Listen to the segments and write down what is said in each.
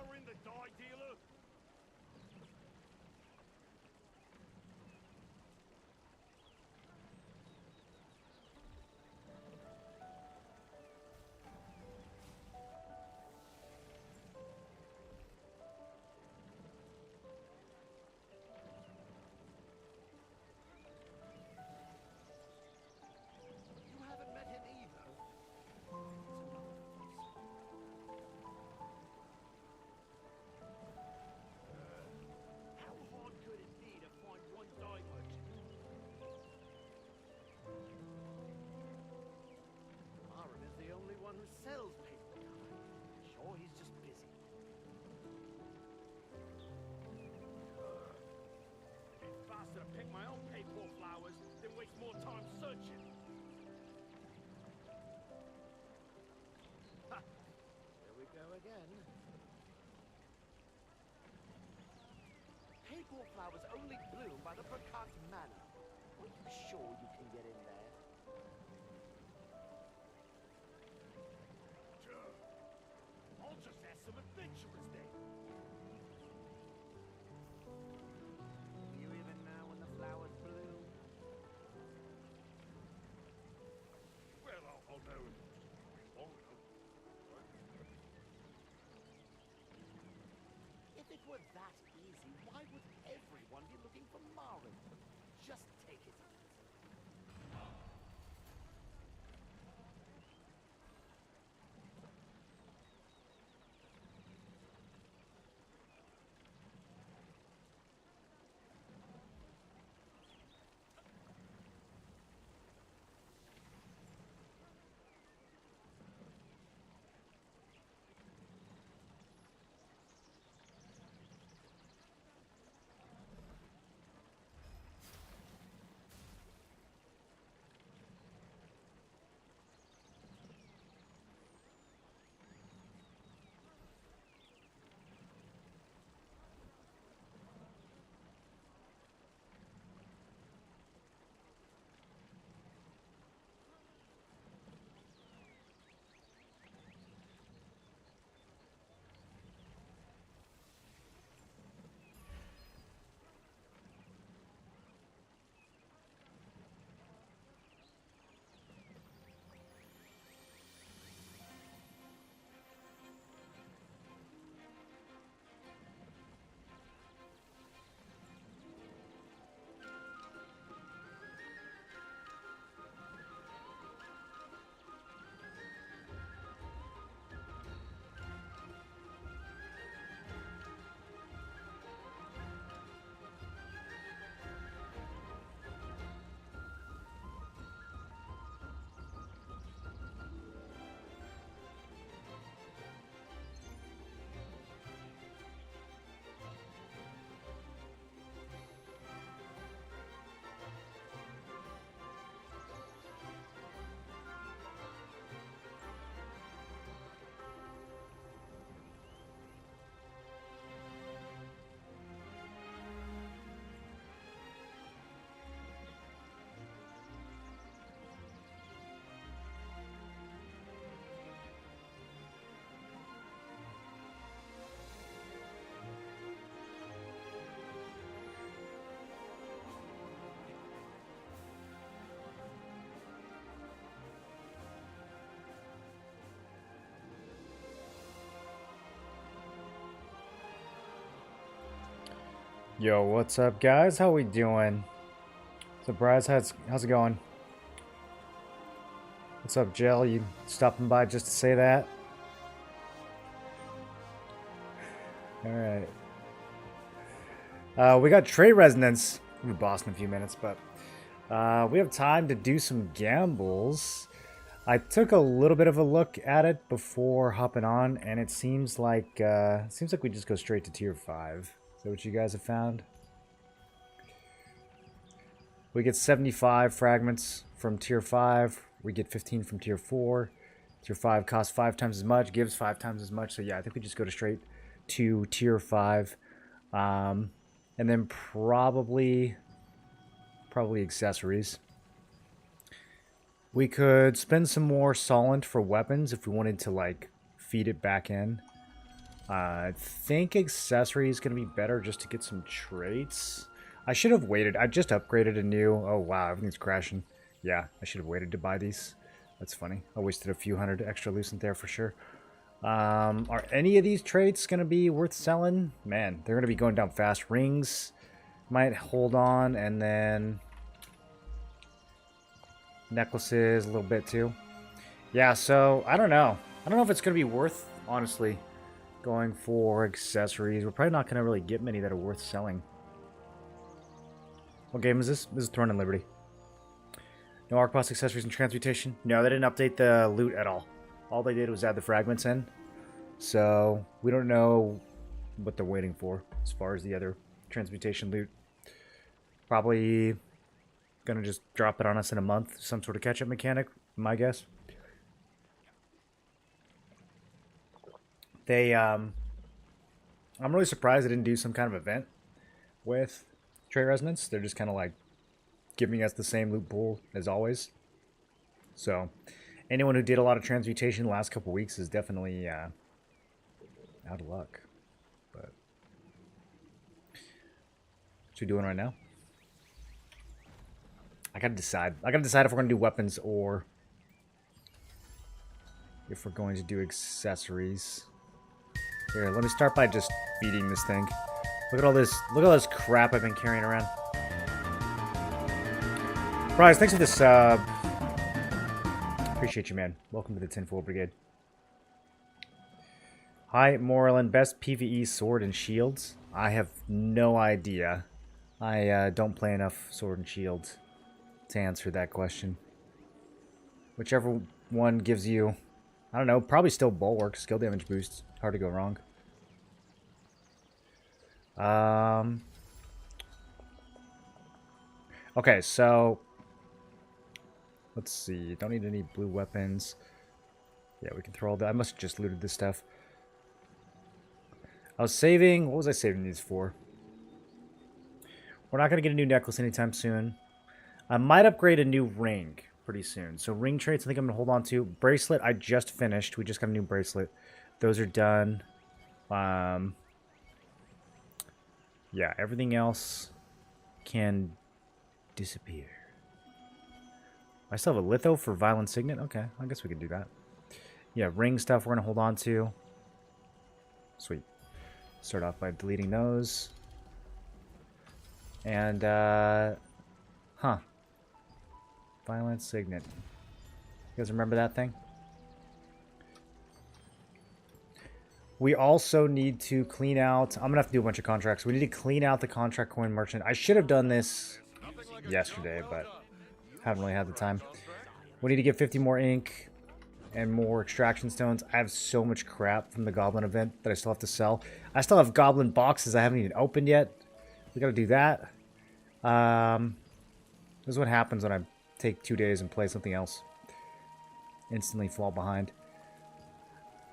hiring the dye dealer? You haven't met him either. How hard could it be to find one dye merchant? Aaron is the only one who sells paper dye. Sure, he's just busy. It'd be faster to pick my own paper flowers than waste more time searching. Ha! Here we go again. Paper flowers only bloom by the Prakat Manor. Are you sure you can get in there? Sure. I'll just ask some adventurers then. Do you even know when the flowers bloom? Well, I'll know it long enough. If it were that easy, why would everyone be looking for Marin? Just take it easy. Yo, what's up, guys? How we doing? What's up, Bryce? How's it going? What's up, Jill? You stopping by just to say that? All right. We got trade resonance. We'll be boss in a few minutes, but we have time to do some gambles. I took a little bit of a look at it before hopping on, and it seems like we just go straight to tier 5. Is that what you guys have found? We get 75 fragments from tier 5. We get 15 from tier 4. Tier 5 costs 5 times as much, gives 5 times as much. So yeah, I think we just go to straight to tier 5. And then probably accessories. We could spend some more solent for weapons if we wanted to like feed it back in. I think accessory is going to be better just to get some traits. I should have waited. I just upgraded a new... Oh, wow. Everything's crashing. Yeah, I should have waited to buy these. That's funny. I wasted a few hundred extra Lucent there for sure. Are any of these traits going to be worth selling? Man, they're going to be going down fast. Rings might hold on, and then necklaces a little bit too. Yeah, so I don't know. I don't know if it's going to be worth, honestly, going for accessories. We're probably not going to really get many that are worth selling. What game is this? This is Throne and Liberty. No arc boss accessories and transmutation. No, they didn't update the loot at all. All they did was add the fragments in. So, we don't know what they're waiting for as far as the other transmutation loot. Probably gonna just drop it on us in a month. Some sort of catch-up mechanic, my guess. They, I'm really surprised they didn't do some kind of event with Trait Resonance. They're just kind of like giving us the same loot pool as always. So, anyone who did a lot of transmutation the last couple weeks is definitely out of luck. But what you doing right now? I gotta decide. I gotta decide if we're gonna do weapons or if we're going to do accessories. Here, let me start by just beating this thing. Look at all this. Look at all this crap I've been carrying around. Bryce, thanks for the sub. Appreciate you, man. Welcome to the Tinfoil Brigade. Hi, Moreland. Best PvE sword and shields? I have no idea. I don't play enough sword and shield to answer that question. Whichever one gives you, I don't know, probably still bulwark, skill damage boosts. Hard to go wrong. Okay, so let's see. Don't need any blue weapons. Yeah, we can throw all that. I must have just looted this stuff. I was saving... What was I saving these for? We're not going to get a new necklace anytime soon. I might upgrade a new ring pretty soon. So ring traits, I think I'm going to hold on to. Bracelet, I just finished. We just got a new bracelet. Those are done. Yeah, everything else can disappear. I still have a litho for Violent Signet? Okay, I guess we could do that. Yeah, ring stuff we're going to hold on to. Sweet. Start off by deleting those. And, Violent Signet. You guys remember that thing? We also need to clean out... I'm going to have to do a bunch of contracts. We need to clean out the contract coin merchant. I should have done this yesterday, but haven't really had the time. We need to get 50 more ink and more extraction stones. I have so much crap from the Goblin event that I still have to sell. I still have Goblin boxes I haven't even opened yet. We got to do that. This is what happens when I take 2 days and play something else. Instantly fall behind.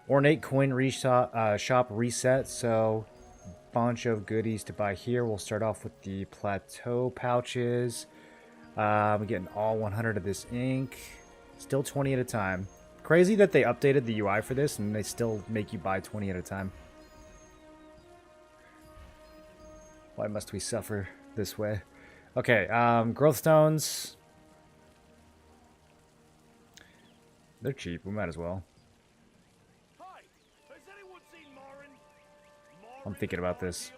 Ornate coin shop reset, so bunch of goodies to buy here. We'll start off with the plateau pouches. We're getting all 100 of this ink. Still 20 at a time. Crazy that they updated the UI for this and they still make you buy 20 at a time. Why must we suffer this way? Okay, growth stones. They're cheap, we might as well. I'm thinking about this.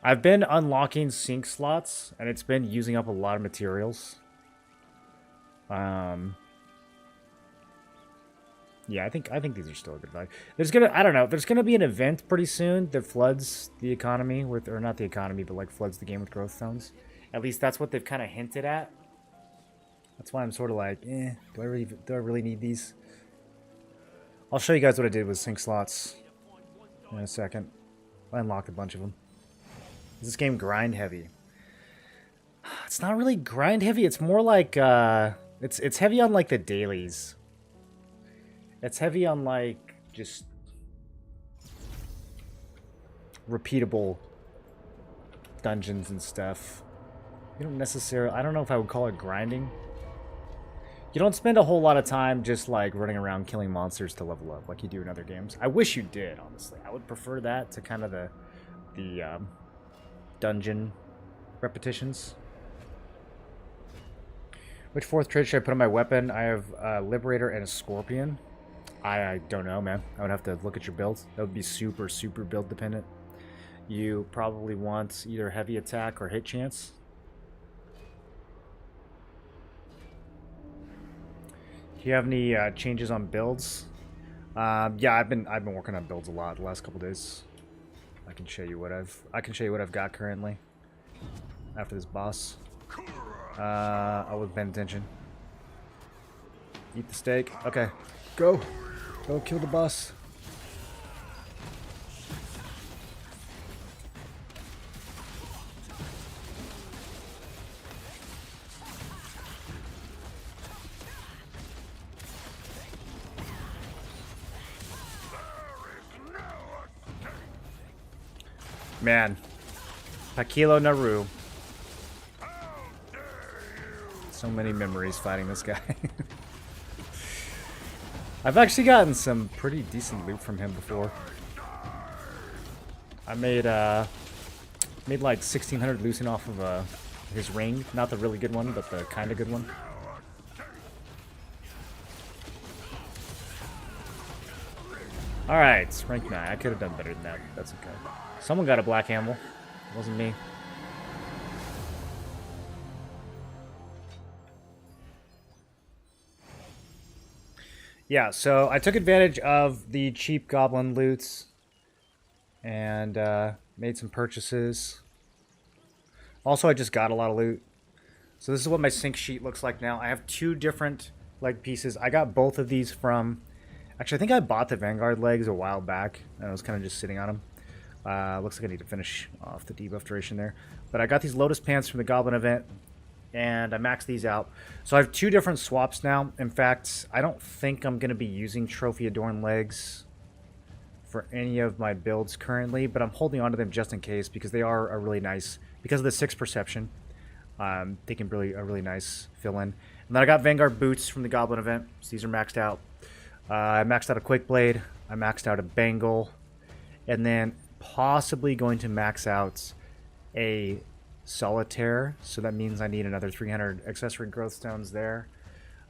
I've been unlocking sync slots, and it's been using up a lot of materials. Yeah, I think these are still a good value. I don't know, there's gonna be an event pretty soon that floods the economy with, or not the economy, but like floods the game with growth stones. At least that's what they've kind of hinted at. That's why I'm sort of like, do I really need these? I'll show you guys what I did with sync slots in a second. I unlocked a bunch of them. Is this game grind heavy? It's not really grind heavy. It's more like it's heavy on like the dailies. It's heavy on like just repeatable dungeons and stuff. You don't necessarily... I don't know if I would call it grinding. You don't spend a whole lot of time just like running around killing monsters to level up like you do in other games. I wish you did, honestly. I would prefer that to kind of the dungeon repetitions. Which fourth trait should I put on my weapon? I have a Liberator and a Scorpion. I don't know, man. I would have to look at your build. That would be super, super build dependent. You probably want either heavy attack or hit chance. Do you have any changes on builds? Yeah, I've been working on builds a lot the last couple days. I can show you what I've got currently after this boss. I wasn't paying attention. Eat the steak. Okay, go kill the boss. Man, Pakilo Naru. So many memories fighting this guy. I've actually gotten some pretty decent loot from him before. I made like 1,600 Lucent off of his ring. Not the really good one, but the kind of good one. Alright, rank 9. I could have done better than that. That's okay. Someone got a black hammer. It wasn't me. Yeah, so I took advantage of the cheap goblin loots and made some purchases. Also, I just got a lot of loot. So this is what my sync sheet looks like now. I have 2 different leg pieces. I got both of these from... Actually, I think I bought the Vanguard legs a while back, and I was kind of just sitting on them. Looks like I need to finish off the debuff duration there. But I got these Lotus Pants from the Goblin event, and I maxed these out. So I have 2 different swaps now. In fact, I don't think I'm going to be using Trophy Adorned legs for any of my builds currently, but I'm holding on to them just in case because they are a really nice, because of the 6 perception, they can be a really nice fill-in. And then I got Vanguard boots from the Goblin event, so these are maxed out. I maxed out a Quick Blade, I maxed out a Bangle, and then possibly going to max out a Solitaire, so that means I need another 300 accessory growth stones there.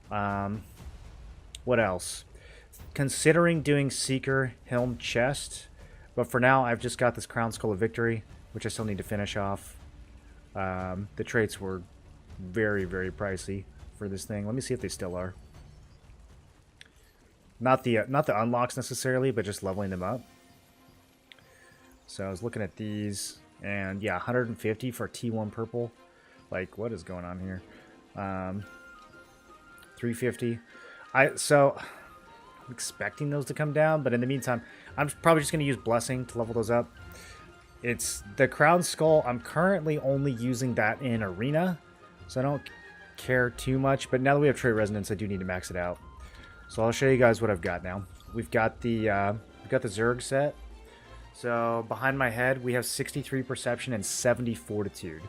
What else? Considering doing Seeker Helm Chest, but for now I've just got this Crown Skull of Victory, which I still need to finish off. The traits were very, very pricey for this thing. Let me see if they still are. Not the unlocks necessarily, but just leveling them up. So I was looking at these, and yeah, 150 for T1 purple. Like, what is going on here? 350. So I'm expecting those to come down, but in the meantime, I'm probably just going to use Blessing to level those up. It's the Crown Skull. I'm currently only using that in Arena, so I don't care too much. But now that we have Trait Resonance, I do need to max it out. So I'll show you guys what I've got now. We've got the Zerg set. So behind my head, we have 63 Perception and 70 Fortitude.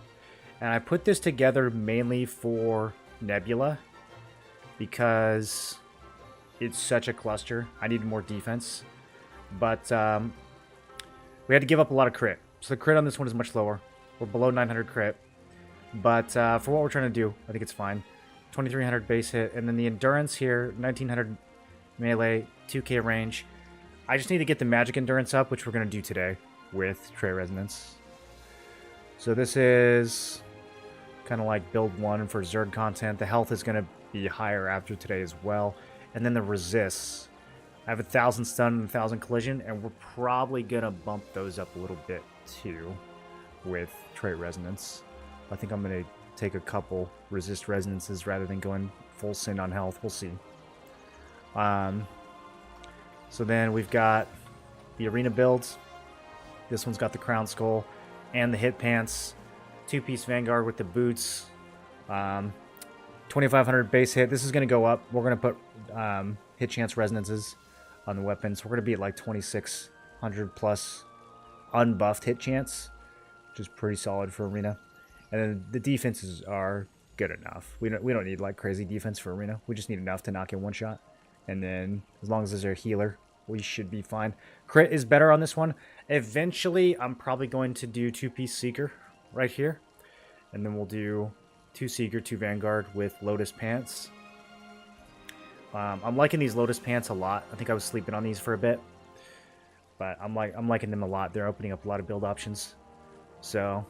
And I put this together mainly for Nebula because it's such a cluster. I needed more defense. But we had to give up a lot of crit. So the crit on this one is much lower. We're below 900 crit. But for what we're trying to do, I think it's fine. 2300 base hit, and then the endurance here, 1900 melee, 2k range. I just need to get the magic endurance up, which we're going to do today with Trait Resonance. So this is kind of like build 1 for Zerg content. The health is going to be higher after today as well. And then the resists. I have 1,000 stun and 1,000 collision, and we're probably going to bump those up a little bit too with Trait Resonance. I think I'm going to take a couple resist resonances rather than going full sin on health. We'll see. So then we've got the arena builds. This one's got the Crown Skull and the hit pants. 2-piece Vanguard with the boots. 2500 base hit. This is going to go up. We're going to put hit chance resonances on the weapons. We're going to be at like 2600 plus unbuffed hit chance, which is pretty solid for arena. And then the defenses are good enough. We don't need like crazy defense for arena. We just need enough to knock in one shot. And then as long as there's a healer, we should be fine. Crit is better on this one. Eventually, I'm probably going to do 2-piece Seeker right here. And then we'll do 2 Seeker, 2 Vanguard with Lotus Pants. I'm liking these Lotus Pants a lot. I think I was sleeping on these for a bit. But I'm liking them a lot. They're opening up a lot of build options. So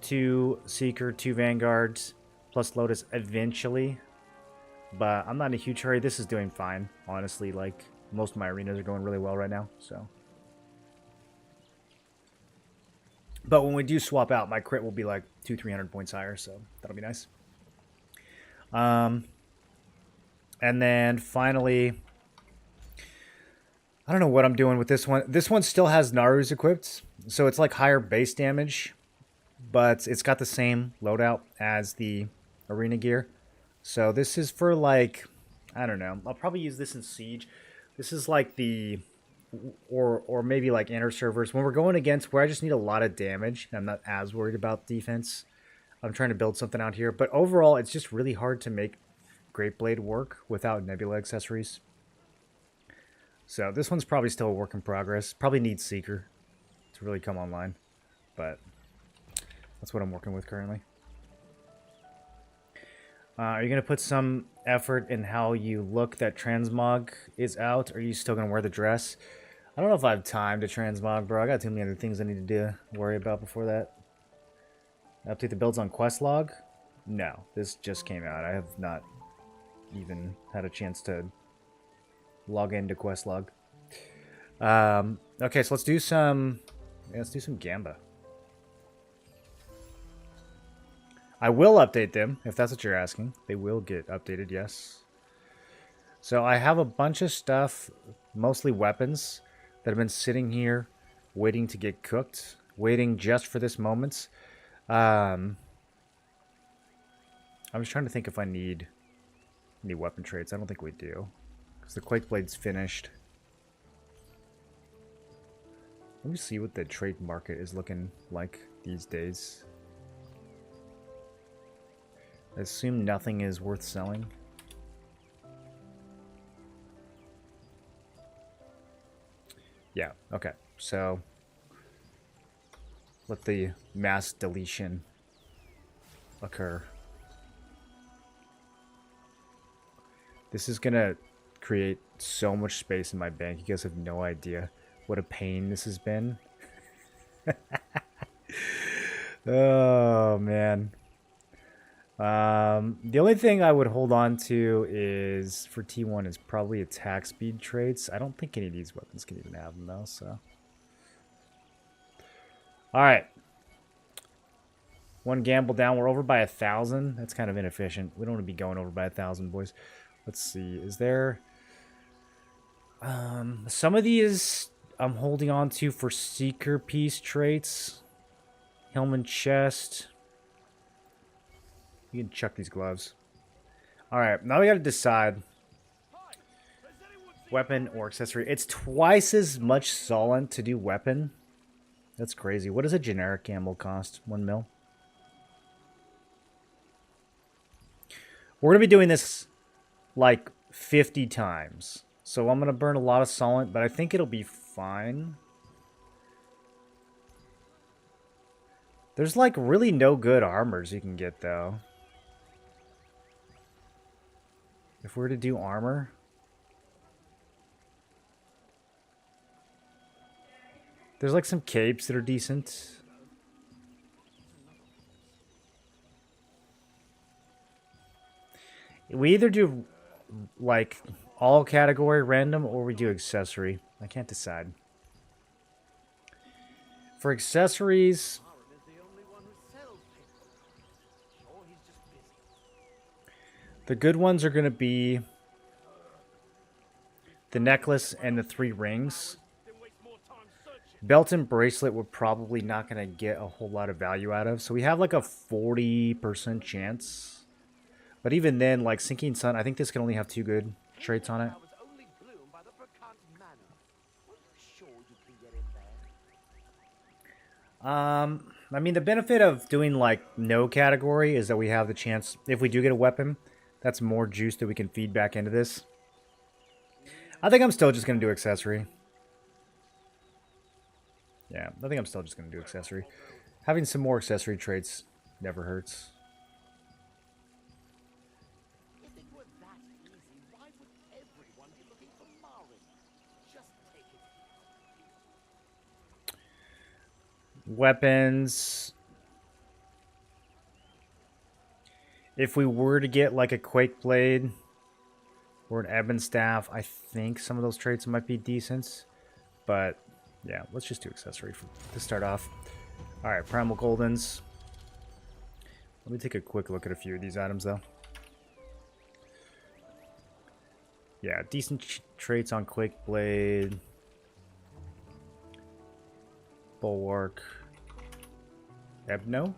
2 Seeker, 2 Vanguards, plus Lotus eventually. But I'm not in a huge hurry. This is doing fine, honestly. Like, most of my arenas are going really well right now, so. But when we do swap out, my crit will be like 200-300 points higher, so that'll be nice. And then finally, I don't know what I'm doing with this one. This one still has Naru's equipped, so it's like higher base damage, but it's got the same loadout as the arena gear. So this is for like, I don't know. I'll probably use this in Siege. This is like the, or maybe like inner servers. When we're going against where I just need a lot of damage, I'm not as worried about defense. I'm trying to build something out here. But overall, it's just really hard to make Great Blade work without Nebula accessories. So this one's probably still a work in progress. Probably needs Seeker to really come online. But that's what I'm working with currently. Are you going to put some effort in how you look that transmog is out? Or are you still going to wear the dress? I don't know if I have time to transmog, bro. I got too many other things I need to worry about before that. Update the builds on Questlog? No, this just came out. I have not even had a chance to log into Questlog. Okay, so let's do some Gamba. I will update them, if that's what you're asking. They will get updated, yes. So I have a bunch of stuff, mostly weapons, that have been sitting here waiting to get cooked. Waiting just for this moment. I'm just trying to think if I need any weapon traits. I don't think we do. Because the Quake Blade's finished. Let me see what the trade market is looking like these days. I assume nothing is worth selling. Yeah, okay. So, let the mass deletion occur. This is gonna create so much space in my bank. You guys have no idea what a pain this has been. Oh, man. The only thing I would hold on to is for T1 is probably attack speed traits. I don't think any of these weapons can even have them though, so. Alright. One gamble down. We're over by 1,000. That's kind of inefficient. We don't want to be going over by 1,000, boys. Let's see. Is there... some of these I'm holding on to for Seeker piece traits. Helm and chest. You can chuck these gloves. Alright, now we gotta decide. Weapon or accessory. It's twice as much solent to do weapon. That's crazy. What does a generic gamble cost? 1 mil? We're gonna be doing this like 50 times. So I'm gonna burn a lot of solent, but I think it'll be fine. There's like really no good armors you can get though. If we were to do armor. There's like some capes that are decent. We either do like all category random or we do accessory. I can't decide. For accessories, the good ones are going to be the necklace and the 3 rings. Belt and bracelet we're probably not going to get a whole lot of value out of. So we have like a 40% chance. But even then, like Sinking Sun, I think this can only have 2 good traits on it. I mean, the benefit of doing like no category is that we have the chance, if we do get a weapon, that's more juice that we can feed back into this. I think I'm still just going to do accessory. Yeah, I think I'm still just going to do accessory. Having some more accessory traits never hurts. If it were that easy, why would everyone be looking for Marin? Just take it. Weapons. If we were to get like a Quake Blade or an Ebon Staff, I think some of those traits might be decent. But yeah, let's just do accessory to start off. Alright, Primal Goldens. Let me take a quick look at a few of these items though. Yeah, decent traits on Quake Blade. Bulwark. Ebno?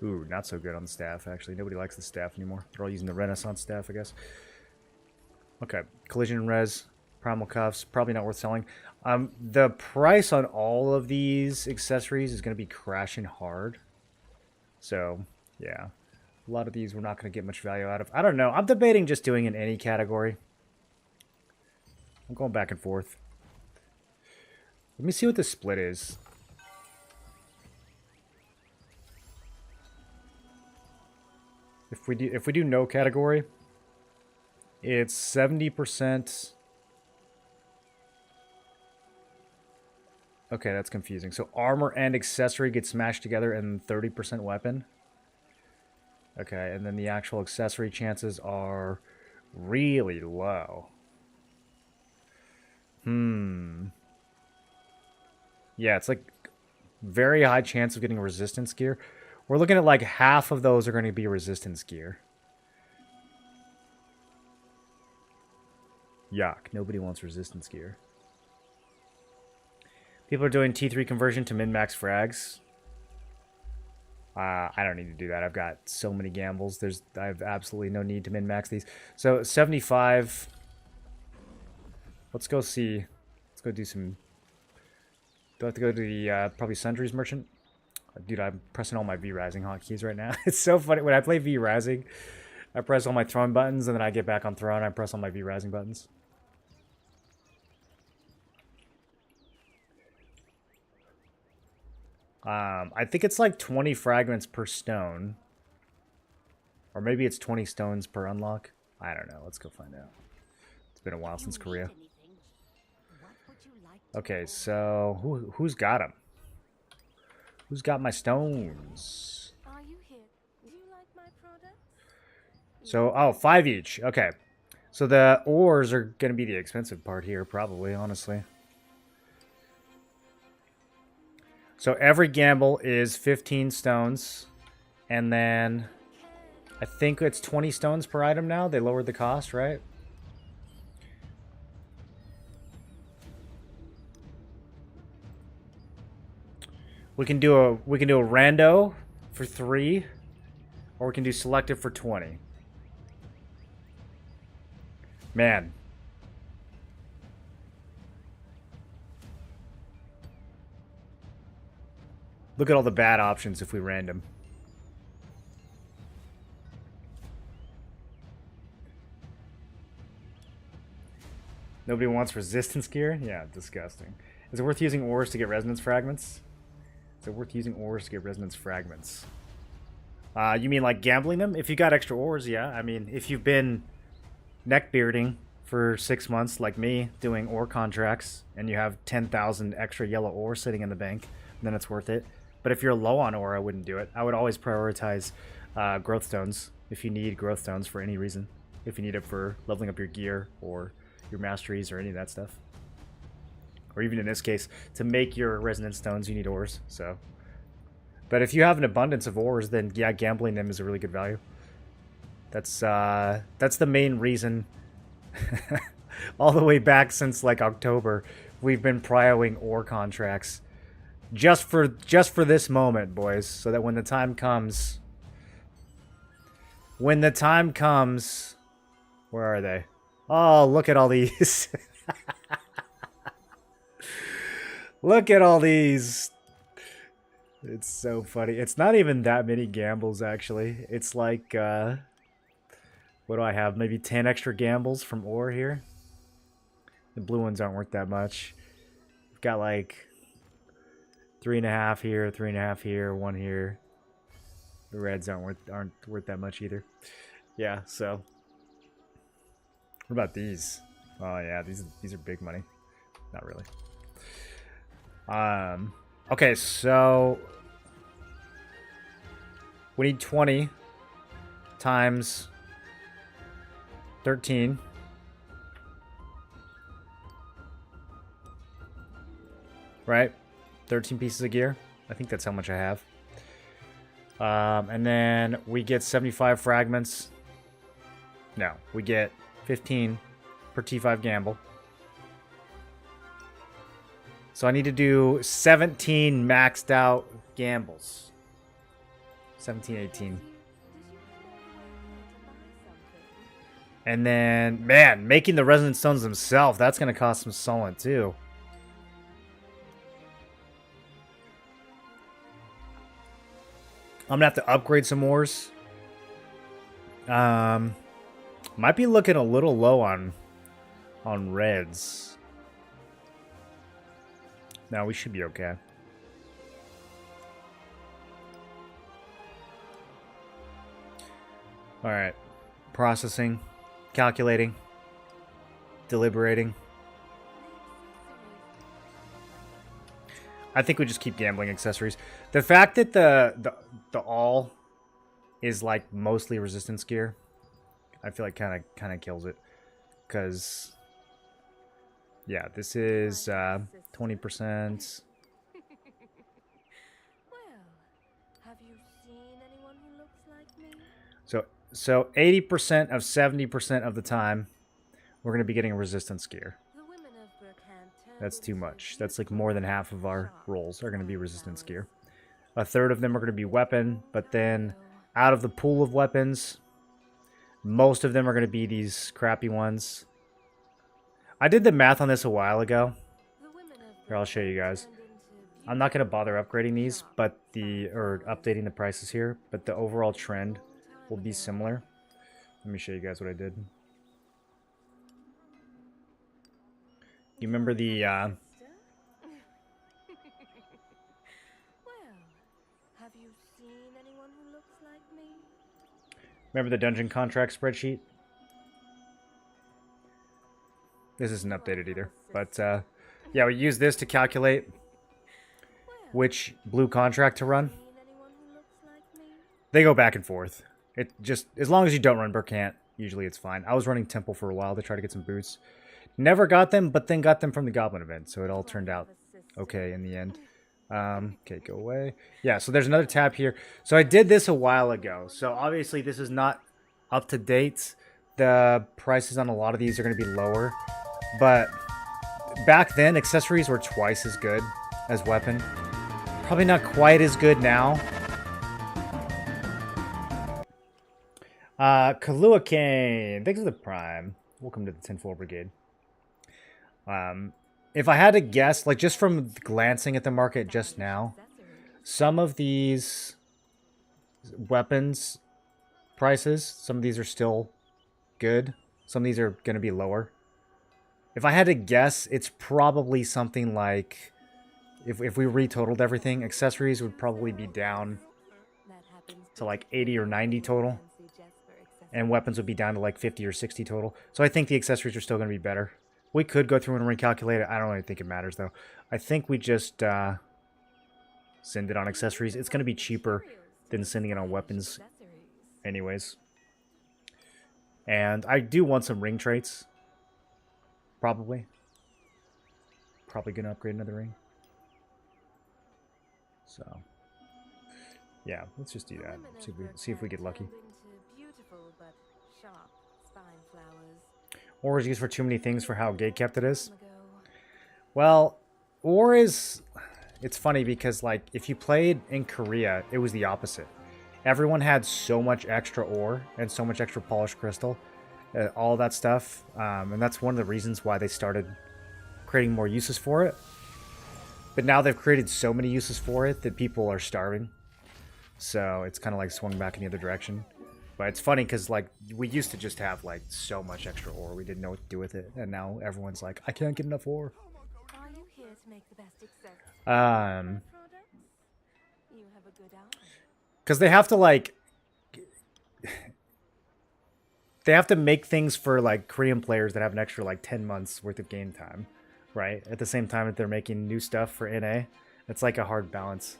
Ooh, not so good on the staff, actually. Nobody likes the staff anymore. They're all using the Renaissance staff, I guess. Okay, Collision Res, Primal Cuffs, probably not worth selling. The price on all of these accessories is going to be crashing hard. So, yeah. A lot of these we're not going to get much value out of. I don't know. I'm debating just doing in any category. I'm going back and forth. Let me see what the split is. If we do no category, it's 70%. Okay, that's confusing. So armor and accessory get smashed together and 30% weapon. Okay, and then the actual accessory chances are really low. Yeah, it's like very high chance of getting resistance gear. We're looking at like half of those are going to be resistance gear. Yuck, nobody wants resistance gear. People are doing T3 conversion to min-max frags. I don't need to do that. I've got so many gambles. I have absolutely no need to min-max these. So 75. Let's go see. Let's go do some. Do I have to go to the probably Sundries Merchant? Dude, I'm pressing all my V-Rising hotkeys right now. It's so funny. When I play V-Rising, I press all my throne buttons, and then I get back on throne, I press all my V-Rising buttons. I think it's like 20 fragments per stone. Or maybe it's 20 stones per unlock. I don't know. Let's go find out. It's been a while since Korea. Okay, so who's got them? Who's got my stones? Are you here? Do you like my products? So, oh, 5 each. Okay. So the ores are going to be the expensive part here, probably, honestly. So every gamble is 15 stones. And then I think it's 20 stones per item now. They lowered the cost, right? We can do a rando for 3, or we can do selective for 20. Man. Look at all the bad options if we random. Nobody wants resistance gear? Yeah, disgusting. Is it worth using ores to get resonance fragments? Is it worth using ores to get resonance fragments? You mean like gambling them? If you got extra ores, yeah. I mean, if you've been neckbearding for 6 months like me, doing ore contracts, and you have 10,000 extra yellow ore sitting in the bank, then it's worth it. But if you're low on ore, I wouldn't do it. I would always prioritize growth stones if you need growth stones for any reason. If you need it for leveling up your gear or your masteries or any of that stuff. Or even in this case, to make your resonance stones, you need ores. So, but if you have an abundance of ores, then yeah, gambling them is a really good value. That's the main reason. All the way back since like October, we've been prioing ore contracts, just for this moment, boys. So that when the time comes, where are they? Oh, look at all these. Look at all these. It's so funny. It's not even that many gambles, actually. It's like, what do I have? Maybe 10 extra gambles from ore here. The blue ones aren't worth that much. We've got like 3.5 here, 3.5 here, 1 here. The reds aren't worth that much either. Yeah, so. What about these? Oh yeah, these are big money. Not really. Okay, so we need 20 times 13. Right? 13 pieces of gear. I think that's how much I have. And then we get 75 fragments. No, we get 15 per T5 gamble. So I need to do 17 maxed out gambles. 17, 18. And then, man, making the resonance stones themselves, that's going to cost some solent too. I'm going to have to upgrade some ores. Might be looking a little low on reds. No, we should be okay. Alright. Processing. Calculating. Deliberating. I think we just keep gambling accessories. The fact that the all is like mostly resistance gear, I feel like kind of kills it. Because yeah, this is 20%. Well, have you seen anyone who looks like me? So 80% of 70% of the time, we're going to be getting resistance gear. The women of Burkhan That's too much. That's like more than half of our rolls are going to be resistance gear. A third of them are going to be weapon, but then out of the pool of weapons, most of them are going to be these crappy ones. I did the math on this a while ago. Here, I'll show you guys. I'm not going to bother upgrading these, but or updating the prices here, but the overall trend will be similar. Let me show you guys what I did. You remember the Well, have you seen anyone who looks like me? remember the dungeon contract spreadsheet? This isn't updated either, but yeah, we use this to calculate which blue contract to run. Seen anyone who looks like me? They go back and forth. It just, as long as you don't run Burkant, usually it's fine. I was running Temple for a while to try to get some boots. Never got them, but then got them from the Goblin event, so it all turned out okay in the end. Okay, go away. Yeah, so there's another tab here. So I did this a while ago. So obviously this is not up to date. The prices on a lot of these are going to be lower. But back then, accessories were twice as good as weapon. Probably not quite as good now. Kahlua Kane, thanks for the prime. Welcome to the Tinfoil Brigade. If I had to guess, like just from glancing at the market just now, some of these weapons prices, some of these are still good. Some of these are going to be lower. If I had to guess, it's probably something like, if we retotaled everything, accessories would probably be down to like 80 or 90 total. And weapons would be down to like 50 or 60 total. So I think the accessories are still going to be better. We could go through and recalculate it. I don't really think it matters though. I think we just send it on accessories. It's going to be cheaper than sending it on weapons anyways. And I do want some ring traits. Probably gonna upgrade another ring. So yeah, let's just do that. See if we get lucky. Ore is used for too many things for how gatekept it is. Well, ore is... It's funny because, like, if you played in Korea, it was the opposite. Everyone had so much extra ore and so much extra polished crystal. All that stuff. And that's one of the reasons why they started creating more uses for it. But now they've created so many uses for it that people are starving. So it's kind of like swung back in the other direction. But it's funny because like we used to just have like so much extra ore. We didn't know what to do with it. And now everyone's like, I can't get enough ore. Are you here to make the best success? Um, You have a good eye. because they have to like... They have to make things for like Korean players that have an extra like 10 months worth of game time. Right? At the same time that they're making new stuff for NA. It's like a hard balance.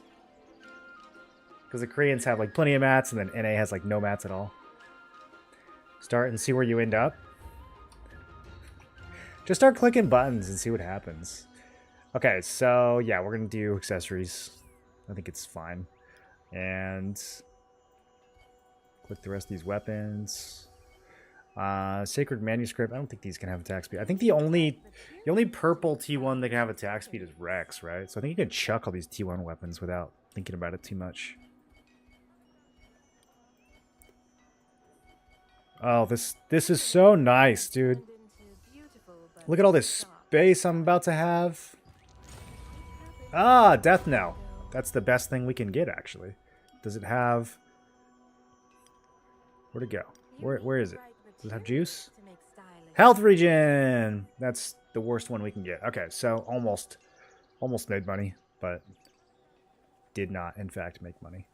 Because the Koreans have like plenty of mats, and then NA has like no mats at all. Start and see where you end up. Just start clicking buttons and see what happens. Okay, so yeah, we're going to do accessories. I think it's fine. And click the rest of these weapons. Sacred Manuscript. I don't think these can have attack speed. I think the only purple T1 that can have attack speed is Rex, right? So I think you can chuck all these T1 weapons without thinking about it too much. Oh, this is so nice, dude. Look at all this space I'm about to have. Ah, Death Knell. That's the best thing we can get, actually. Does it have... Where'd it go? Where is it? Does it have juice? Health regen! That's the worst one we can get. Okay, so almost made money, but did not, in fact, make money.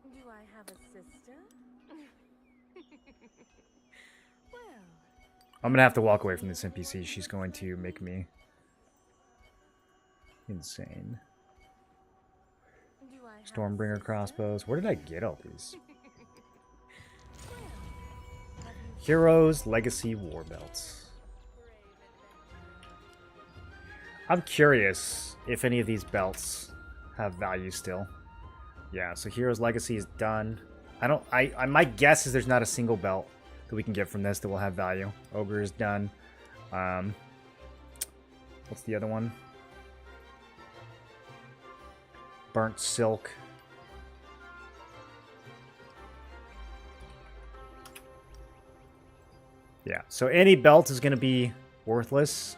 Do I have a sister? Well, I'm gonna have to walk away from this NPC. She's going to make me insane. do I have Stormbringer crossbows. Where did I get all these? Heroes Legacy War Belts. I'm curious if any of these belts have value still. Yeah, so Heroes Legacy is done. My guess is there's not a single belt that we can get from this that will have value. Ogre is done. What's the other one? Burnt Silk. Yeah, so any belt is going to be worthless.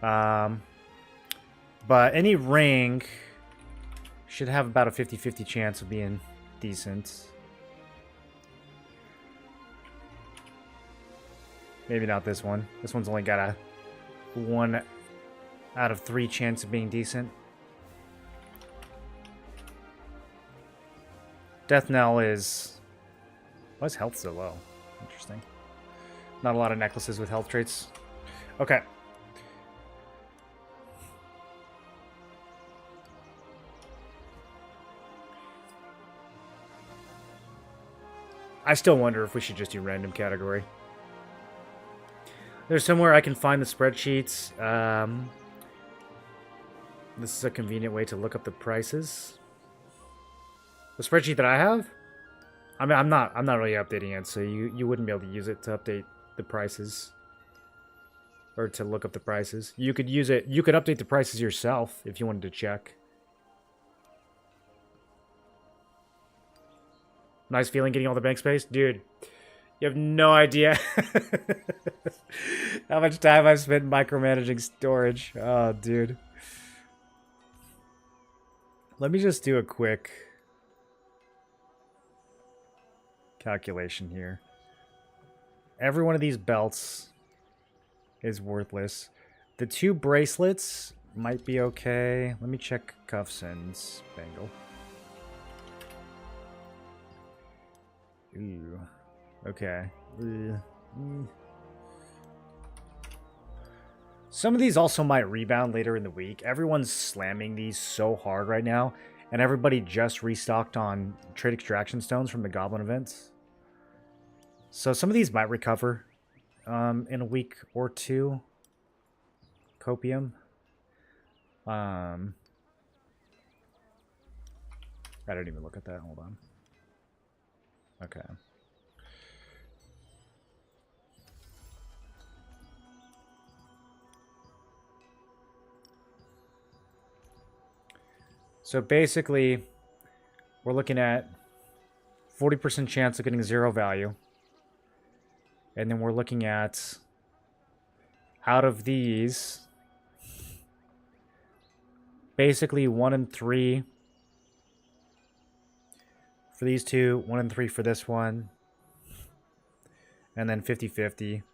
But any ring should have about a 50-50 chance of being decent. Maybe not this one. This one's only got a 1 out of 3 chance of being decent. Death Knell is... Why is health so low? Interesting. Not a lot of necklaces with health traits. Okay. I still wonder if we should just do random category. There's somewhere I can find the spreadsheets. This is a convenient way to look up the prices. The spreadsheet that I have? I mean, I'm not really updating it, so you wouldn't be able to use it to update the prices. Or to look up the prices. You could use it, you could update the prices yourself if you wanted to check. Nice feeling getting all the bank space? Dude, you have no idea how much time I've spent micromanaging storage. Oh, dude. Let me just do a quick calculation here. Every one of these belts is worthless. The 2 bracelets might be okay. Let me check cuffs and spangle. Ooh. Okay. Some of these also might rebound later in the week. Everyone's slamming these so hard right now, and everybody just restocked on trade extraction stones from the Goblin events. So some of these might recover in a week or two. Copium. I didn't even look at that. Hold on. Okay. So basically, we're looking at 40% chance of getting 0 value. And then we're looking at out of these, basically 1 and 3 for these two, 1 and 3 for this one, and then 50-50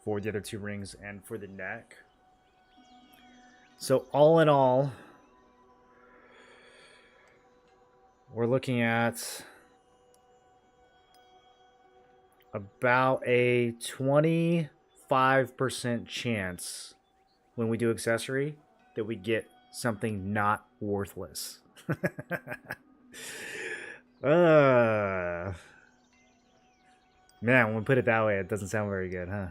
for the other two rings and for the neck. So all in all, we're looking at about a 25% chance when we do accessory that we get something not worthless. Man, when we put it that way, it doesn't sound very good, huh?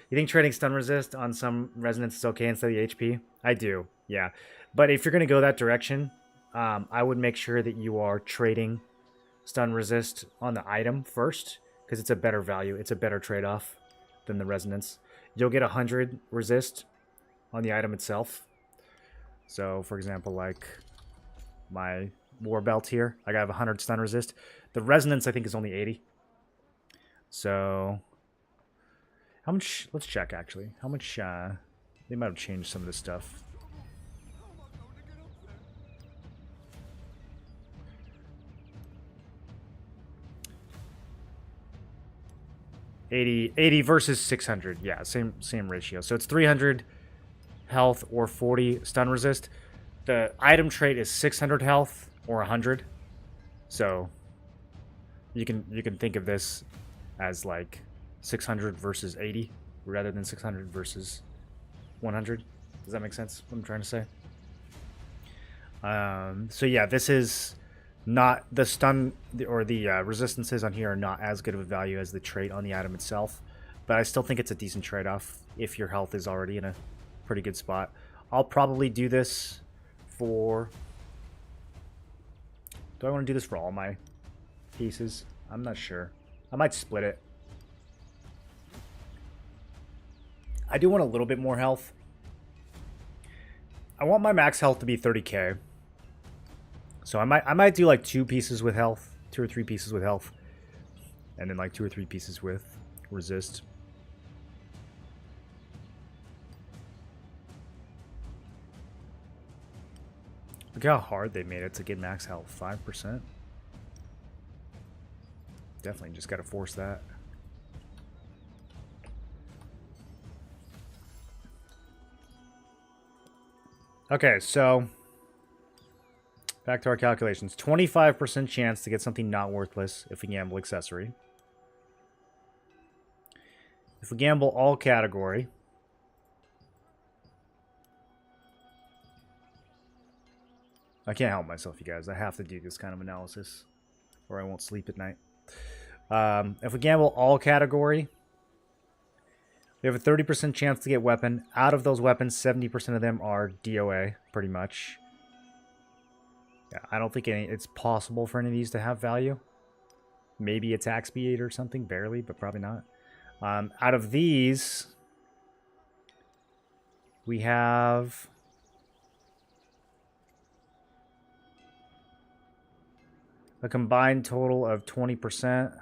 You think trading stun resist on some resonance is okay instead of the HP? I do, yeah. But if you're going to go that direction, I would make sure that you are trading stun resist on the item first, because it's a better value. It's a better trade-off than the resonance. You'll get 100 resist on the item itself. So, for example, like my war belt here, I got 100 stun resist. The resonance, I think, is only 80. So, how much? Let's check, actually. How much? They might have changed some of this stuff. 80 versus 600. Yeah, same ratio. So it's 300 health or 40 stun resist. The item trait is 600 health or 100. So you can think of this as like 600 versus 80 rather than 600 versus 100. Does that make sense? What I'm trying to say? So yeah, this is not the stun or the resistances on here are not as good of a value as the trait on the item itself, but I still think it's a decent trade-off if your health is already in a pretty good spot. I'll probably do this for... Do I want to do this for all my pieces? I'm not sure. I might split it. I do want a little bit more health. I want my max health to be 30k. So I might do like 2 pieces with health, 2 or 3 pieces with health, and then like 2 or 3 pieces with resist. Look how hard they made it to get max health, 5%. Definitely just gotta force that. Okay, so back to our calculations. 25% chance to get something not worthless if we gamble accessory. If we gamble all category, I can't help myself, you guys. I have to do this kind of analysis or I won't sleep at night. If we gamble all category, we have a 30% chance to get weapon. Out of those weapons, 70% of them are DOA, pretty much. Yeah, I don't think it's possible for any of these to have value. Maybe attack speed or something, barely, but probably not. Out of these, we have a combined total of 20%.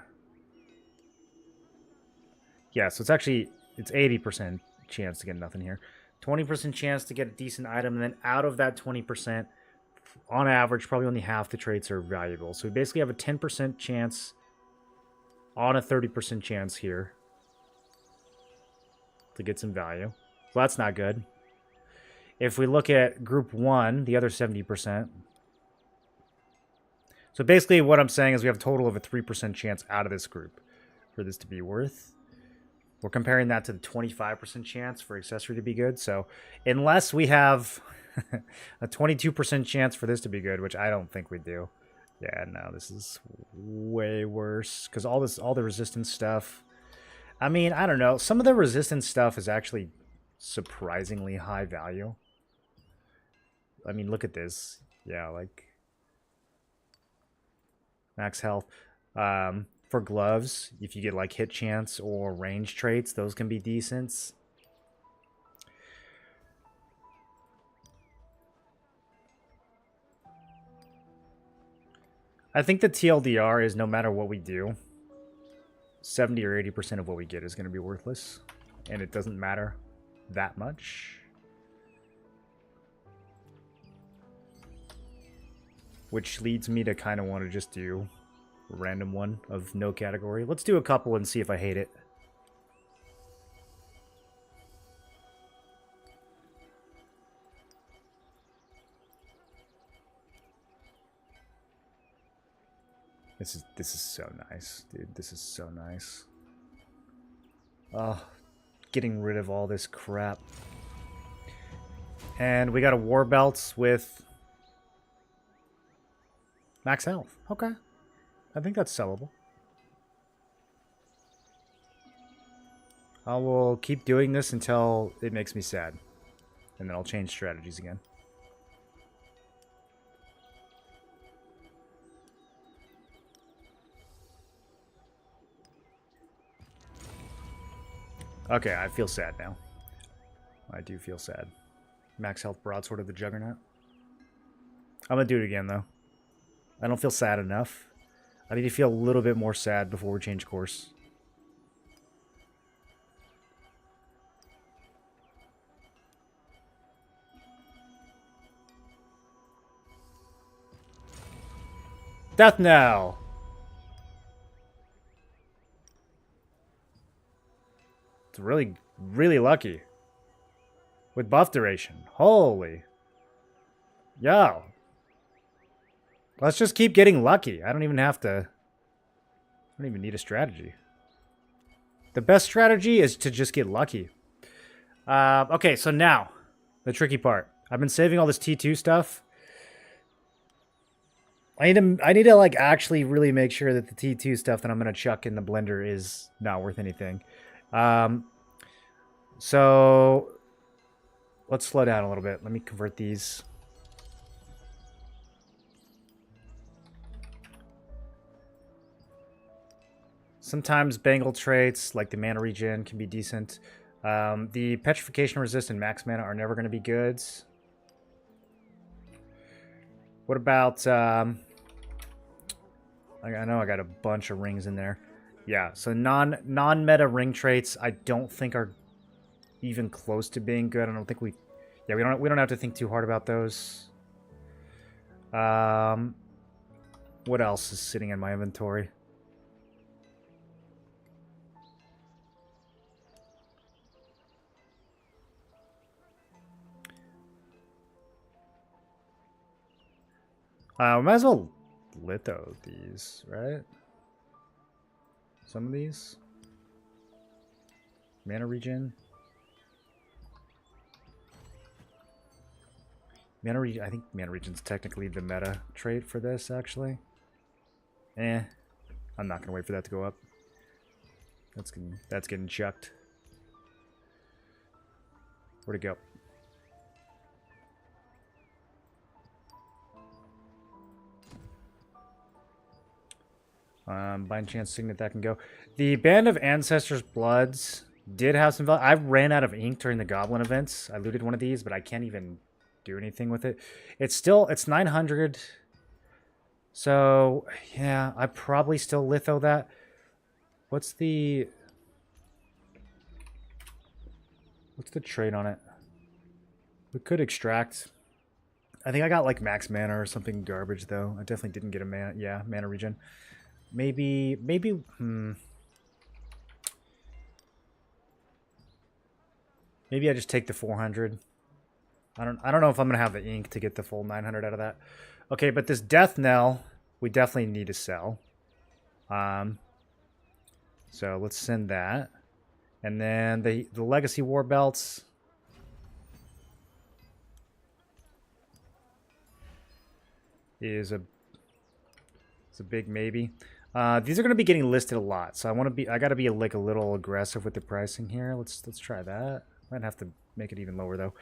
Yeah, so it's actually, it's 80% chance to get nothing here. 20% chance to get a decent item, and then out of that 20%, on average, probably only half the traits are valuable. So we basically have a 10% chance on a 30% chance here to get some value. So that's not good. If we look at group 1, the other 70%. So basically what I'm saying is we have a total of a 3% chance out of this group for this to be worth. We're comparing that to the 25% chance for accessory to be good. So unless we have a 22% chance for this to be good, which I don't think we do. Yeah, no, this is way worse. Because all the resistance stuff. I mean, I don't know. Some of the resistance stuff is actually surprisingly high value. I mean, look at this. Yeah, like max health. For gloves, if you get like hit chance or range traits, those can be decent. I think the TLDR is no matter what we do, 70 or 80% of what we get is going to be worthless. and it doesn't matter that much. Which leads me to kind of want to just do a random one of no category. Let's do a couple and see if I hate it. This is so nice, dude. This is so nice. Oh, getting rid of all this crap. And we got a war belts with max health. Okay. I think that's sellable. I will keep doing this until it makes me sad. And then I'll change strategies again. Okay, I feel sad now. I do feel sad. Max health broadsword of the Juggernaut. I'm gonna do it again, though. I don't feel sad enough. I need to feel a little bit more sad before we change course. Death Knell! It's really, really lucky. With buff duration. Holy. Yo. Let's just keep getting lucky. I don't even have to... I don't even need a strategy. The best strategy is to just get lucky. Okay, so now, the tricky part. I've been saving all this T2 stuff. I need to like actually really make sure that the T2 stuff that I'm gonna chuck in the blender is not worth anything. So let's slow down a little bit. Let me convert these. Sometimes bangle traits like the mana regen can be decent. The petrification resist and max mana are never going to be goods. What about... I know I got a bunch of rings in there. Yeah, so non-meta ring traits I don't think are even close to being good. I don't think we... Yeah, we don't have to think too hard about those. What else is sitting in my inventory? We might as well litho these, right? Some of these. Mana regen. I think mana regen's technically the meta trait for this, actually. I'm not gonna wait for that to go up. That's getting chucked. Where'd it go? By chance signet that can go. The Band of Ancestors Bloods did have some value. I ran out of ink during the Goblin events. I looted one of these, but I can't even do anything with it. It's 900. So, yeah, I probably still litho that. What's the trade on it? We could extract. I think I got like max mana or something garbage though. I definitely didn't get a mana regen. Maybe Maybe I just take the 400. I don't know if I'm gonna have the ink to get the full 900 out of that. Okay, but this Death Knell we definitely need to sell. So let's send that. And then the Legacy War Belts. It's a big maybe. These are going to be getting listed a lot, so I got to be like a little aggressive with the pricing here. Let's try that. Might have to make it even lower though.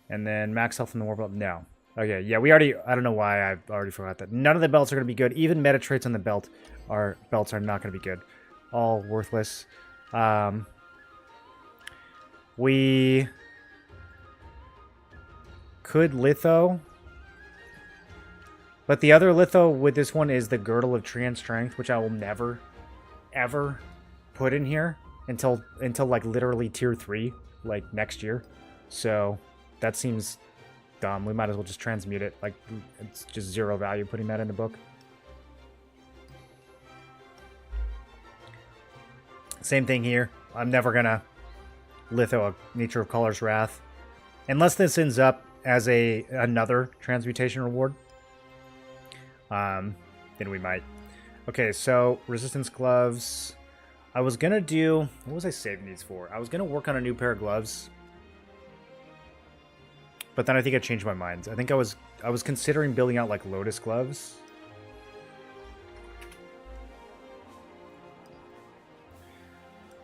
And then max health in the war belt. No. Okay, yeah, I don't know why I already forgot that. None of the belts are going to be good. Even meta traits on the belts are not going to be good. All worthless. We could litho. But the other litho with this one is the Girdle of Treant Strength, which I will never, ever put in here until like literally tier 3, like next year. So that seems dumb. We might as well just transmute it. Like, it's just 0 value putting that in the book. Same thing here. I'm never gonna litho a Nature of Color's Wrath. Unless this ends up as another transmutation reward. Then we might. Okay, so resistance gloves. I was gonna do... What was I saving these for? I was gonna work on a new pair of gloves. But then I think I changed my mind. I think I was considering building out like Lotus gloves.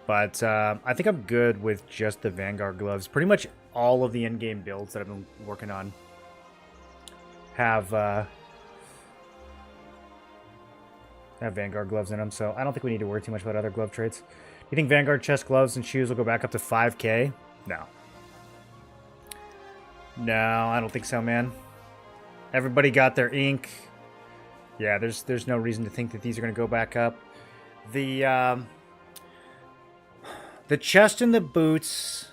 But I think I'm good with just the Vanguard gloves. Pretty much all of the in-game builds that I've been working on have Vanguard gloves in them, so I don't think we need to worry too much about other glove traits. Do you think Vanguard chest gloves and shoes will go back up to 5k? No. No, I don't think so, man. Everybody got their ink. Yeah, there's no reason to think that these are going to go back up. The chest and the boots...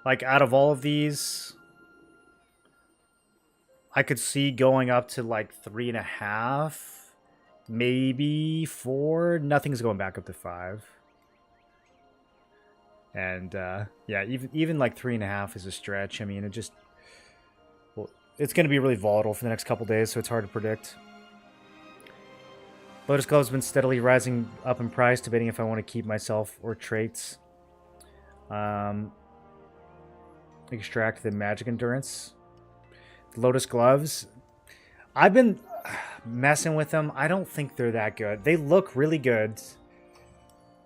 Like, out of all of these, I could see going up to, like, 3.5, maybe 4. Nothing's going back up to 5. And, yeah, even like, 3.5 is a stretch. I mean, well, it's going to be really volatile for the next couple days, so it's hard to predict. Lotus Glove's been steadily rising up in price, debating if I want to keep myself or traits. Extract the magic endurance. Lotus gloves. I've been messing with them. I don't think they're that good. They look really good.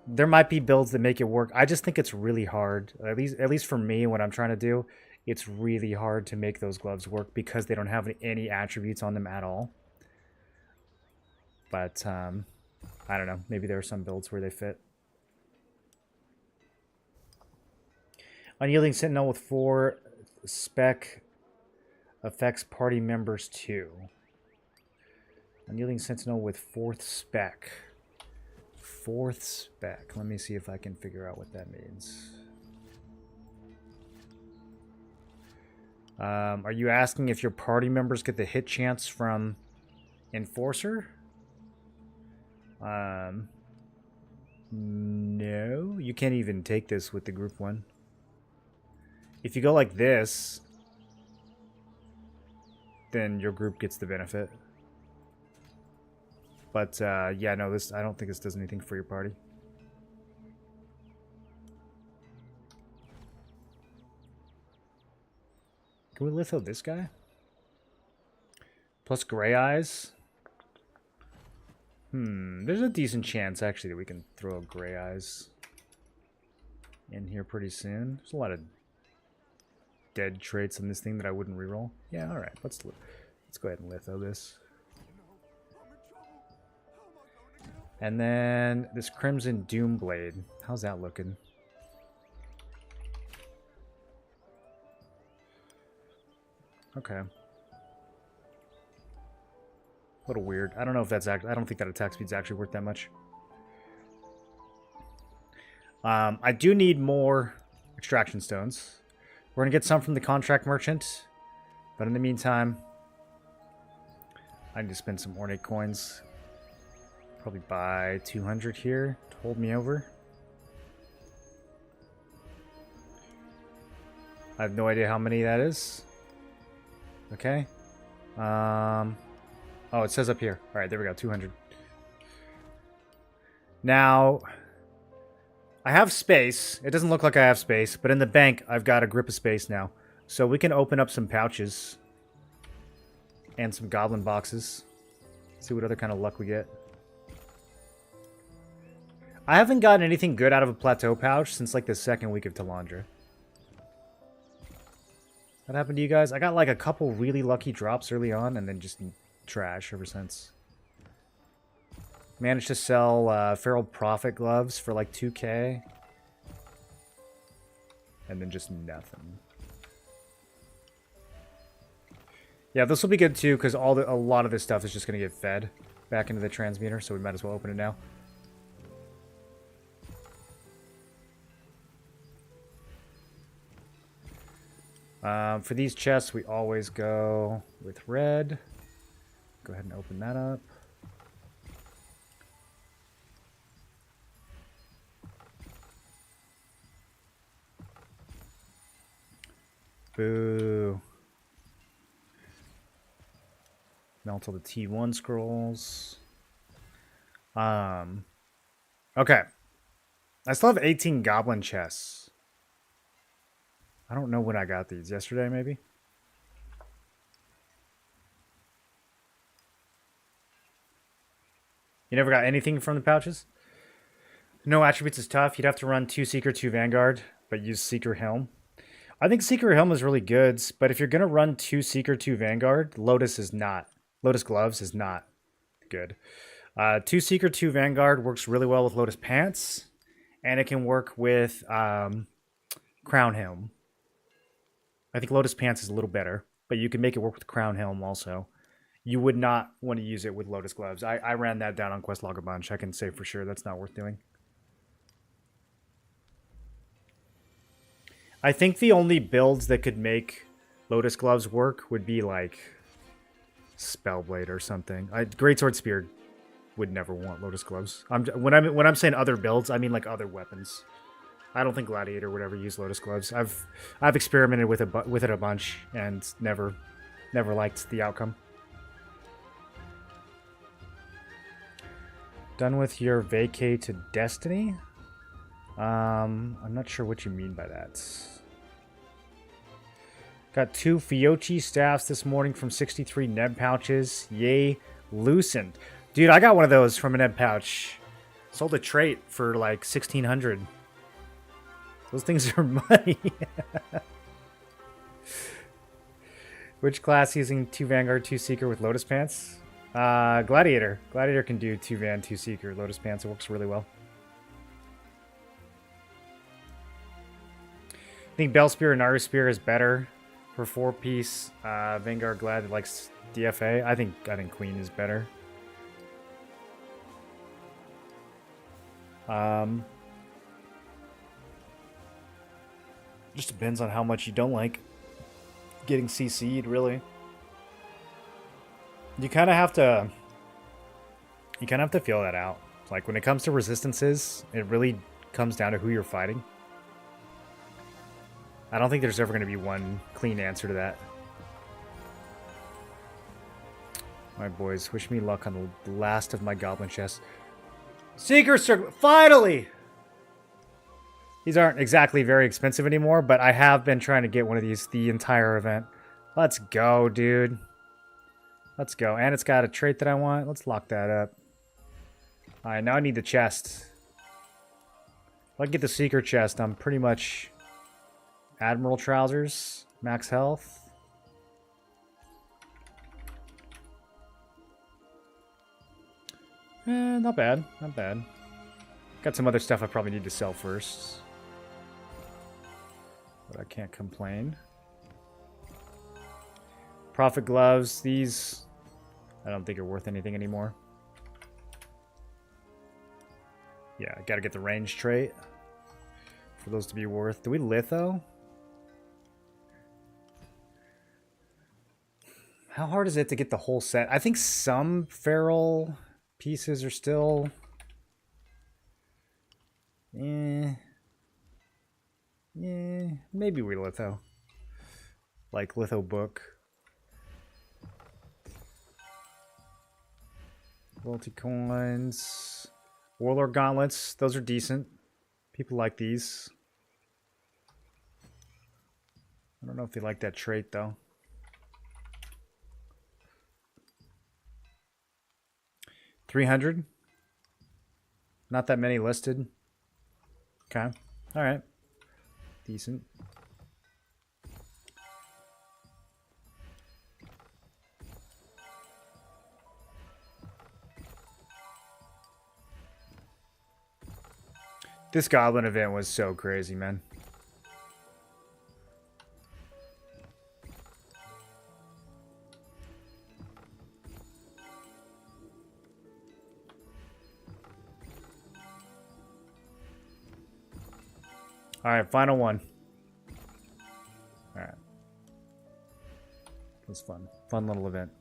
There might be builds that make it work. I just think it's really hard. At least for me, what I'm trying to do, it's really hard to make those gloves work because they don't have any attributes on them at all. But I don't know. Maybe there are some builds where they fit. Unyielding Sentinel with 4 spec affects party members too. Unyielding Sentinel with 4th spec. 4th spec. Let me see if I can figure out what that means. Are you asking if your party members get the hit chance from Enforcer? No. You can't even take this with the group 1. If you go like this, then your group gets the benefit. But, yeah, no, I don't think this does anything for your party. Can we litho this guy? Plus gray eyes? There's a decent chance, actually, that we can throw gray eyes in here pretty soon. There's a lot of dead traits on this thing that I wouldn't reroll. Yeah, all right. Let's go ahead and litho this. And then this Crimson Doom Blade. How's that looking? Okay. A little weird. I don't know if that's actually... I don't think that attack speed's actually worth that much. I do need more extraction stones. We're going to get some from the contract merchant. But in the meantime, I need to spend some ornate coins. Probably buy 200 here to hold me over. I have no idea how many that is. Okay. Oh, it says up here. Alright, there we go. 200. Now, I have space. It doesn't look like I have space, but in the bank, I've got a grip of space now. So we can open up some pouches. And some goblin boxes. See what other kind of luck we get. I haven't gotten anything good out of a plateau pouch since like the 2nd week of Talandra. What happened to you guys? I got like a couple really lucky drops early on and then just trash ever since. Managed to sell Feral Prophet gloves for like 2k. And then just nothing. Yeah, this will be good too, because a lot of this stuff is just going to get fed back into the transmuter, so we might as well open it now. For these chests, we always go with red. Go ahead and open that up. Boo. Melt all the T1 scrolls. Okay. I still have 18 goblin chests. I don't know when I got these. Yesterday, maybe? You never got anything from the pouches? No attributes is tough. You'd have to run 2 Seeker, 2 Vanguard, but use Seeker Helm. I think Seeker Helm is really good, but if you're going to run 2 Seeker, 2 Vanguard, Lotus is not. Lotus Gloves is not good. 2 Seeker, 2 Vanguard works really well with Lotus Pants, and it can work with Crown Helm. I think Lotus Pants is a little better, but you can make it work with Crown Helm also. You would not want to use it with Lotus Gloves. I ran that down on Questlog a bunch. I can say for sure that's not worth doing. I think the only builds that could make Lotus Gloves work would be like Spellblade or something. Greatsword Spear would never want Lotus Gloves. When I'm saying other builds, I mean like other weapons. I don't think Gladiator would ever use Lotus Gloves. I've experimented with it a bunch and never liked the outcome. Done with your vacay to Destiny? I'm not sure what you mean by that. Got 2 Fiochi staffs this morning from 63 Neb pouches. Yay, Lucent. Dude, I got one of those from a Neb pouch. Sold a trait for like 1,600. Those things are money. Which class using 2 Vanguard, 2 Seeker with Lotus Pants? Gladiator. Gladiator can do 2 Van, 2 Seeker. Lotus Pants, it works really well. I think Bell Spear and Naru Spear is better for 4-piece. Vanguard Glad likes DFA. I think Queen is better. Just depends on how much you don't like getting CC'd, really. You kind of have to feel that out. Like when it comes to resistances, it really comes down to who you're fighting. I don't think there's ever going to be one clean answer to that. Alright, boys. Wish me luck on the last of my goblin chests. Seeker Circle! Finally! These aren't exactly very expensive anymore, but I have been trying to get one of these the entire event. Let's go, dude. Let's go. And it's got a trait that I want. Let's lock that up. Alright, now I need the chest. If I can get the Seeker chest, I'm pretty much Admiral Trousers, max health. Not bad. Not bad. Got some other stuff I probably need to sell first. But I can't complain. Prophet Gloves. These I don't think are worth anything anymore. Yeah, I gotta get the range trait for those to be worth. Do we litho? How hard is it to get the whole set? I think some feral pieces are still... maybe we litho. Like litho book. Loyalty coins. Warlord gauntlets. Those are decent. People like these. I don't know if they like that trait though. $300. Not that many listed. Okay. Alright. Decent. This goblin event was so crazy, man. Alright, final one. Alright. It was fun. Fun little event.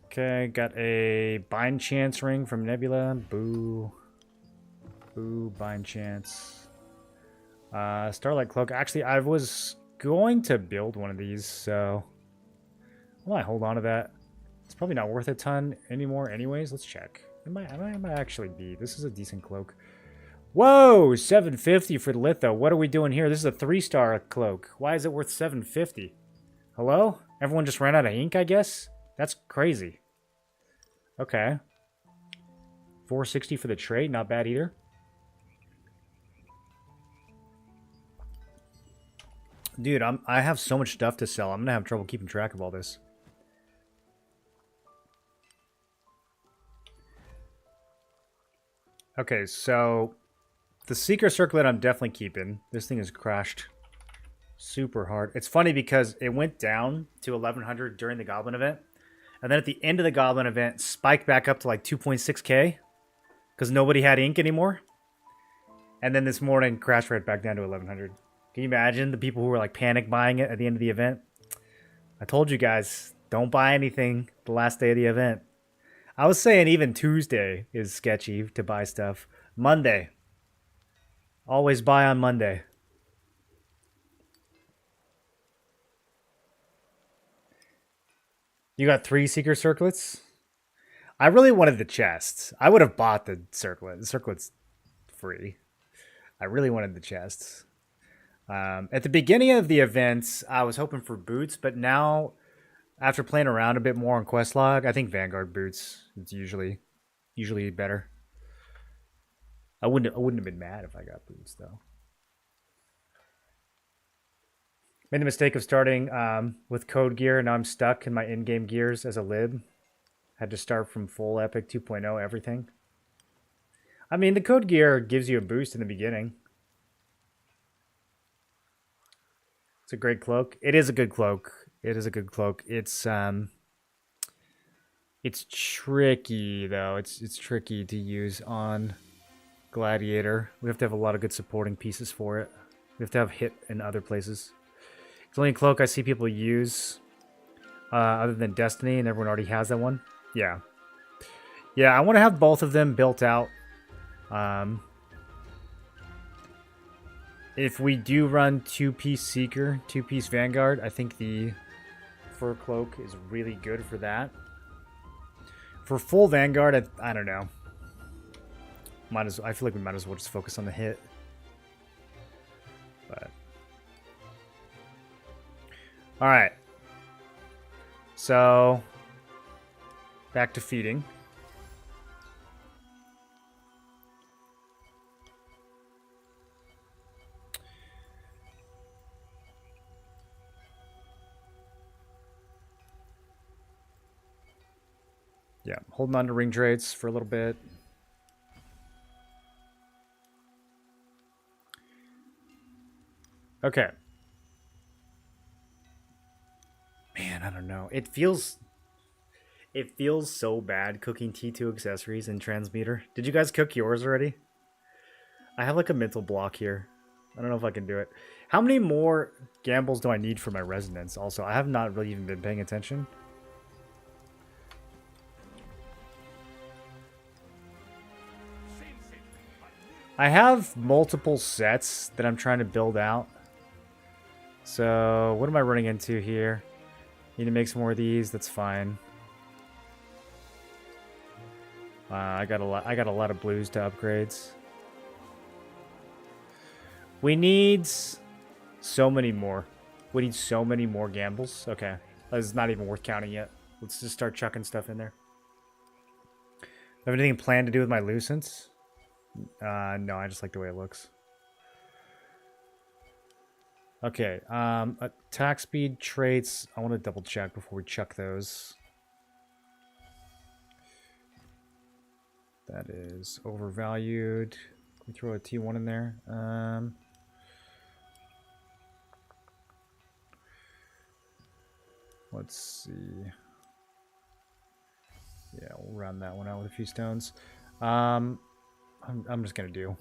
Okay, got a Bind Chance ring from Nebula. Boo. Boo, Bind Chance. Starlight Cloak. Actually, I was going to build one of these, so I might hold on to that. It's probably not worth a ton anymore anyways. Let's check. It might actually be. This is a decent cloak. Whoa! 750 for the litho. What are we doing here? This is a 3-star cloak. Why is it worth 750? Hello? Everyone just ran out of ink, I guess? That's crazy. Okay. 460 for the trade. Not bad either. Dude, I have so much stuff to sell. I'm going to have trouble keeping track of all this. Okay, so the Seeker Circlet I'm definitely keeping. This thing is crashed super hard. It's funny because it went down to 1100 during the Goblin event. And then at the end of the Goblin event, spiked back up to like 2.6k. Because nobody had ink anymore. And then this morning, crashed right back down to 1100. Can you imagine the people who were like panic buying it at the end of the event? I told you guys, don't buy anything the last day of the event. I was saying even Tuesday is sketchy to buy stuff. Monday. Always buy on Monday. You got 3 Seeker Circlets? I really wanted the chests. I would have bought the circlet. The circlet's free. I really wanted the chests. At the beginning of the events, I was hoping for boots, but now, after playing around a bit more on Questlog, I think Vanguard boots is usually better. I wouldn't have been mad if I got boots though. Made the mistake of starting with code gear, and now I'm stuck in my in-game gears as a lib. Had to start from full Epic 2.0 everything. I mean, the code gear gives you a boost in the beginning. It's a great cloak. It is a good cloak. It is a good cloak. It's tricky though. It's tricky to use on Gladiator. We have to have a lot of good supporting pieces for it. We have to have hit in other places. It's only a cloak I see people use other than Destiny, and everyone already has that one. Yeah. Yeah, I want to have both of them built out. If we do run 2-piece Seeker, 2-piece Vanguard, I think the fur cloak is really good for that. For full Vanguard, I don't know. I feel like we might as well just focus on the hit. But all right. So back to feeding. Yeah, holding on to ring trades for a little bit. Okay. Man, I don't know. It feels so bad cooking T2 accessories in Transmuter. Did you guys cook yours already? I have like a mental block here. I don't know if I can do it. How many more gambles do I need for my resonance? Also, I have not really even been paying attention. I have multiple sets that I'm trying to build out. So, what am I running into here? Need to make some more of these. That's fine. I got a lot of blues to upgrades. We need so many more. We need so many more gambles. Okay, that's not even worth counting yet. Let's just start chucking stuff in there. Have anything planned to do with my Lucents? No, I just like the way it looks. Okay, attack speed traits. I want to double check before we chuck those. That is overvalued. Can we throw a T1 in there? Let's see. Yeah, we'll round that one out with a few stones. I'm just gonna do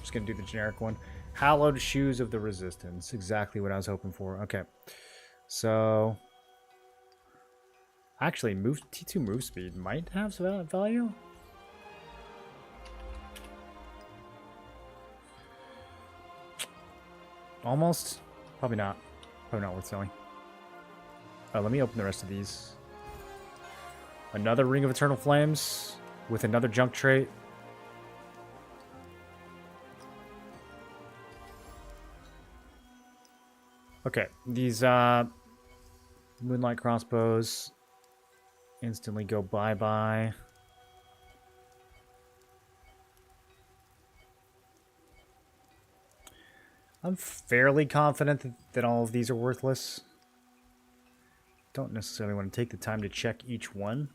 the generic one. Hallowed Shoes of the Resistance. Exactly what I was hoping for. Okay. So actually T2 move speed might have some value. Almost. Probably not. Probably not worth selling. Let me open the rest of these. Another Ring of Eternal Flames with another junk trait. Okay, these Moonlight Crossbows instantly go bye-bye. I'm fairly confident that all of these are worthless. Don't necessarily want to take the time to check each one.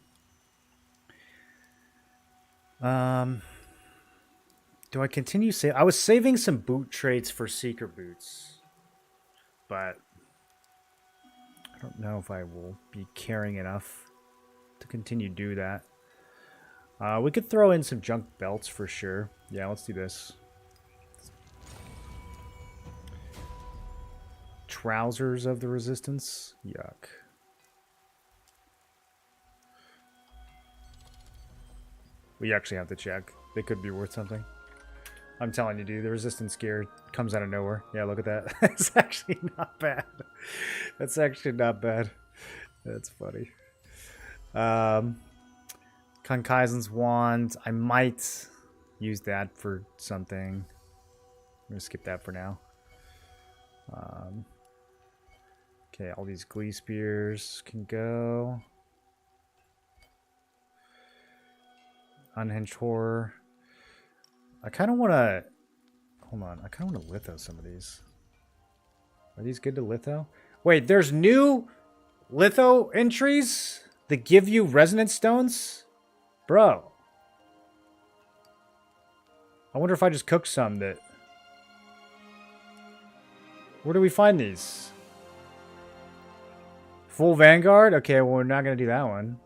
Do I continue I was saving some boot traits for Seeker boots, but I don't know if I will be caring enough to continue to do that. We could throw in some junk belts for sure. Yeah, let's do this. Trousers of the Resistance. Yuck. We actually have to check. They could be worth something. I'm telling you, dude, the Resistance gear comes out of nowhere. Yeah, look at that. That's actually not bad. That's actually not bad. That's funny. Kankaisen's Wand. I might use that for something. I'm going to skip that for now. Okay, all these Glee Spears can go. Unhinged Horror. I kind of want to... Hold on. I kind of want to litho some of these. Are these good to litho? Wait, there's new litho entries that give you resonance stones? Bro. I wonder if I just cooked some that... Where do we find these? Full Vanguard? Okay, well, we're not going to do that one.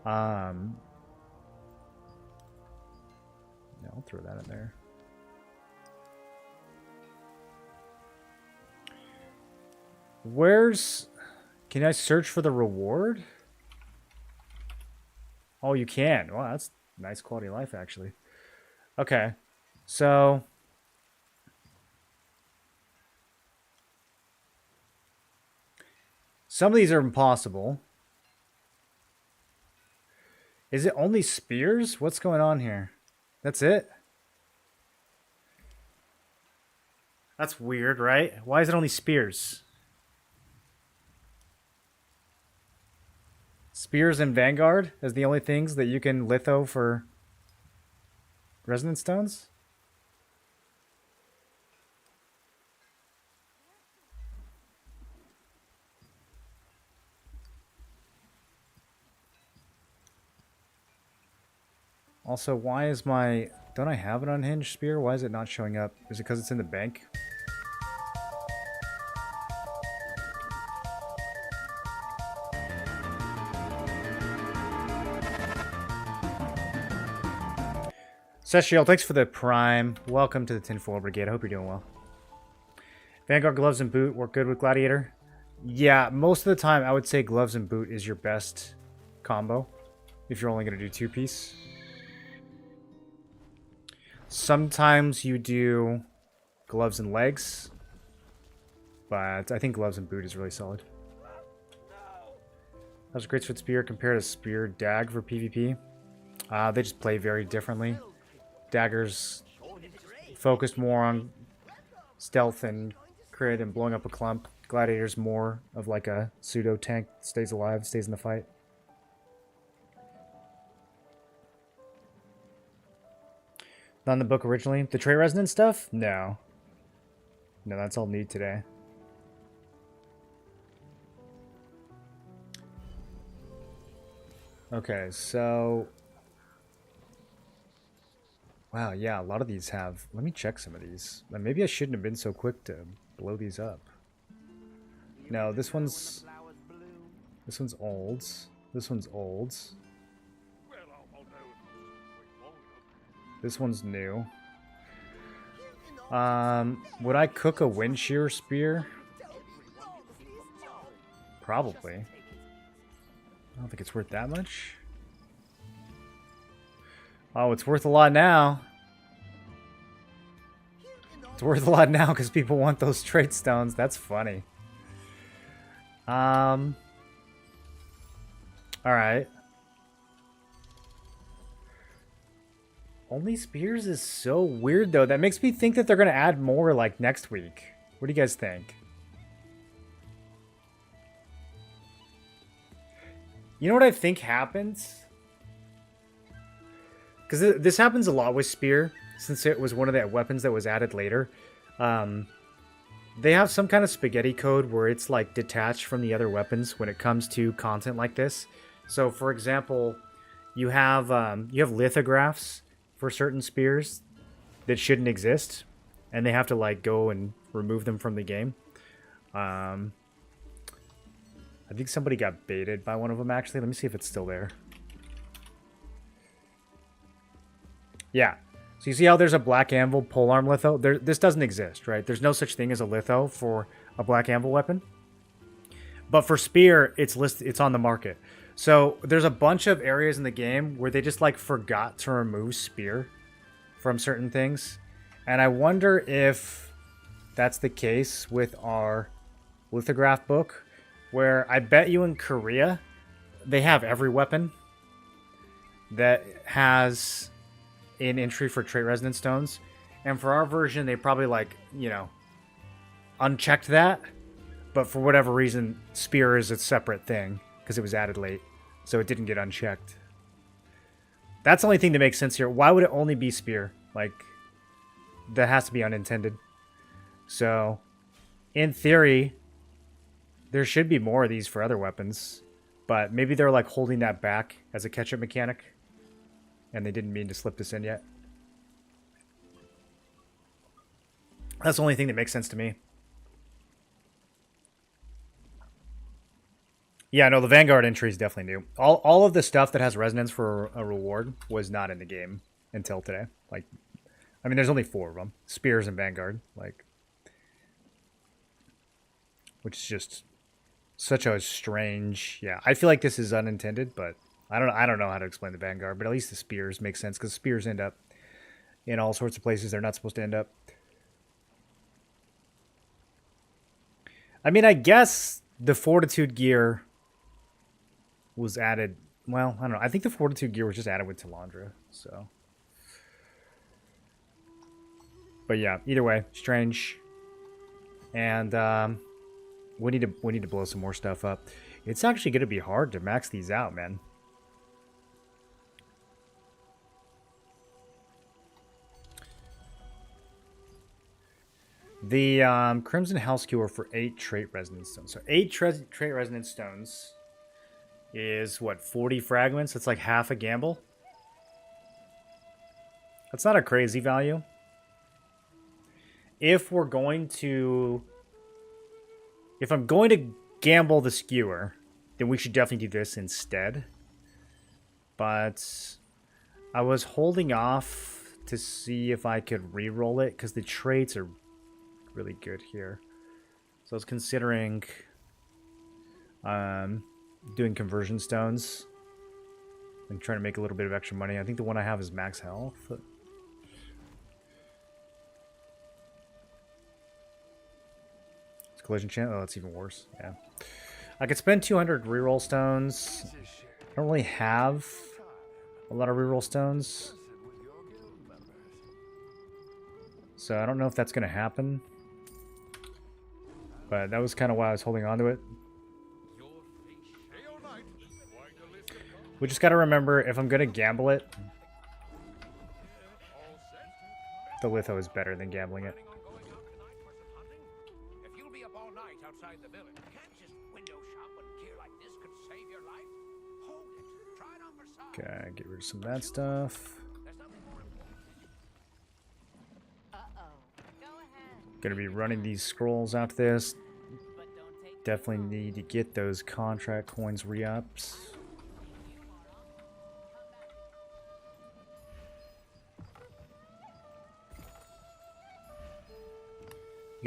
Yeah, I'll throw that in there. Where's... Can I search for the reward? Oh, you can. Wow, that's nice quality of life, actually. Okay, so... Some of these are impossible. Is it only spears? What's going on here? That's it? That's weird, right? Why is it only spears? Spears and Vanguard as the only things that you can litho for resonance stones? Also, why is my... Don't I have an unhinged spear? Why is it not showing up? Is it because it's in the bank? Seshiel, thanks for the prime. Welcome to the Tinfoil Brigade. I hope you're doing well. Vanguard gloves and boot work good with Gladiator. Yeah, most of the time I would say gloves and boot is your best combo if you're only going to do two-piece. Sometimes you do gloves and legs, but I think gloves and boot is really solid. How's a Great Sword Spear compared to Spear Dag for PvP? They just play very differently. Daggers focused more on stealth and crit and blowing up a clump. Gladiator's more of like a pseudo tank, stays alive, stays in the fight. Not in the book originally. The trait resonance stuff? No. No, that's all new today. Okay, so... Wow, yeah, a lot of these have... Let me check some of these. Maybe I shouldn't have been so quick to blow these up. No, this one's... This one's old. This one's old. This one's new. Would I cook a wind shear spear? Probably. I don't think it's worth that much. Oh, it's worth a lot now. It's worth a lot now because people want those trait stones. That's funny. Alright. Only spears is so weird, though. That makes me think that they're going to add more, like, next week. What do you guys think? You know what I think happens? Because this happens a lot with spear, since it was one of the weapons that was added later. They have some kind of spaghetti code where it's, like, detached from the other weapons when it comes to content like this. So, for example, you have lithographs for certain spears that shouldn't exist, and they have to like go and remove them from the game. I think somebody got baited by one of them, actually. Let me see if it's still there. Yeah. So you see how there's a black anvil polearm litho? This doesn't exist, right? There's no such thing as a litho for a black anvil weapon. But for spear, it's listed. It's on the market. So there's a bunch of areas in the game where they just like forgot to remove spear from certain things. And I wonder if that's the case with our lithograph book, where I bet you in Korea, they have every weapon that has an entry for trait resonance stones. And for our version, they probably like, you know, unchecked that. But for whatever reason, spear is a separate thing because it was added late. So it didn't get unchecked. That's the only thing that makes sense here. Why would it only be spear? Like, that has to be unintended. So, in theory, there should be more of these for other weapons. But maybe they're like holding that back as a catch-up mechanic. And they didn't mean to slip this in yet. That's the only thing that makes sense to me. Yeah, no, the Vanguard entry is definitely new. All of the stuff that has resonance for a reward was not in the game until today. Like, I mean, there's only 4 of them. Spears and Vanguard. Like, which is just such a strange... Yeah, I feel like this is unintended, but I don't know how to explain the Vanguard, but at least the Spears make sense, because Spears end up in all sorts of places they're not supposed to end up. I mean, I guess the Fortitude gear was added... Well, I don't know. I think the Fortitude gear was just added with Talandra, so... But yeah, either way, strange. And we need to blow some more stuff up. It's actually going to be hard to max these out, man. The Crimson Hellskewer for 8 trait resonance stones. So 8 trait resonance stones is what, 40 fragments? That's like half a gamble. That's not a crazy value. If I'm going to gamble the skewer, then we should definitely do this instead. But I was holding off to see if I could re-roll it, because the traits are really good here. So I was considering doing conversion stones and trying to make a little bit of extra money. I think the one I have is max health. Collision chance? Oh, that's even worse. Yeah. I could spend 200 reroll stones. I don't really have a lot of reroll stones. So I don't know if that's going to happen. But that was kind of why I was holding on to it. We just got to remember, if I'm going to gamble it, the litho is better than gambling it. Outside the village. Can't just window shop when gear like this could save your life. Hold it. Try it on for size. Okay, get rid of some of that stuff. There's nothing more important. Go ahead. Gonna be running these scrolls out to this. But don't take Definitely need to get those contract coins re-ups.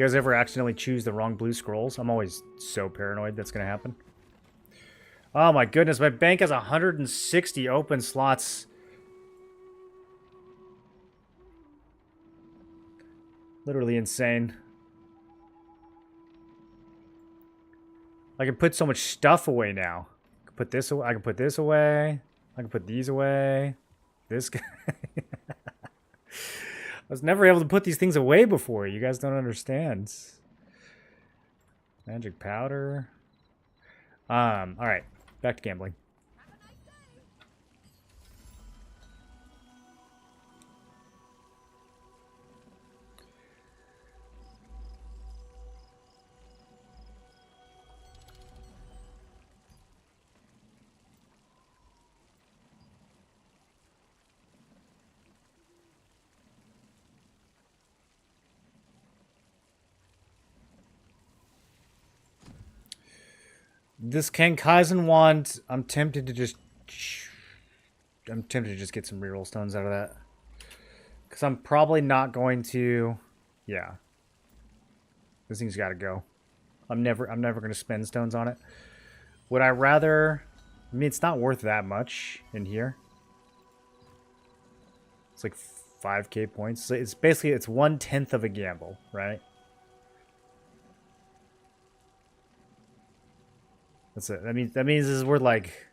You guys ever accidentally choose the wrong blue scrolls? I'm always so paranoid that's going to happen. Oh my goodness, my bank has 160 open slots. Literally insane. I can put so much stuff away now. I can put this away. I can put this away. I can put these away. This guy. I was never able to put these things away before. You guys don't understand. Magic powder. Alright. Back to gambling. This Kankaizen wand, I'm tempted to just get some reroll stones out of that. Because I'm probably not going to... Yeah. This thing's got to go. I'm never going to spend stones on it. Would I rather... I mean, it's not worth that much in here. It's like 5k points. So it's basically, it's 1/10 of a gamble, right? That's it. That means this is worth like...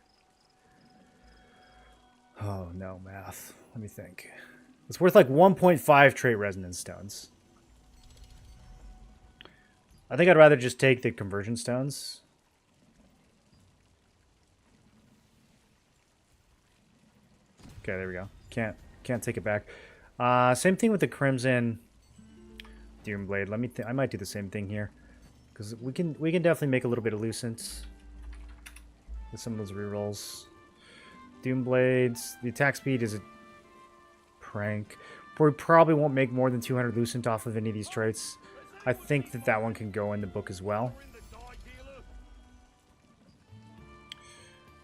Oh, no, math. Let me think. It's worth like 1.5 trait resonance stones. I think I'd rather just take the conversion stones. Okay, there we go. Can't take it back. Same thing with the Crimson Doomblade. Let me. I might do the same thing here, because we can definitely make a little bit of Lucent with some of those rerolls. Doomblades. The attack speed is a prank. We probably won't make more than 200 Lucent off of any of these traits. I think that one can go in the book as well.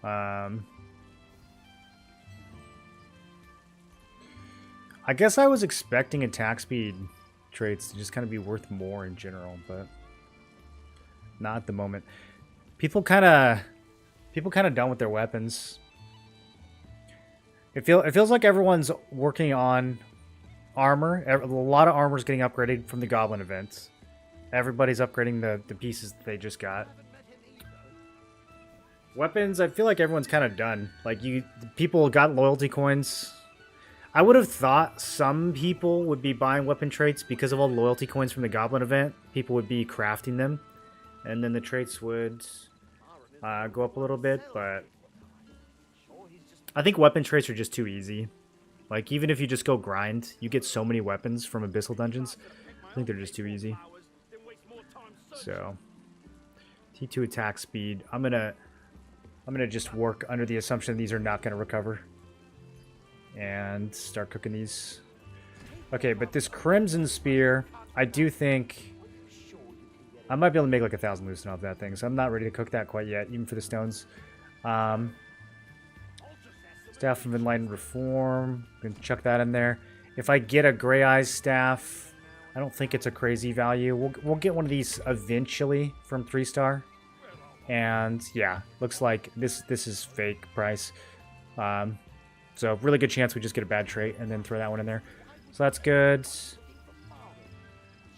I guess I was expecting attack speed traits to just kind of be worth more in general, but not at the moment. People kind of done with their weapons. It feels like everyone's working on armor. A lot of armor is getting upgraded from the Goblin event. Everybody's upgrading the pieces that they just got. Weapons, I feel like everyone's kind of done. Like, people got loyalty coins. I would have thought some people would be buying weapon traits because of all the loyalty coins from the Goblin event. People would be crafting them, and then the traits would go up a little bit, but I think weapon traits are just too easy. Like, even if you just go grind, you get so many weapons from Abyssal Dungeons. I think they're just too easy. So, T2 attack speed. I'm gonna just work under the assumption these are not gonna recover. And start cooking these. Okay, but this Crimson Spear, I do think I might be able to make like 1,000 Lucent off that thing, so I'm not ready to cook that quite yet, even for the stones. Staff of Enlightened Reform, I'm gonna chuck that in there. If I get a Grey Eyes staff, I don't think it's a crazy value. We'll get one of these eventually from 3-star. And yeah, looks like this is fake price. So really good chance we just get a bad trait and then throw that one in there. So that's good.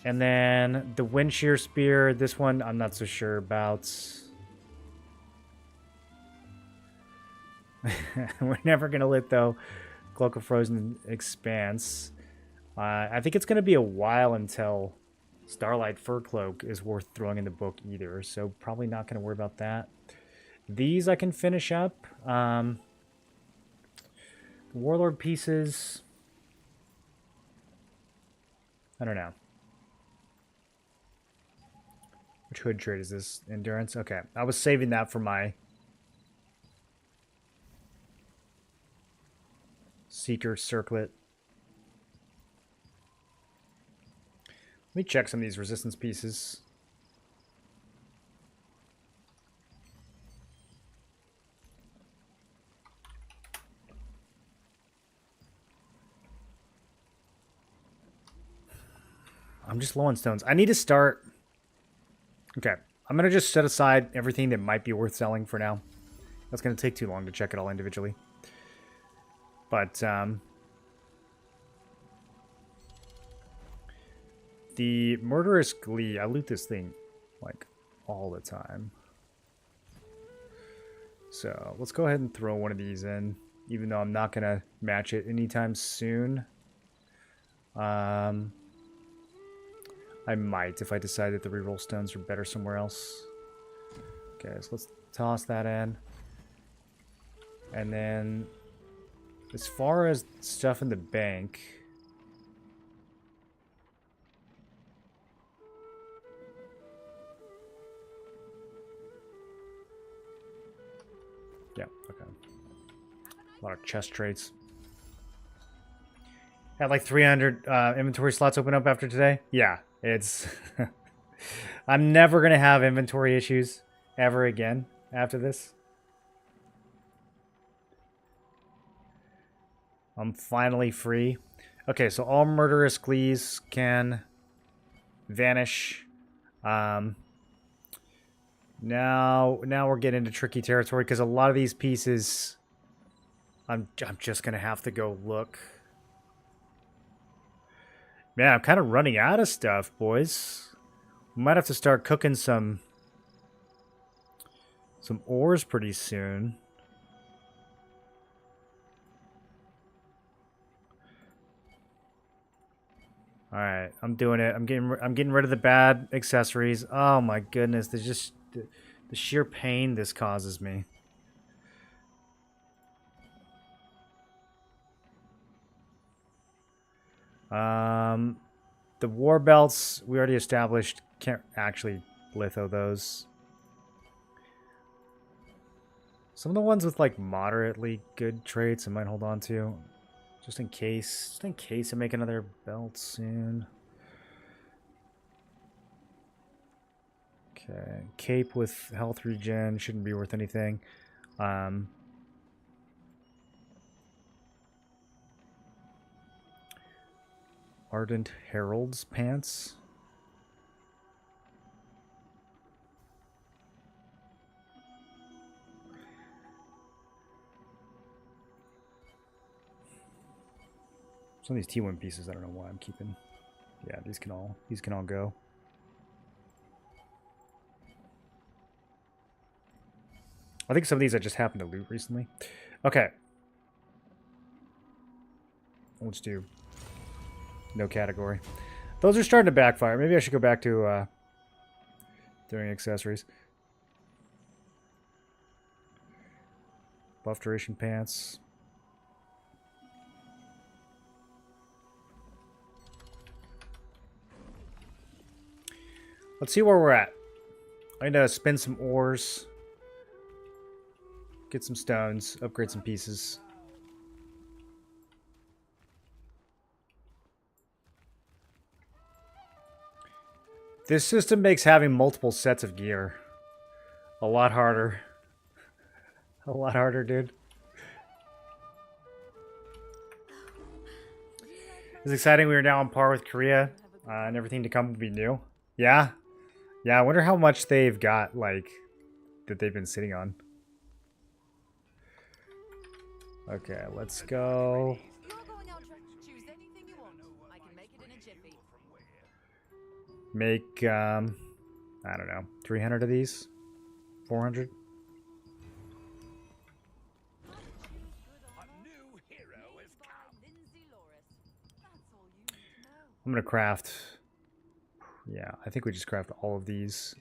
And then the Wind Shear Spear, this one I'm not so sure about. We're never going to lit though. Cloak of Frozen Expanse. I think it's going to be a while until Starlight Fur Cloak is worth throwing in the book either. So probably not going to worry about that. These I can finish up. Warlord pieces. I don't know. Which hood trait is this? Endurance? Okay. I was saving that for my Seeker Circlet. Let me check some of these resistance pieces. I'm just low on stones. I need to start... Okay. I'm going to just set aside everything that might be worth selling for now. That's going to take too long to check it all individually. But, the Murderous Glee, I loot this thing, like, all the time. So, let's go ahead and throw one of these in, even though I'm not going to match it anytime soon. I might if I decide that the reroll stones are better somewhere else. Okay, so let's toss that in. And then, as far as stuff in the bank... Yeah, okay. A lot of chest traits. Had like 300 inventory slots open up after today. Yeah, it's... I'm never going to have inventory issues ever again after this. I'm finally free. Okay, so all murderous glees can vanish. Now we're getting into tricky territory because a lot of these pieces, I'm just gonna have to go look. Man, I'm kind of running out of stuff, boys. We might have to start cooking some ores pretty soon. All right, I'm doing it. I'm getting rid of the bad accessories. Oh my goodness, there's just the sheer pain this causes me. The war belts we already established. Can't actually litho those. Some of the ones with like moderately good traits I might hold on to. Just in case I make another belt soon. Okay, cape with health regen shouldn't be worth anything. Ardent Herald's pants. Some of these T1 pieces, I don't know why I'm keeping. Yeah, these can all go. I think some of these I just happened to loot recently. Okay. Let's do no category. Those are starting to backfire. Maybe I should go back to doing accessories. Buff duration pants. Let's see where we're at. I need to spin some ores. Get some stones. Upgrade some pieces. This system makes having multiple sets of gear a lot harder. A lot harder, dude. It's exciting we are now on par with Korea, and everything to come will be new. Yeah? Yeah, I wonder how much they've got, like, that they've been sitting on. Okay, let's go. Make, I don't know, 300 of these? 400? I'm gonna craft... Yeah, I think we just craft all of these.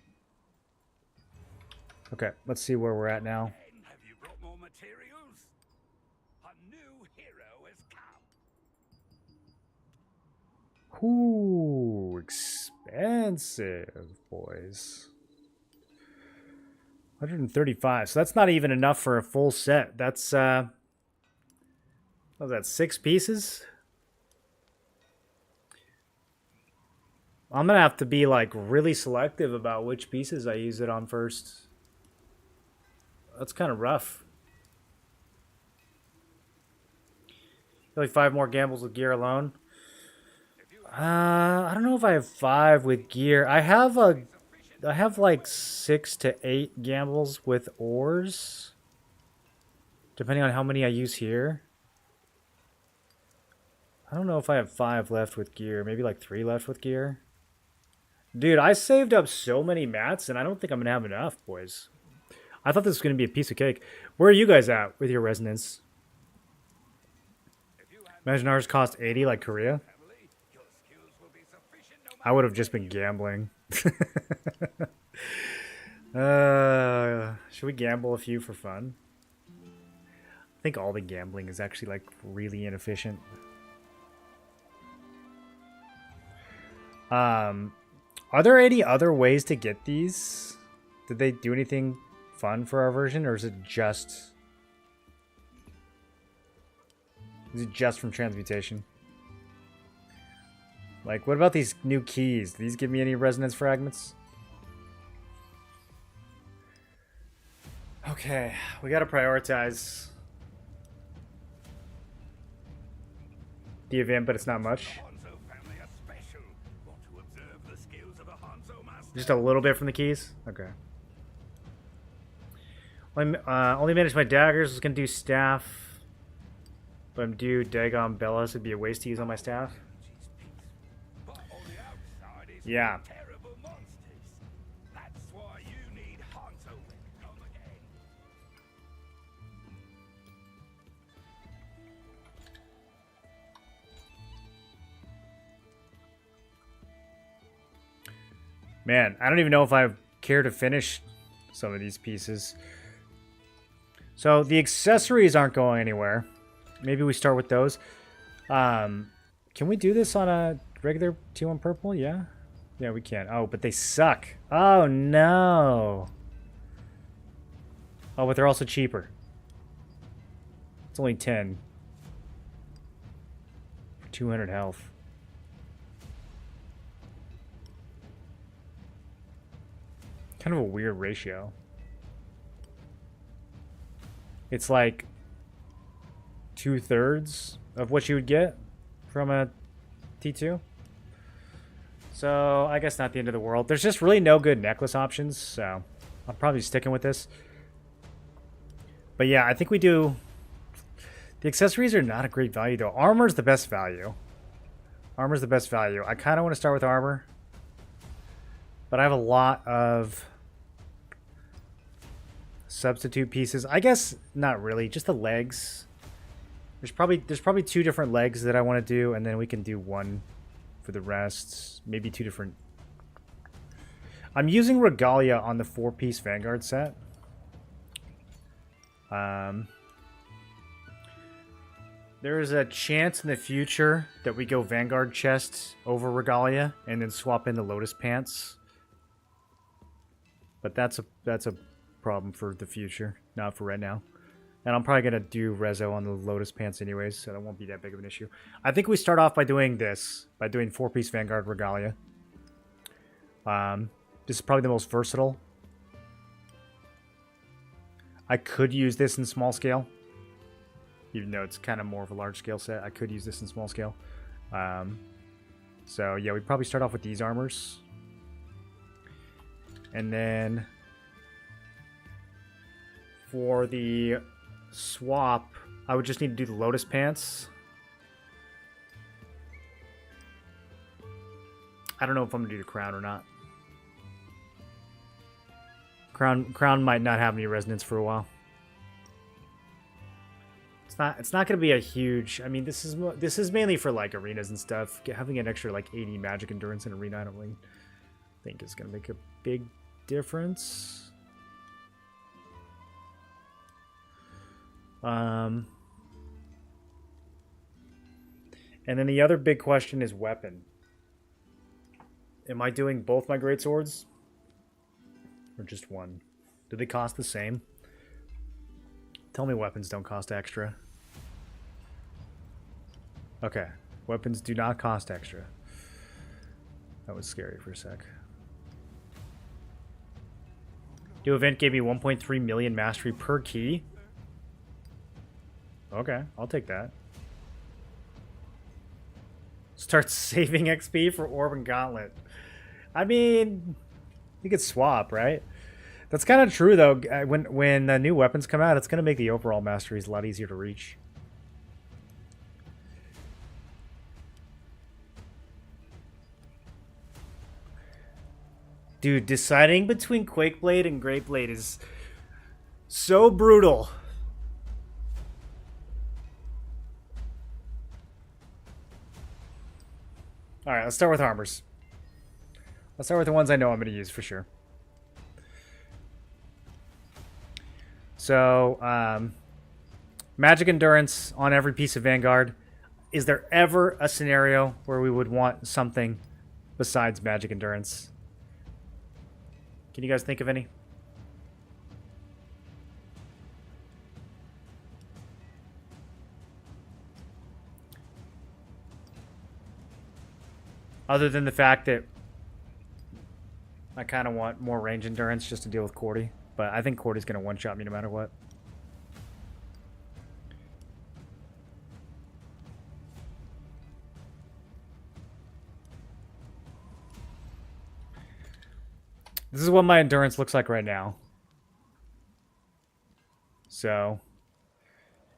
Okay, let's see where we're at now. Have you brought more materials? A new hero has come. Ooh, expensive, boys. 135. So that's not even enough for a full set. That's what was that, 6 pieces? I'm gonna have to be like really selective about which pieces I use it on first. That's kind of rough. Like 5 more gambles with gear alone. I don't know if I have 5 with gear. I have like 6 to 8 gambles with ores, depending on how many I use here. I don't know if I have 5 left with gear. Maybe like 3 left with gear. Dude, I saved up so many mats, and I don't think I'm gonna have enough, boys. I thought this was gonna be a piece of cake. Where are you guys at with your resonance? Imagine ours cost 80 like Korea. I would have just been gambling. Should we gamble a few for fun? I think all the gambling is actually like really inefficient. Are there any other ways to get these? Did they do anything fun for our version, or is it just from transmutation? Like, what about these new keys? Do these give me any resonance fragments? Okay, we gotta prioritize the event, but it's not much. Just a little bit from the keys? Okay. Only manage my daggers. I was gonna do staff. But I'm due Dagon Bellas. It'd be a waste to use on my staff. Yeah. Man, I don't even know if I care to finish some of these pieces. So the accessories aren't going anywhere. Maybe we start with those. Can we do this on a regular T1 purple? Yeah? Yeah, we can. Oh, but they suck. Oh, no. Oh, but they're also cheaper. It's only 10. For 200 health. Kind of a weird ratio. It's like 2/3 of what you would get from a T2. So I guess not the end of the world. There's just really no good necklace options, so I'm probably sticking with this. But yeah, I think we do. The accessories are not a great value though. Armor's the best value. Armor's the best value. I kind of want to start with armor, but I have a lot of substitute pieces. I guess not really, just the legs. There's probably 2 different legs that I want to do, and then we can do one for the rest. Maybe 2 different. I'm using Regalia on the 4-piece Vanguard set. There's a chance in the future that we go Vanguard chest over Regalia and then swap in the Lotus pants. But that's a problem for the future, not for right now. And I'm probably going to do Reso on the Lotus pants anyways, so that won't be that big of an issue. I think we start off by doing this, by doing 4-piece Vanguard Regalia. This is probably the most versatile. I could use this in small scale, even though it's kind of more of a large scale set. I could use this in small scale. So yeah, we'd probably start off with these armors. And then for the swap, I would just need to do the Lotus pants. I don't know if I'm gonna do the crown or not. Crown might not have any resonance for a while. It's not gonna be a huge. I mean, this is mainly for like arenas and stuff. Having an extra like 80 magic endurance in arena, I don't really think is gonna make a big difference. And then the other big question is weapon. Am I doing both my greatswords? Or just one? Do they cost the same? Tell me weapons don't cost extra. Okay. Weapons do not cost extra. That was scary for a sec. New event gave me 1.3 million mastery per key. Okay, I'll take that. Start saving XP for Orb and Gauntlet. I mean, you could swap, right? That's kind of true, though. When new weapons come out, it's going to make the overall masteries a lot easier to reach. Dude, deciding between Quake Blade and Great Blade is so brutal. Alright, let's start with armors. Let's start with the ones I know I'm going to use for sure. So, magic endurance on every piece of Vanguard. Is there ever a scenario where we would want something besides magic endurance? Can you guys think of any? Other than the fact that I kind of want more range endurance just to deal with Cordy. But I think Cordy's going to one-shot me no matter what. This is what my endurance looks like right now. So,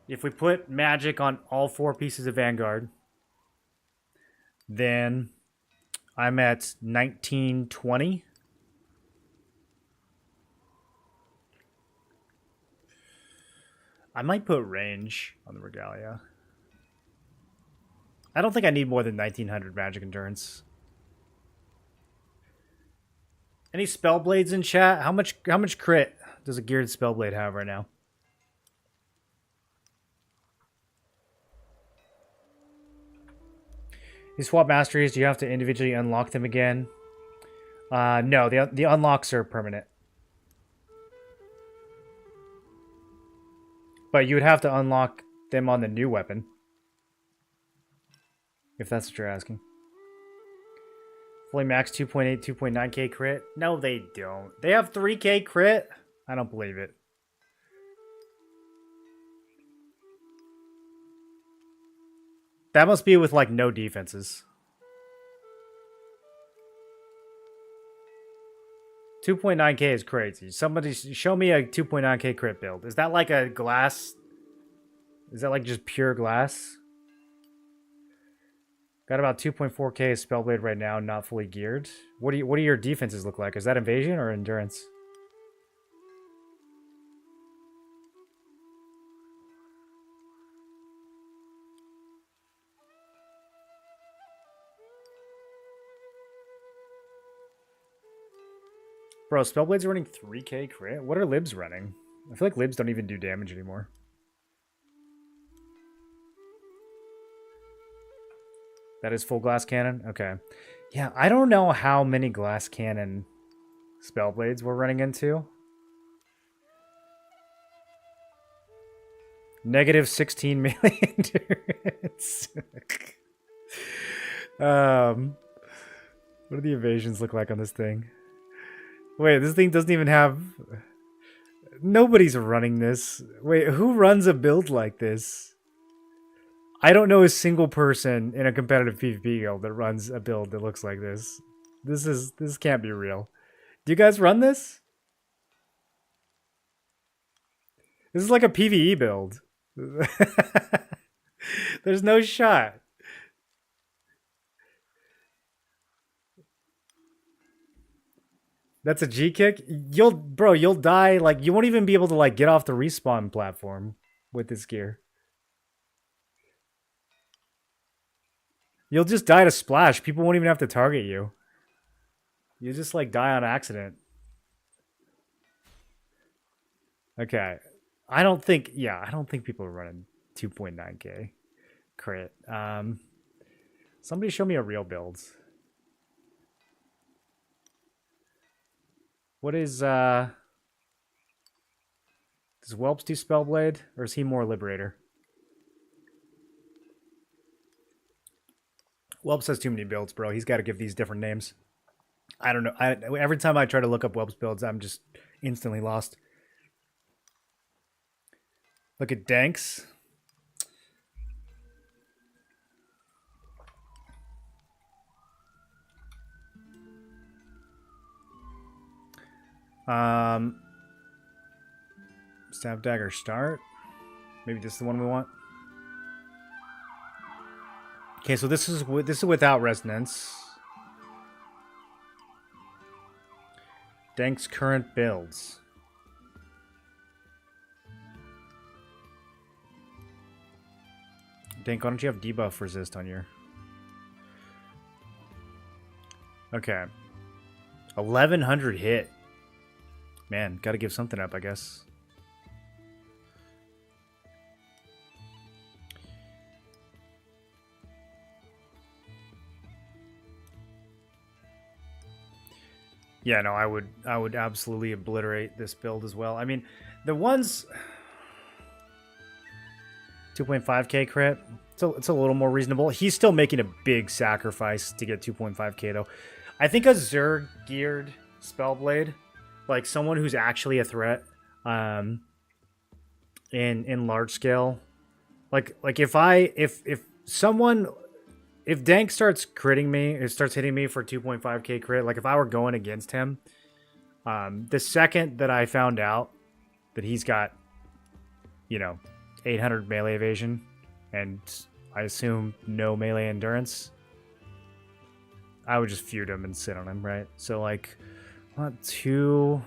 if we put magic on all 4 pieces of Vanguard, then I'm at 1920. I might put range on the Regalia. I don't think I need more than 1900 magic endurance. Any Spellblades in chat? How much crit does a geared Spellblade have right now? These swap masteries, do you have to individually unlock them again? No, the unlocks are permanent. But you would have to unlock them on the new weapon. If that's what you're asking. Fully max 2.8, 2.9k crit? No, they don't. They have 3k crit? I don't believe it. That must be with, like, no defenses. 2.9k is crazy. Somebody show me a 2.9k crit build. Is that like a glass? Is that like just pure glass? Got about 2.4k Spellblade right now, not fully geared. What do your defenses look like? Is that evasion or endurance? Bro, Spellblade's running 3k crit? What are libs running? I feel like libs don't even do damage anymore. That is full glass cannon? Okay. Yeah, I don't know how many glass cannon Spellblades we're running into. Negative 16 melee endurance. What do the evasions look like on this thing? Wait, this thing doesn't even have... Nobody's running this. Wait, who runs a build like this? I don't know a single person in a competitive PvP guild that runs a build that looks like this. This can't be real. Do you guys run this? This is like a PvE build. There's no shot. That's a G kick? You'll die. Like, you won't even be able to, like, get off the respawn platform with this gear. You'll just die to splash. People won't even have to target you. You just, like, die on accident. Okay. I don't think people are running 2.9k crit. Somebody show me a real build. What is, does Whelps do Spellblade, or is he more Liberator? Whelps has too many builds, bro. He's got to give these different names. I don't know. Every time I try to look up Whelps builds, I'm just instantly lost. Look at Danks. Staff dagger start. Maybe this is the one we want. Okay, so this is without resonance. Dank's current builds. Dank, why don't you have debuff resist on your... Okay. 1100 hit. Man, gotta give something up, I guess. Yeah, no, I would absolutely obliterate this build as well. I mean, the ones 2.5k crit, it's a little more reasonable. He's still making a big sacrifice to get 2.5k though. I think a Zerg geared Spellblade, like someone who's actually a threat, in large scale, like if Dank starts critting me, it starts hitting me for 2.5k crit, like if I were going against him, the second that I found out that he's got, 800 melee evasion, and I assume no melee endurance, I would just feud him and sit on him, right? So, like, I'm not too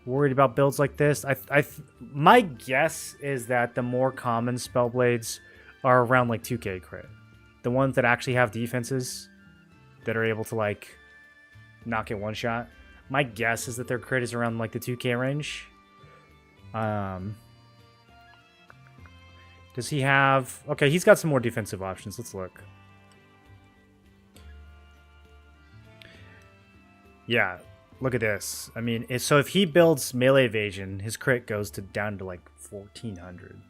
worried about builds like this. My guess is that the more common Spellblades are around, like, 2k crit. The ones that actually have defenses that are able to, like, knock it one shot. My guess is that their crit is around, like, the 2k range. Does he have... Okay, he's got some more defensive options. Let's look. Yeah, look at this. I mean, so if he builds melee evasion, his crit goes down to, like, 1400.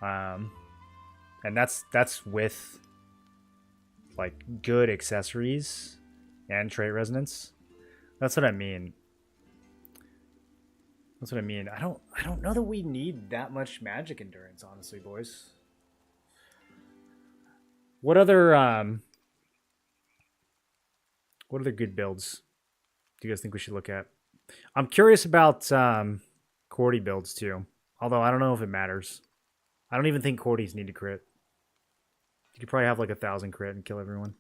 And that's with, like, good accessories and trait resonance. That's what I mean. That's what I mean. I don't know that we need that much magic endurance, honestly, boys. What other good builds do you guys think we should look at? I'm curious about Cordy builds too. Although I don't know if it matters. I don't even think Cordys need to crit. You could probably have like 1,000 crit and kill everyone.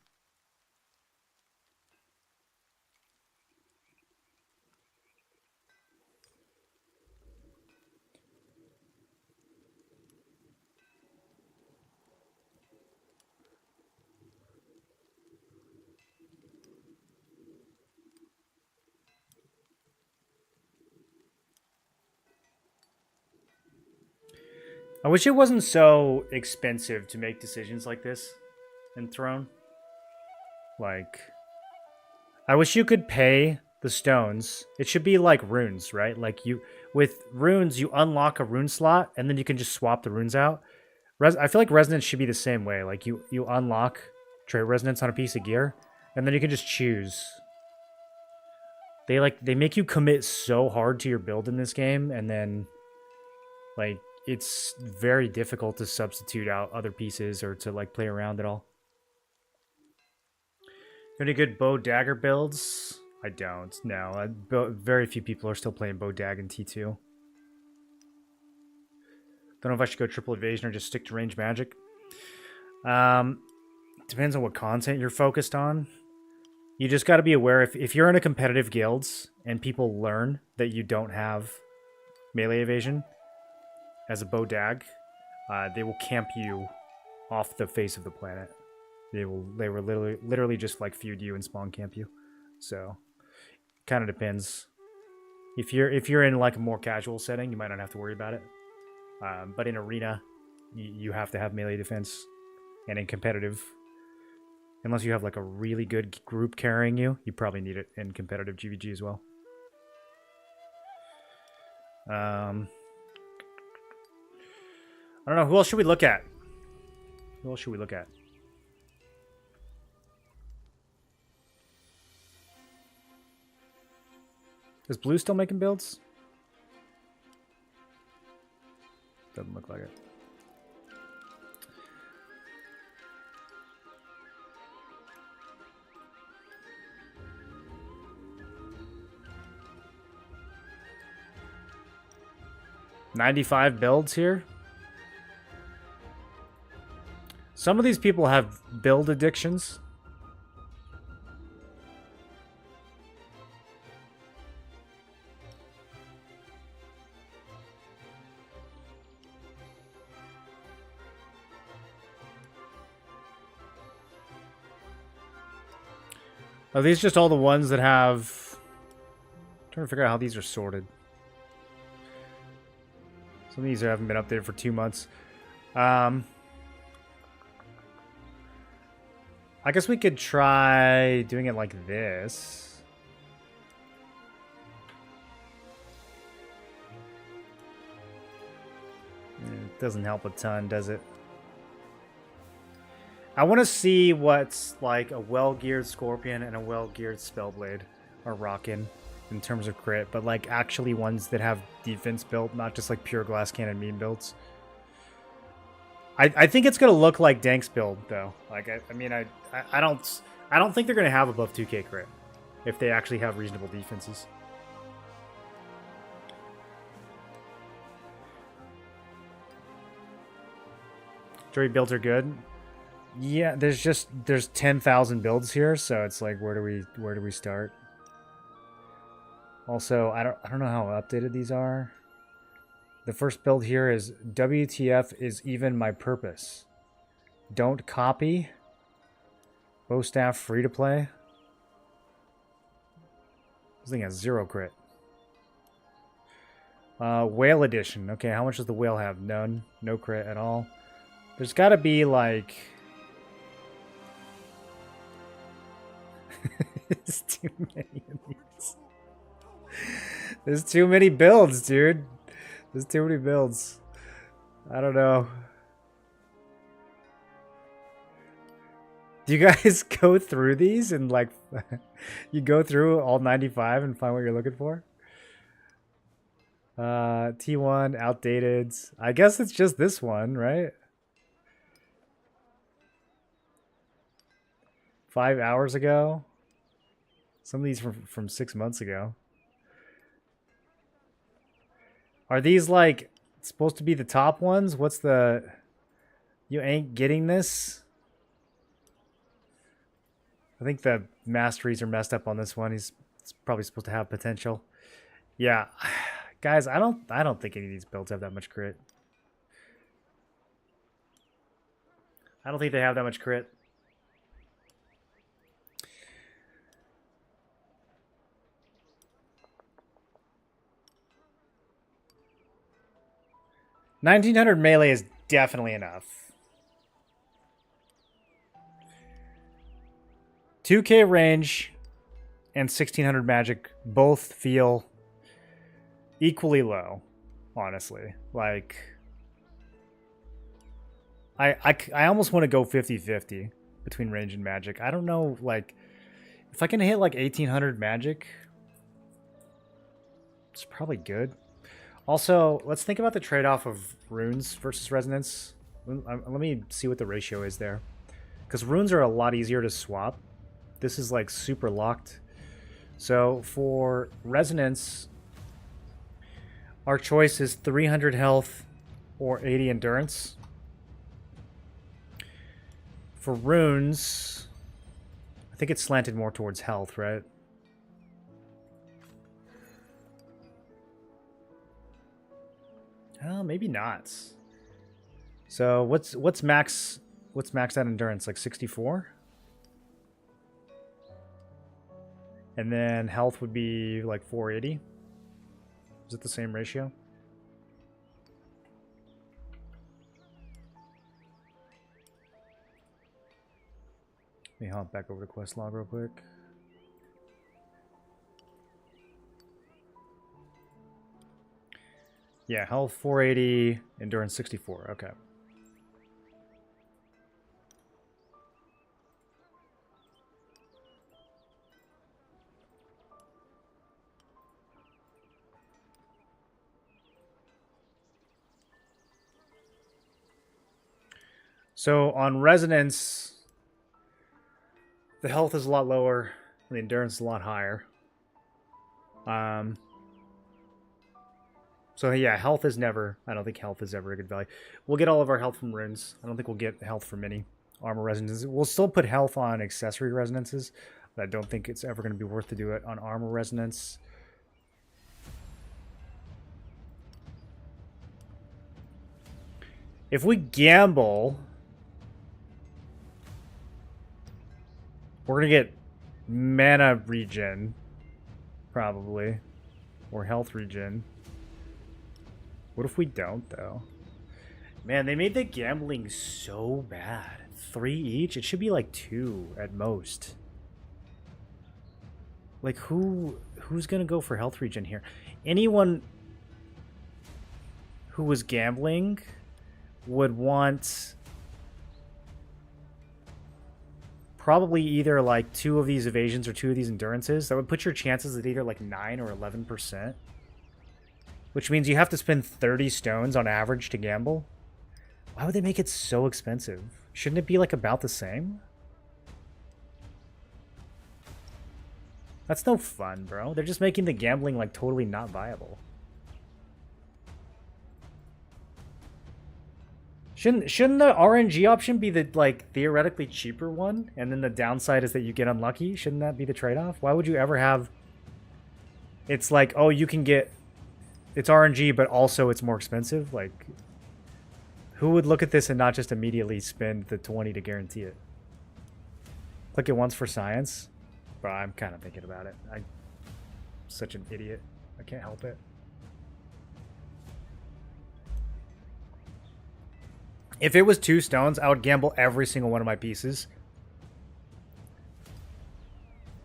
I wish it wasn't so expensive to make decisions like this in Throne. Like, I wish you could pay the stones. It should be like runes, right? Like with runes, you unlock a rune slot and then you can just swap the runes out. I feel like resonance should be the same way. Like you unlock trait resonance on a piece of gear and then you can just choose. They make you commit so hard to your build in this game, and then like it's very difficult to substitute out other pieces or to like play around at all. Any good bow dagger builds? I don't. No, very few people are still playing bow dag in T2. Don't know if I should go triple evasion or just stick to range magic. Depends on what content you're focused on. You just got to be aware if you're in a competitive guilds and people learn that you don't have melee evasion as a bow dag, they will camp you off the face of the planet. They will literally just like feud you and spawn camp you. So kind of depends. If you're in like a more casual setting, you might not have to worry about it. But in arena, you have to have melee defense, and in competitive, unless you have like a really good group carrying you, you probably need it in competitive GVG as well. I don't know. Who else should we look at? Who else should we look at? Is Blue still making builds? Doesn't look like it. 95 builds here. Some of these people have build addictions. Are these just all the ones that have... I'm trying to figure out how these are sorted. Some of these haven't been updated for 2 months. I guess we could try doing it like this. It doesn't help a ton, does it? I want to see what's like a well-geared Scorpion and a well-geared Spellblade are rocking in terms of crit, but like actually ones that have defense built, not just like pure glass cannon meme builds. I think it's gonna look like Dank's build though. Like I don't think they're gonna have above 2k crit if they actually have reasonable defenses. Jury builds are good. Yeah, there's 10,000 builds here, so it's like where do we start? Also, I don't know how updated these are. The first build here is WTF is even my purpose. Don't copy. Bow staff free to play. This thing has 0 crit. Whale edition. Okay, how much does the whale have? None. No crit at all. There's got to be like... There's too many of these. There's too many builds, dude. There's too many builds. I don't know. Do you guys go through these and like you go through all 95 and find what you're looking for? T1 outdated. I guess it's just this one, right? 5 hours ago. Some of these from 6 months ago. Are these like supposed to be the top ones? What's the... You ain't getting this? I think the masteries are messed up on this one. It's probably supposed to have potential. Yeah. Guys, I don't think any of these builds have that much crit. I don't think they have that much crit. $1,900 melee is definitely enough. 2k range and 1600 magic both feel equally low, honestly. Like, I almost want to go 50-50 between range and magic. I don't know, like, if I can hit like 1800 magic, it's probably good. Also, let's think about the trade-off of runes versus resonance. Let me see what the ratio is there. Because runes are a lot easier to swap. This is like super locked. So for resonance, our choice is 300 health or 80 endurance. For runes, I think it's slanted more towards health, right? Maybe not. So what's max that endurance? Like 64? And then health would be like 480. Is it the same ratio? Let me hop back over to quest log real quick. Yeah, health 480, endurance 64. Okay. So on resonance, the health is a lot lower, and the endurance is a lot higher. So yeah, health is never... I don't think health is ever a good value. We'll get all of our health from runes. I don't think we'll get health from any armor resonances. We'll still put health on accessory resonances, but I don't think it's ever going to be worth to do it on armor resonance. If we gamble, we're going to get mana regen, probably, or health regen. What if we don't, though? Man, they made the gambling so bad. 3 each? It should be like 2 at most. Like, who's gonna go for health regen here? Anyone who was gambling would want probably either like 2 of these evasions or 2 of these endurances. That would put your chances at either like 9 or 11%. Which means you have to spend 30 stones on average to gamble. Why would they make it so expensive? Shouldn't it be like about the same? That's no fun, bro. They're just making the gambling like totally not viable. Shouldn't the RNG option be the like theoretically cheaper one? And then the downside is that you get unlucky? Shouldn't that be the trade-off? Why would you ever have... It's like, oh, you can get... It's RNG, but also it's more expensive? Like, who would look at this and not just immediately spend the 20 to guarantee it? Click it once for science? But I'm kind of thinking about it. I'm such an idiot. I can't help it. If it was 2 stones, I would gamble every single one of my pieces.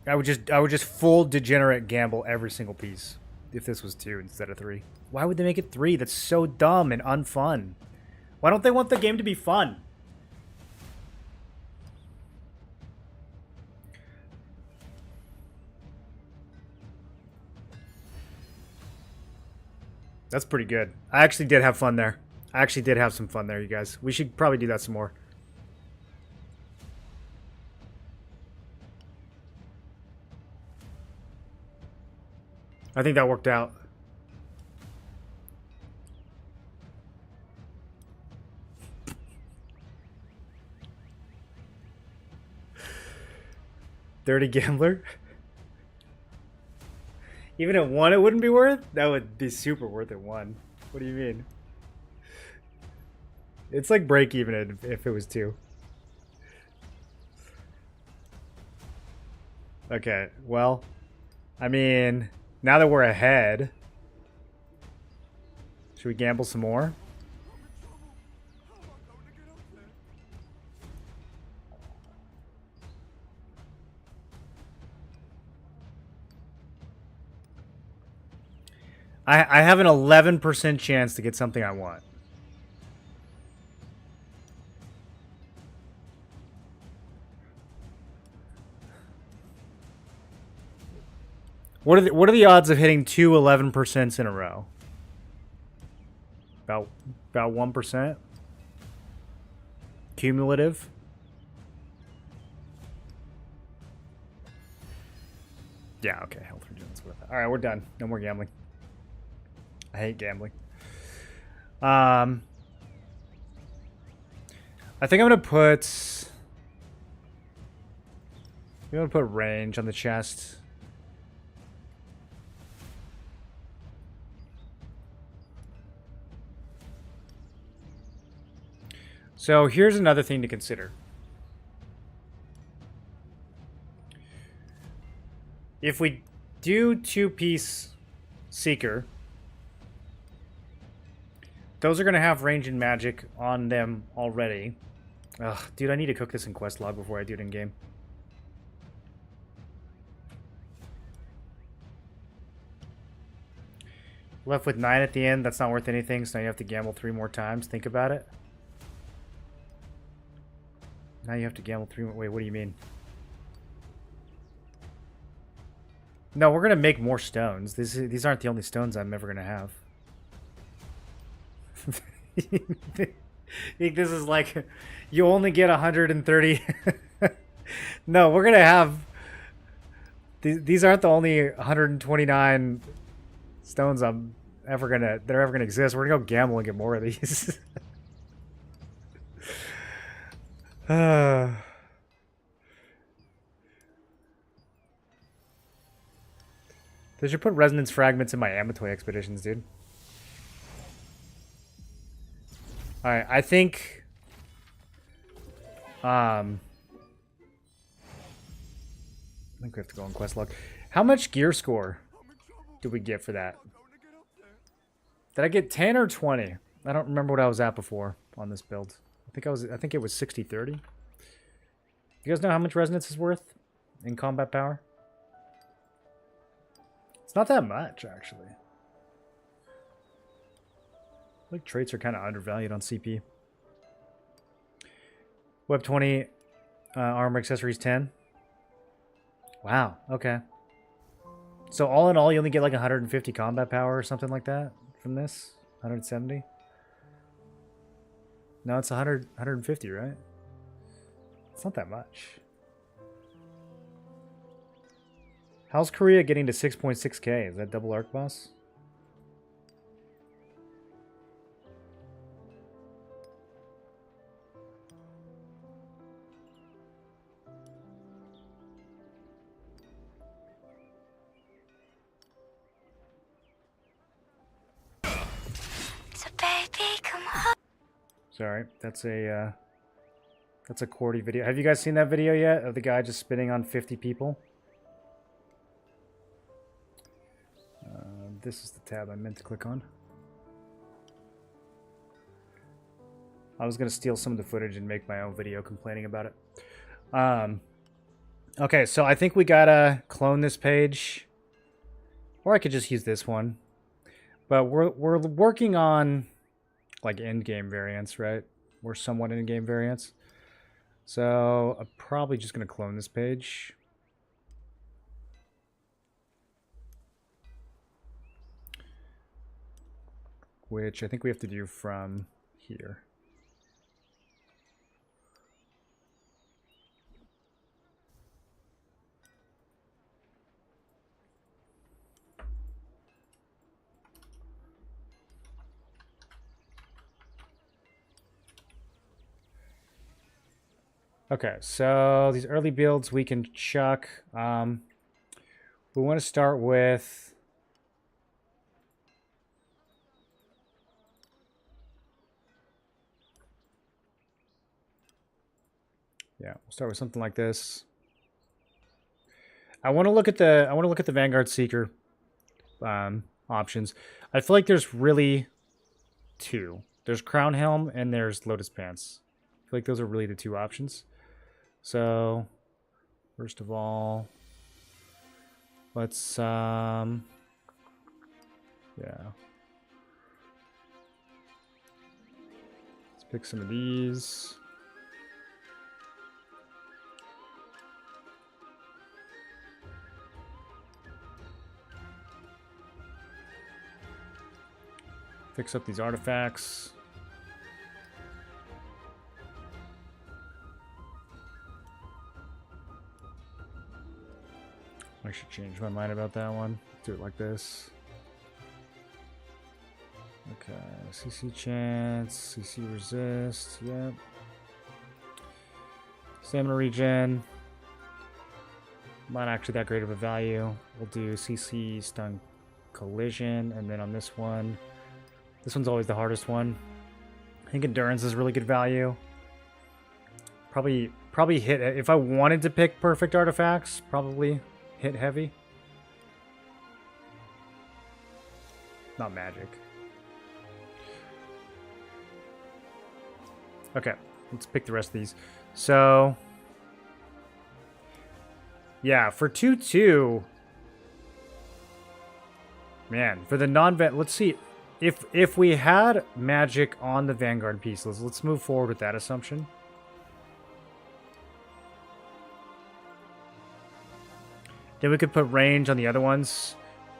I would just full degenerate gamble every single piece. If this was 2 instead of 3. Why would they make it 3? That's so dumb and unfun. Why don't they want the game to be fun? That's pretty good. I actually did have fun there. I actually did have some fun there, you guys. We should probably do that some more. I think that worked out. Dirty gambler? Even at 1 it wouldn't be worth? That would be super worth at 1. What do you mean? It's like break even if it was 2. Okay, well, I mean... Now that we're ahead, should we gamble some more? I have an 11% chance to get something I want. What are the odds of hitting 2 11% in a row? About 1%? Cumulative? Yeah, okay, health regen's worth it. Alright, we're done. No more gambling. I hate gambling. I think I'm gonna put range on the chest. So here's another thing to consider. If we do 2-piece Seeker, those are going to have range and magic on them already. Ugh, dude, I need to cook this in quest log before I do it in game. Left with 9 at the end, that's not worth anything, so now you have to gamble 3 more times. Think about it. Now you have to gamble 3 more. Wait, what do you mean? No, we're going to make more stones. These aren't the only stones I'm ever going to have. This is like, you only get 130. No, we're going to have... These aren't the only 129 stones I'm ever gonna exist. We're gonna go gamble and get more of these. They should put resonance fragments in my Amatoy expeditions, dude. Alright, I think we have to go on quest log. How much gear score did we get for that? Did I get 10 or 20? I don't remember what I was at before on this build. I think it was 60-30. You guys know how much resonance is worth in combat power? It's not that much, actually. I think traits are kind of undervalued on CP. Web 20, armor accessories 10. Wow, okay. So all in all, you only get like 150 combat power or something like that from this? 170? No, it's 100, 150, right? It's not that much. How's Korea getting to 6.6k? Is that double arc boss? So baby, come on. Sorry, that's a Cordy video. Have you guys seen that video yet of the guy just spitting on 50 people? This is the tab I meant to click on. I was going to steal some of the footage and make my own video complaining about it. Okay, so I think we gotta clone this page. Or I could just use this one. But we're working on like end-game variants, right? We're somewhat in-game variants. So I'm probably just going to clone this page. Which I think we have to do from here. Okay, so these early builds we can chuck. We want to start with... Yeah, we'll start with something like this. I want to look at the Vanguard Seeker options. I feel like there's really two. There's Crown Helm and there's Lotus Pants. I feel like those are really the two options. So, first of all, let's yeah. Let's pick some of these. Fix up these artifacts. I should change my mind about that one. Do it like this. Okay, CC chance, CC resist, yep. Stamina regen. Not actually that great of a value. We'll do CC stun collision, and then on this one's always the hardest one. I think endurance is really good value. Probably hit, if I wanted to pick perfect artifacts, probably hit heavy. Not magic. Okay, let's pick the rest of these. So, yeah, for 2-2, man, for the non-vet, let's see. If we had magic on the Vanguard piece, let's move forward with that assumption. Then we could put range on the other ones.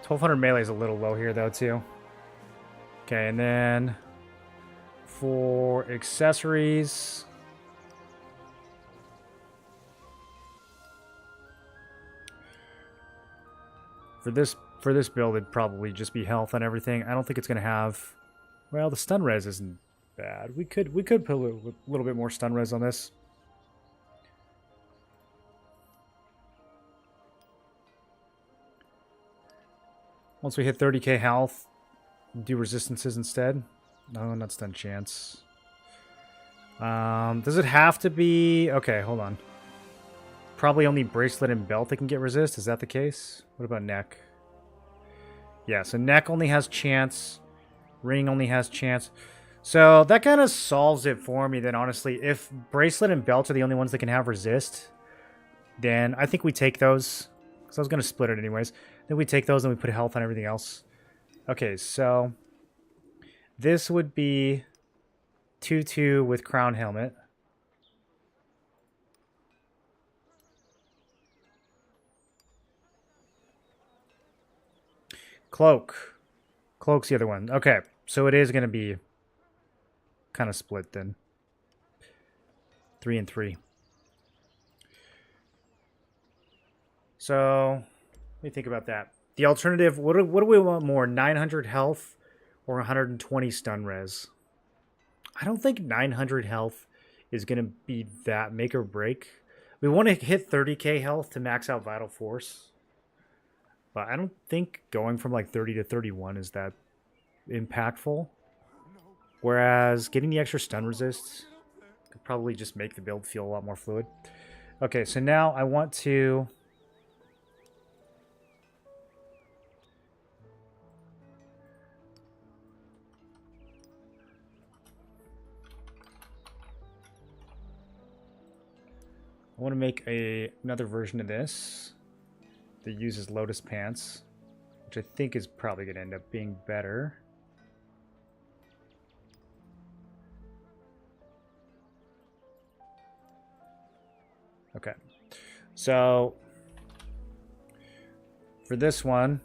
1200 melee is a little low here, though, too. Okay, and then for accessories, for for this build, it'd probably just be health on everything. I don't think it's going to have... Well, the stun res isn't bad. We could put a little bit more stun res on this. Once we hit 30k health, do resistances instead. No, not stun chance. Does it have to be... Okay, hold on. Probably only bracelet and belt that can get resist. Is that the case? What about neck? Yeah, so neck only has chance. Ring only has chance. So that kind of solves it for me then, honestly. If bracelet and belt are the only ones that can have resist, then I think we take those. Because I was going to split it anyways. Then we take those and we put health on everything else. Okay, so this would be 2-2 with crown helmet. Cloak. Cloak's the other one. Okay, so it is going to be kind of split then. 3 and 3. So, let me think about that. The alternative, what do we want more? 900 health or 120 stun res? I don't think 900 health is going to be that make or break. We want to hit 30k health to max out Vital Force. But I don't think going from like 30 to 31 is that impactful. Whereas getting the extra stun resist could probably just make the build feel a lot more fluid. Okay, so now I want to... I want to make another version of this that uses Lotus Pants, which I think is probably going to end up being better. Okay, so for this one,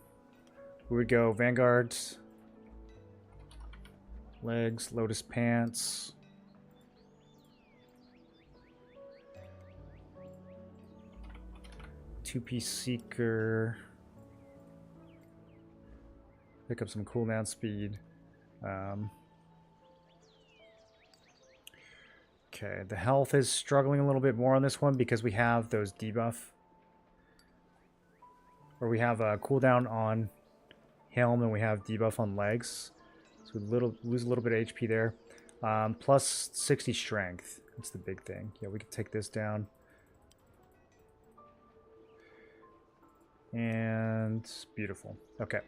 we would go Vanguards, legs, Lotus Pants. Two-piece Seeker. Pick up some cooldown speed. Okay, the health is struggling a little bit more on this one because we have those debuff. Or we have a cooldown on helm and we have debuff on legs. So we lose a little bit of HP there. Plus 60 strength. That's the big thing. Yeah, we can take this down. And beautiful. Okay.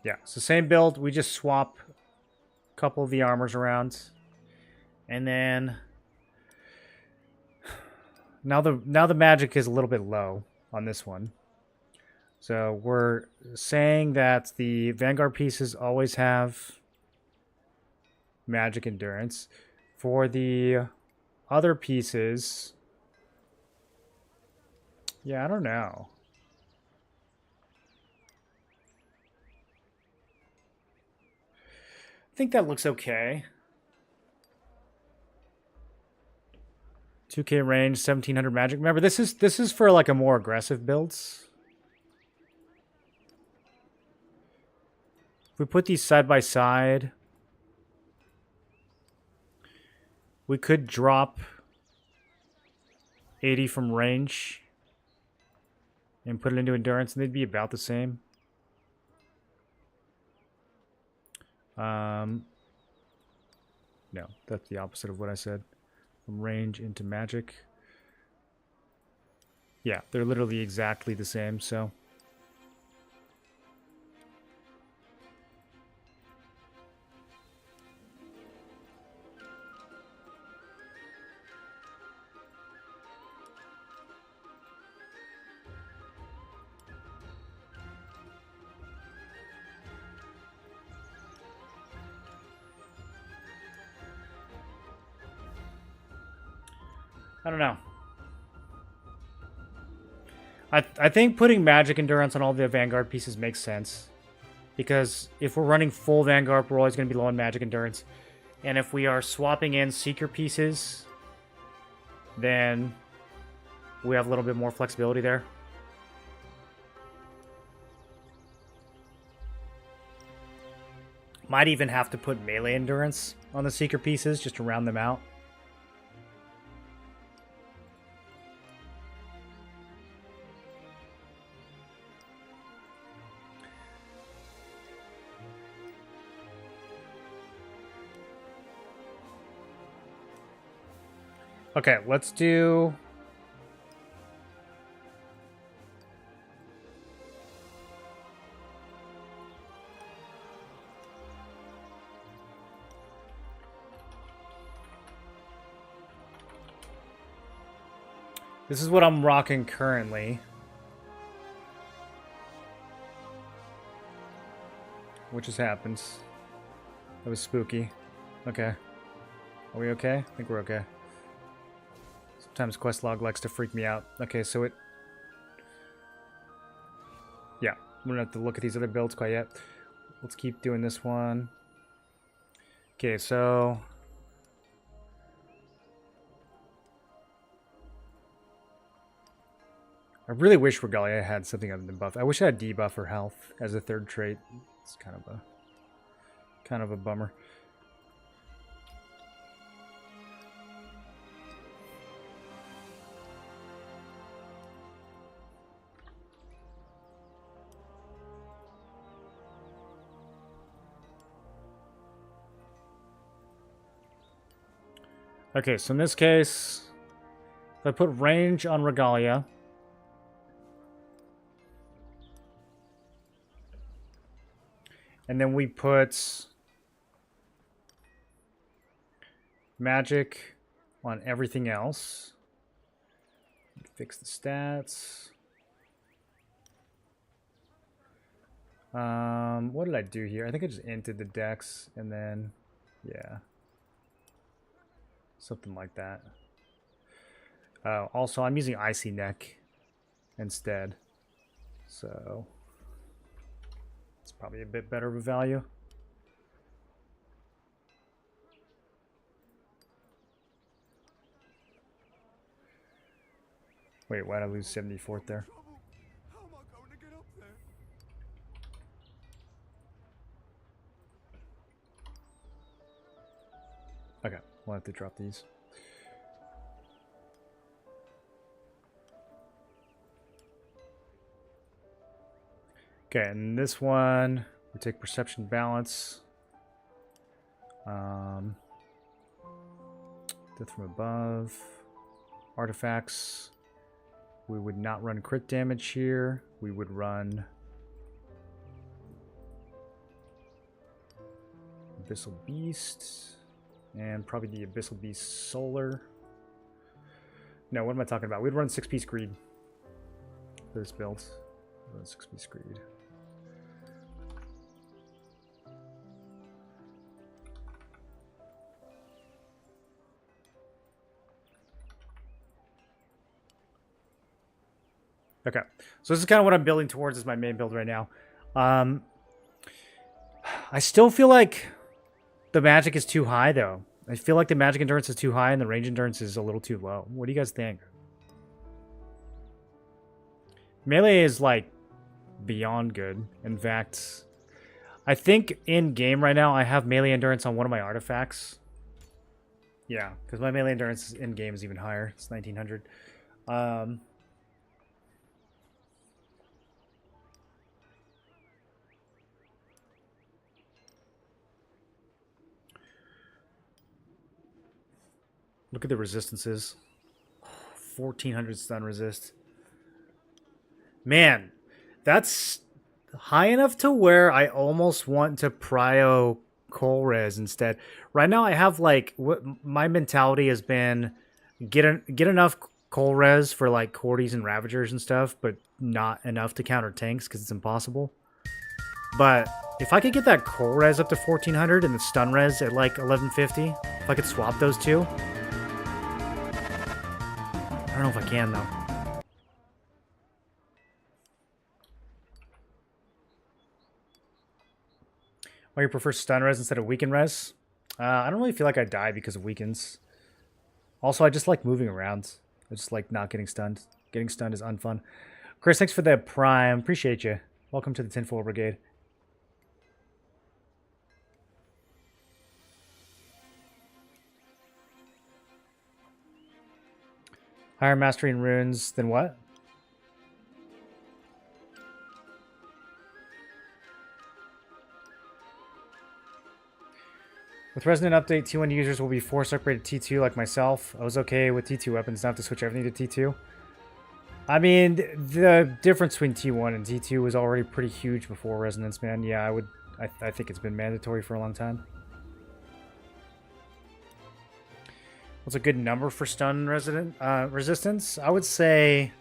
Yeah, so same build. We just swap a couple of the armors around. And then now the magic is a little bit low on this one. So we're saying that the Vanguard pieces always have magic endurance. For the other pieces, yeah, I don't know. I think that looks okay. 2k range, 1700 magic. Remember, this is for like a more aggressive builds. If we put these side by side, we could drop 80 from range and put it into endurance, and they'd be about the same. No, that's the opposite of what I said. From range into magic. Yeah, they're literally exactly the same, so... I don't know. I think putting magic endurance on all the Vanguard pieces makes sense. Because if we're running full Vanguard, we're always going to be low on magic endurance. And if we are swapping in Seeker pieces, then we have a little bit more flexibility there. Might even have to put melee endurance on the Seeker pieces just to round them out. Okay, let's do... This is what I'm rocking currently. What just happened? That was spooky. Okay. Are we okay? I think we're okay. Sometimes Questlog likes to freak me out. Okay, so it... Yeah, we don't have to look at these other builds quite yet. Let's keep doing this one. Okay, so... I really wish Regalia had something other than buff. I wish I had debuff or health as a third trait. It's kind of a bummer. Okay, so in this case, if I put range on Regalia, and then we put magic on everything else, fix the stats. What did I do here? I think I just inted the dex and then, yeah. Something like that. Also, I'm using Icy Neck instead. So, it's probably a bit better of a value. Wait, why did I lose 74th there? How am I going to get up there? Okay, we'll have to drop these. Okay, and this one, we take Perception Balance. Death from Above. Artifacts. We would not run crit damage here. We would run Abyssal Beast. And probably the Abyssal Beast Solar. No, what am I talking about? We'd run 6-piece Greed for this build. Run 6-piece Greed. Okay, so this is kind of what I'm building towards as my main build right now. I still feel like the magic is too high, though. I feel like the magic endurance is too high and the range endurance is a little too low. What do you guys think? Melee is, like, beyond good. In fact, I think in-game right now I have melee endurance on one of my artifacts. Yeah, because my melee endurance in-game is even higher. It's 1900. Look at the resistances. 1400 stun resist. Man, that's high enough to where I almost want to prio coal res instead. Right now I have like, my mentality has been get enough coal res for like Cordies and Ravagers and stuff, but not enough to counter tanks because it's impossible. But if I could get that coal res up to 1400 and the stun res at like 1150, if I could swap those two. I don't know if I can, though. Why you prefer stun res instead of weaken res? I don't really feel like I die because of weakens. Also, I just like moving around. I just like not getting stunned. Getting stunned is unfun. Chris, thanks for the prime. Appreciate you. Welcome to the Tinfoil Brigade. Higher mastery in runes than what? With Resonant Update, T1 users will be force upgraded to T2 like myself. I was okay with T2 weapons, not to switch everything to T2. I mean, the difference between T1 and T2 was already pretty huge before Resonance, man. Yeah, I think it's been mandatory for a long time. What's a good number for stun resistance? I would say...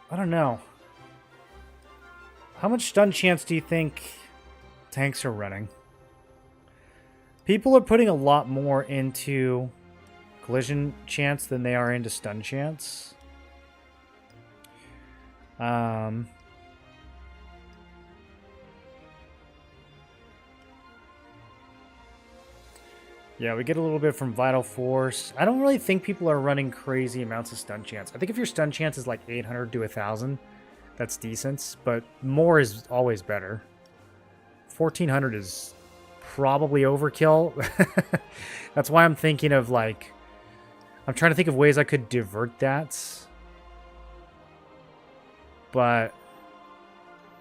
I don't know. How much stun chance do you think tanks are running? People are putting a lot more into collision chance than they are into stun chance. Yeah, we get a little bit from Vital Force. I don't really think people are running crazy amounts of stun chance. I think if your stun chance is like 800 to 1,000, that's decent, but more is always better. 1,400 is probably overkill. That's why I'm thinking of like... I'm trying to think of ways I could divert that. But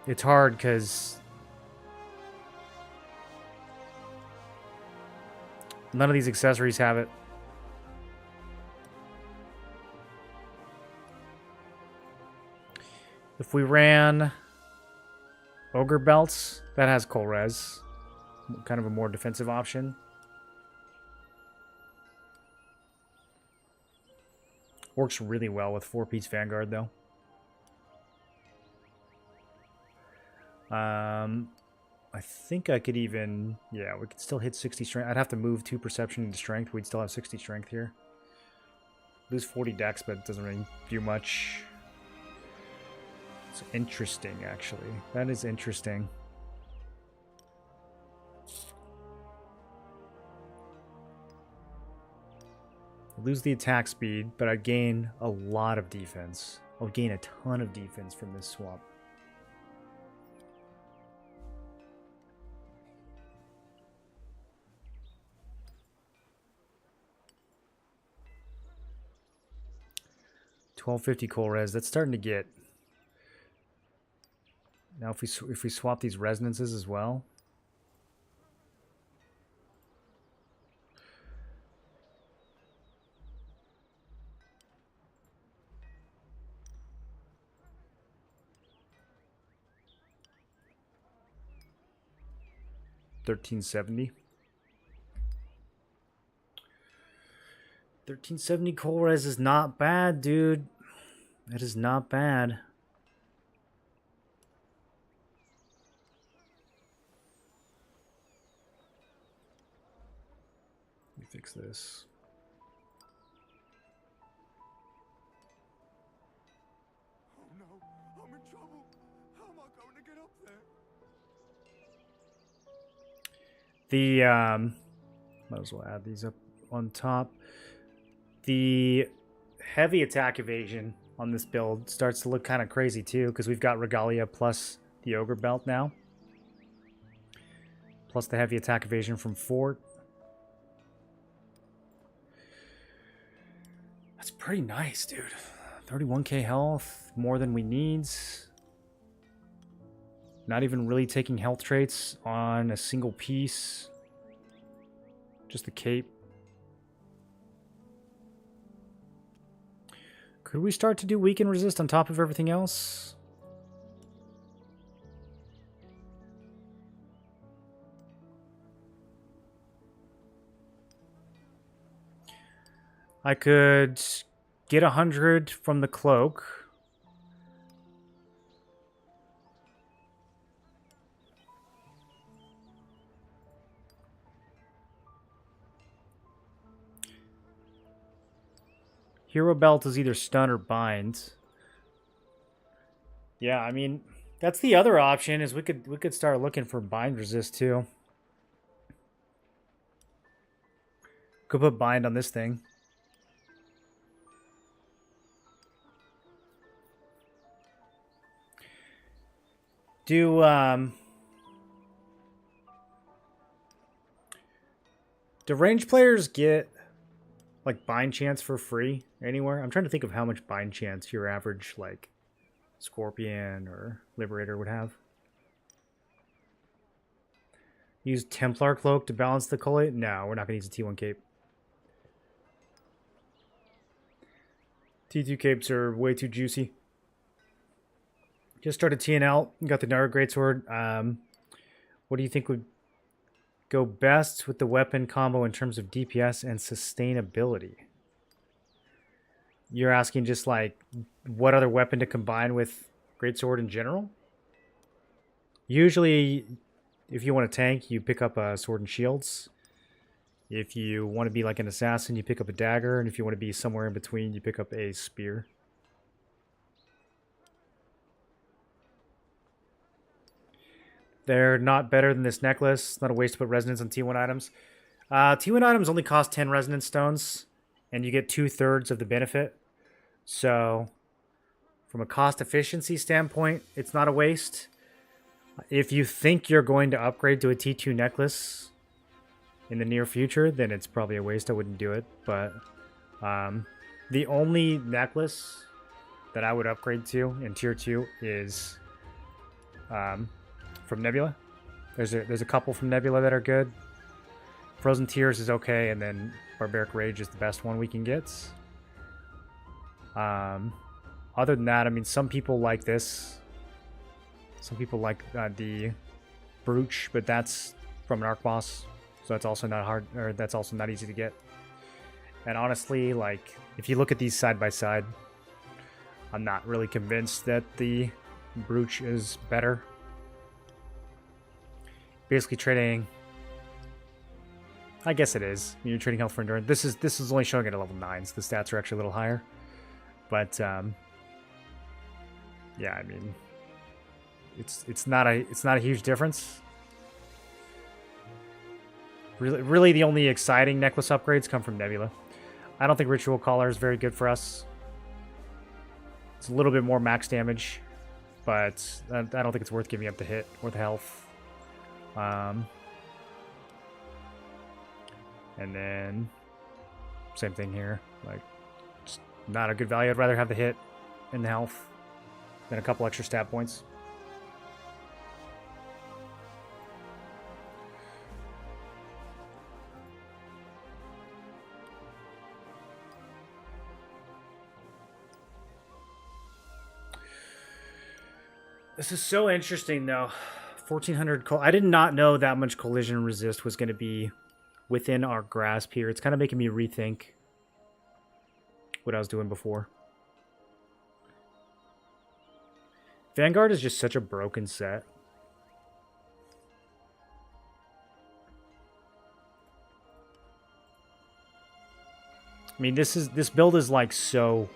it's hard because none of these accessories have it. If we ran Ogre Belts, that has Cold Res. Kind of a more defensive option. Works really well with 4-piece Vanguard, though. I think I could even... Yeah, we could still hit 60 strength. I'd have to move 2 perception into strength. We'd still have 60 strength here. Lose 40 dex, but it doesn't really do much. It's interesting, actually. That is interesting. I lose the attack speed, but I gain a lot of defense. I'll gain a ton of defense from this swap. $1250 coal res. That's starting to get. Now, if we swap these resonances as well. $1370. 1370 coal res is not bad, dude. That is not bad. Let me fix this. Oh no, I'm in trouble. How am I going to get up there? The might as well add these up on top. The heavy attack evasion on this build starts to look kind of crazy too, because we've got Regalia plus the Ogre Belt now. Plus the heavy attack evasion from Fort. That's pretty nice, dude. 31k health, more than we need. Not even really taking health traits on a single piece. Just the cape. Could we start to do weaken resist on top of everything else? I could get 100 from the cloak. Hero Belt is either stun or bind. Yeah, I mean, that's the other option is we could start looking for bind resist too. Could put bind on this thing. Do range players get like bind chance for free anywhere? I'm trying to think of how much bind chance your average like Scorpion or Liberator would have. Use Templar Cloak to balance the collate? No, we're not going to use a T1 cape. T2 capes are way too juicy. Just started TNL. Got the Nara Greatsword. What do you think would go best with the weapon combo in terms of DPS and sustainability? You're asking just like what other weapon to combine with Greatsword in general? Usually, if you want to tank, you pick up a Sword and Shields. If you want to be like an assassin, you pick up a dagger. And if you want to be somewhere in between, you pick up a spear. They're not better than this necklace. It's not a waste to put resonance on T1 items. T1 items only cost 10 resonance stones, and you get 2/3 of the benefit. So, from a cost efficiency standpoint, it's not a waste. If you think you're going to upgrade to a T2 necklace in the near future, then it's probably a waste. I wouldn't do it. But the only necklace that I would upgrade to in tier 2 is from Nebula. There's a couple from Nebula that are good. Frozen Tears is okay, and then Barbaric Rage is the best one we can get. Other than that, I mean, some people like this. Some people like the Brooch, but that's from an Arc Boss. So that's also not hard, or that's also not easy to get. And honestly, like, if you look at these side by side, I'm not really convinced that the Brooch is better. Basically trading, I guess it is. You're trading health for endurance. This is only showing it at level 9, so the stats are actually a little higher. But yeah, I mean, it's not a huge difference. Really, the only exciting necklace upgrades come from Nebula. I don't think Ritual Collar is very good for us. It's a little bit more max damage, but I don't think it's worth giving up the hit or the health. And then same thing here. Like, just not a good value. I'd rather have the hit and the health than a couple extra stat points. This is so interesting, though. 1400. I did not know that much collision resist was going to be within our grasp here. It's kind of making me rethink what I was doing before. Vanguard is just such a broken set. I mean, this build is like so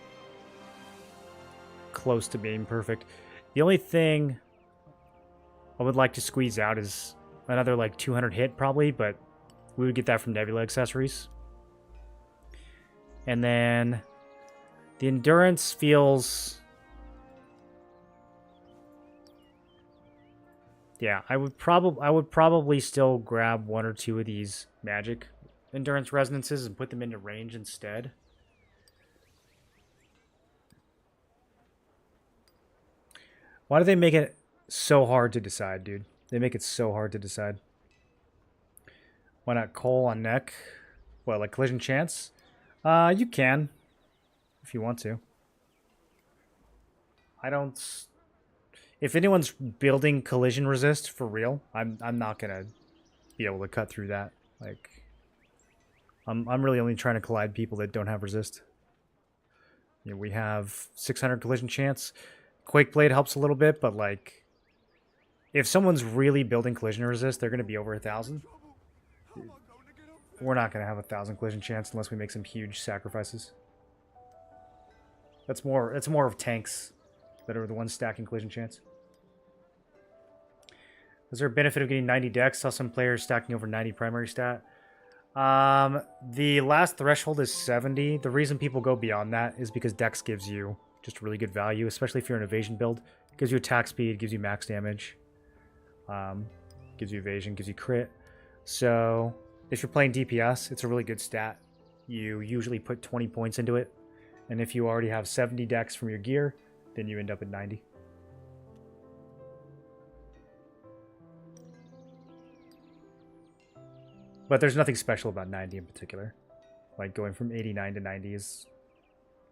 close to being perfect. The only thing I would like to squeeze out is another like 200 hit probably, but we would get that from Nebula accessories. And then the endurance feels, yeah, I would probably still grab one or two of these magic endurance resonances and put them into range instead. Why do they make it so hard to decide, dude? They make it so hard to decide. Why not Coal on neck? What, like collision chance? You can, if you want to. I don't. If anyone's building collision resist for real, I'm not gonna be able to cut through that. Like, I'm really only trying to collide people that don't have resist. You know, we have 600 collision chance. Quake Blade helps a little bit, but like, if someone's really building collision resist, they're gonna be over 1,000. We're not gonna have 1,000 collision chance unless we make some huge sacrifices. It's more of tanks that are the ones stacking collision chance. Is there a benefit of getting 90 decks? Saw some players stacking over 90 primary stat. The last threshold is 70. The reason people go beyond that is because dex gives you just really good value, especially if you're an evasion build. It gives you attack speed, gives you max damage, gives you evasion, gives you crit. So if you're playing DPS, it's a really good stat. You usually put 20 points into it, and if you already have 70 dex from your gear, then you end up at 90. But there's nothing special about 90 in particular. Like going from 89 to 90 is...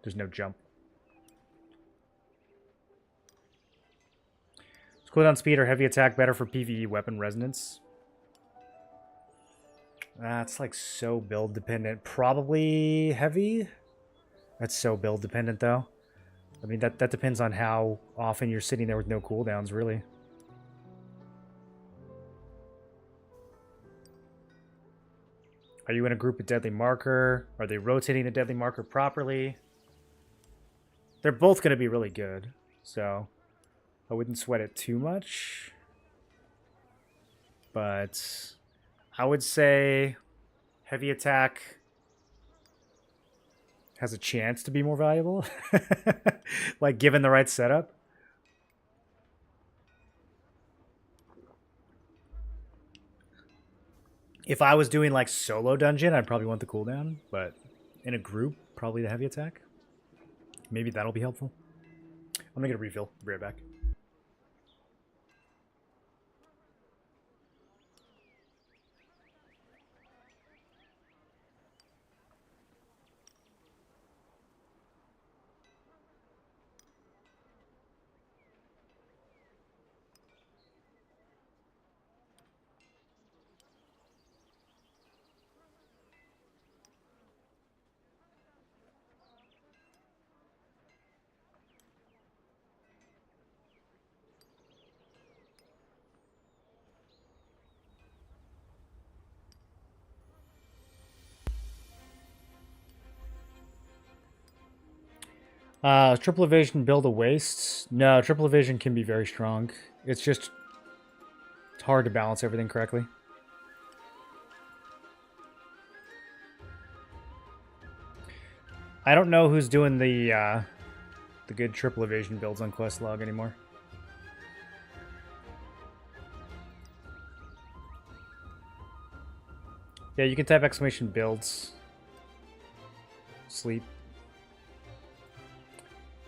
there's no jump. Is cooldown speed or heavy attack better for PvE weapon resonance? That's like so build dependent. Probably heavy? That's so build dependent though. I mean, that depends on how often you're sitting there with no cooldowns, really. Are you in a group with Deadly Marker? Are they rotating the Deadly Marker properly? They're both going to be really good, so I wouldn't sweat it too much. But I would say heavy attack has a chance to be more valuable. Like, given the right setup. If I was doing like solo dungeon, I'd probably want the cooldown, but in a group, probably the heavy attack. Maybe that'll be helpful. I'm gonna get a refill. Be right back. Triple evasion build a waste? No, triple evasion can be very strong. It's hard to balance everything correctly. I don't know who's doing the good triple evasion builds on Questlog anymore. Yeah, you can type exclamation builds. Sleep.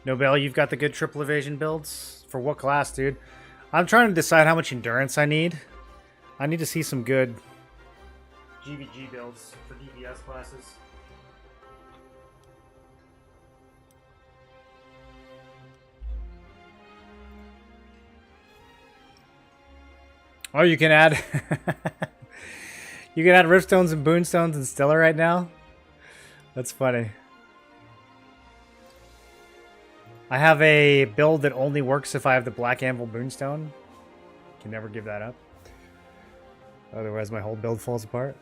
Nobel, you've got the good triple evasion builds? For what class, dude? I'm trying to decide how much endurance I need. I need to see some good GVG builds for DPS classes. Oh, you can add... you can add Riftstones and Boonstones and Stellar right now? That's funny. I have a build that only works if I have the Black Anvil Boonstone. Can never give that up. Otherwise my whole build falls apart.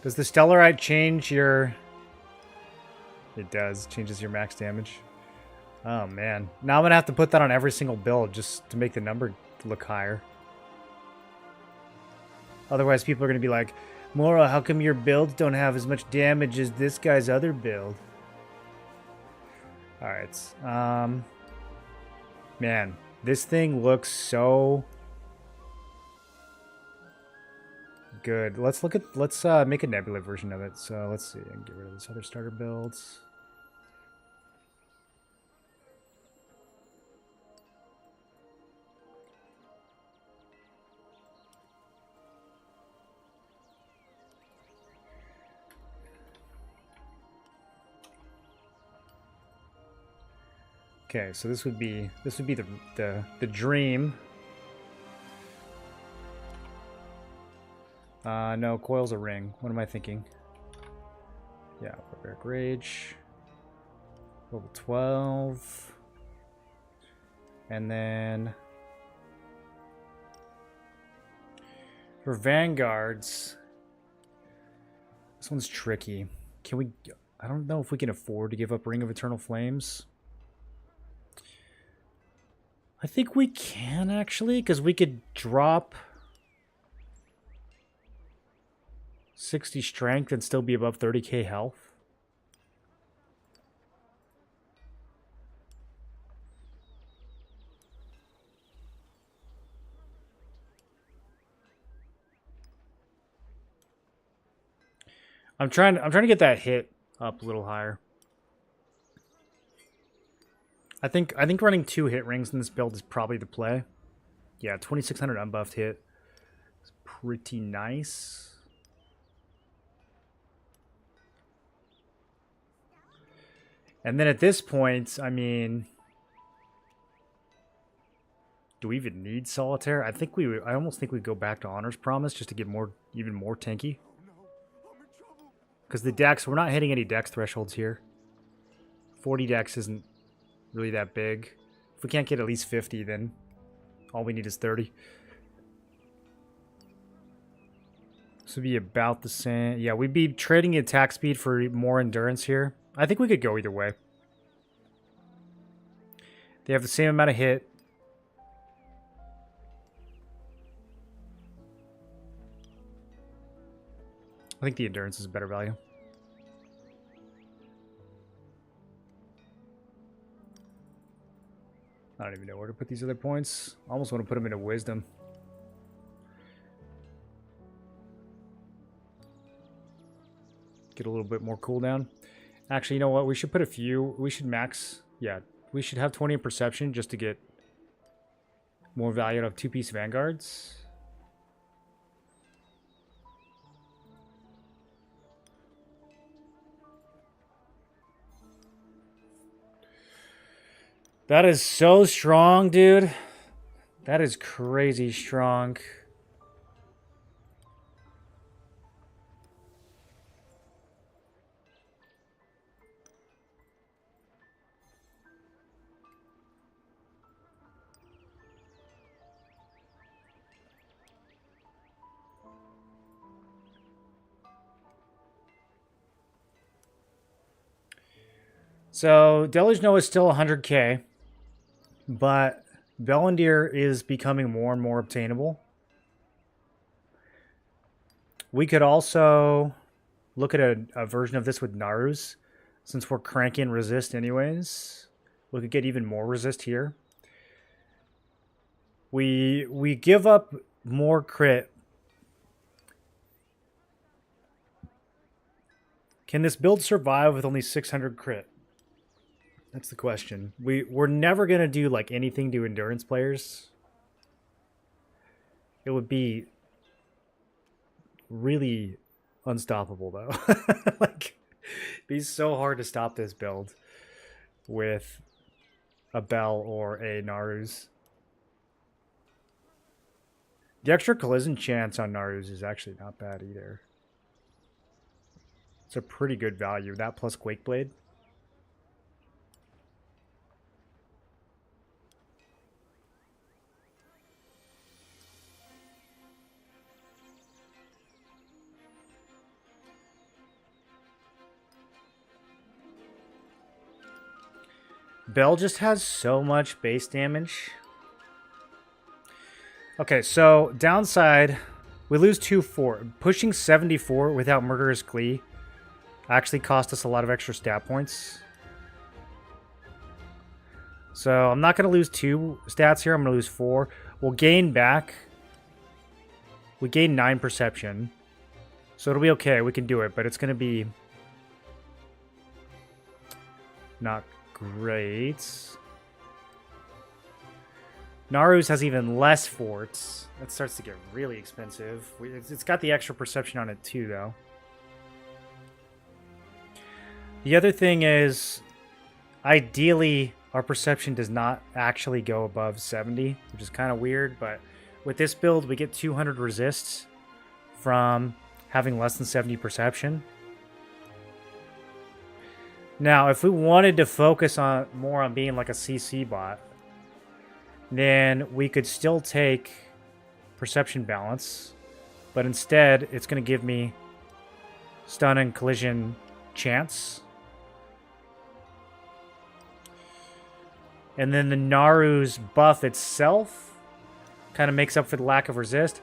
Does the Stellarite change your... It does. Changes your max damage. Oh man. Now I'm going to have to put that on every single build just to make the number look higher. Otherwise people are going to be like, Mora, how come your builds don't have as much damage as this guy's other build? Alright. Man, this thing looks so good. Let's make a Nebula version of it. So let's see. I can get rid of this other starter builds. Okay, so this would be the dream. No, coil's a ring. What am I thinking? Yeah, Barbaric Rage. Level 12. And then for Vanguards, this one's tricky. Can we... I don't know if we can afford to give up Ring of Eternal Flames. I think we can, actually, because we could drop 60 strength and still be above 30k health. I'm trying to get that hit up a little higher. I think running 2 hit rings in this build is probably the play. Yeah, 2600 unbuffed hit. It's pretty nice. And then at this point, I mean, do we even need Solitaire? I almost think we go back to Honor's Promise just to get even more tanky. Because the dex, we're not hitting any dex thresholds here. 40 dex isn't really that big. If we can't get at least 50, then all we need is 30. This would be about the same. Yeah, we'd be trading attack speed for more endurance here. I think we could go either way. They have the same amount of hit. I think the endurance is a better value. I don't even know where to put these other points. I almost want to put them into wisdom. Get a little bit more cooldown. Actually, you know what? We should put a few. We should max. Yeah, we should have 20 in perception just to get more value out of 2-piece vanguards. That is so strong, dude. That is crazy strong. So, Deluge Noah is still 100k. But Bellendir is becoming more and more obtainable. We could also look at a version of this with Narus. Since we're cranking resist anyways, we could get even more resist here. We give up more crit. Can this build survive with only 600 crit? That's the question. We're never going to do like anything to endurance players. It would be really unstoppable though. Like, it'd be so hard to stop this build with a Bell or a Narus. The extra collision chance on Narus is actually not bad either. It's a pretty good value. That plus Quake Blade. Bell just has so much base damage. Okay, so downside, we lose 2-4. Pushing 74 without Murderous Glee actually cost us a lot of extra stat points. So I'm not going to lose 2 stats here. I'm going to lose 4. We'll gain back. We gain 9 perception. So it'll be okay. We can do it, but it's going to be not great. Narus has even less forts. That starts to get really expensive. It's got the extra perception on it too, though. The other thing is, ideally, our perception does not actually go above 70, which is kind of weird, but with this build, we get 200 resists from having less than 70 perception. Now, if we wanted to focus on more on being like a CC bot, then we could still take perception balance, but instead it's going to give me stun and collision chance And then the Naru's buff itself kind of makes up for the lack of resist.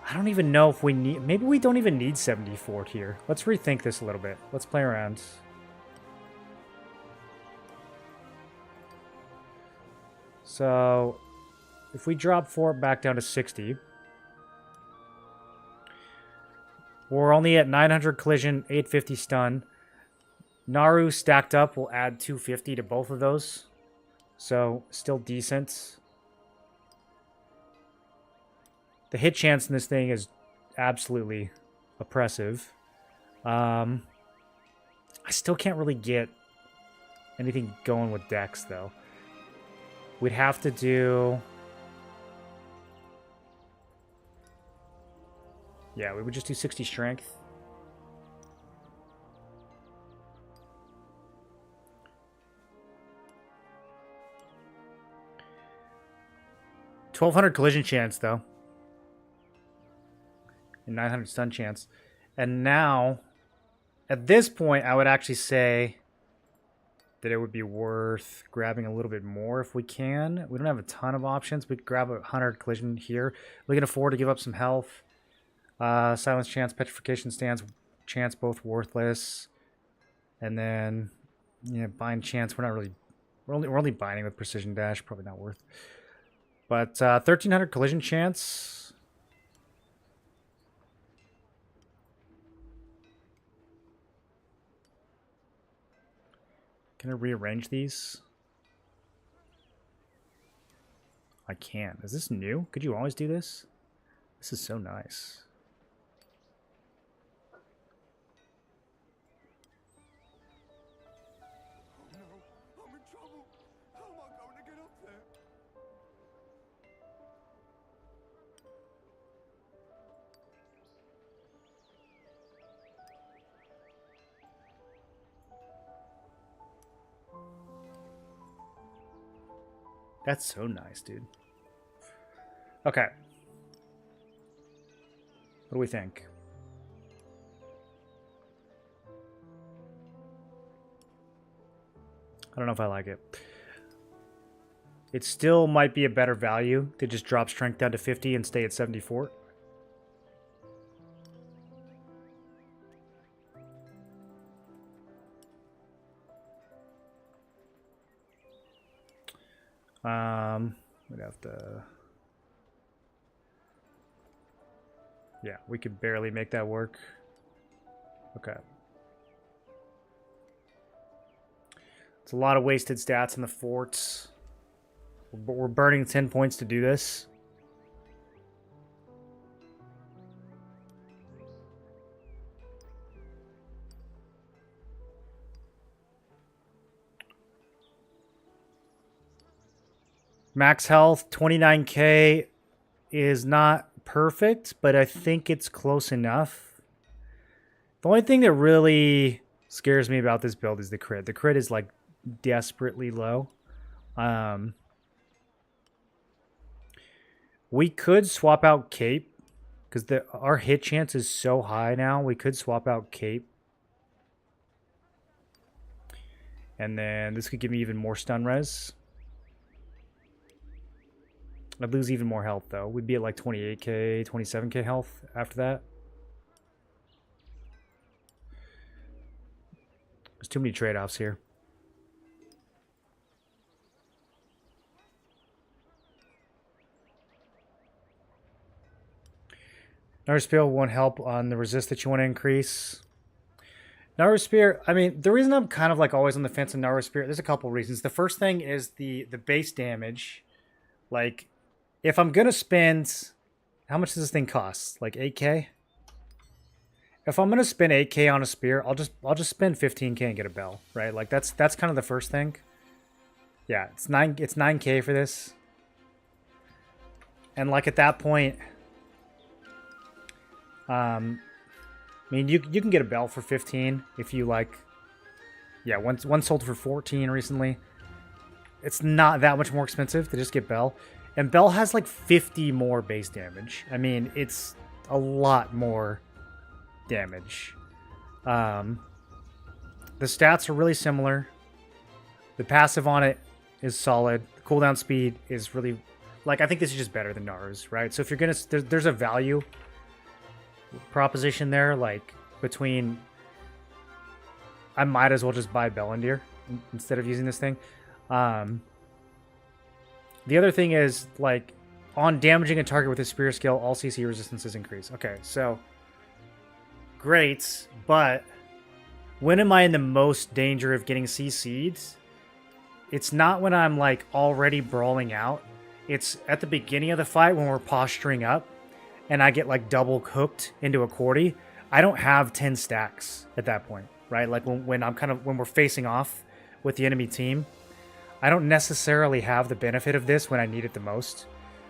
I don't even know if we need... Maybe we don't even need 74 here. Let's rethink this a little bit. Let's play around. So, if we drop Fort back down to 60... We're only at 900 collision, 850 stun. Naru stacked up will add 250 to both of those. So, still decent. The hit chance in this thing is absolutely oppressive. I still can't really get anything going with Dex, though. We'd have to do... Yeah, we would just do 60 strength. $1,200 collision chance, though. And 900 stun chance. And now, at this point, I would actually say that it would be worth grabbing a little bit more if we can. We don't have a ton of options. We could grab 100 collision here. We can afford to give up some health. Silence chance, petrification stance chance, both worthless. And then, yeah, bind chance. We're not really... We're only binding with precision dash. Probably not worth. But 1,300 collision chance. Can I rearrange these? I can. Is this new? Could you always do this? This is so nice. That's so nice, dude. Okay. What do we think? I don't know if I like it. It still might be a better value to just drop strength down to 50 and stay at 74. We'd have to... Yeah, we could barely make that work. Okay. It's a lot of wasted stats in the forts. We're burning 10 points to do this. Max health, 29k is not perfect, but I think it's close enough. The only thing that really scares me about this build is the crit. The crit is like desperately low. We could swap out Cape because our hit chance is so high now. We could swap out Cape. And then this could give me even more stun res. I'd lose even more health, though. We'd be at like 28k, 27k health after that. There's too many trade-offs here. Naru Spear won't help on the resist that you want to increase. Naru Spear, I mean, the reason I'm kind of like always on the fence in Naru Spear, there's a couple reasons. The first thing is the base damage. Like... If I'm going to spend... How much does this thing cost? Like 8k? If I'm going to spend 8k on a spear, I'll just spend 15k and get a bell, right? Like that's kind of the first thing. Yeah, it's 9k for this. And like at that point... I mean, you can get a bell for 15 if you like... Yeah, one sold for 14 recently. It's not that much more expensive to just get bell. And Bell has like 50 more base damage. I mean, it's a lot more damage. The stats are really similar. The passive on it is solid. Cooldown speed is really, like, I think this is just better than Naru's, right? So if you're gonna, there's a value proposition there, like between, I might as well just buy Bellandir instead of using this thing. The other thing is, like, on damaging a target with a spear skill, all CC resistances increase. Okay, so great, but when am I in the most danger of getting CC'd? It's not when I'm, like, already brawling out. It's at the beginning of the fight when we're posturing up and I get, like, double cooked into a Cordy. I don't have 10 stacks at that point, right? Like, when I'm kind of, when we're facing off with the enemy team, I don't necessarily have the benefit of this when I need it the most.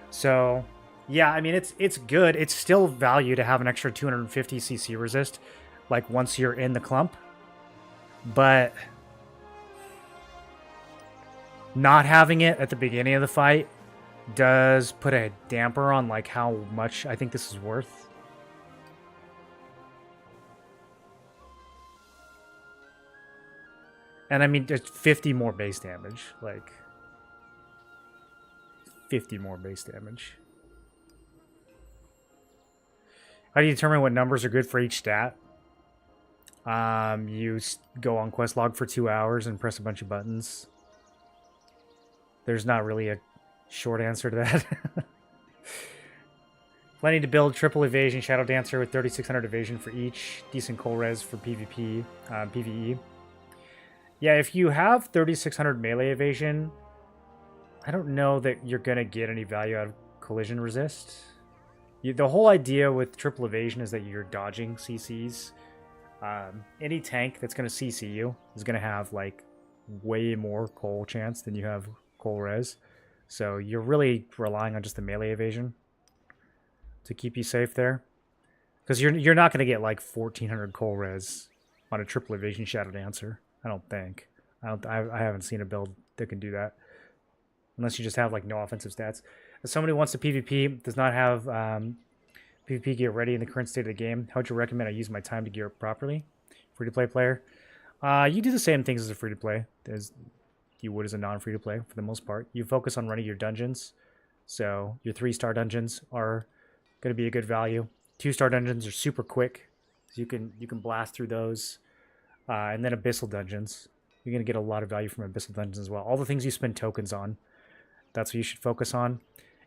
So, yeah, I mean, it's good. It's still value to have an extra 250 CC resist, like, once you're in the clump. But not having it at the beginning of the fight does put a damper on, like, how much I think this is worth. And I mean, there's 50 more base damage. Like, 50 more base damage. How do you determine what numbers are good for each stat? You go on quest log for 2 hours and press a bunch of buttons. There's not really a short answer to that. Planning to build triple evasion Shadow Dancer with 3600 evasion for each. Decent coal res for PvP, PvE. Yeah, if you have 3600 melee evasion, I don't know that you're going to get any value out of collision resist. The whole idea with triple evasion is that you're dodging CCs. Any tank that's going to CC you is going to have, like, way more coal chance than you have coal res. So you're really relying on just the melee evasion to keep you safe there. Because you're not going to get, like, 1400 coal res on a triple evasion Shadow Dancer. I don't think. I haven't seen a build that can do that. Unless you just have, like, no offensive stats. As somebody who wants to PvP, does not have PvP gear ready in the current state of the game, how would you recommend I use my time to gear up properly? Free-to-play player. You do the same things as a free-to-play as you would as a non-free-to-play for the most part. You focus on running your dungeons. So your 3-star dungeons are going to be a good value. 2-star dungeons are super quick. So you can blast through those. And then Abyssal Dungeons. You're going to get a lot of value from Abyssal Dungeons as well. All the things you spend tokens on, that's what you should focus on.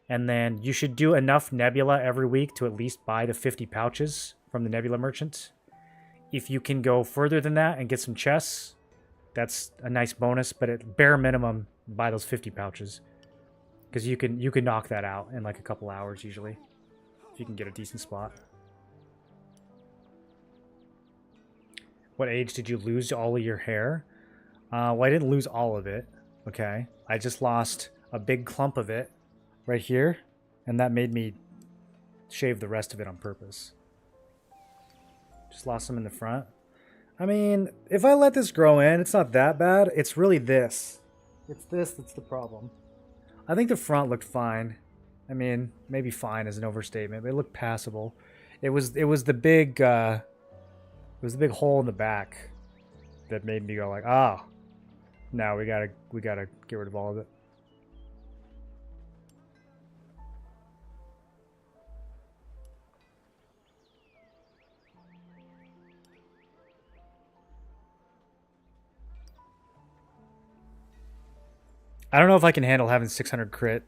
And then you should do enough Nebula every week to at least buy the 50 pouches from the Nebula Merchant. If you can go further than that and get some chests, that's a nice bonus. But at bare minimum, buy those 50 pouches. Because you can knock that out in, like, a couple hours usually. If you can get a decent spot. What age did you lose all of your hair? Well, I didn't lose all of it. Okay. I just lost a big clump of it right here. And that made me shave the rest of it on purpose. Just lost some in the front. I mean, if I let this grow in, it's not that bad. It's really this. It's this that's the problem. I think the front looked fine. I mean, maybe fine is an overstatement, but it looked passable. It was the big... It was the big hole in the back that made me go like, oh, no, we gotta get rid of all of it. I don't know if I can handle having 600 crit.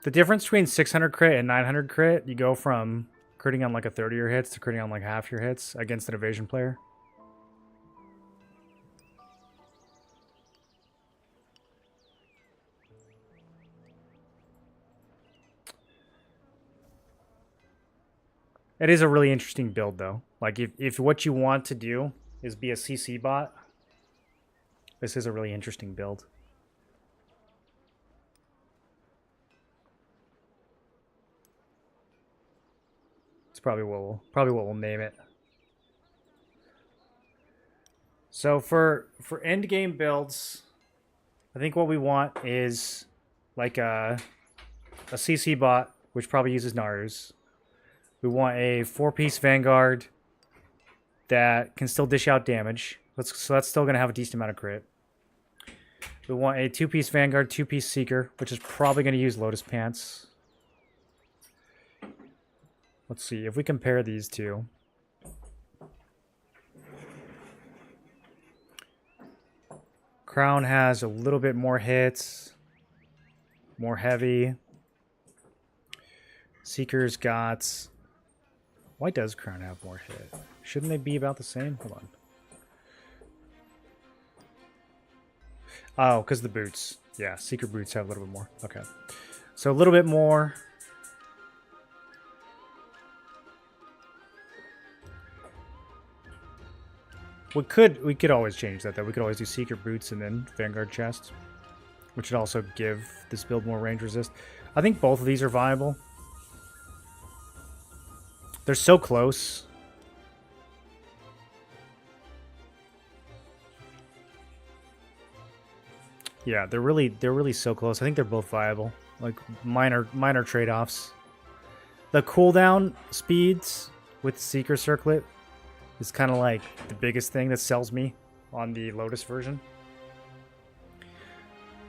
The difference between 600 crit and 900 crit, you go from critting on like a third of your hits to critting on like half your hits against an evasion player. It is a really interesting build though. Like if what you want to do is be a CC bot, this is a really interesting build. Probably what we'll name it. So for end game builds, I think what we want is like a CC bot, which probably uses Naru's. We want a 4-piece Vanguard that can still dish out damage. So that's still going to have a decent amount of crit. We want a 2-piece Vanguard, 2-piece Seeker, which is probably going to use Lotus Pants. Let's see, if we compare these two. Crown has a little bit more hits. More heavy. Seeker's got... Why does Crown have more hit? Shouldn't they be about the same? Hold on. Oh, because the boots. Yeah, Seeker boots have a little bit more. Okay. So a little bit more. We could always change that though. We could always do Seeker boots and then Vanguard chest, which would also give this build more range resist. I think both of these are viable. They're so close. Yeah, they're really so close. I think they're both viable. Like minor trade-offs. The cooldown speeds with Seeker Circlet is kind of like the biggest thing that sells me on the Lotus version.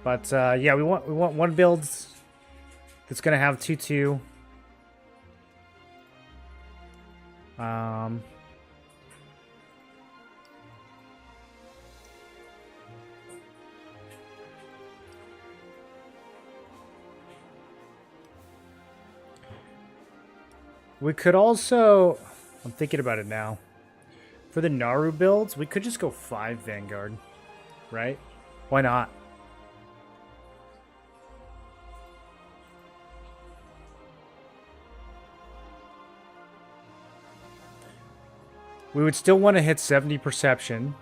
But yeah, we want one build that's gonna have 2-2. We could also, I'm thinking about it now, for the Naru builds, we could just go 5 Vanguard, right? Why not? We would still want to hit 70 perception.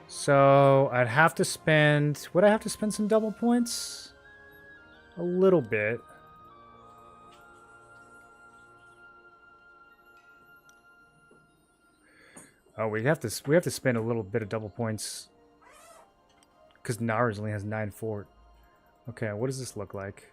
So I'd have to spend... Would I have to spend some double points? A little bit. Oh, we have to spend a little bit of double points because Naru's only has 9 fort. Okay, what does this look like?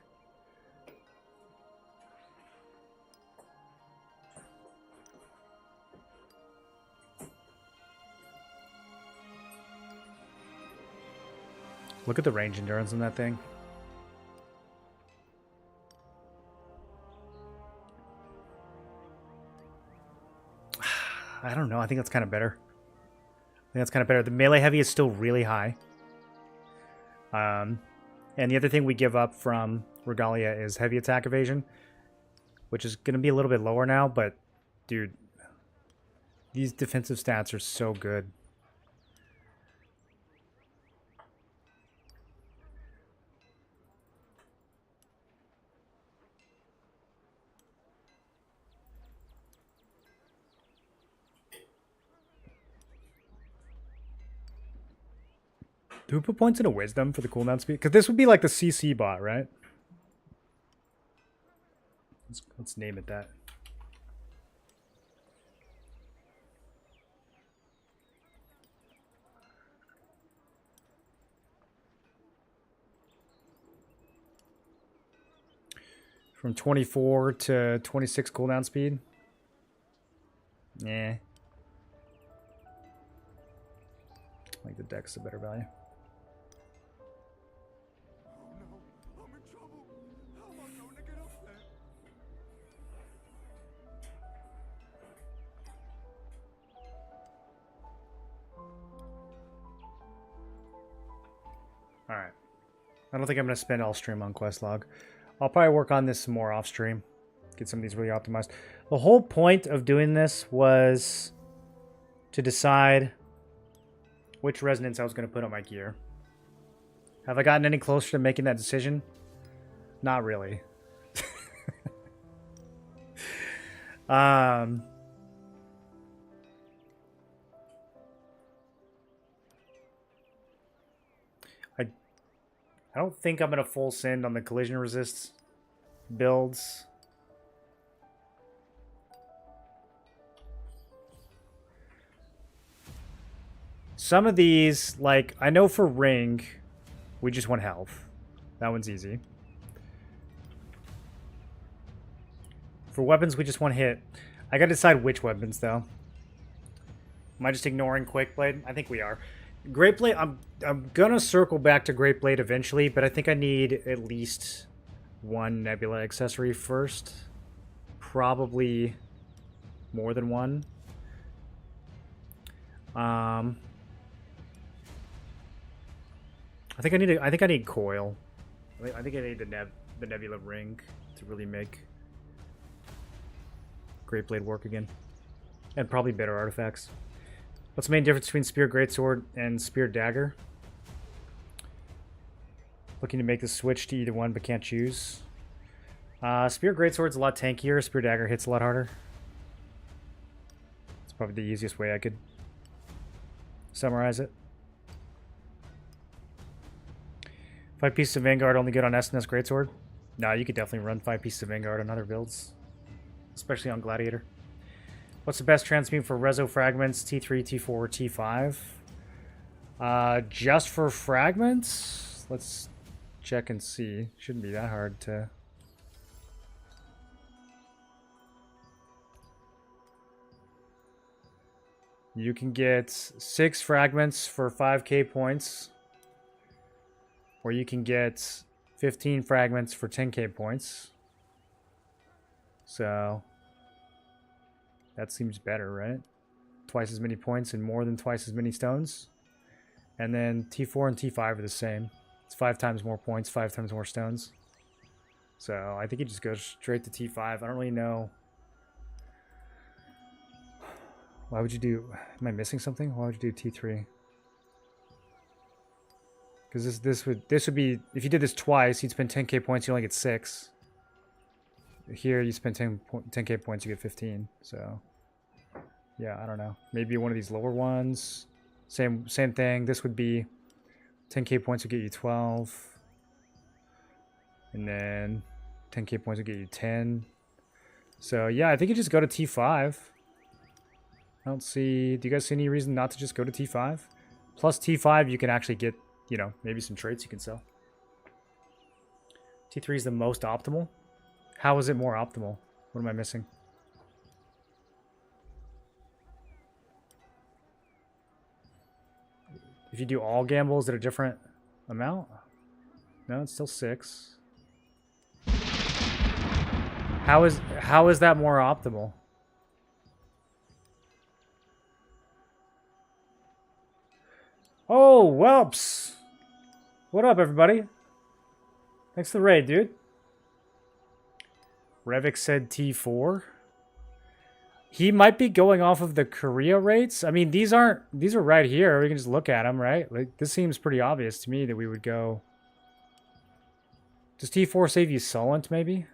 Look at the range endurance on that thing. I don't know. I think that's kind of better. The melee heavy is still really high. And the other thing we give up from Regalia is heavy attack evasion, which is going to be a little bit lower now, but dude, these defensive stats are so good. Do we put points into wisdom for the cooldown speed? Because this would be like the CC bot, right? Let's name it that. From 24 to 26 cooldown speed. Yeah. I think the deck's a better value. Alright. I don't think I'm going to spend all stream on Questlog. I'll probably work on this some more off stream. Get some of these really optimized. The whole point of doing this was to decide which resonance I was going to put on my gear. Have I gotten any closer to making that decision? Not really. I don't think I'm going to full send on the collision resist builds. Some of these, like, I know for ring, we just want health. That one's easy. For weapons, we just want hit. I gotta decide which weapons, though. Am I just ignoring Quake Blade? I think we are. Great Blade, I'm gonna circle back to Great Blade eventually, but I think I need at least one Nebula accessory first. Probably more than one. I think I need coil. I think I need the Nebula ring to really make Great Blade work again, and probably better artifacts. What's the main difference between Spear Greatsword and Spear Dagger? Looking to make the switch to either one, but can't choose. Spear Greatsword's a lot tankier. Spear Dagger hits a lot harder. It's probably the easiest way I could summarize it. 5 pieces of Vanguard only good on SNS Greatsword? No, you could definitely run 5 pieces of Vanguard on other builds, especially on Gladiator. What's the best transmute for Reso fragments? T3, T4, or T5? Just for fragments? Let's check and see. Shouldn't be that hard to... You can get 6 fragments for 5k points. Or you can get 15 fragments for 10k points. So... that seems better, right? Twice as many points and more than twice as many stones. And then T4 and T5 are the same. It's 5 times more points, 5 times more stones. So I think it just goes straight to T5. I don't really know. Why would you do... Am I missing something? Why would you do T3? Because this would be... If you did this twice, you'd spend 10k points, you only get 6. Here, you spend 10k points, you get 15. So... yeah, I don't know. Maybe one of these lower ones. Same thing. This would be 10k points would get you 12. And then 10k points would get you 10. So yeah, I think you just go to T5. I don't see... Do you guys see any reason not to just go to T5? Plus T5, you can actually get, you know, maybe some traits you can sell. T3 is the most optimal. How is it more optimal? What am I missing? If you do all gambles at a different amount? No, it's still 6. How is that more optimal? Oh, whelps! What up, everybody? Thanks for the raid, dude. Revik said T4. He might be going off of the Korea rates. I mean, these are right here. We can just look at them, right? Like, this seems pretty obvious to me that we would go. Does T4 save you Solent, maybe?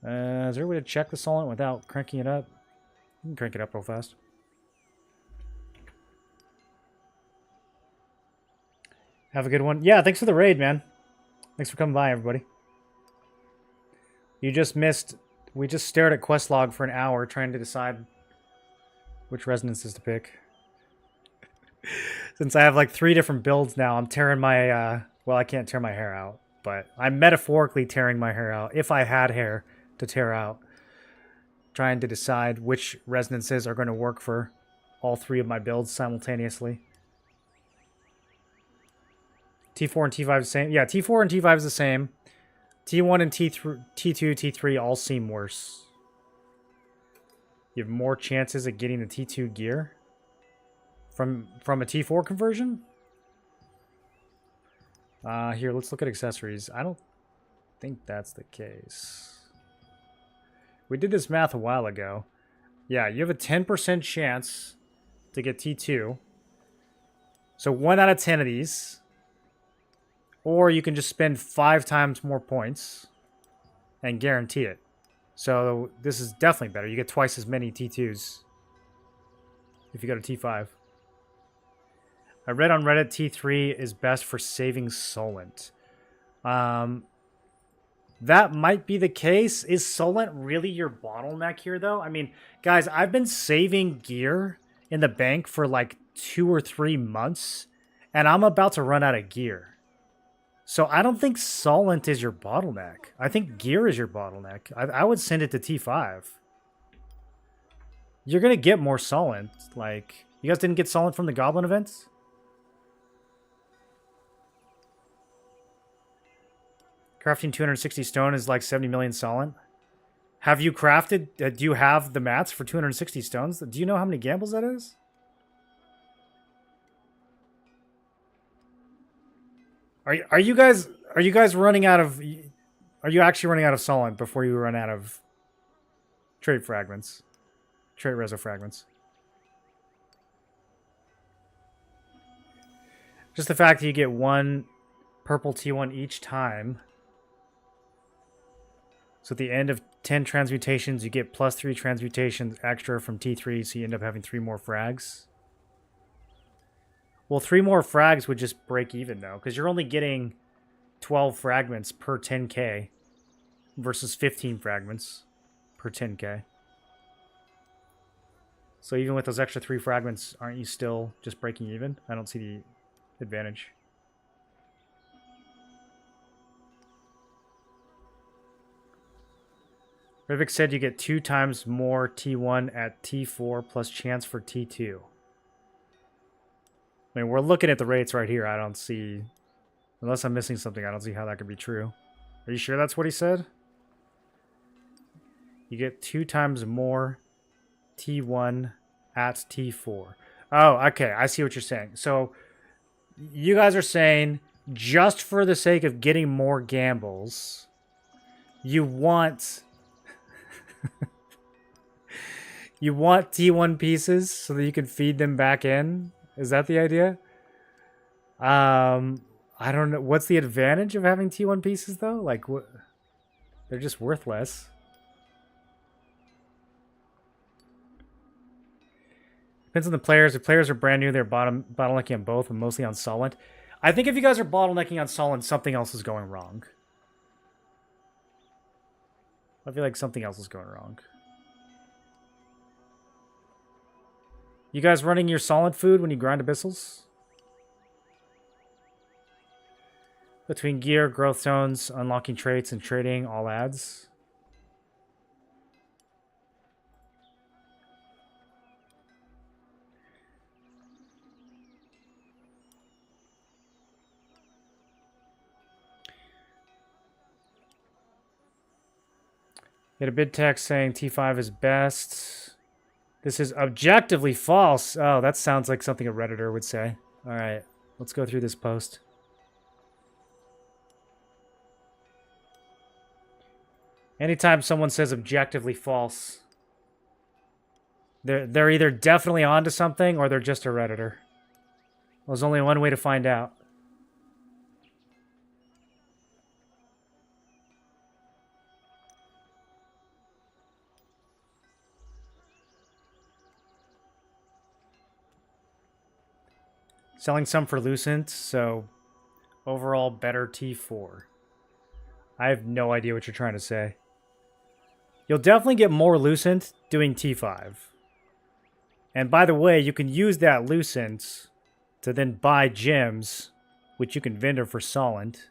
Is there a way to check the Solent without cranking it up? You can crank it up real fast. Have a good one. Yeah, thanks for the raid, man. Thanks for coming by, everybody. You just missed... We just stared at quest log for an hour trying to decide which resonances to pick. Since I have like 3 different builds now, I'm tearing my... well, I can't tear my hair out, but I'm metaphorically tearing my hair out, if I had hair to tear out. Trying to decide which resonances are going to work for all 3 of my builds simultaneously. T4 and T5 is the same. Yeah, T4 and T5 is the same. T1 and T2, T3 all seem worse. You have more chances of getting the T2 gear from a T4 conversion. Here, let's look at accessories. I don't think that's the case. We did this math a while ago. Yeah, you have a 10% chance to get T2. So 1 out of 10 of these. Or you can just spend 5 times more points and guarantee it. So this is definitely better. You get twice as many T2s if you go to T5. I read on Reddit T3 is best for saving Solent. That might be the case. Is Solent really your bottleneck here, though? I mean, guys, I've been saving gear in the bank for like 2 or 3 months, and I'm about to run out of gear. So I don't think Solent is your bottleneck. I think gear is your bottleneck. I would send it to T5. You're going to get more Solent. Like, you guys didn't get Solent from the Goblin events? Crafting 260 stone is like 70 million Solent. Have you crafted... do you have the mats for 260 stones? Do you know how many gambles that is? Are you guys running out of... Are you actually running out of Solent before you run out of trait fragments? Trait Reso fragments. Just the fact that you get 1 purple T1 each time. So at the end of 10 transmutations, you get +3 transmutations extra from T3, so you end up having 3 more frags. Well, 3 more frags would just break even, though, because you're only getting 12 fragments per 10k versus 15 fragments per 10k. So even with those extra 3 fragments, aren't you still just breaking even? I don't see the advantage. Rivik said you get 2 times more T1 at T4 plus chance for T2. I mean, we're looking at the rates right here. I don't see... Unless I'm missing something, I don't see how that could be true. Are you sure that's what he said? You get 2 times more T1 at T4. Oh, okay. I see what you're saying. So, you guys are saying, just for the sake of getting more gambles, you want... you want T1 pieces so that you can feed them back in? Is that the idea? I don't know. What's the advantage of having T1 pieces, though? Like, what? They're just worthless. Depends on the players. If players are brand new, they're bottlenecking on both, but mostly on Solent. I think if you guys are bottlenecking on Solent, something else is going wrong. I feel like something else is going wrong. You guys running your Solent food when you grind abyssals? Between gear, growth zones, unlocking traits, and trading, all adds. Get a bid text saying T5 is best. This is objectively false. Oh, that sounds like something a Redditor would say. All right, let's go through this post. Anytime someone says objectively false, they're either definitely onto something or they're just a Redditor. There's only one way to find out. Selling some for Lucent, so overall better T4. I have no idea what you're trying to say. You'll definitely get more Lucent doing T5. And by the way, you can use that Lucent to then buy gems, which you can vendor for Solent.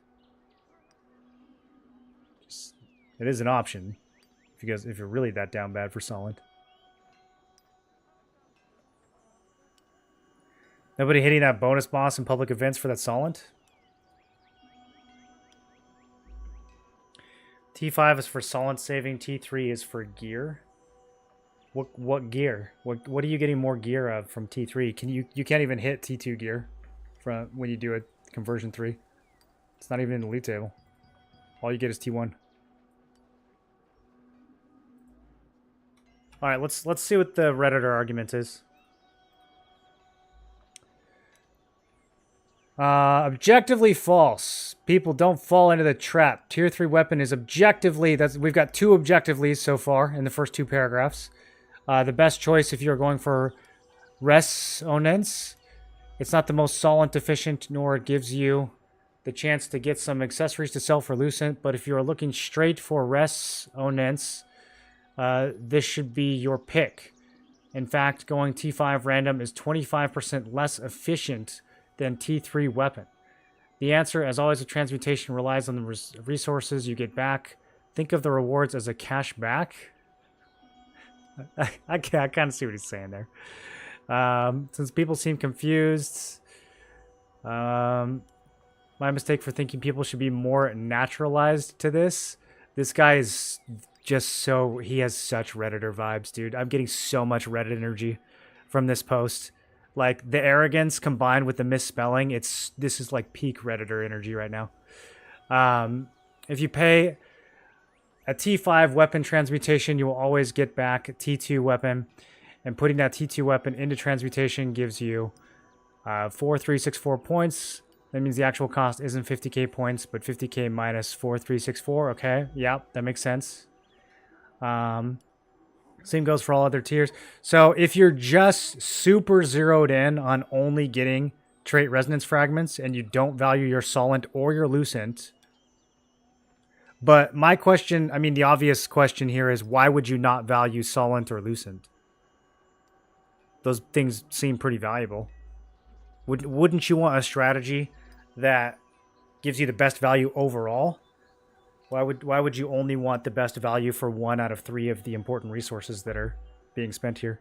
It is an option if you're really that down bad for Solent. Nobody hitting that bonus boss in public events for that Solent? T5 is for Solent saving. T3 is for gear. What gear? What are you getting more gear of from T3? You can't even hit T2 gear from when you do a conversion 3. It's not even in the loot table. All you get is T1. All right, let's see what the Redditor argument is. Objectively false. People don't fall into the trap. Tier 3 weapon is objectively... We've got 2 objectively so far in the first 2 paragraphs. The best choice if you're going for resonance. It's not the most Solent efficient, nor it gives you the chance to get some accessories to sell for Lucent. But if you're looking straight for resonance, this should be your pick. In fact, going T5 random is 25% less efficient than T3 weapon. The answer, as always, with transmutation relies on the resources you get back. Think of the rewards as a cash back. I kind of see what he's saying there. Since people seem confused, my mistake for thinking people should be more naturalized to this. This guy is just so... He has such Redditor vibes, dude. I'm getting so much Reddit energy from this post. Like, the arrogance combined with the misspelling, this is like peak Redditor energy right now. If you pay a T5 weapon transmutation, you will always get back a T2 weapon. And putting that T2 weapon into transmutation gives you 4,364 points. That means the actual cost isn't 50k points, but 50k minus 4,364. Okay, yeah, that makes sense. Same goes for all other tiers. So if you're just super zeroed in on only getting trait resonance fragments and you don't value your Solent or your Lucent, but my question, I mean, the obvious question here is, why would you not value Solent or Lucent? Those things seem pretty valuable. Wouldn't you want a strategy that gives you the best value overall? Why would you only want the best value for 1 out of 3 of the important resources that are being spent here?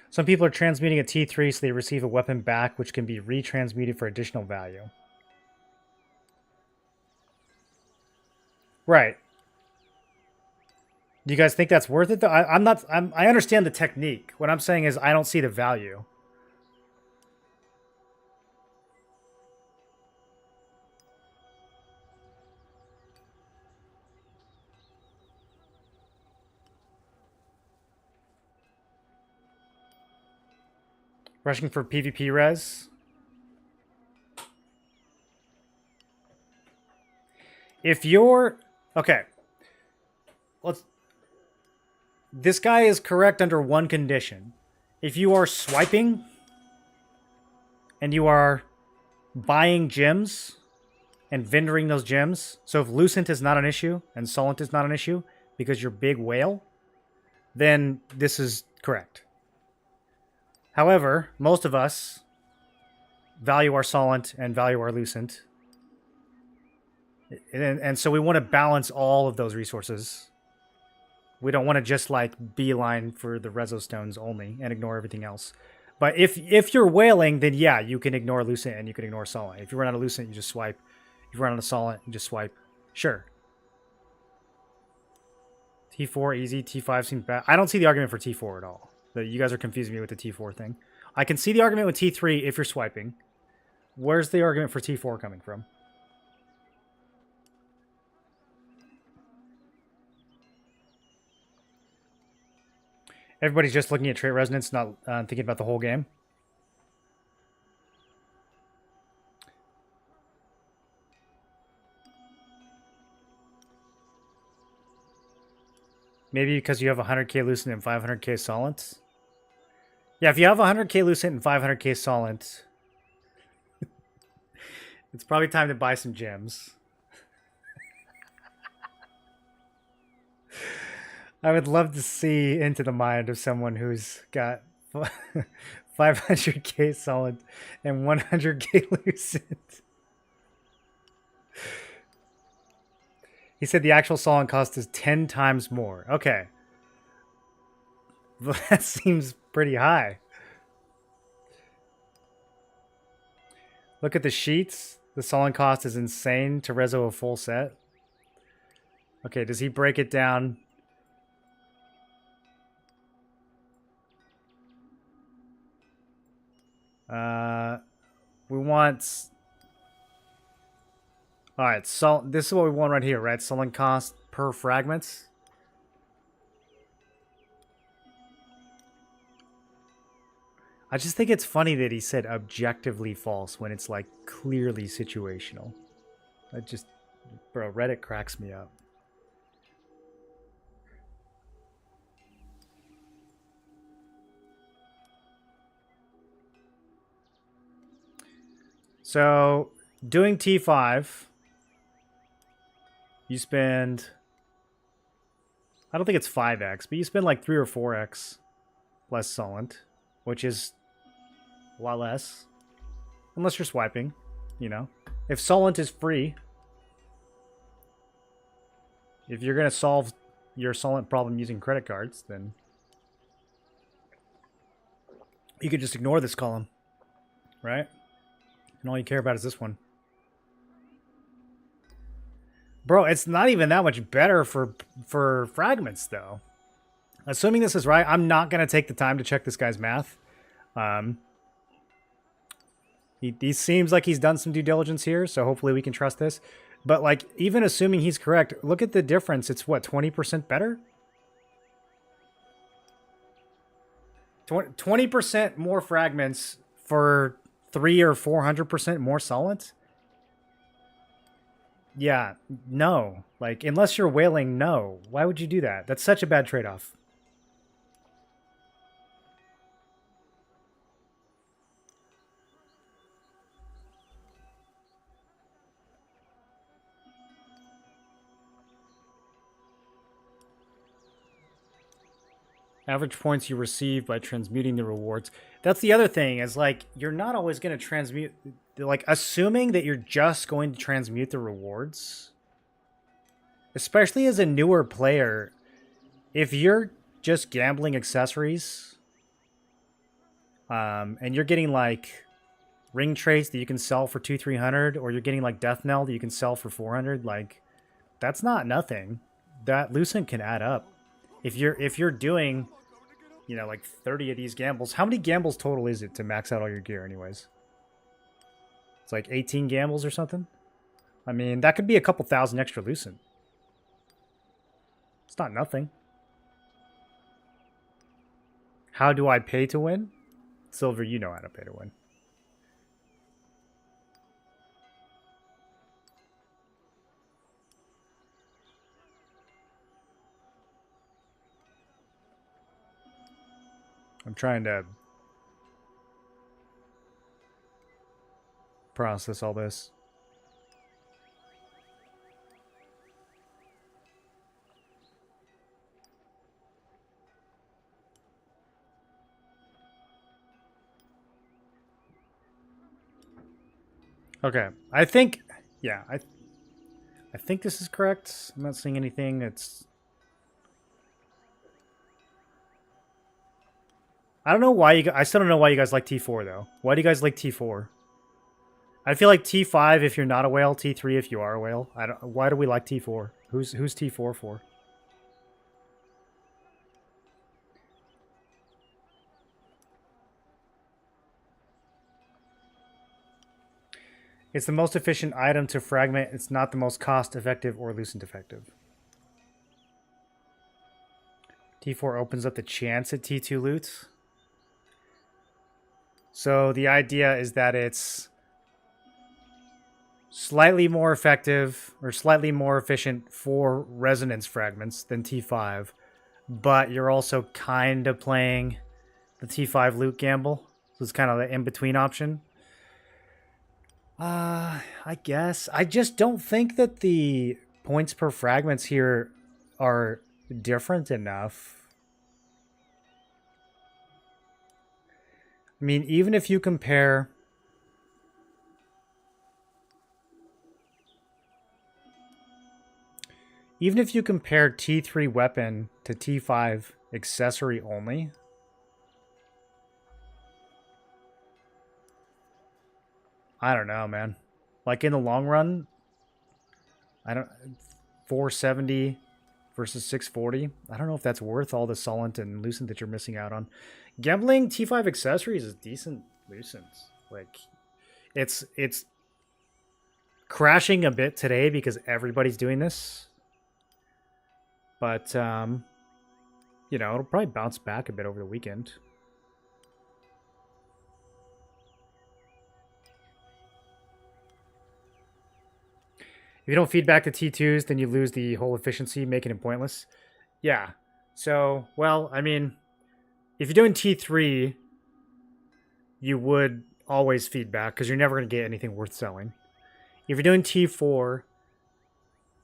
Some people are transmuting a T3 so they receive a weapon back, which can be retransmuted for additional value. Right. Do you guys think that's worth it though? I understand the technique. What I'm saying is I don't see the value. Rushing for PvP res. If you're... Okay. This guy is correct under one condition. If you are swiping and you are buying gems and vendoring those gems, so if Lucent is not an issue and Solent is not an issue because you're big whale, then this is correct. However, most of us value our Solent and value our Lucent. And so we want to balance all of those resources. We don't want to just like beeline for the Reso stones only and ignore everything else. But if you're whaling, then yeah, you can ignore Lucent and you can ignore Solent. If you run out of Lucent, you just swipe. If you run out of Solent, you just swipe. Sure. T4 easy, T5 seems bad. I don't see the argument for T4 at all. You guys are confusing me with the T4 thing. I can see the argument with T3 if you're swiping. Where's the argument for T4 coming from? Everybody's just looking at trait resonance, not thinking about the whole game. Maybe because you have 100k Lucent and 500k Solent. Yeah, if you have 100k Lucent and 500k Solent, it's probably time to buy some gems. I would love to see into the mind of someone who's got 500k Solent and 100k Lucent. He said the actual Solent cost is 10 times more. Okay. Well, that seems pretty high. Look at the sheets. The Solent cost is insane to Reso a full set. Okay, does he break it down? We want... Alright, so this is what we want right here, right? Solent cost per fragments. I just think it's funny that he said objectively false when it's like clearly situational. I just... Bro, Reddit cracks me up. So, doing T5, you spend, I don't think it's 5x, but you spend like 3 or 4x less solent, which is a lot less. Unless you're swiping, you know. If solent is free, if you're going to solve your solent problem using credit cards, then you could just ignore this column, right? And all you care about is this one. Bro, it's not even that much better for fragments, though. Assuming this is right, I'm not going to take the time to check this guy's math. He seems like he's done some due diligence here, so hopefully we can trust this. But, like, even assuming he's correct, look at the difference. It's, what, 20% better? 20% more fragments for 3 or 400% more solent? Yeah, no. Like, unless you're whaling, no. Why would you do that? That's such a bad trade-off. Average points you receive by transmuting the rewards. That's the other thing, is like, you're not always going to transmute. Like, assuming that you're just going to transmute the rewards, especially as a newer player, if you're just gambling accessories, and you're getting like ring traits that you can sell for 200-300, or you're getting like death knell that you can sell for 400, like, that's not nothing. That Lucent can add up. If you're doing, you know, like 30 of these gambles, how many gambles total is it to max out all your gear anyways? It's like 18 gambles or something. I mean, that could be a couple thousand extra Lucent. It's not nothing. How do I pay to win? Silver, you know how to pay to win. I'm trying to process all this. Okay, I think, yeah, I think this is correct. I'm not seeing anything that's... I don't know why you guys... I still don't know why you guys like T4, though. Why do you guys like T4? I feel like T5 if you're not a whale, T3 if you are a whale. I don't... Why do we like T4? Who's T4 for? It's the most efficient item to fragment. It's not the most cost-effective or Lucent effective. T4 opens up the chance at T2 loot. So the idea is that it's slightly more effective or slightly more efficient for resonance fragments than T5, but you're also kind of playing the T5 loot gamble. So it's kind of the in-between option. I guess. I just don't think that the points per fragments here are different enough. I mean, even if you compare... Even if you compare T3 weapon to T5 accessory only... I don't know, man. Like, in the long run... 470 versus 640. I don't know if that's worth all the Solent and Lucent that you're missing out on. Gambling T5 accessories is decent Lucent. Like, it's crashing a bit today because everybody's doing this. But, you know, it'll probably bounce back a bit over the weekend. If you don't feed back the T2s, then you lose the whole efficiency, making it pointless. Yeah. So, well, I mean, if you're doing T3, you would always feed back because you're never going to get anything worth selling. if you're doing T4,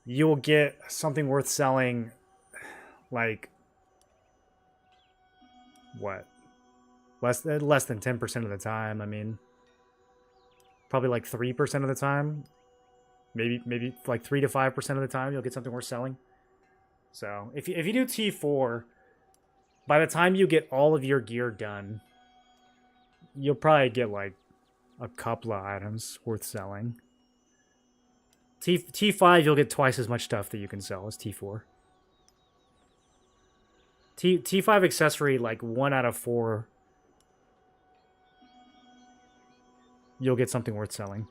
you will get something worth selling, like, what? Less than 10% of the time. I mean, probably like 3% of the time. Maybe like 3 to 5% of the time you'll get something worth selling. So if you do T4, by the time you get all of your gear done, you'll probably get like a couple of items worth selling. T5, you'll get twice as much stuff that you can sell as T4. T5 accessory, like 1 out of 4, you'll get something worth selling.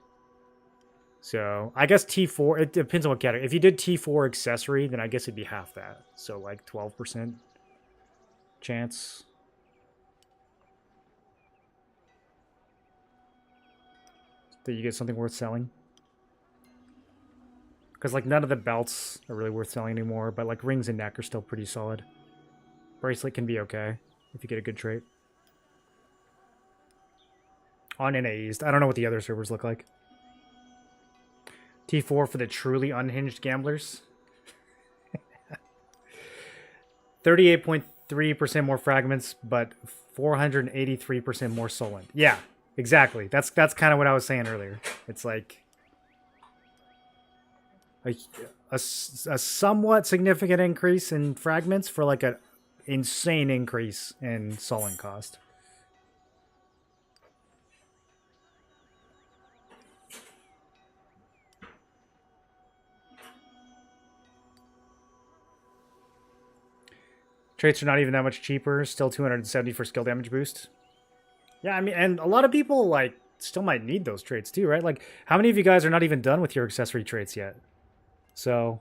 So I guess T4, it depends on what category. If you did T4 accessory, then I guess it'd be half that. So like 12% chance. That you get something worth selling. Because like none of the belts are really worth selling anymore, but like rings and neck are still pretty solid. Bracelet can be okay if you get a good trait. On NA East. I don't know what the other servers look like. T4 for the truly unhinged gamblers. 38.3% more fragments, but 483% more Solent. Yeah, exactly. That's kind of what I was saying earlier. It's like a somewhat significant increase in fragments for like an insane increase in Solent cost. Traits are not even that much cheaper. Still 270 for skill damage boost. Yeah, I mean, and a lot of people like still might need those traits too, right? Like, how many of you guys are not even done with your accessory traits yet? So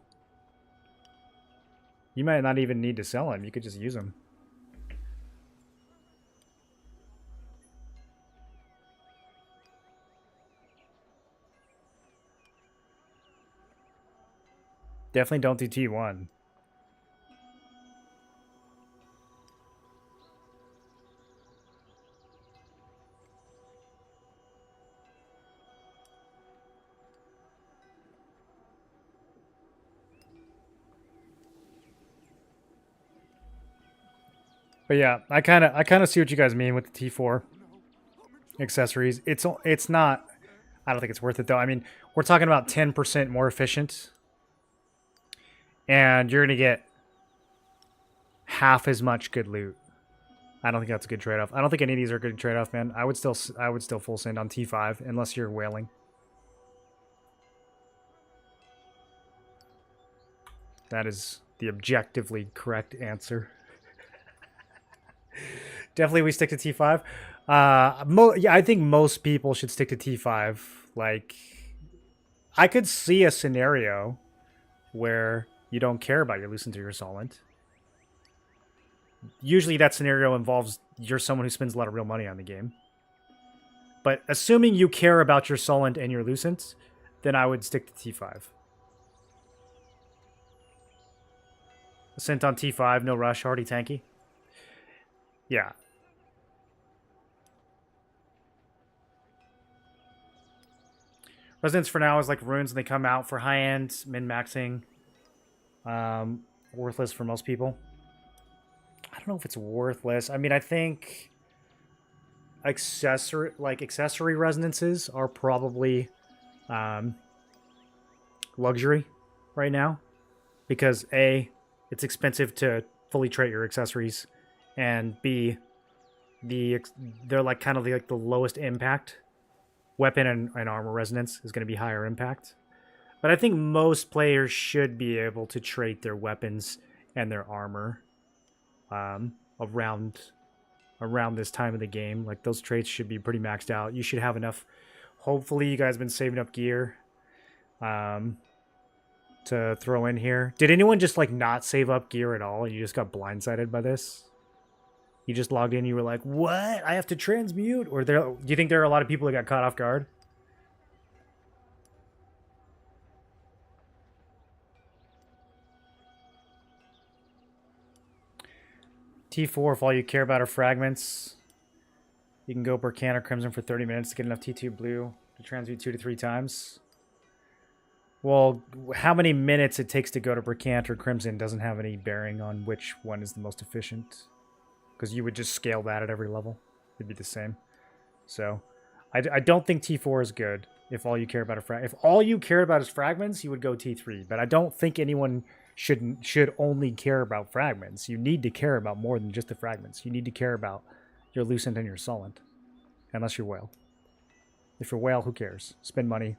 you might not even need to sell them. You could just use them. Definitely don't do T1. But yeah, I kind of see what you guys mean with the T4 accessories. It's not. I don't think it's worth it though. I mean, we're talking about 10% more efficient, and you're gonna get half as much good loot. I don't think that's a good trade-off. I don't think any of these are a good trade-off, man. I would still full send on T5 unless you're whaling. That is the objectively correct answer. Definitely we stick to T5. Yeah, I think most people should stick to T5. Like, I could see a scenario where you don't care about your Lucent or your Solent. Usually that scenario involves you're someone who spends a lot of real money on the game. But assuming you care about your Solent and your Lucent, then I would stick to T5. Ascent on T5, no rush, already tanky. Yeah. Resonance for now is like runes and they come out for high-end, min-maxing. Worthless for most people. I don't know if it's worthless. I mean, I think accessory resonances are probably luxury right now. Because A, it's expensive to fully trait your accessories. And B, they're like kind of like the lowest impact. Weapon and armor resonance is going to be higher impact. But I think most players should be able to trait their weapons and their armor around this time of the game. Like, those traits should be pretty maxed out. You should have enough. Hopefully you guys have been saving up gear to throw in here. Did anyone just like not save up gear at all and you just got blindsided by this? You just logged in, you were like, what? I have to transmute? Or do you think there are a lot of people that got caught off guard? T4, if all you care about are fragments, you can go Burkan or Crimson for 30 minutes to get enough T2 blue to transmute 2 to 3 times. Well, how many minutes it takes to go to Bricant or Crimson doesn't have any bearing on which one is the most efficient. Because you would just scale that at every level. It'd be the same. So, I don't think T4 is good if all you care about if all you care about is fragments, you would go T3. But I don't think anyone should only care about fragments. You need to care about more than just the fragments. You need to care about your Lucent and your Solent. Unless you're Whale. If you're Whale, who cares? Spend money.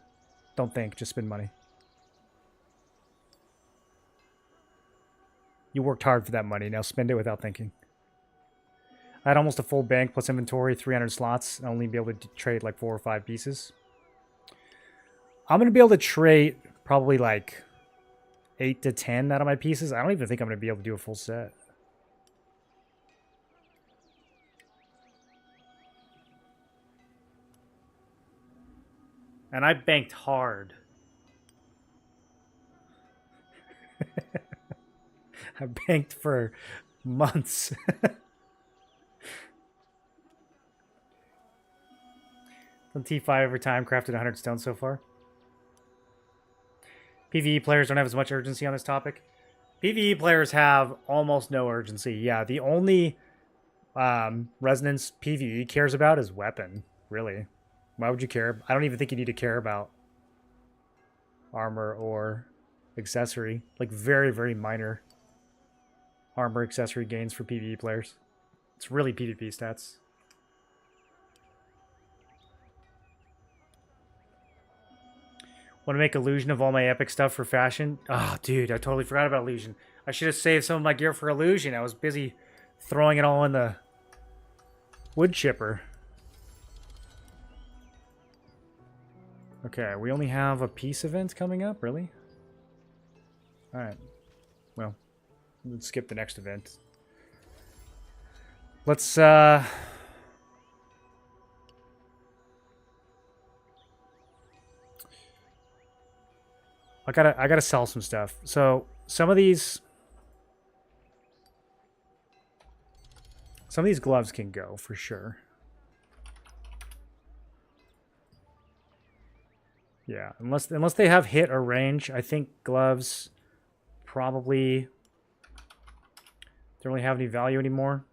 Don't think, just spend money. You worked hard for that money, now spend it without thinking. I had almost a full bank plus inventory, 300 slots, and only be able to trade like 4 or 5 pieces. I'm going to be able to trade probably like 8 to 10 out of my pieces. I don't even think I'm going to be able to do a full set. And I banked hard. I banked for months. On T5 every time, crafted 100 stone so far. PvE players don't have as much urgency on this topic. PvE players have almost no urgency. Yeah, the only resonance PvE cares about is weapon, really. Why would you care? I don't even think you need to care about armor or accessory. Like very, very minor armor accessory gains for PvE players. It's really PvP stats. Want to make illusion of all my epic stuff for fashion? Oh, dude, I totally forgot about illusion. I should have saved some of my gear for illusion. I was busy throwing it all in the wood chipper. Okay, we only have a peace event coming up, really? Alright. Well, let's skip the next event. Let's, I gotta sell some stuff. So some of these gloves can go for sure. Yeah, unless they have hit or range, I think gloves probably don't really have any value anymore.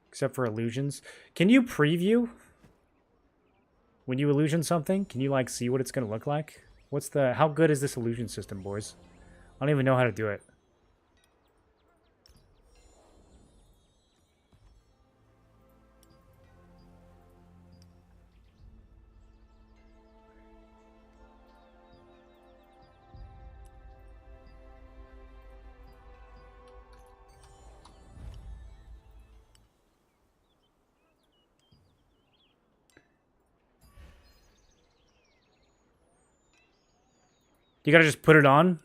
Except for illusions. Can you preview when you illusion something? Can you like see what it's gonna look like? How good is this illusion system, boys? I don't even know how to do it. You gotta just put it on?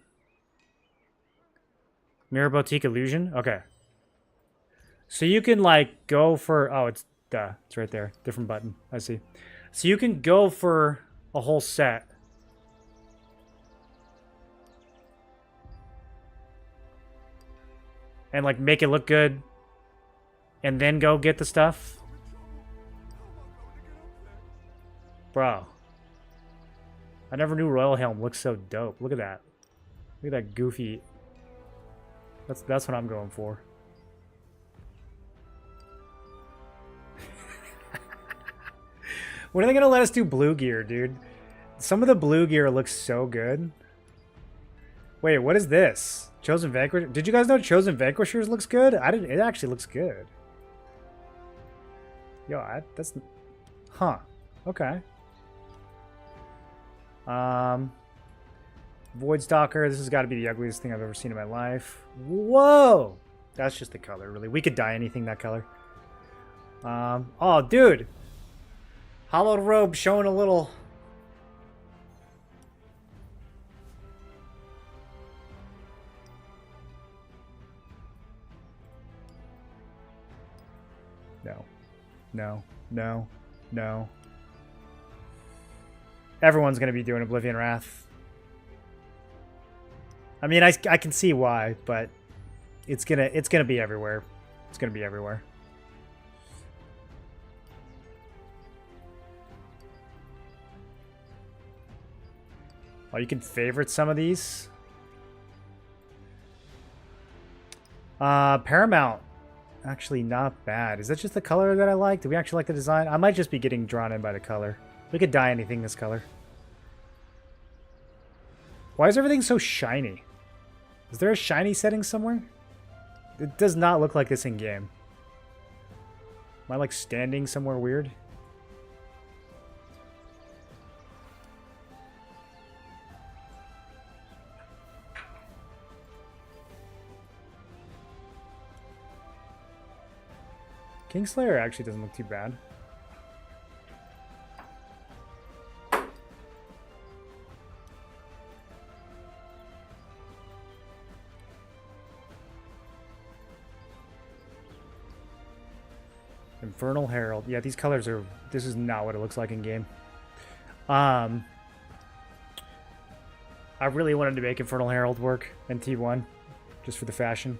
Mirror Boutique Illusion? Okay. So you can, like, go for... Oh, it's right there. Different button. I see. So you can go for a whole set. And, like, make it look good. And then go get the stuff. Bro. I never knew Royal Helm looked so dope. Look at that. Look at that goofy... That's what I'm going for. When are they gonna let us do blue gear, dude? Some of the blue gear looks so good. Wait, what is this? Chosen Vanquisher? Did you guys know Chosen Vanquishers looks good? I didn't. It actually looks good. Yo, that's... Huh. Okay. Void Stalker. This has got to be the ugliest thing I've ever seen in my life. Whoa! That's just the color, really. We could dye anything that color. Oh, dude! Hollowed robe showing a little... No. No. No. No. Everyone's going to be doing Oblivion Wrath. I mean, I can see why, but it's gonna be everywhere. It's gonna be everywhere. Oh, you can favorite some of these. Paramount. Actually, not bad. Is that just the color that I like? Do we actually like the design? I might just be getting drawn in by the color. We could dye anything this color. Why is everything so shiny? Is there a shiny setting somewhere? It does not look like this in game. Am I like standing somewhere weird? Kingslayer actually doesn't look too bad. Infernal Herald. Yeah, these colors are... This is not what it looks like in game. I really wanted to make Infernal Herald work in T1. Just for the fashion.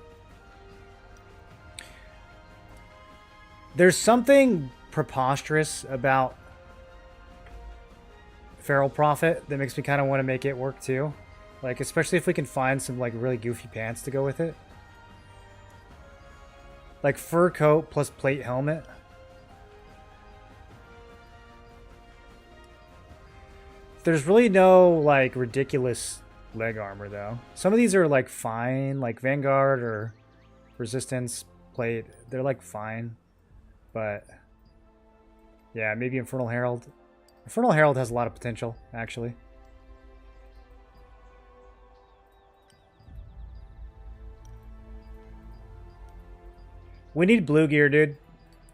There's something preposterous about Feral Prophet that makes me kind of want to make it work too. Like, especially if we can find some like really goofy pants to go with it. Like fur coat plus plate helmet. There's really no like ridiculous leg armor though. Some of these are like fine, like Vanguard or Resistance plate. They're like fine. But yeah, maybe Infernal Herald. Infernal Herald has a lot of potential, actually. We need blue gear, dude.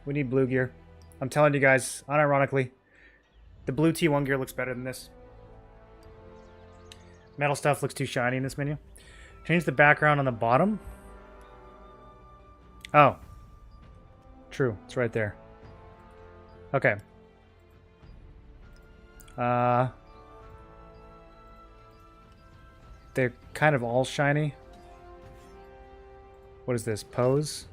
We need blue gear. I'm telling you guys, unironically, the blue T1 gear looks better than this. Metal stuff looks too shiny in this menu. Change the background on the bottom. Oh. True. It's right there. Okay. They're kind of all shiny. What is this? Pose?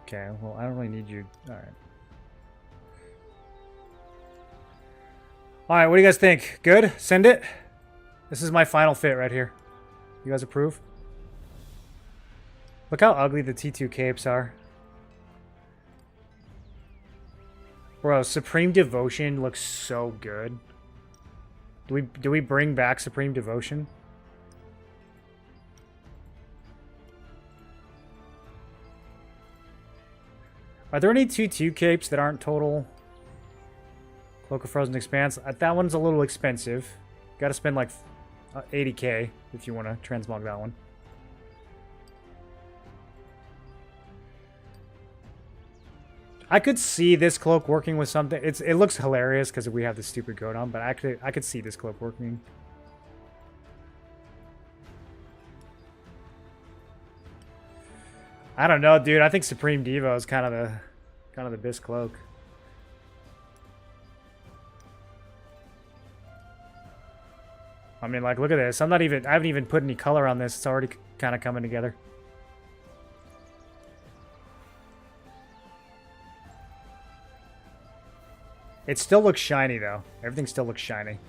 Okay, well, I don't really need you. Alright. Alright, what do you guys think? Good? Send it? This is my final fit right here. You guys approve? Look how ugly the T2 capes are. Bro, Supreme Devotion looks so good. Do we bring back Supreme Devotion? Are there any T2 capes that aren't total Cloak of Frozen Expanse? That one's a little expensive. Gotta spend like 80k if you want to transmog that one. I could see this cloak working with something. It looks hilarious because we have this stupid coat on, but actually I could see this cloak working. I don't know, dude. I think Supreme Devo is kind of the best cloak. I mean, like, look at this. I haven't even put any color on this. It's already kind of coming together. It still looks shiny, though. Everything still looks shiny.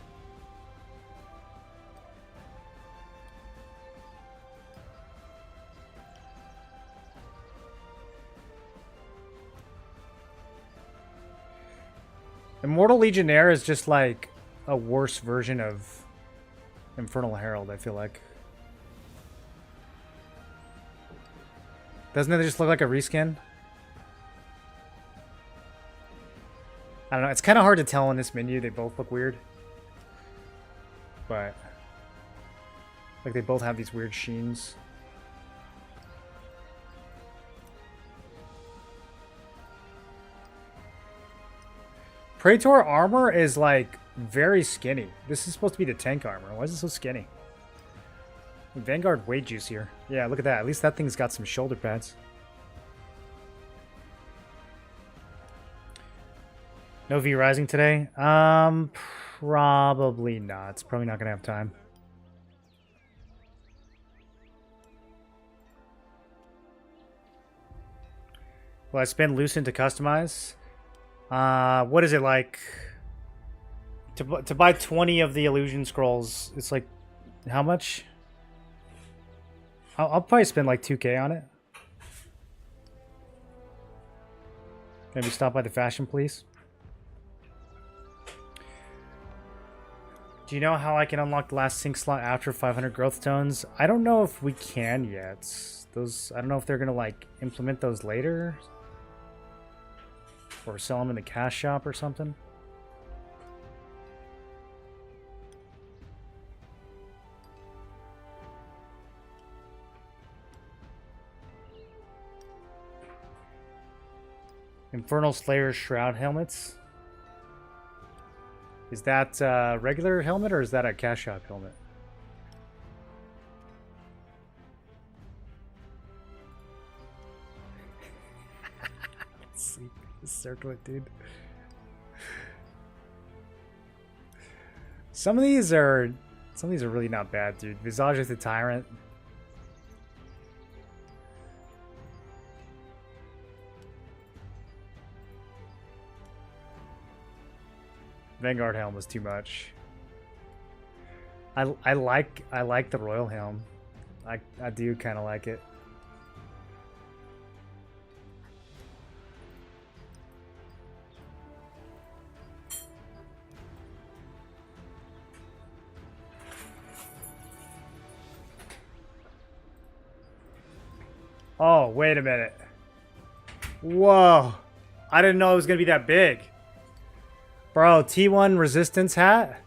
Immortal Legionnaire is just like a worse version of Infernal Herald, I feel like. Doesn't it just look like a reskin? I don't know. It's kind of hard to tell in this menu. They both look weird. But like they both have these weird sheens. Praetor armor is like very skinny. This is supposed to be the tank armor. Why is it so skinny? Vanguard way juicier. Yeah, look at that. At least that thing's got some shoulder pads. No V Rising today? Probably not. It's probably not gonna have time. Will I spend Lucent to customize? What is it like? To buy 20 of the illusion scrolls, it's like, how much? I'll probably spend like 2K on it. Maybe stop by the fashion, please. Do you know how I can unlock the last sync slot after 500 growth stones? I don't know if we can yet. I don't know if they're gonna like implement those later, or sell them in the cash shop or something. Infernal Slayer Shroud helmets. Is that a regular helmet or is that a cash shop helmet? Let's see. Circle it, dude. Some of these are really not bad, dude. Visage of the Tyrant. Vanguard helm was too much. I like the Royal helm. I do kind of like it. Oh, wait a minute. Whoa. I didn't know it was going to be that big. Bro, T1 resistance hat?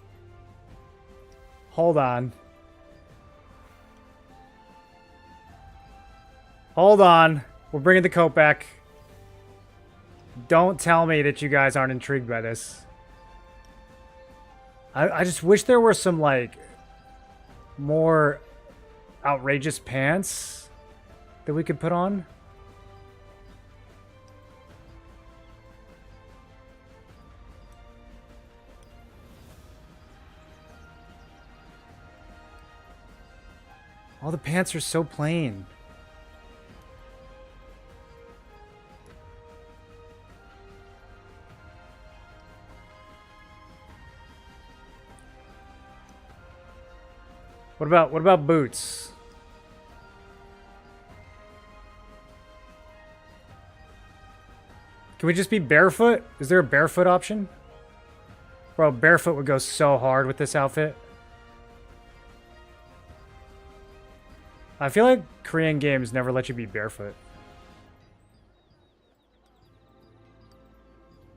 Hold on. Hold on. We're bringing the coat back. Don't tell me that you guys aren't intrigued by this. I just wish there were some, like, more outrageous pants that we could put on. All the pants are so plain. What about boots? Can we just be barefoot? Is there a barefoot option? Bro, barefoot would go so hard with this outfit. I feel like Korean games never let you be barefoot.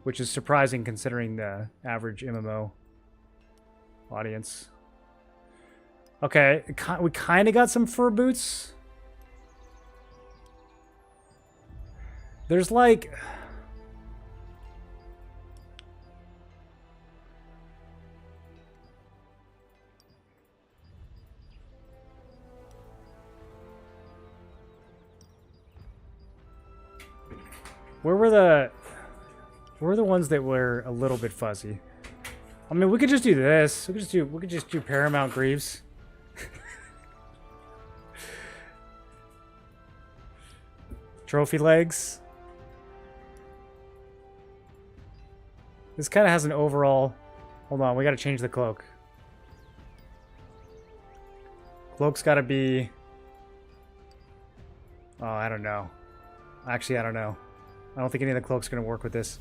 Which is surprising considering the average MMO audience. Okay, we kind of got some fur boots. There's like... Where were the ones that were a little bit fuzzy? I mean, we could just do this. We could just do Paramount Greaves. Trophy legs. This kind of has an overall... Hold on, we got to change the cloak. Cloak's got to be... Oh, I don't know. Actually, I don't know. I don't think any of the cloak's going to work with this.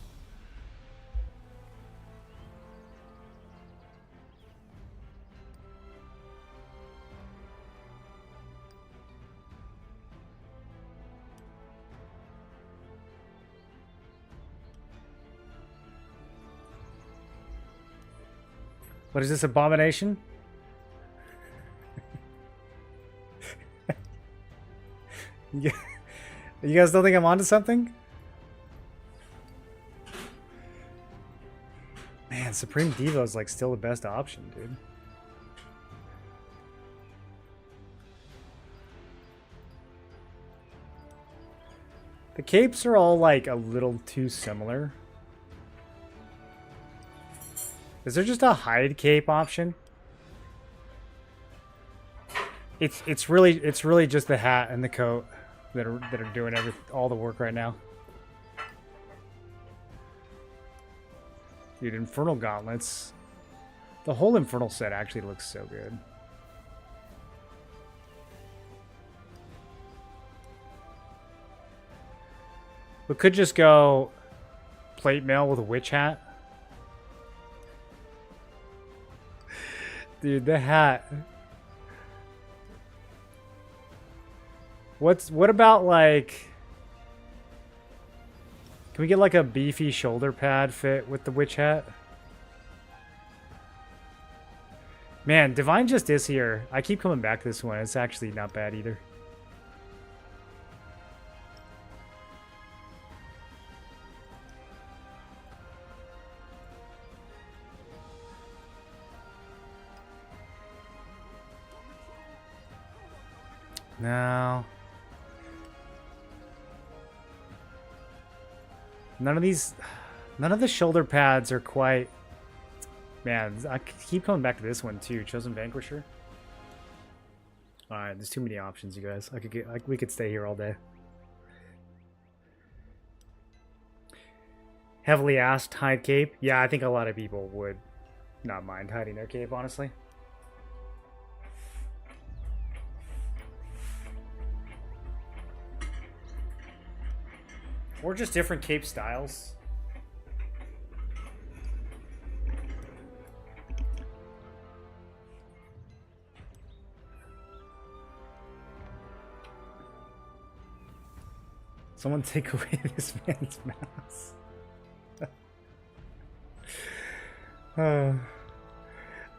What is this, abomination? You guys don't think I'm onto something? Man, Supreme Devo is like still the best option, dude. The capes are all like a little too similar. Is there just a hide cape option? It's really just the hat and the coat that are doing all the work right now. Dude, Infernal Gauntlets. The whole Infernal set actually looks so good. We could just go plate mail with a witch hat. Dude, the hat. What about like... Can we get like a beefy shoulder pad fit with the witch hat? Man, Divine just is here. I keep coming back to this one. It's actually not bad either. No. None of the shoulder pads are quite... Man, I keep coming back to this one too. Chosen Vanquisher. Alright, there's too many options, you guys. We could stay here all day. Heavily asked, hide cape. Yeah, I think a lot of people would not mind hiding their cape, honestly. Or just different cape styles. Someone take away this man's mouse.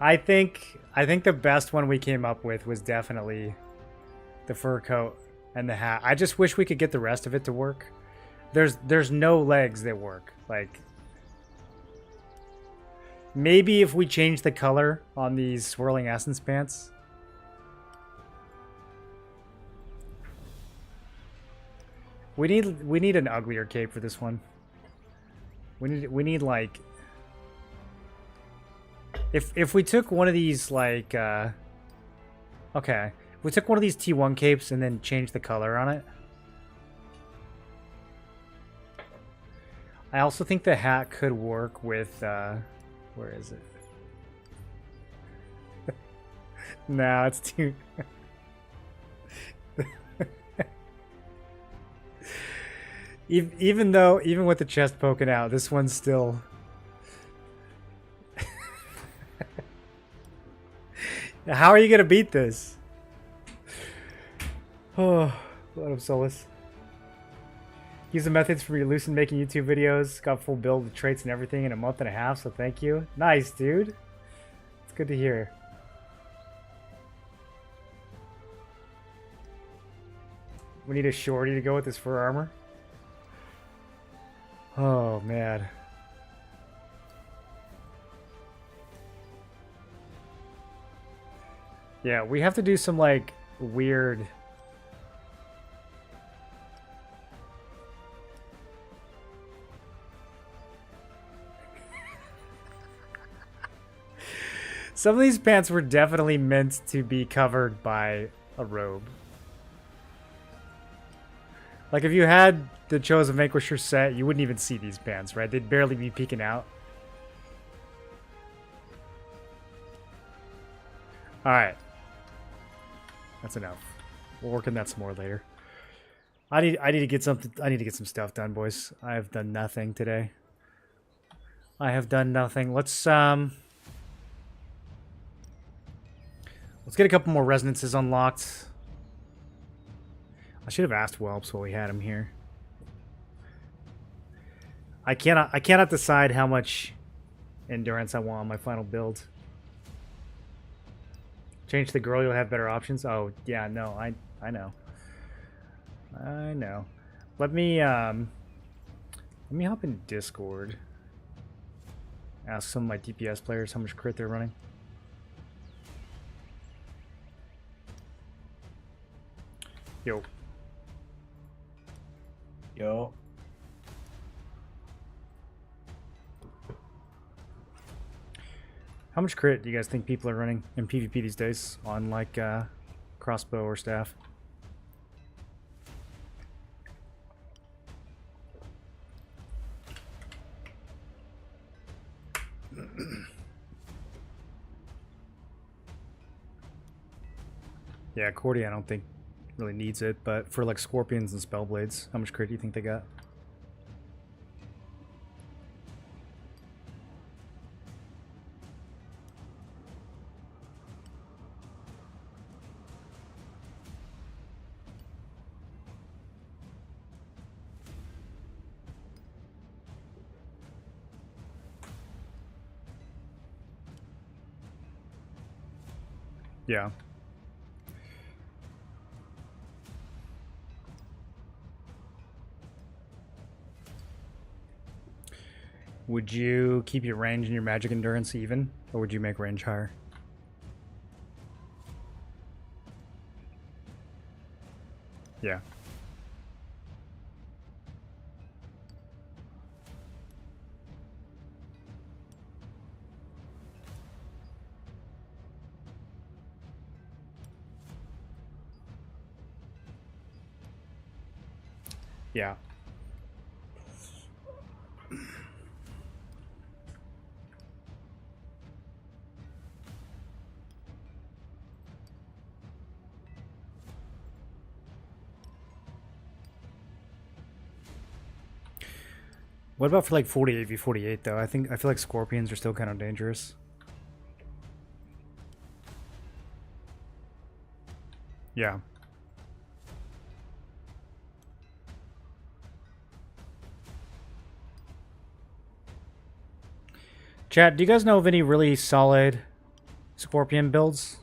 I think the best one we came up with was definitely the fur coat and the hat. I just wish we could get the rest of it to work. There's no legs that work. Like, maybe if we change the color on these swirling essence pants. We need an uglier cape for this one. We need like, if we took one of these like okay, if we took one of these T1 capes and then changed the color on it. I also think the hat could work with where is it? No, it's too even with the chest poking out, this one's still... How are you going to beat this? Oh, Blood of Solace. Use the methods for your Lucent making YouTube videos. Got full build with traits and everything in a month and a half, so thank you. Nice, dude. It's good to hear. We need a shorty to go with this fur armor. Oh, man. Yeah, we have to do some, like, weird... Some of these pants were definitely meant to be covered by a robe. Like, if you had the Chosen Vanquisher set, you wouldn't even see these pants, right? They'd barely be peeking out. Alright. That's enough. We'll work on that some more later. I need to get something. I need to get some stuff done, boys. I have done nothing today. I have done nothing. Let's get a couple more resonances unlocked. I should have asked Whelps while we had him here. I cannot decide how much endurance I want on my final build. Change the girl, you'll have better options. Oh yeah, no, I know. I know. Let me hop in Discord. Ask some of my DPS players how much crit they're running. Yo. Yo. How much crit do you guys think people are running in PvP these days on like crossbow or staff? Yeah, Cordy I don't think really needs it, but for like Scorpions and Spellblades, how much crit do you think they got? Yeah. Would you keep your range and your magic endurance even, or would you make range higher? Yeah. Yeah. What about for like 48v48 though? I feel like Scorpions are still kind of dangerous. Yeah. Chat, do you guys know of any really solid Scorpion builds?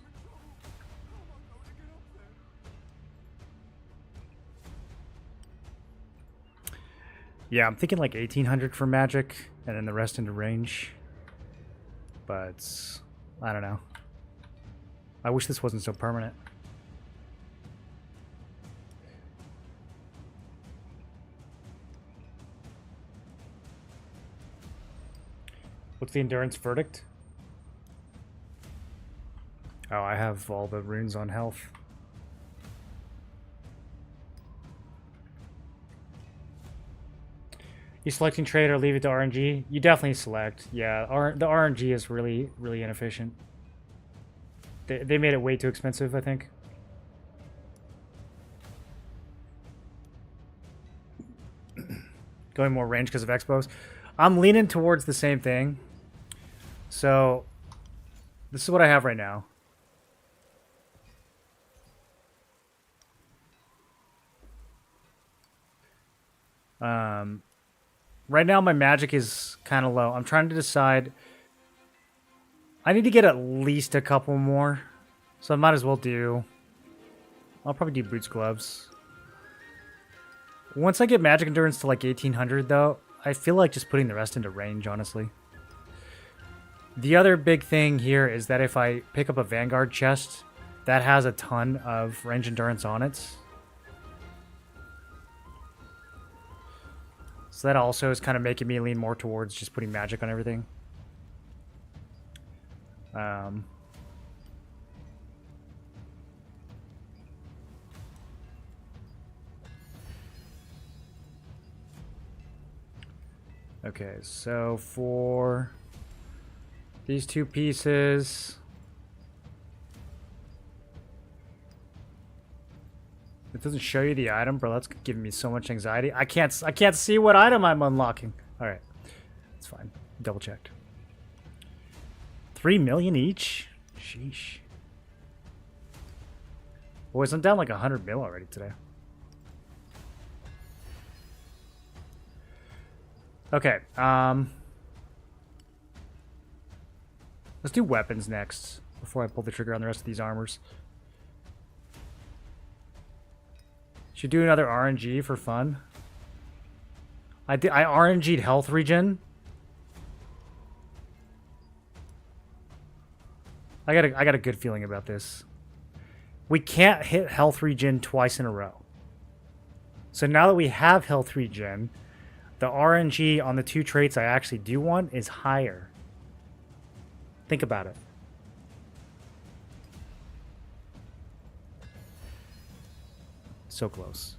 Yeah, I'm thinking like 1800 for magic, and then the rest into range. But I don't know. I wish this wasn't so permanent. What's the endurance verdict? Oh, I have all the runes on health. You selecting trade or leave it to RNG? You definitely select. Yeah, the RNG is really, really inefficient. They made it way too expensive, I think. Going more range because of expos. I'm leaning towards the same thing. So, this is what I have right now. Right now my magic is kind of low. I'm trying to decide. I need to get at least a couple more. So I might as well do... I'll probably do boots, gloves. Once I get magic endurance to like 1800 though, I feel like just putting the rest into range, honestly. The other big thing here is that if I pick up a Vanguard chest, that has a ton of range endurance on it. So that also is kind of making me lean more towards just putting magic on everything. Okay, so for these two pieces, it doesn't show you the item, bro. That's giving me so much anxiety. I can't see what item I'm unlocking. All right, that's fine. Double checked. 3 million each. Sheesh. Boys, I'm down like 100 mil already today. Okay, let's do weapons next before I pull the trigger on the rest of these armors. Should do another RNG for fun. I RNG'd health regen. I got a good feeling about this. We can't hit health regen twice in a row. So now that we have health regen, the RNG on the two traits I actually do want is higher. Think about it. So close.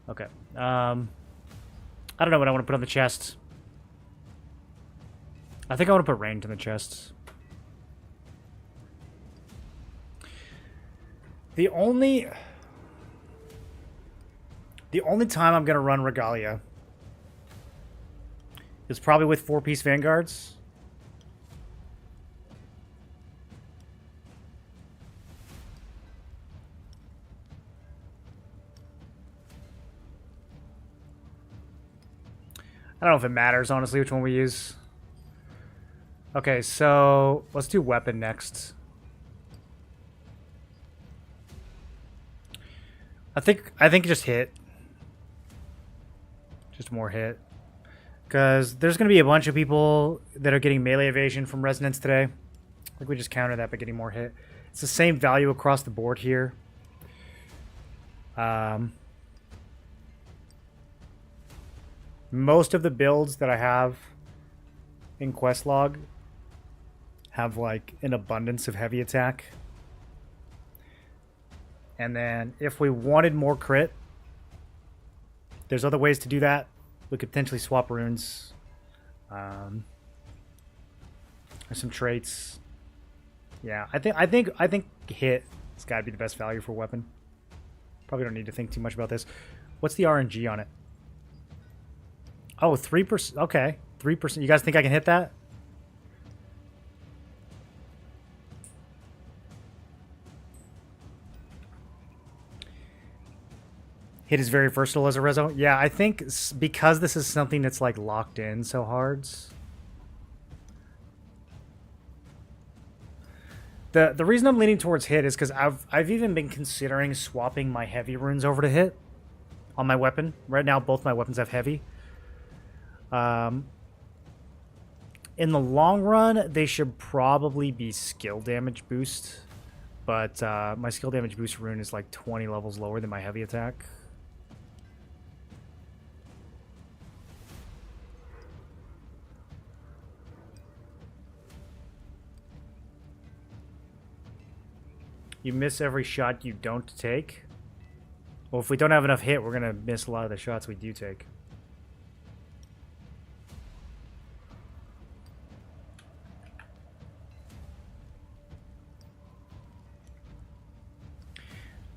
Okay. I don't know what I want to put on the chest. I think I want to put range on the chest. The only time I'm gonna run Regalia is probably with 4-piece Vanguards. I don't know if it matters, honestly, which one we use. Okay, so let's do weapon next. I think just hit. Just more hit. Because there's going to be a bunch of people that are getting melee evasion from Resonance today. I think we just counter that by getting more hit. It's the same value across the board here. Most of the builds that I have in quest log have like an abundance of heavy attack. And then if we wanted more crit, there's other ways to do that. We could potentially swap runes. There's some traits. Yeah, I think hit has got to be the best value for weapon. Probably don't need to think too much about this. What's the RNG on it? Oh, 3%. Okay, 3%. You guys think I can hit that? Hit is very versatile as a Reso. Yeah, I think because this is something that's like locked in so hard. The reason I'm leaning towards hit is because I've even been considering swapping my heavy runes over to hit on my weapon. Right now, both my weapons have heavy. In the long run, they should probably be skill damage boost, but my skill damage boost rune is like 20 levels lower than my heavy attack. You miss every shot you don't take. Well, if we don't have enough hit, we're going to miss a lot of the shots we do take.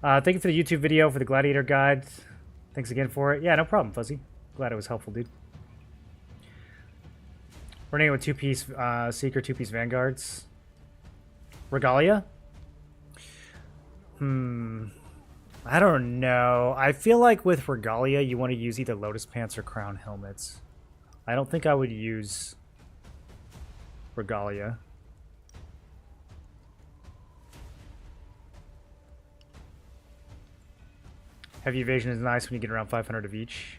Thank you for the YouTube video, for the Gladiator Guide. Thanks again for it. Yeah, no problem, Fuzzy. Glad it was helpful, dude. Running it with 2-piece Seeker, 2-piece Vanguards. Regalia? I don't know. I feel like with Regalia, you want to use either Lotus Pants or Crown Helmets. I don't think I would use Regalia. Heavy evasion is nice when you get around 500 of each.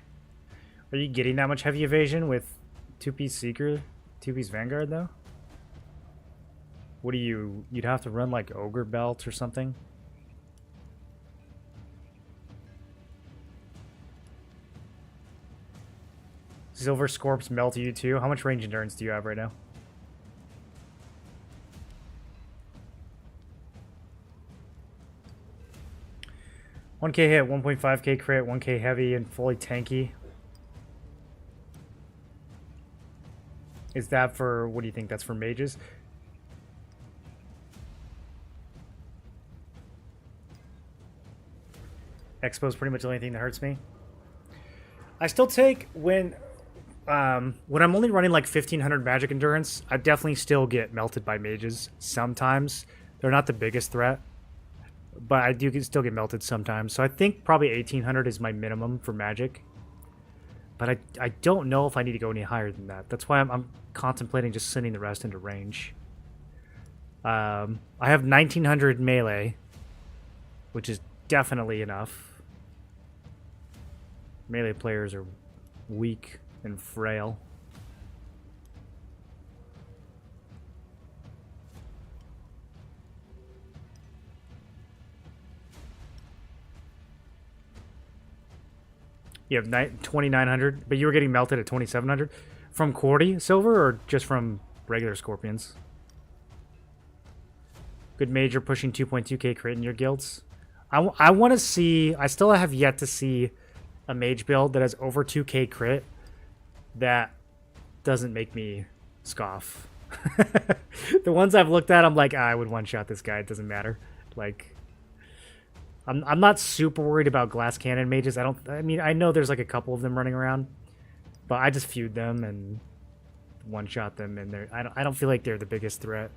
Are you getting that much heavy evasion with 2-piece Seeker, 2-piece Vanguard, though? What do you... You'd have to run, like, Ogre Belt or something? Silver Scorps melt you too. How much range endurance do you have right now? $1K hit, 1.5K crit, 1K heavy, and fully tanky. Is that for, what do you think? That's for mages? Expo's pretty much the only thing that hurts me. I still take, when I'm only running like 1500 magic endurance, I definitely still get melted by mages sometimes. They're not the biggest threat, but I do still get melted sometimes. So I think probably 1800 is my minimum for magic. But I don't know if I need to go any higher than that. That's why I'm contemplating just sending the rest into range. I have 1900 melee, which is definitely enough. Melee players are weak and frail. You have 2900, but you were getting melted at 2700 from Cordy Silver or just from regular Scorpions? Good major pushing 2.2k crit in your guilds. I want to see, I still have yet to see a mage build that has over 2k crit that doesn't make me scoff. The ones I've looked at, I'm like, I would one-shot this guy. It doesn't matter. Like, I'm not super worried about glass cannon mages. I mean, I know there's like a couple of them running around, but I just feud them and one shot them, and I don't feel like they're the biggest threat.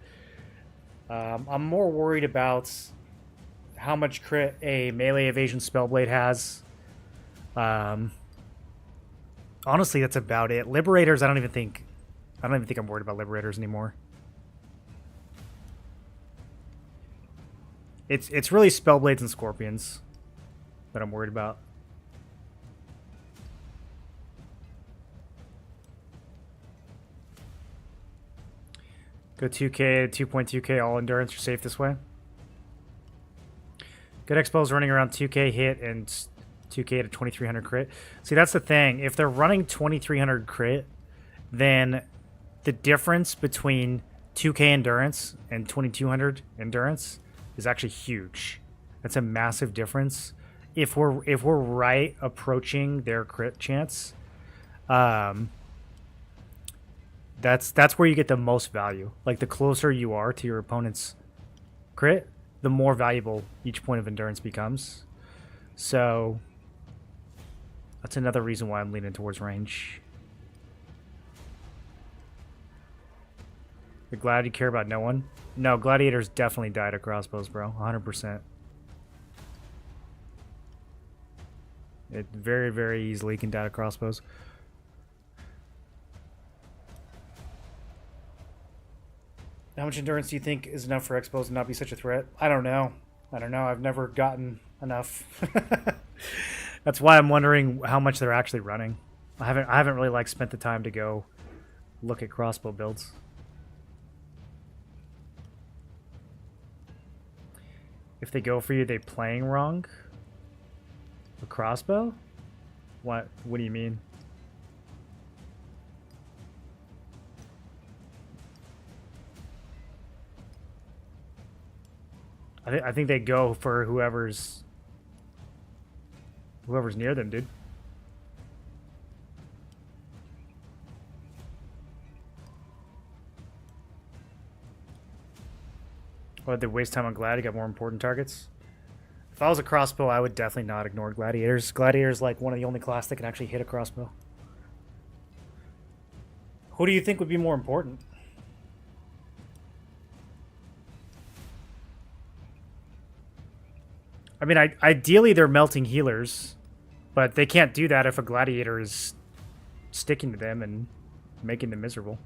I'm more worried about how much crit a melee evasion spellblade has. Honestly, that's about it. Liberators, I don't even think I'm worried about liberators anymore. It's really spellblades and scorpions that I'm worried about. Go 2k, 2.2k, all endurance. You're safe this way. Good expos running around 2k hit and 2k to 2300 crit. See, that's the thing. If they're running 2300 crit, then the difference between 2k endurance and 2200 endurance is actually huge. That's a massive difference. If we're right approaching their crit chance, that's where you get the most value. Like, the closer you are to your opponent's crit, the more valuable each point of endurance becomes. So that's another reason why I'm leaning towards range. The glad you care about no one? No, gladiators definitely died at crossbows, bro. 100%. It very, very easily can die at crossbows. How much endurance do you think is enough for expos to not be such a threat? I don't know. I've never gotten enough. That's why I'm wondering how much they're actually running. I haven't really like spent the time to go look at crossbow builds. If they go for you, they playing wrong? A crossbow? What do you mean? I think they go for whoever's near them, dude. What, they waste time on glad to get more important targets? If I was a crossbow, I would definitely not ignore gladiators. Gladiators like one of the only class that can actually hit a crossbow. Who do you think would be more important? I mean, ideally they're melting healers, but they can't do that if a gladiator is sticking to them and making them miserable.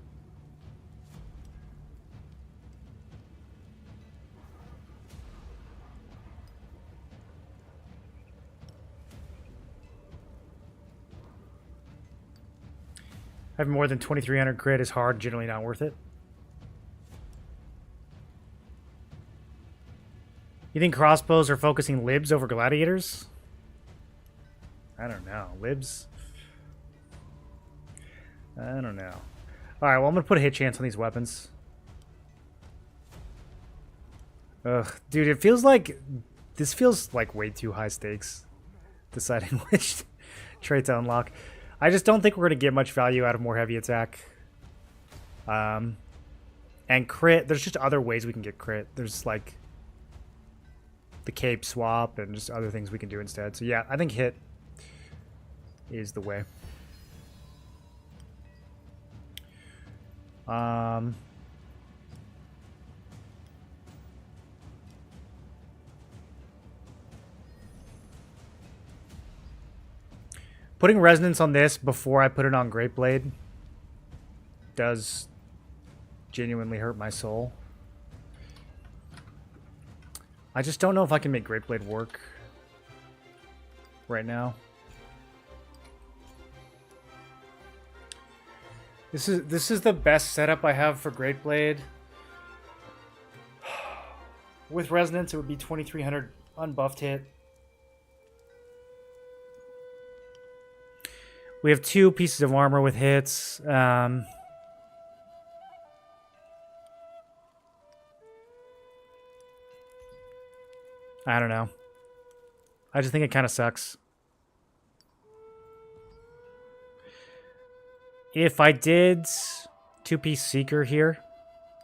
Having more than 2300 crit is hard, generally not worth it. You think crossbows are focusing libs over gladiators? I don't know. Libs? I don't know. Alright, well, I'm going to put a hit chance on these weapons. Ugh. Dude, it feels like... This feels like way too high stakes. Deciding which trait to unlock. I just don't think we're going to get much value out of more heavy attack. And crit, there's just other ways we can get crit. There's like the cape swap and just other things we can do instead. So yeah, I think hit is the way. Putting resonance on this before I put it on Great Blade does genuinely hurt my soul. I just don't know if I can make Great Blade work right now. This is the best setup I have for Great Blade. With resonance, it would be 2300 unbuffed hit. We have 2 pieces of armor with hits. I don't know. I just think it kind of sucks. If I did 2-piece Seeker here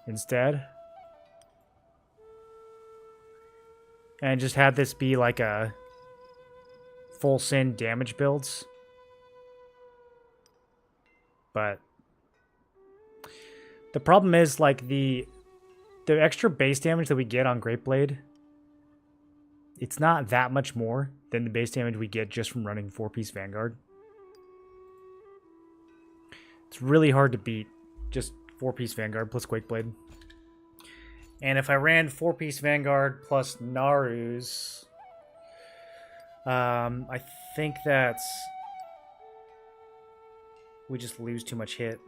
instead, and just had this be like a full sin damage builds. But the problem is like the extra base damage that we get on Great Blade, it's not that much more than the base damage we get just from running 4-piece Vanguard. It's really hard to beat just 4-piece Vanguard plus Quake Blade. And if I ran 4-piece Vanguard plus Naru's, I think that's... we just lose too much hit.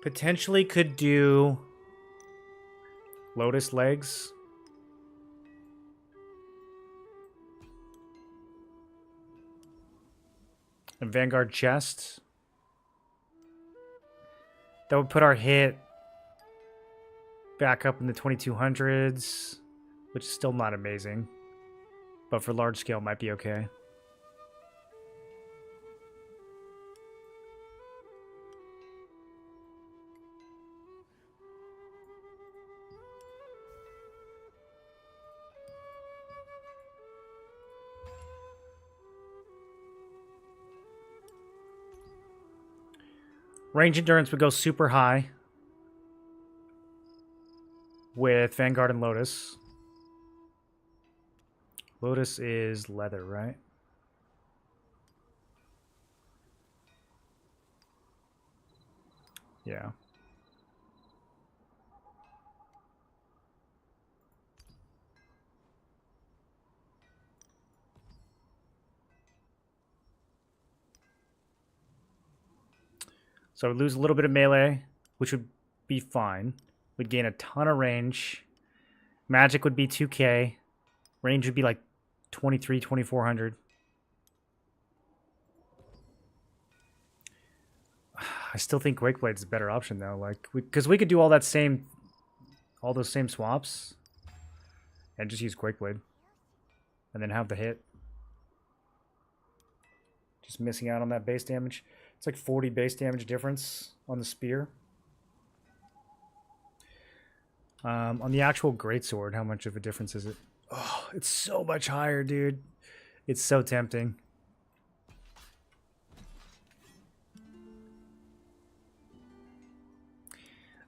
Potentially could do Lotus Legs. And Vanguard Chest. That would put our hit back up in the 2200s, which is still not amazing. But for large scale, might be okay. Range endurance would go super high with Vanguard and Lotus. Lotus is leather, right? Yeah. So we'd lose a little bit of melee, which would be fine. We'd gain a ton of range. Magic would be 2k. Range would be like 2400. I still think Quake Blade's a better option though, like because we could do all those same swaps and just use Quake Blade and then have the hit. Just missing out on that base damage. It's like 40 base damage difference on the spear. On the actual greatsword, how much of a difference is it? Oh, it's so much higher, dude. It's so tempting.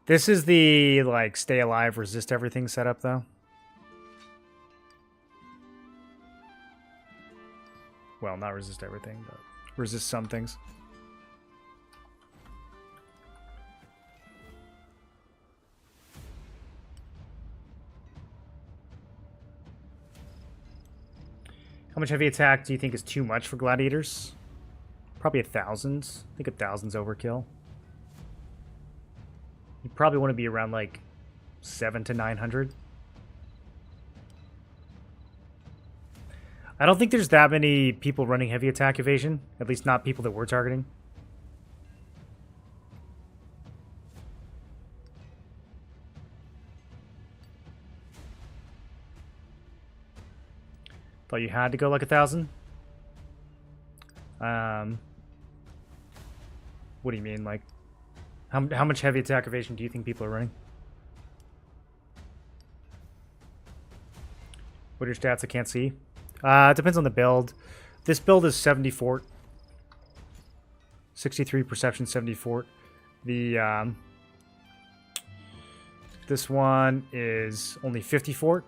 This is the, like, stay alive, resist everything setup, though. Well, not resist everything, but resist some things. How much heavy attack do you think is too much for gladiators? Probably 1,000. I think 1,000's overkill. You probably want to be around like 700 to 900. I don't think there's that many people running heavy attack evasion. At least not people that we're targeting. Thought you had to go like 1,000. What do you mean? Like, how much heavy attack evasion do you think people are running? What are your stats? I can't see. It depends on the build. This build is 70 fort. 63 perception, 70 fort. The this one is only 50 fort.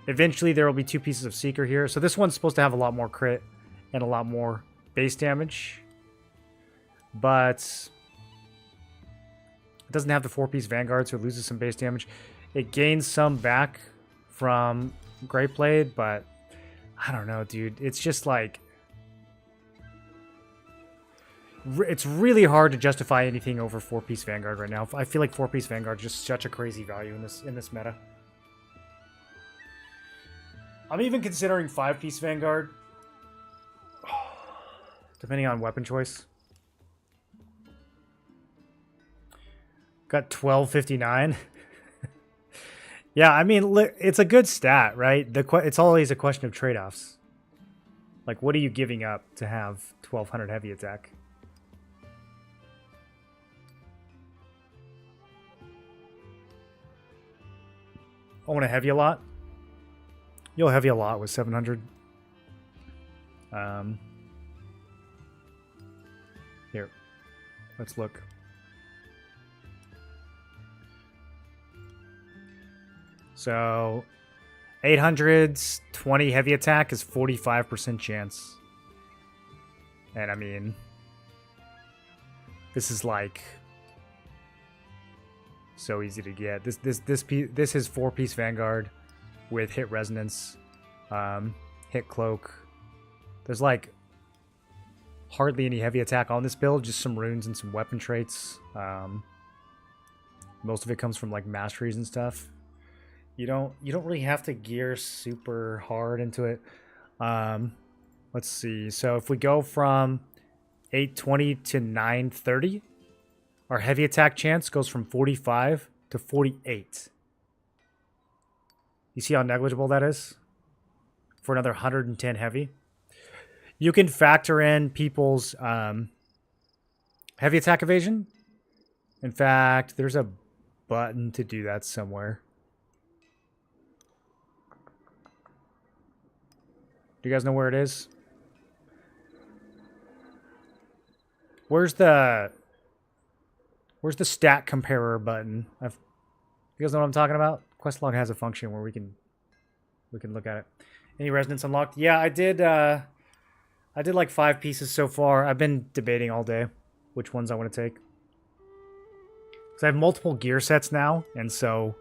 Eventually, there will be 2 pieces of Seeker here. So this one's supposed to have a lot more crit and a lot more base damage. But it doesn't have the 4-piece Vanguard, so it loses some base damage. It gains some back from Great Blade, but I don't know, dude. It's just like... it's really hard to justify anything over 4-piece Vanguard right now. I feel like 4-piece Vanguard is just such a crazy value in this meta. I'm even considering 5-piece Vanguard. Depending on weapon choice. Got 1259. Yeah, I mean, it's a good stat, right? It's always a question of trade-offs. Like, what are you giving up to have 1200 heavy attack? own a heavy a lot. You'll heavy a lot with 700. Here, let's look. So 800's 20 heavy attack is 45% chance. And I mean, this is like so easy to get. This is 4-piece Vanguard with hit resonance, hit cloak. There's like hardly any heavy attack on this build, just some runes and some weapon traits. Most of it comes from like masteries and stuff. You don't really have to gear super hard into it. Let's see. So if we go from 820 to 930, our heavy attack chance goes from 45 to 48. You see how negligible that is? For another 110 heavy. You can factor in people's heavy attack evasion. In fact, there's a button to do that somewhere. Do you guys know where it is? Where's the stat comparer button? You guys know what I'm talking about? Questlog has a function where we can look at it. Any resonance unlocked? Yeah, I did like 5 pieces so far. I've been debating all day which ones I want to take. Because I have multiple gear sets now, and so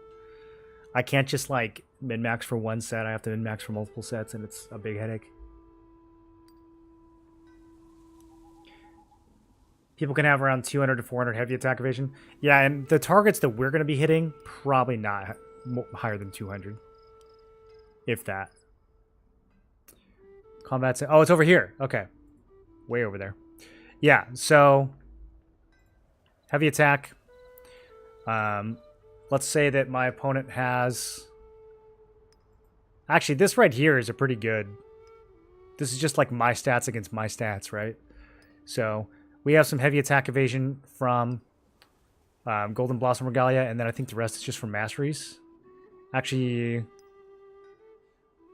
I can't just like min-max for one set. I have to min-max for multiple sets, and it's a big headache. People can have around 200 to 400 heavy attack evasion. Yeah, and the targets that we're going to be hitting, probably not higher than 200. If that. Combat set. Oh, it's over here. Okay. Way over there. Yeah, so heavy attack. Let's say that my opponent has... Actually, this right here is a pretty good... This is just like my stats against my stats, right? So we have some heavy attack evasion from Golden Blossom Regalia, and then I think the rest is just from Masteries. Actually,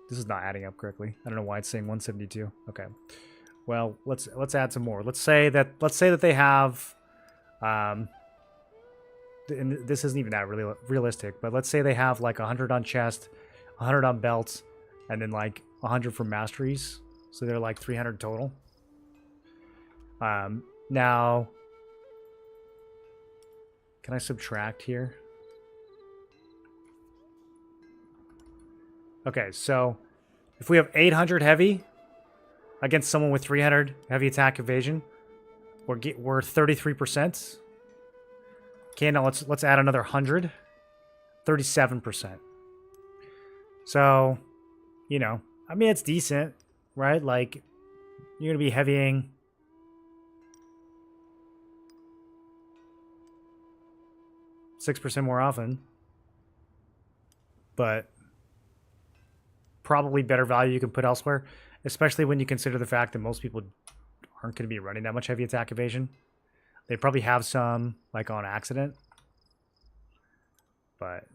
this is not adding up correctly. I don't know why it's saying 172. Okay. Well, let's add some more. Let's say that they have... and this isn't even that really realistic, but let's say they have like 100 on chest, 100 on belts, and then like 100 for masteries. So they're like 300 total. Now, can I subtract here? Okay, so if we have 800 heavy against someone with 300 heavy attack evasion, we're 33%. Okay, now let's add another 100. 37%. So, you know, I mean, it's decent, right? Like, you're going to be heavying 6% more often. But probably better value you can put elsewhere, especially when you consider the fact that most people aren't going to be running that much heavy attack evasion. They probably have some, like, on accident. But,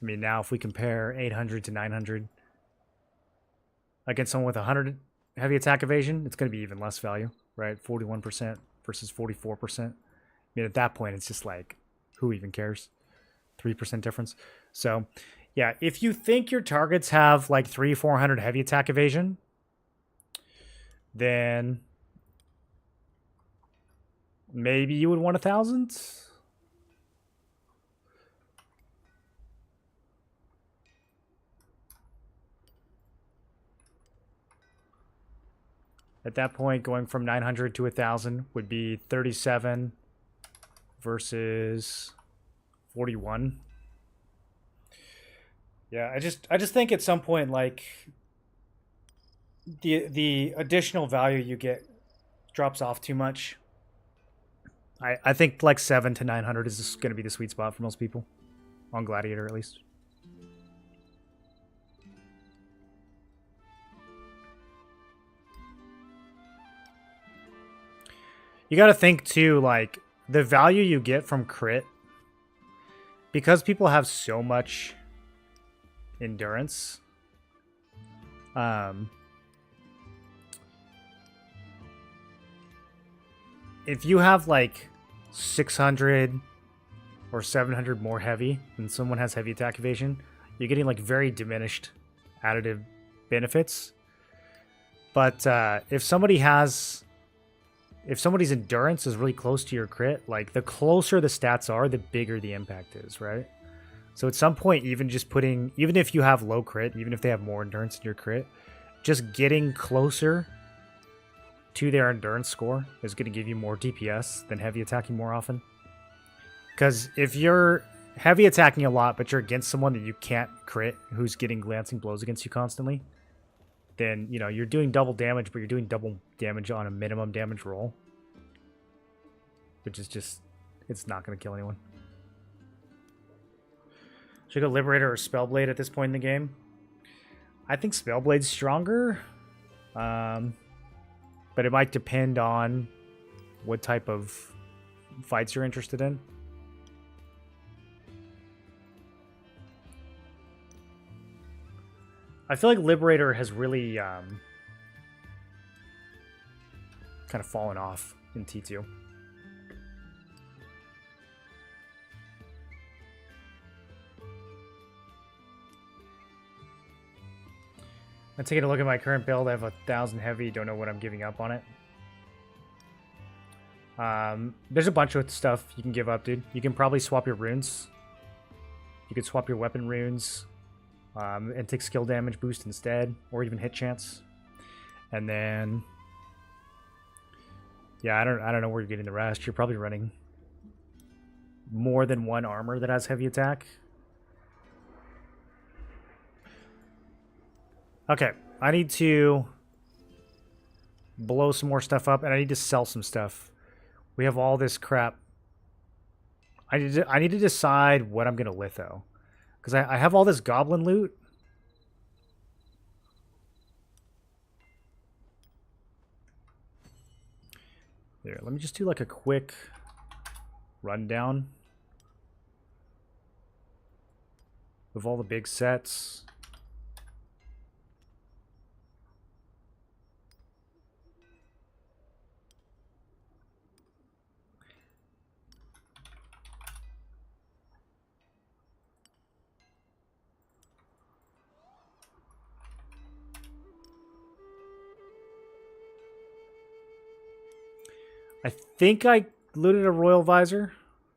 I mean, now if we compare 800 to 900 against someone with 100 heavy attack evasion, it's going to be even less value, right? 41% versus 44%. I mean, at that point, it's just like, who even cares? 3% difference. So, yeah, if you think your targets have like 300-400 heavy attack evasion, then maybe you would want 1,000. At that point, going from 900 to 1,000 would be 37 versus 41. Yeah, I just think at some point, like, the additional value you get drops off too much. I think like 700 to 900 is going to be the sweet spot for most people, on Gladiator at least. You got to think too, like, the value you get from crit because people have so much endurance, if you have like 600 or 700 more heavy than someone has heavy attack evasion, you're getting like very diminished additive benefits. But if somebody's endurance is really close to your crit, like the closer the stats are, the bigger the impact is, right? So at some point, even if you have low crit, even if they have more endurance than your crit, just getting closer to their endurance score is going to give you more DPS than heavy attacking more often. Because if you're heavy attacking a lot, but you're against someone that you can't crit, who's getting glancing blows against you constantly, then, you know, you're doing double damage, but you're doing double damage on a minimum damage roll. Which is just, it's not going to kill anyone. Should I go Liberator or Spellblade at this point in the game? I think Spellblade's stronger. But it might depend on what type of fights you're interested in. I feel like Liberator has really kind of fallen off in T2. I'm taking a look at my current build. I have 1,000 heavy. Don't know what I'm giving up on it. There's a bunch of stuff you can give up, dude. You can probably swap your runes. You could swap your weapon runes and take skill damage boost instead, or even hit chance. And then, yeah, I don't know where you're getting the rest. You're probably running more than one armor that has heavy attack. Okay, I need to blow some more stuff up, and I need to sell some stuff. We have all this crap. I need to decide what I'm going to litho. Because I have all this goblin loot. There, let me just do like a quick rundown of all the big sets. I think I looted a royal visor.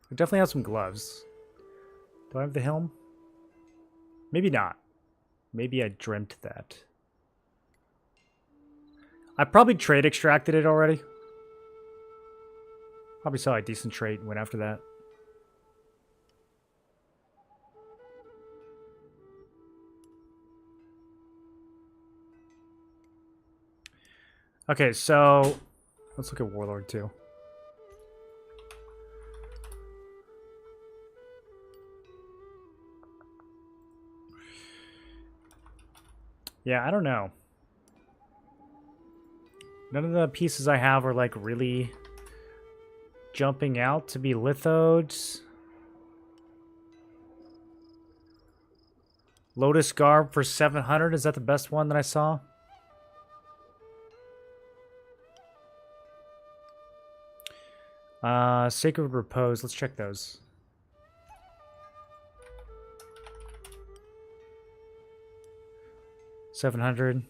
I definitely have some gloves. Do I have the helm? Maybe not. Maybe I dreamt that. I probably trade extracted it already. Probably saw a decent trade and went after that. Okay, so let's look at Warlord too. Yeah, I don't know. None of the pieces I have are like really jumping out to be lithoed. Lotus Garb for 700, is that the best one that I saw? Sacred Repose, let's check those. $700.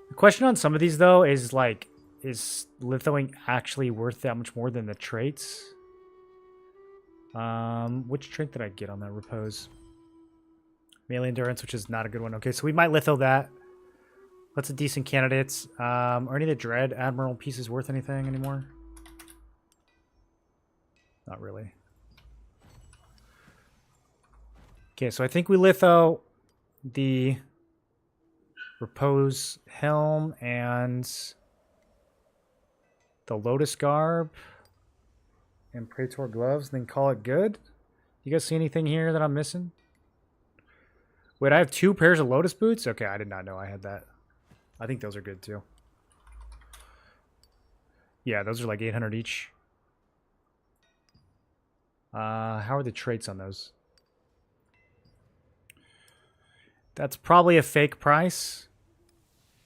The question on some of these though is like, is lithoing actually worth that much more than the traits? Which trait did I get on that Repose? Melee Endurance, which is not a good one. Okay, so we might litho that. That's a decent candidate. Are any of the Dread Admiral pieces worth anything anymore? Not really. Okay, so I think we litho the Repose Helm and the Lotus Garb and Praetor Gloves, and then call it good. You guys see anything here that I'm missing? Wait, I have 2 pairs of Lotus Boots? Okay, I did not know I had that. I think those are good too. Yeah, those are like 800 each. How are the traits on those? That's probably a fake price.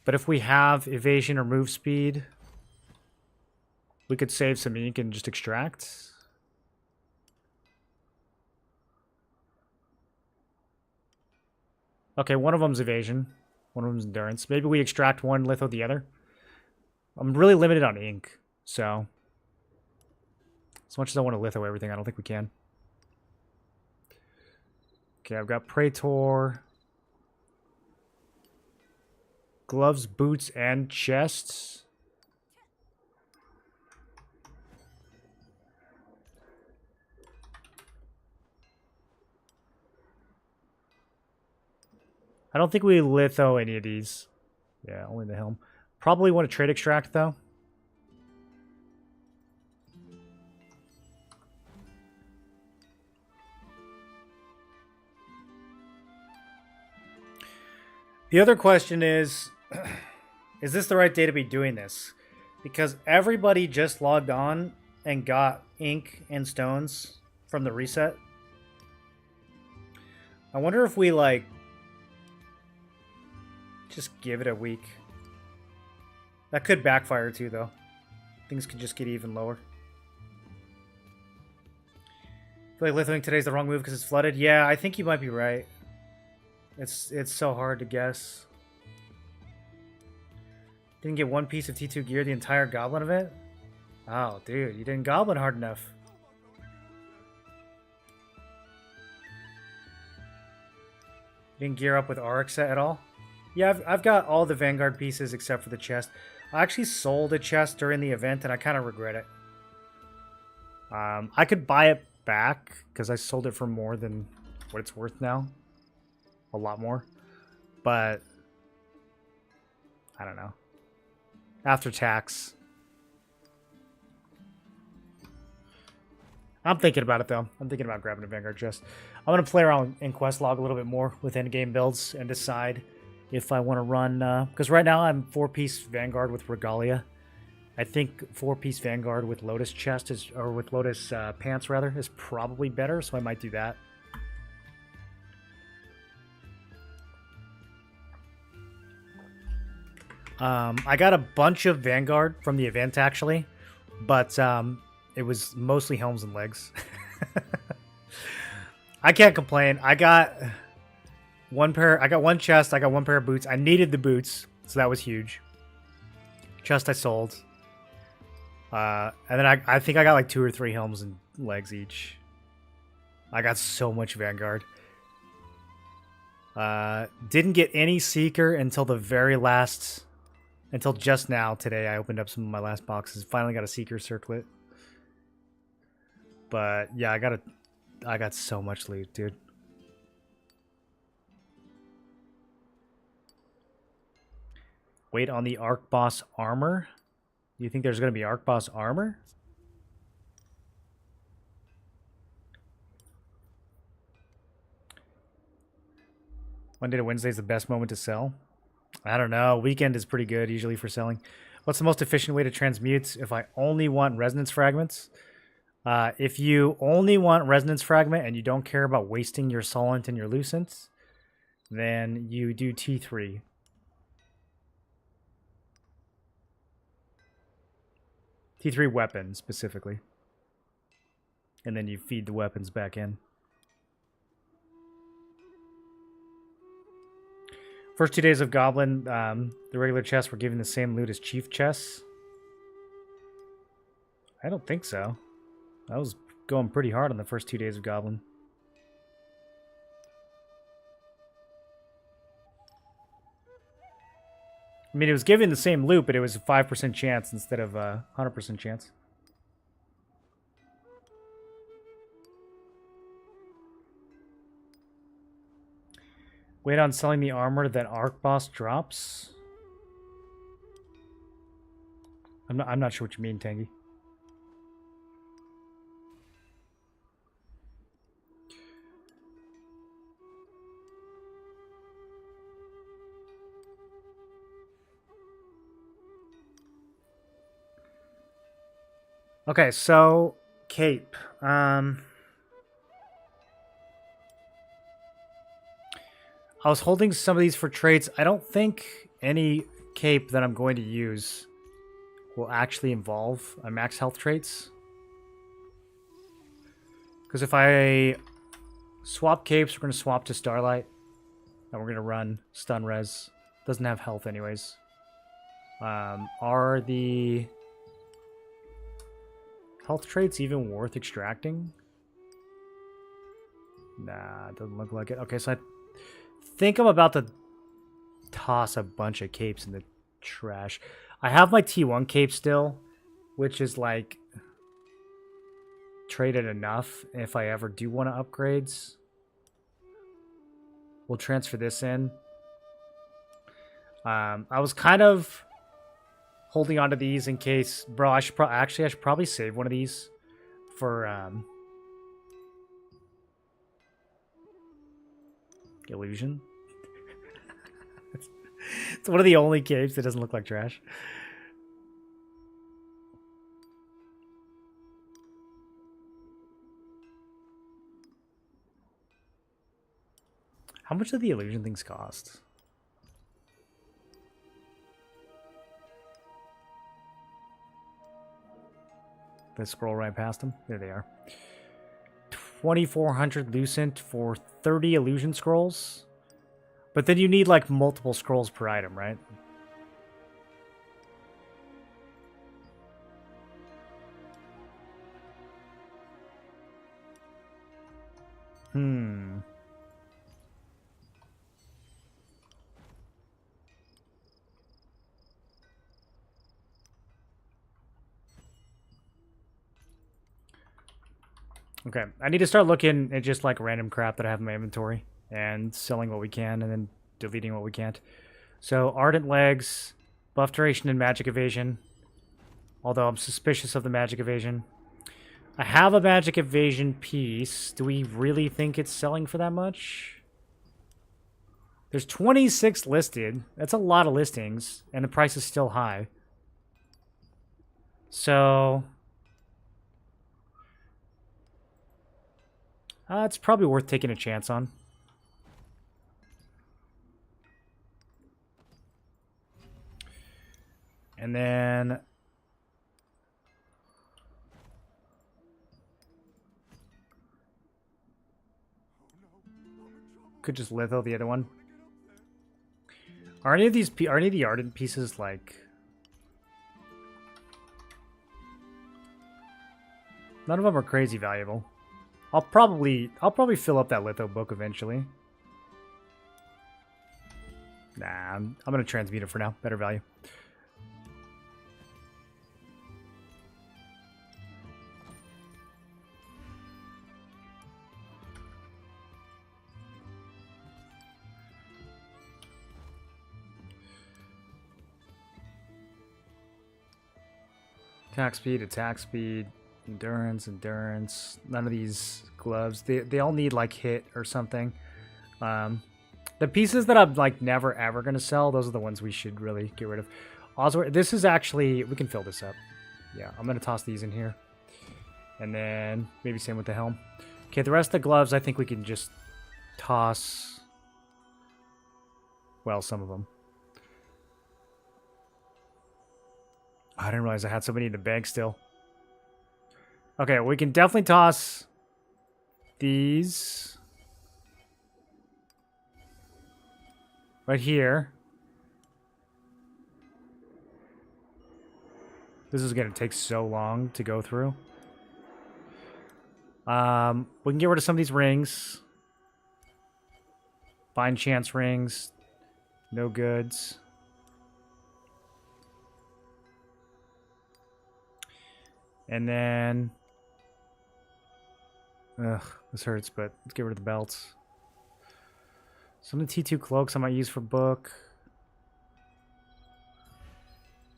But if we have evasion or move speed, we could save some ink and just extract. Okay, one of them's evasion. One of them's endurance. Maybe we extract one, litho the other. I'm really limited on ink, so... As much as I want to litho everything, I don't think we can. Okay, I've got Praetor. Gloves, boots, and chests. I don't think we litho any of these. Yeah, only the helm. Probably want to trade extract, though. The other question is this the right day to be doing this? Because everybody just logged on and got ink and stones from the reset. I wonder if we, like, just give it a week. That could backfire too, though. Things could just get even lower. I feel like lithoing today's the wrong move because it's flooded. Yeah, I think you might be right. It's so hard to guess. Didn't get one piece of T2 gear the entire goblin event? Oh, dude, you didn't goblin hard enough. Didn't gear up with Auric set at all? Yeah, I've got all the Vanguard pieces except for the chest. I actually sold a chest during the event, and I kind of regret it. I could buy it back, because I sold it for more than what it's worth now. A lot more. But, I don't know. After tax. I'm thinking about it, though. I'm thinking about grabbing a Vanguard chest. I'm going to play around in Questlog a little bit more with endgame builds and decide if I want to run... Because right now I'm 4-piece Vanguard with Regalia. I think 4-piece Vanguard with Lotus chest is... Or with Lotus pants, rather, is probably better, so I might do that. I got a bunch of Vanguard from the event, actually. But it was mostly helms and legs. I can't complain. I got one chest, I got one pair of boots. I needed the boots, so that was huge. Chest I sold. And then I think I got like 2 or 3 helms and legs each. I got so much Vanguard. Didn't get any Seeker until the very last... Until just now, today, I opened up some of my last boxes. Finally got a Seeker circlet. But, yeah, I got so much loot, dude. Wait on the Arc Boss armor? You think there's going to be Arc Boss armor? Monday to Wednesday is the best moment to sell? I don't know. Weekend is pretty good usually for selling. What's the most efficient way to transmute if I only want resonance fragments? If you only want resonance fragment and you don't care about wasting your solent and your lucent, then you do T3. T3 weapons specifically. And then you feed the weapons back in. First 2 days of Goblin, the regular chests were given the same loot as Chief chests. I don't think so. I was going pretty hard on the first 2 days of Goblin. I mean, it was given the same loot, but it was a 5% chance instead of a 100% chance. Wait on selling the armor that Arc Boss drops? I'm not sure what you mean, Tangy. Okay, so Cape. I was holding some of these for traits. I don't think any cape that I'm going to use will actually involve a max health traits. Because if I swap capes, we're going to swap to Starlight. And we're going to run Stun Res. Doesn't have health anyways. Are the health traits even worth extracting? Nah, it doesn't look like it. Okay, so I think I'm about to toss a bunch of capes in the trash. I have my T1 cape still, which is like traded enough if I ever do want to upgrades. We'll transfer this in. I was kind of holding on to these in case, bro. I should probably save one of these for illusion. It's one of the only capes that doesn't look like trash. How much do the illusion things cost? Let's scroll right past them. There they are. 2,400 Lucent for 30 illusion scrolls. But then you need like multiple scrolls per item, right? Okay, I need to start looking at just like random crap that I have in my inventory and selling what we can and then deleting what we can't. So, Ardent Legs, buff duration and magic evasion. Although I'm suspicious of the magic evasion. I have a magic evasion piece. Do we really think it's selling for that much? There's 26 listed. That's a lot of listings, and the price is still high. So it's probably worth taking a chance on. And then could just litho the other one. Are any of the ardent pieces like? None of them are crazy valuable. I'll probably fill up that litho book eventually. Nah, I'm gonna transmute it for now. Better value. Attack speed, endurance. None of these gloves. They all need like hit or something. The pieces that I'm like never ever gonna sell, those are the ones we should really get rid of. Also, this is actually, we can fill this up. Yeah, I'm gonna toss these in here. And then maybe same with the helm. Okay, the rest of the gloves I think we can just toss. Well, some of them. I didn't realize I had so many in the bag still. Okay, we can definitely toss these right here. This is going to take so long to go through. We can get rid of some of these rings. Find chance rings. No goods. And then, this hurts, but let's get rid of the belts. Some of the T2 cloaks I might use for book.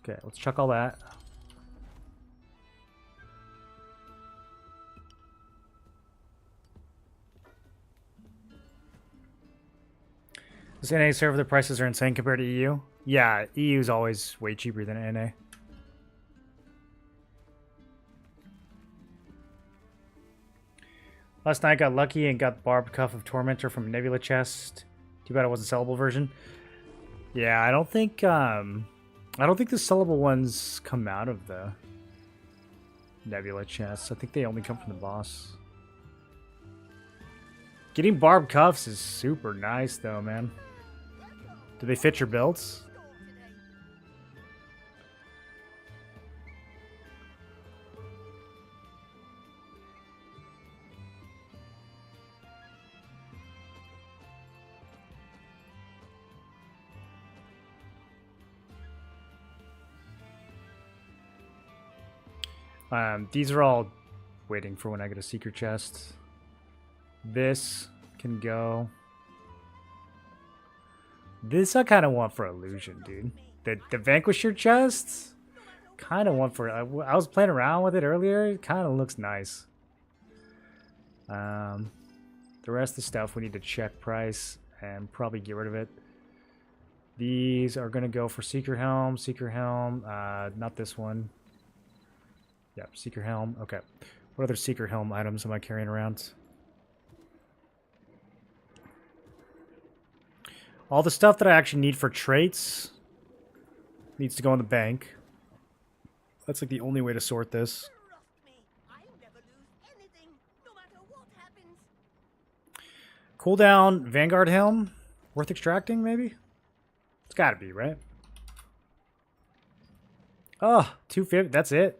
Okay, let's chuck all that. This NA server, the prices are insane compared to EU. Yeah, EU is always way cheaper than NA. Last night I got lucky and got Barbed Cuff of Tormentor from Nebula Chest. Too bad it wasn't sellable version. Yeah, I don't think the sellable ones come out of the Nebula chests. I think they only come from the boss. Getting barbed cuffs is super nice though, man. Do they fit your builds? These are all waiting for when I get a secret chest. This can go. This I kind of want for illusion, dude. The Vanquisher chest, kind of want for. I was playing around with it earlier. It kind of looks nice. The rest of the stuff we need to check price and probably get rid of it. These are gonna go for Secret Helm. Secret Helm. Not this one. Yep, Secret Helm. Okay. What other Secret Helm items am I carrying around? All the stuff that I actually need for traits needs to go in the bank. That's like the only way to sort this. Cooldown Vanguard Helm. Worth extracting, maybe? It's gotta be, right? Oh, 250. That's it.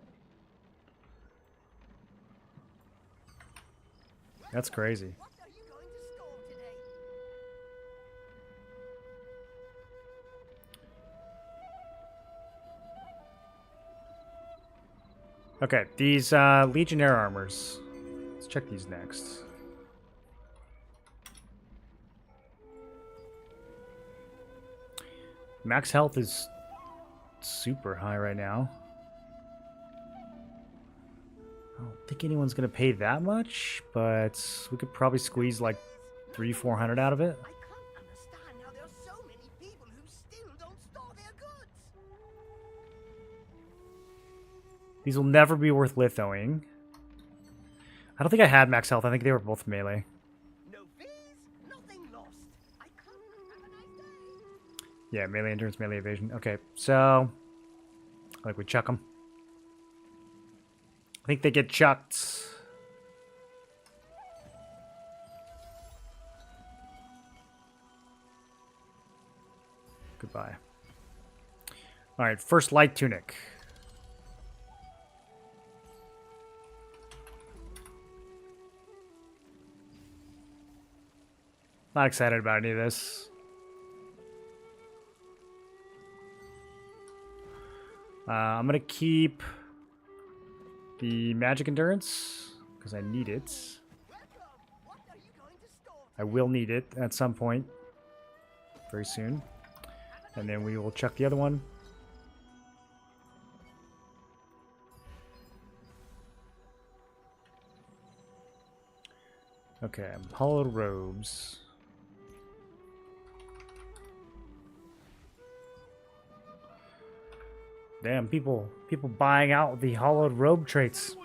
That's crazy. Okay, these Legionnaire armors. Let's check these next. Max health is super high right now. I don't think anyone's gonna pay that much, but we could probably squeeze like 300-400 out of it. I can't understand how there are so many people who still don't store their goods. These will never be worth lithoing. I don't think I had max health. I think they were both melee. No fees, nothing lost. I can't have a nice day. Yeah, melee endurance, melee evasion. Okay, so like we chuck them. I think they get chucked. Goodbye. All right, first light tunic. Not excited about any of this. I'm gonna keep the magic endurance because I need it. I will need it at some point very soon. And then we will check the other one. Okay, hollowed robes. Damn, people buying out the hollowed robe traits.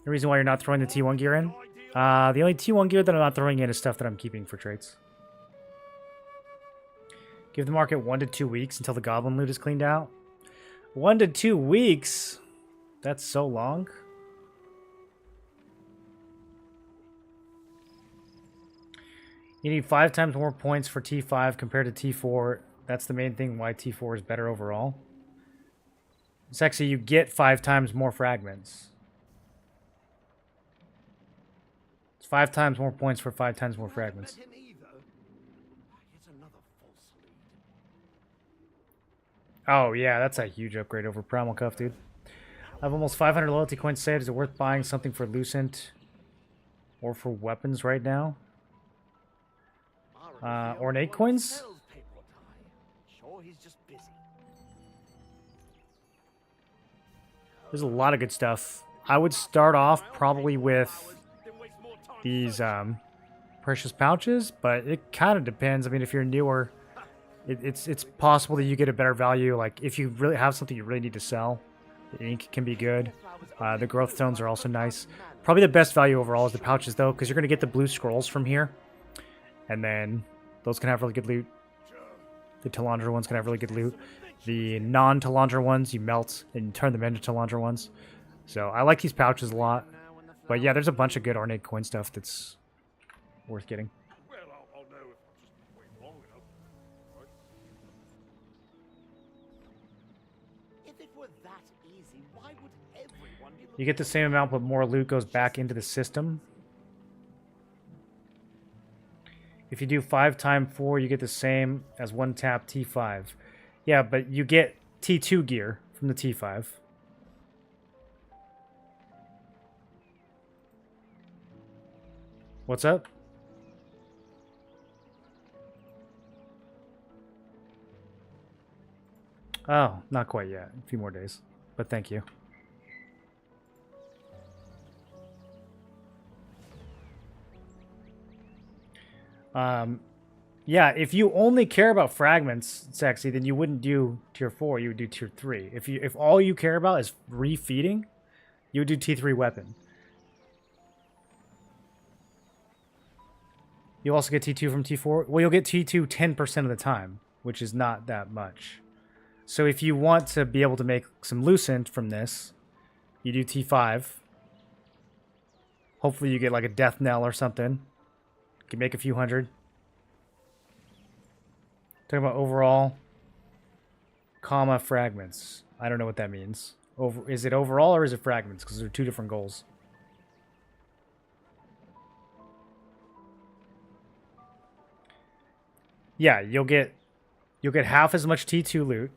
The reason why you're not throwing the T1 gear in? The only T1 gear that I'm not throwing in is stuff that I'm keeping for traits. Give the market 1 to 2 weeks until the goblin loot is cleaned out. 1 to 2 weeks? That's so long. You need 5 times more points for T5 compared to T4. That's the main thing why T4 is better overall. It's actually you get 5 times more fragments. It's 5 times more points for 5 times more fragments. Oh yeah, that's a huge upgrade over Primal Cuff, dude. I have almost 500 loyalty coins saved. Is it worth buying something for Lucent or for weapons right now? Ornate coins? There's a lot of good stuff. I would start off probably with these precious pouches, but it kind of depends. I mean, if you're newer, it's possible that you get a better value. Like if you really have something you really need to sell, the ink can be good. The growth stones are also nice. Probably the best value overall is the pouches though, because you're going to get the blue scrolls from here. And then Those can have really good loot. The Talandra ones can have really good loot. The non-Talandra ones, you melt and turn them into Talandra ones. So I like these pouches a lot. But yeah, there's a bunch of good ornate coin stuff that's worth getting. Well, I'll know if I just wait long enough. Right? If it were that easy, why would everyone be You get the same amount, but more loot goes back into the system. If you do 5 times 4, you get the same as 1 tap T5. Yeah, but you get T2 gear from the T5. What's up? Oh, not quite yet. A few more days. But thank you. Yeah, if you only care about fragments, Sexy, then you wouldn't do tier 4, you would do tier 3. If all you care about is refeeding, you would do T3 weapon. You'll also get T2 from T4. Well, you'll get T2 10% of the time, which is not that much. So if you want to be able to make some Lucent from this, you do T5. Hopefully you get like a death knell or something. You can make a few hundred. Talking about overall, comma, fragments. I don't know what that means. Is it overall or is it fragments? Because they're two different goals. Yeah, you'll get half as much T2 loot,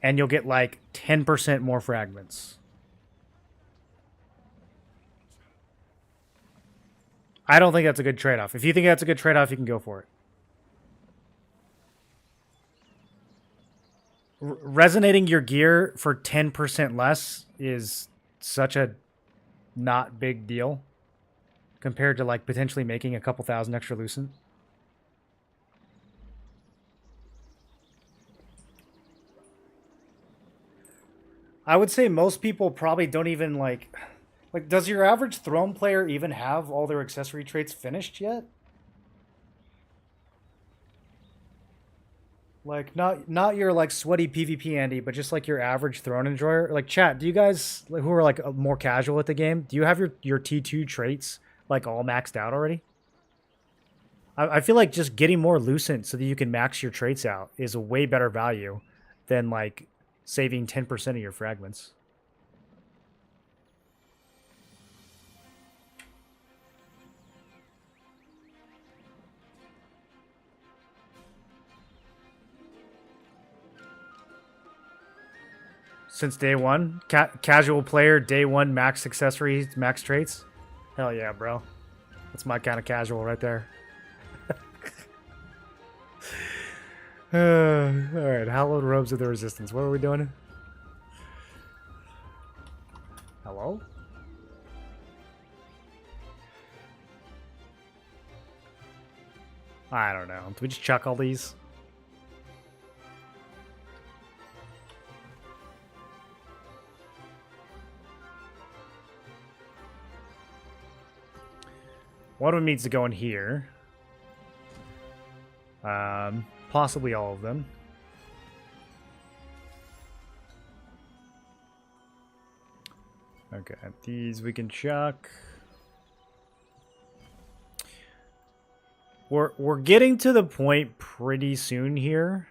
and you'll get like 10% more fragments. I don't think that's a good trade-off. If you think that's a good trade-off, you can go for it. Resonating your gear for 10% less is such a not big deal compared to like potentially making a couple thousand extra Lucent. I would say most people probably don't even like, does your average throne player even have all their accessory traits finished yet? Like, not your, like, sweaty PvP Andy, but just, like, your average throne enjoyer. Like, chat, do you guys, like, who are, like, more casual at the game, do you have your T2 traits, like, all maxed out already? I feel like just getting more Lucent so that you can max your traits out is a way better value than, like, saving 10% of your fragments. Since day one? Casual player, day one, max accessories, max traits? Hell yeah, bro. That's my kind of casual right there. Alright, hallowed robes of the resistance. What are we doing? Hello? I don't know. Do we just chuck all these? One of them needs to go in here. Possibly all of them. Okay, these we can chuck. We're getting to the point pretty soon here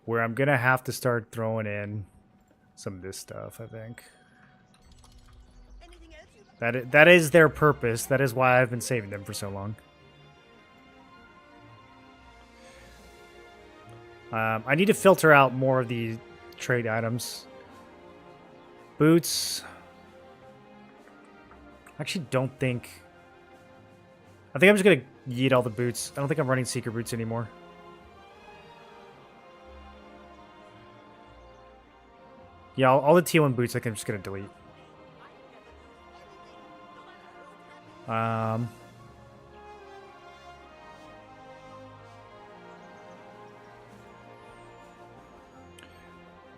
where I'm gonna have to start throwing in some of this stuff, I think. That is their purpose. That is why I've been saving them for so long. I need to filter out more of the trade items. Boots. I actually don't think... I think I'm just going to yeet all the boots. I don't think I'm running secret boots anymore. Yeah, all the T1 boots I think I'm just going to delete.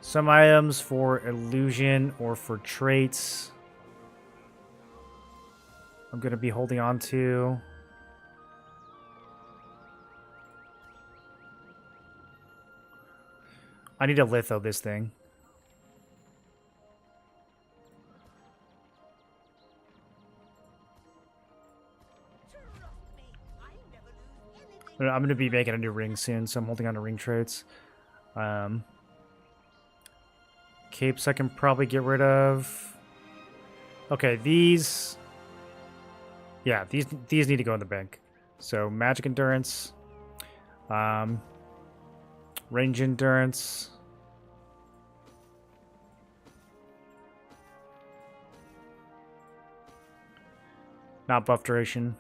Some items for illusion or for traits I'm going to be holding on to. I need to litho this thing. Trust me, I never lose anything. I'm going to be making a new ring soon, so I'm holding on to ring traits. Capes I can probably get rid of. Okay, these... Yeah, these need to go in the bank. So, magic endurance. Range endurance. Not buff duration.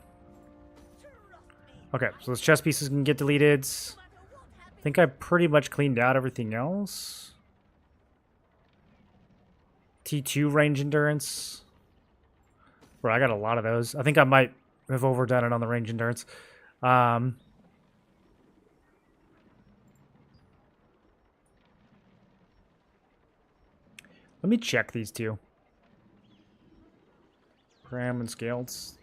Okay, so those chest pieces can get deleted. I think I pretty much cleaned out everything else. T2 range endurance. Bro, I got a lot of those. I think I might have overdone it on the range endurance. Let me check these two. Pram and scales.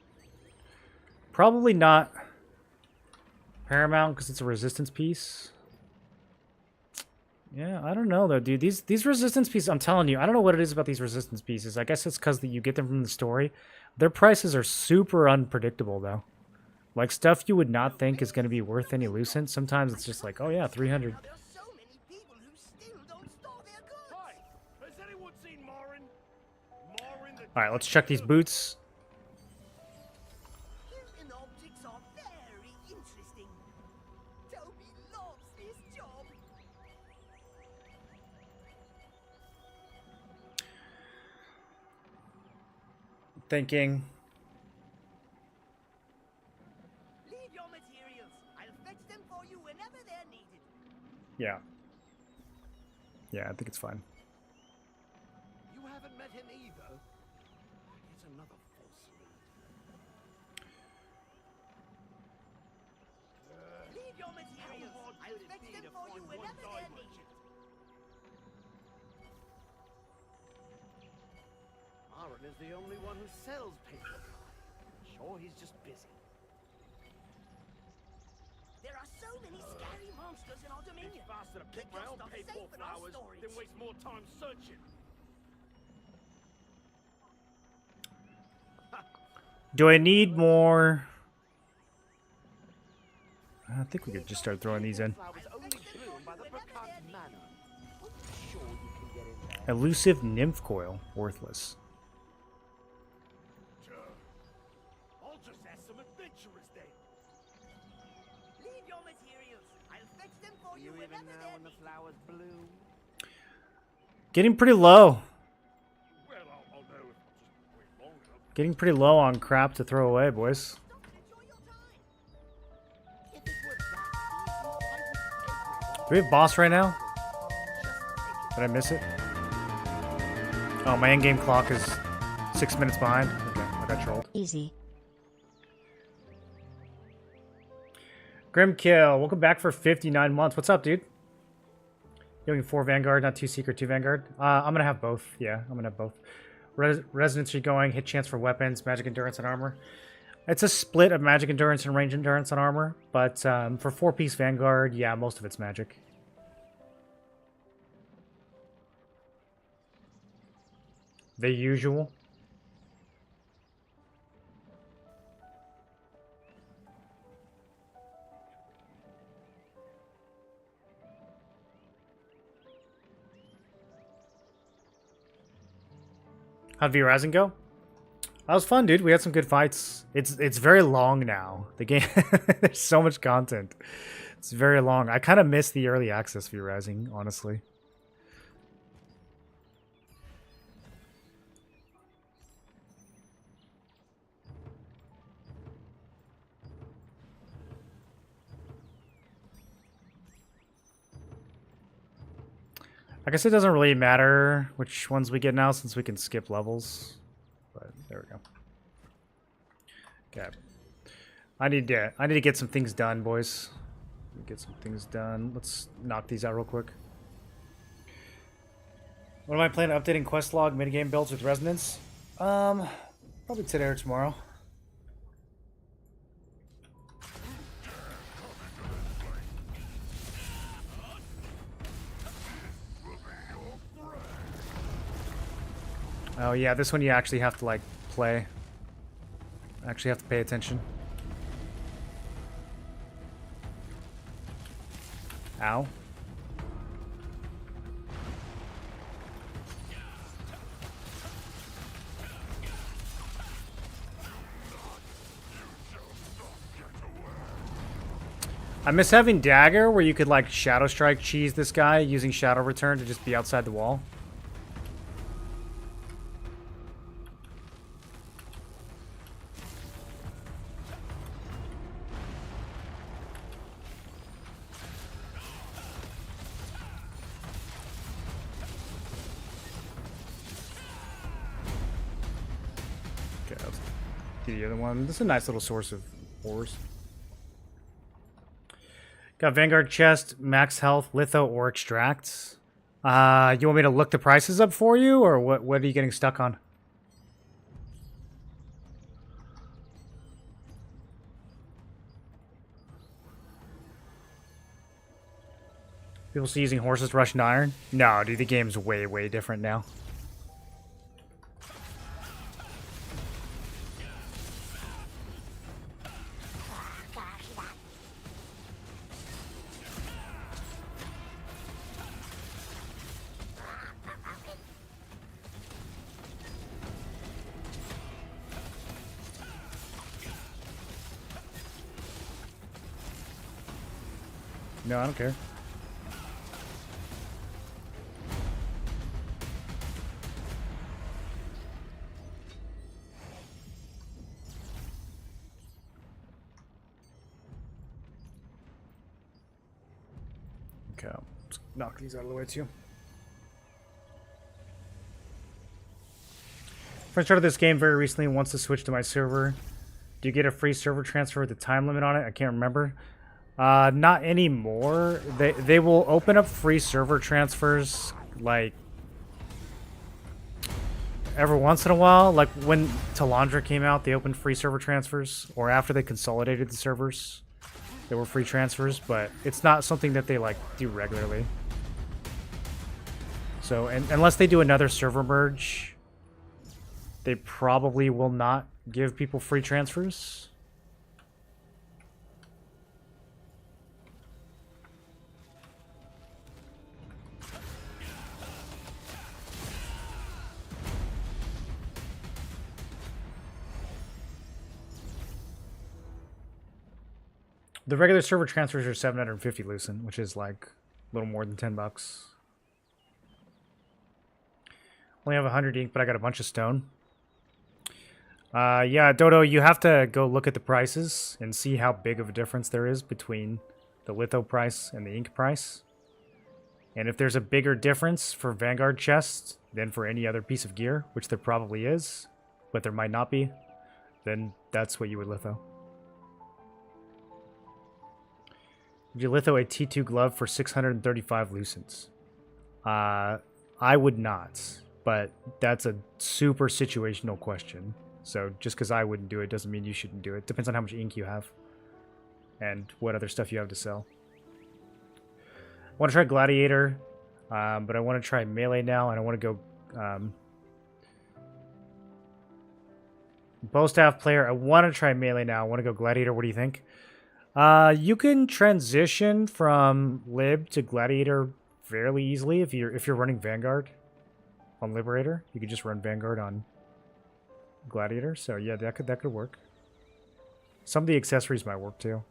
Probably not paramount because it's a resistance piece. Yeah, I don't know though, dude. These resistance pieces, I'm telling you, I don't know what it is about these resistance pieces. I guess it's because you get them from the story. Their prices are super unpredictable though. Like stuff you would not think is going to be worth any Lucent. Sometimes it's just like, oh yeah, 300. Now, there's so many people who still don't store their goods. Hi, has anyone seen Morin? Morin the All right, let's check these boots. Human objects are very interesting. Toby loves this job. Thinking. Leave your materials. I'll fetch them for you whenever they're needed. Yeah. Yeah, I think it's fine. You haven't met him either. It's another false lead. Leave your materials. hard I'll could it fetch be them to for you find whenever one they're diamond? needed. Aaron is the only one who sells paper. Sure, he's just busy. There are so many scary monsters in our dominion. It's faster to pick Keep my your own stuff paper safe in our flowers storage. than waste more time searching. Do I need more? I think we could just start throwing these in. Flowers only bloom by the Bracant Manor. Sure, you can get in there. Elusive nymph coil, worthless. Sure. I'll just ask some adventurers then. Leave your materials. I'll fetch them for Do you you even whenever know they're when the needed. flowers bloom? Getting pretty low. Well, I'll know if I just wait long enough. Getting pretty low on crap to throw away, boys. Stop and enjoy your time. If it were that easy, why would everyone Do we have boss right now? Did I miss it? Oh, my in-game clock is 6 minutes behind. Okay, I got trolled. Easy. Grimkill, welcome back for 59 months. What's up, dude? You're looking 4 Vanguard, not 2 Secret, 2 Vanguard? I'm gonna have both. Yeah, I'm gonna have both. Resonance are going, hit chance for weapons, magic endurance, and armor. It's a split of magic endurance and range endurance and armor, but for 4-piece Vanguard, yeah, most of it's magic. The usual. How'd V-Rising go? That was fun, dude. We had some good fights. It's very long now. The game, there's so much content. It's very long. I kind of miss the early access V-Rising, honestly. I guess it doesn't really matter which ones we get now since we can skip levels. But there we go. Okay. I need to get some things done, boys. Get some things done. Let's knock these out real quick. What am I planning? Updating quest log, minigame builds with resonance? Probably today or tomorrow. Oh yeah, this one you actually have to like play. Actually have to pay attention. Ow. I miss having dagger where you could like shadow strike cheese this guy using shadow return to just be outside the wall. Okay, let's do the other one. This is a nice little source of ores. Got Vanguard chest, max health, litho, or extract. You want me to look the prices up for you, or what are you getting stuck on? People still using horses to rush an iron? No, dude, the game's way, way different now. No, I don't care. Okay, let's knock these out of the way too. Friend started this game very recently and wants to switch to my server. Do you get a free server transfer with a time limit on it? I can't remember. Not anymore. They will open up free server transfers like every once in a while. Like when Talandra came out, they opened free server transfers, or after they consolidated the servers, there were free transfers. But it's not something that they like do regularly. So, unless they do another server merge, they probably will not give people free transfers. The regular server transfers are 750 Lucent, which is like a little more than $10. Only have 100 ink, but I got a bunch of stone. Yeah, Dodo, you have to go look at the prices and see how big of a difference there is between the litho price and the ink price. And if there's a bigger difference for Vanguard chests than for any other piece of gear, which there probably is, but there might not be, then that's what you would litho. Would you litho a T2 glove for 635 Lucents? I would not, but that's a super situational question. So just because I wouldn't do it doesn't mean you shouldn't do it. Depends on how much ink you have and what other stuff you have to sell. I want to try Gladiator, but I want to try Melee now, and I want to go Bowstaff player. I want to try Melee now. I want to go Gladiator. What do you think? You can transition from Lib to Gladiator fairly easily if you're running Vanguard on Liberator. You could just run Vanguard on Gladiator. So yeah, that could work. Some of the accessories might work too.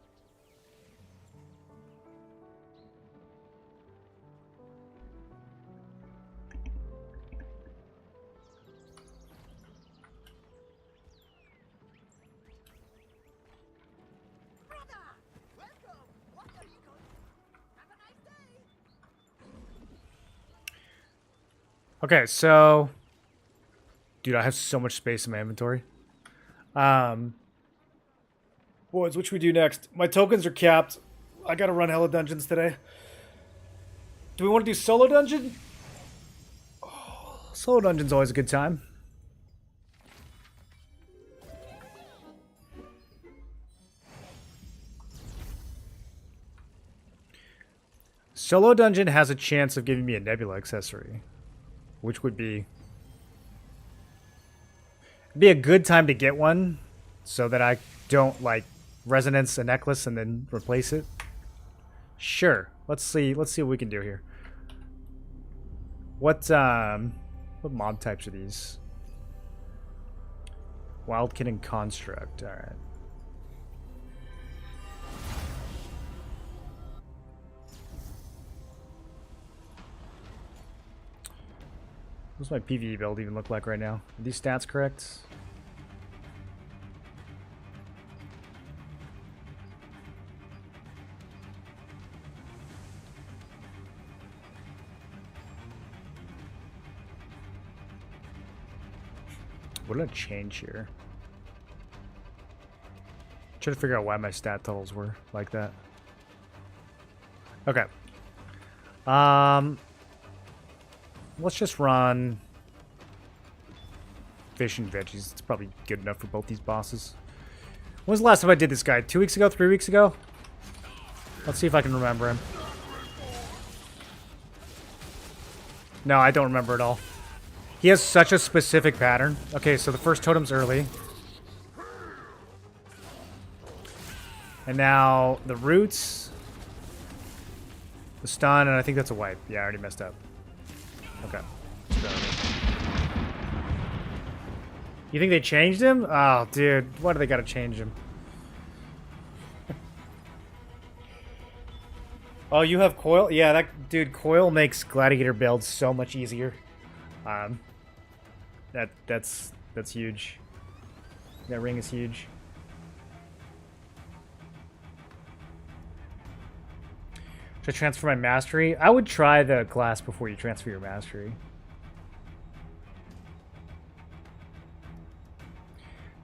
Okay, so dude, I have so much space in my inventory. Boys, what should we do next? My tokens are capped. I gotta run hella dungeons today. Do we want to do solo dungeon? Oh, solo dungeon's always a good time. Solo dungeon has a chance of giving me a nebula accessory, which would be It'd be a good time to get one so that I don't like resonance a necklace and then replace it. Sure. Let's see what we can do here. What mob types are these? Wildkin and Construct. Alright. What's my PvE build even look like right now? Are these stats correct? What did I change here? Trying to figure out why my stat totals were like that. Okay. Let's just run fish and veggies. It's probably good enough for both these bosses. When was the last time I did this guy? 2 weeks ago? 3 weeks ago? Let's see if I can remember him. No, I don't remember at all. He has such a specific pattern. Okay, so the first totem's early. And now the roots, the stun, and I think that's a wipe. Yeah, I already messed up. Okay. You think they changed him? Oh, dude. Why do they gotta change him? Oh, you have coil? Yeah, that dude, coil makes gladiator builds so much easier. That's huge. That ring is huge. Should I transfer my mastery? I would try the class before you transfer your mastery.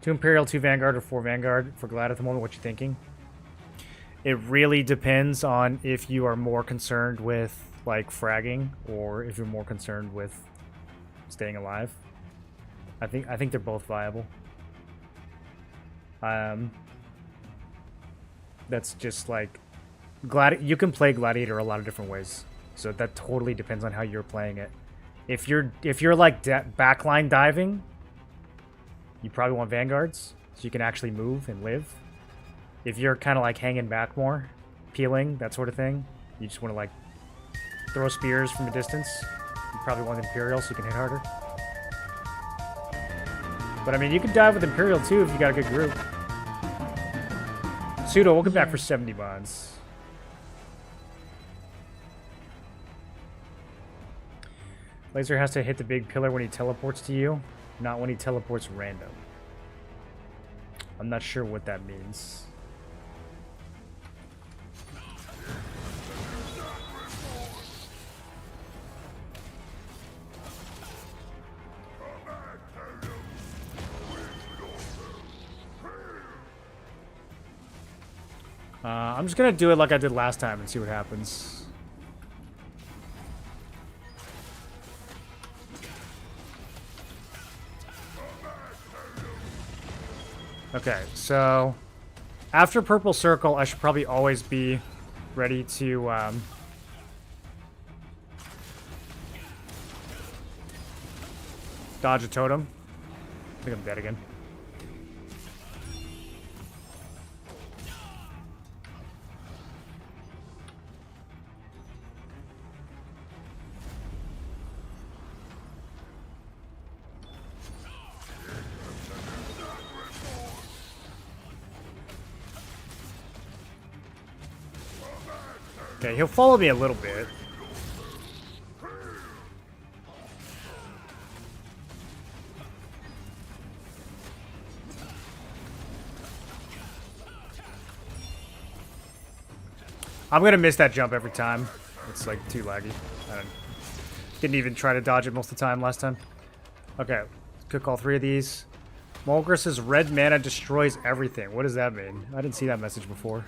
2 Imperial, 2 Vanguard, or 4 Vanguard for Glad at the moment. What you thinking? It really depends on if you are more concerned with like fragging or if you're more concerned with staying alive. I think they're both viable. That's just like you can play Gladiator a lot of different ways, so that totally depends on how you're playing it. If you're like backline diving, you probably want Vanguards so you can actually move and live. If you're kind of like hanging back more, peeling, that sort of thing, you just want to like throw spears from a distance, you probably want Imperial so you can hit harder. But I mean, you can dive with Imperial too if you got a good group. Pseudo, welcome back for 70 bonds. Laser has to hit the big pillar when he teleports to you, not when he teleports random. I'm not sure what that means. I'm just gonna do it like I did last time and see what happens. Okay, so after purple circle, I should probably always be ready to dodge a totem. I think I'm dead again. Okay, he'll follow me a little bit. I'm gonna miss that jump every time. It's like too laggy. Didn't even try to dodge it most of the time last time. Okay, cook all 3 of these. Mulgris's red mana destroys everything. What does that mean? I didn't see that message before.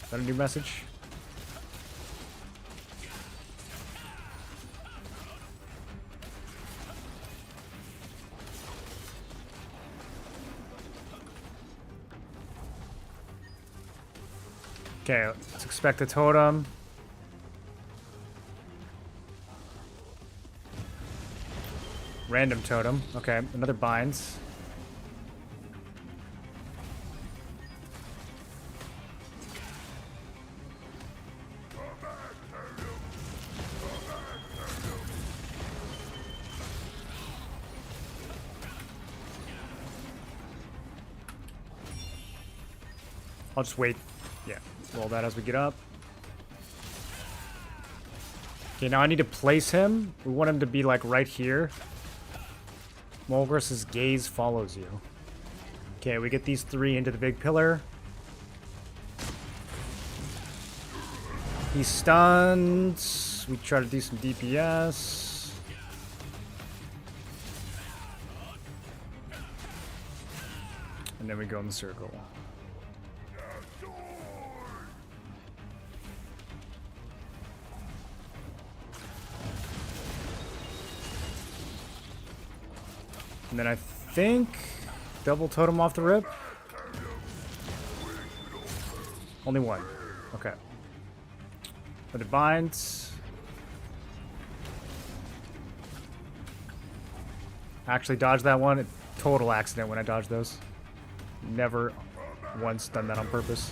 Is that a new message? Okay, let's expect a totem. Random totem. Okay, another binds. I'll just wait. Yeah, roll that as we get up. Okay, now I need to place him. We want him to be like right here. Mulgrus's gaze follows you. Okay, we get these 3 into the big pillar. He's stunned. We try to do some DPS. And then we go in the circle. And then I think double totem off the rip. Only one. Okay. But it binds. Actually dodged that one. Total accident when I dodged those. Never once done that on purpose.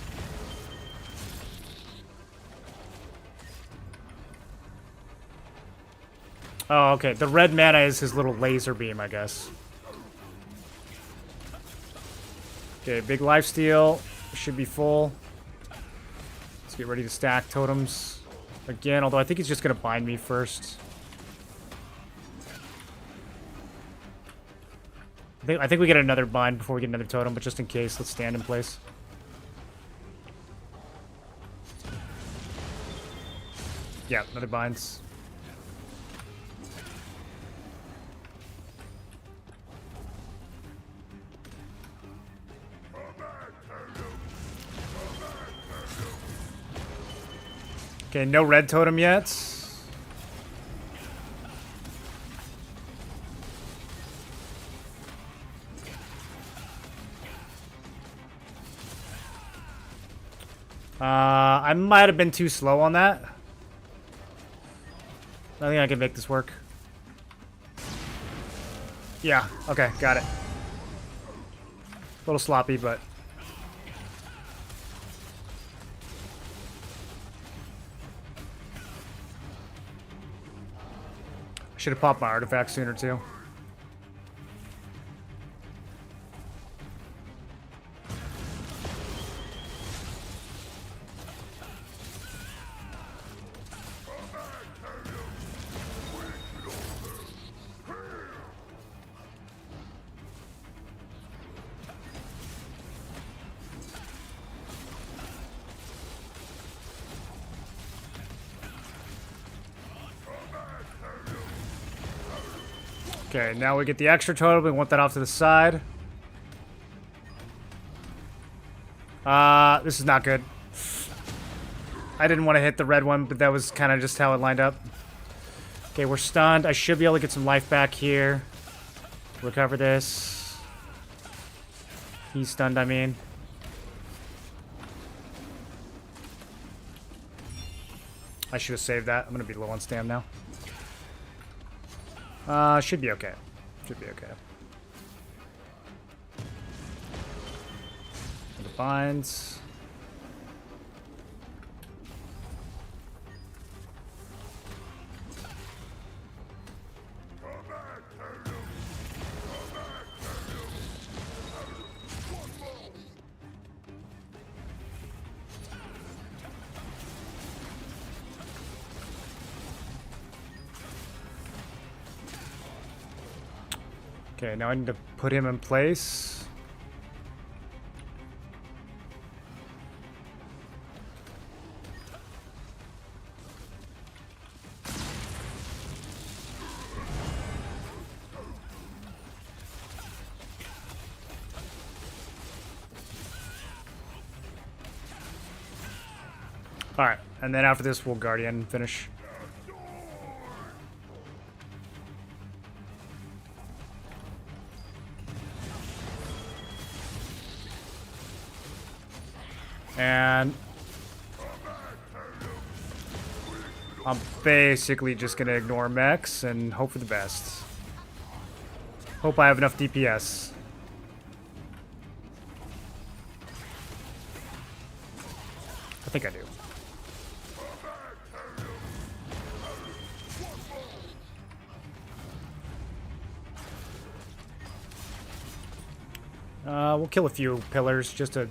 Oh, okay. The red mana is his little laser beam, I guess. Okay, big lifesteal. Should be full. Let's get ready to stack totems. Again, although I think he's just going to bind me first. I think we get another bind before we get another totem, but just in case, let's stand in place. Yeah, another binds. Okay, no red totem yet. I might have been too slow on that. I think I can make this work. Yeah, okay, got it. A little sloppy, but... Should have popped my artifact sooner, too. Okay, now we get the extra totem. We want that off to the side. This is not good. I didn't want to hit the red one, but that was kind of just how it lined up. Okay, we're stunned. I should be able to get some life back here. Recover this. He's stunned, I mean. I should have saved that. I'm going to be low on stam now. Should be okay. Should be okay. The binds. Okay, now I need to put him in place. Alright, and then after this we'll Guardian finish. And I'm basically just gonna ignore mechs and hope for the best. Hope I have enough DPS. I think I do. We'll kill a few pillars just to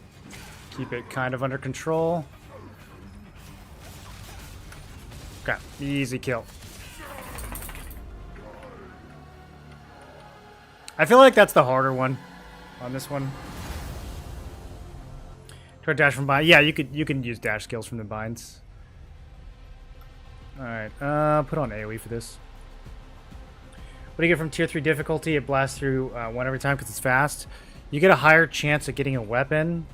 Keep it kind of under control. Okay, easy kill. I feel like that's the harder one on this one. Try dash from bind. Yeah, you can use dash skills from the binds. Alright, put on AoE for this. What do you get from tier 3 difficulty? It blasts through one every time because it's fast. You get a higher chance at getting a weapon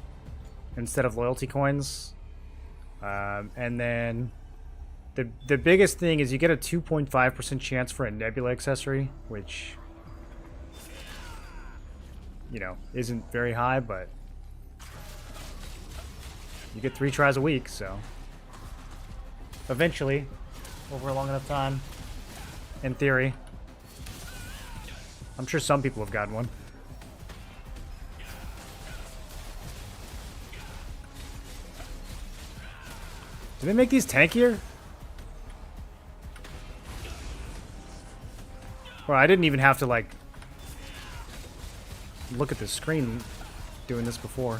instead of loyalty coins. And then the biggest thing is you get a 2.5% chance for a nebula accessory, which, you know, isn't very high, but you get 3 tries a week, so eventually, over a long enough time, in theory, I'm sure some people have gotten one. Do they make these tankier? Well, I didn't even have to, like, look at the screen doing this before.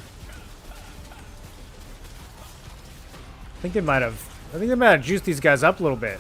I think they might have juiced these guys up a little bit.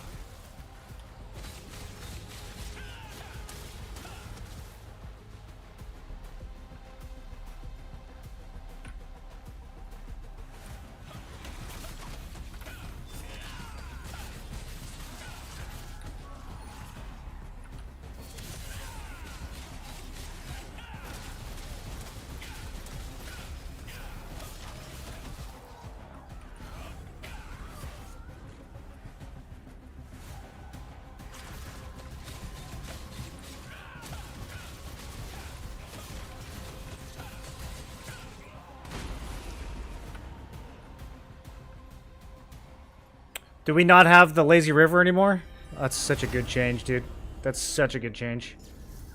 Do we not have the lazy river anymore? That's such a good change, dude. That's such a good change.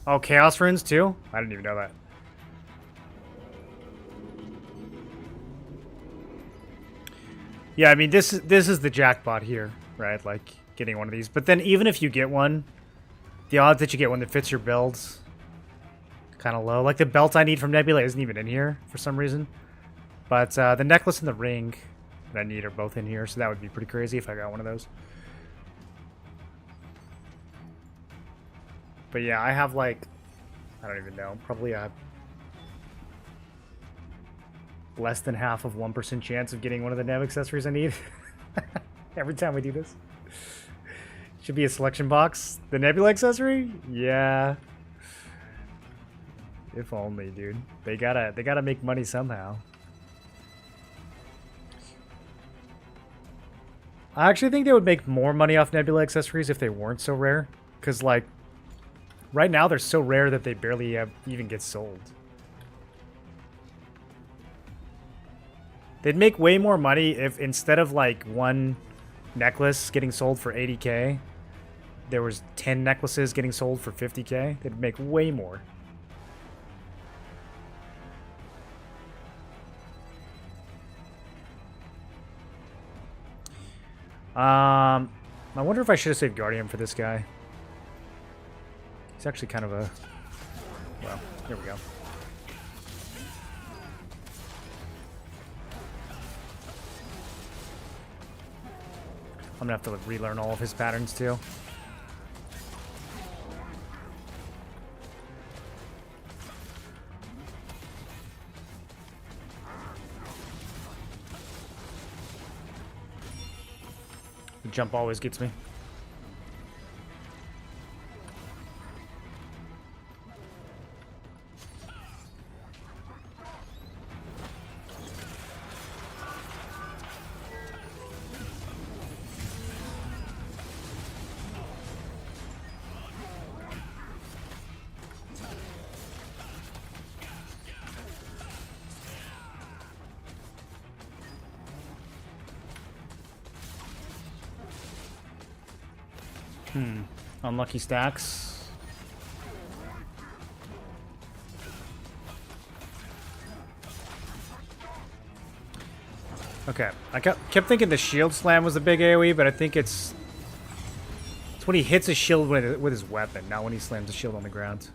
Oh, chaos runes too? I didn't even know that. Yeah, I mean this is the jackpot here, right? Like getting one of these. But then even if you get one, the odds that you get one that fits your builds kind of low. Like the belt I need from Nebula isn't even in here for some reason. But the necklace and the ring that I need are both in here, so that would be pretty crazy if I got one of those. But yeah, I have like, I don't even know, probably a less than half of 1% chance of getting one of the Nev accessories I need. Every time we do this. Should be a selection box. The Nebula accessory? Yeah. If only, dude. They gotta make money somehow. I actually think they would make more money off Nebula accessories if they weren't so rare. Because, like, right now they're so rare that they barely even get sold. They'd make way more money if instead of, like, one necklace getting sold for 80k, there was 10 necklaces getting sold for 50k. They'd make way more. I wonder if I should have saved Guardian for this guy. He's actually kind of a... Well, here we go. I'm gonna have to relearn all of his patterns too. The jump always gets me. Unlucky stacks. Okay, I kept thinking the shield slam was a big AoE, but I think it's when he hits a shield with his weapon, not when he slams a shield on the ground.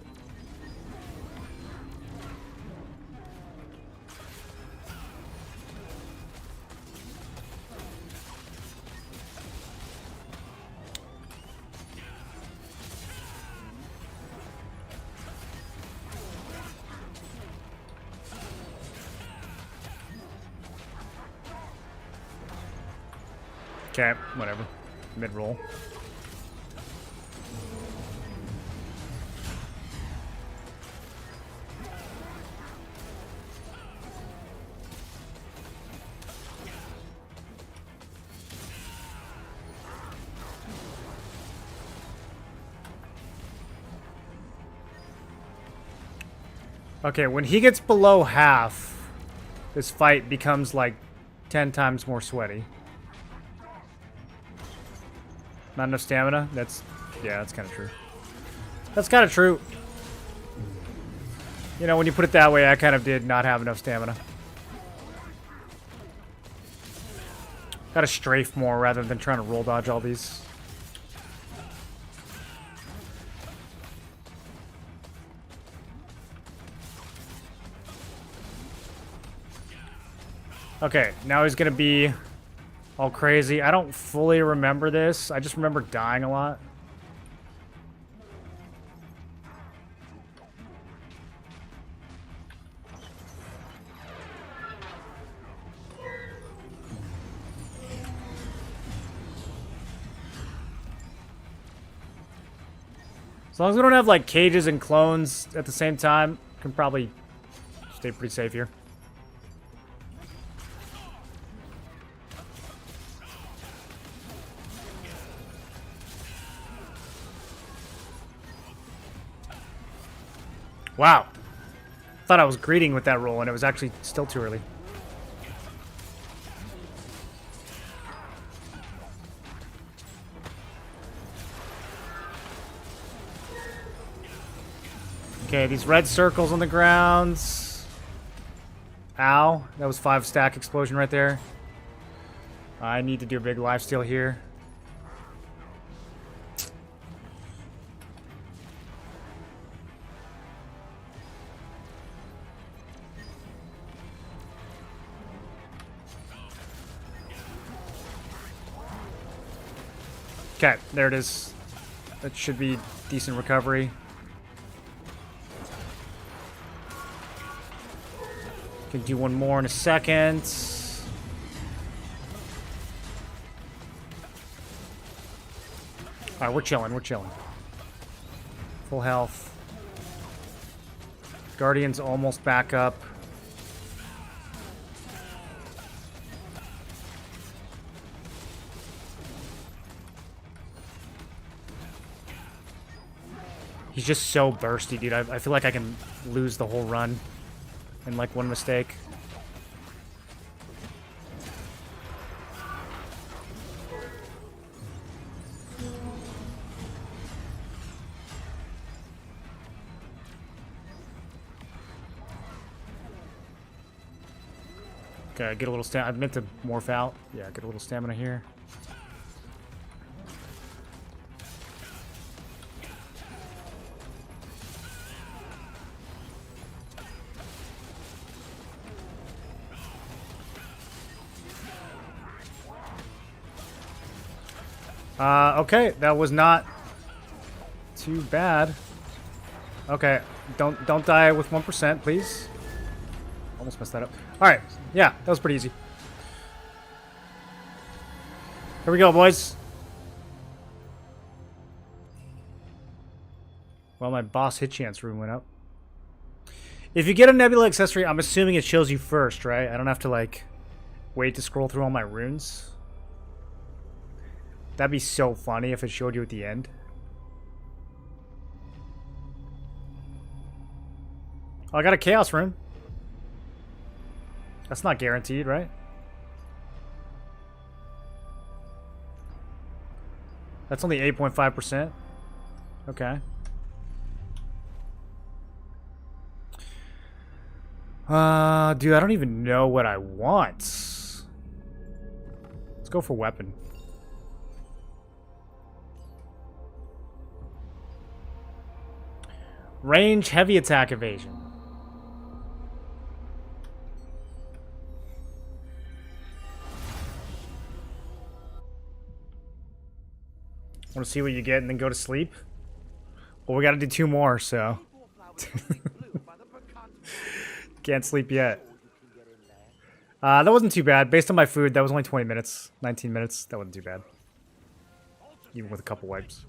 Okay, whatever. Mid-roll. Okay, when he gets below half, this fight becomes like 10 times more sweaty. Not enough stamina? Yeah, that's kind of true. That's kind of true. You know, when you put it that way, I kind of did not have enough stamina. Gotta strafe more rather than trying to roll dodge all these. Okay, now he's gonna be all crazy. I don't fully remember this. I just remember dying a lot. As long as we don't have like cages and clones at the same time, can probably stay pretty safe here. Wow. Thought I was greeting with that roll, and it was actually still too early. Okay, these red circles on the ground. Ow. That was 5-stack explosion right there. I need to do a big lifesteal here. Okay, there it is. That should be decent recovery. Can do one more in a second. Alright, we're chilling, we're chilling. Full health. Guardian's almost back up. He's just so bursty, dude. I feel like I can lose the whole run in like one mistake. Okay, get a little stamina. I meant to morph out. Yeah, get a little stamina here. Okay, that was not too bad. Okay, don't die with 1%, please. Almost messed that up. All right, yeah, that was pretty easy. Here we go, boys. Well, my boss hit chance rune went up. If you get a nebula accessory, I'm assuming it shows you first, right? I don't have to like wait to scroll through all my runes. That'd be so funny if it showed you at the end. Oh, I got a chaos rune. That's not guaranteed, right? That's only 8.5%. Okay. Dude, I don't even know what I want. Let's go for weapon. Range, heavy attack, evasion. Want to see what you get and then go to sleep? Well, we got to do 2 more, so. Can't sleep yet. That wasn't too bad. Based on my food, that was only 20 minutes. 19 minutes. That wasn't too bad. Even with a couple wipes.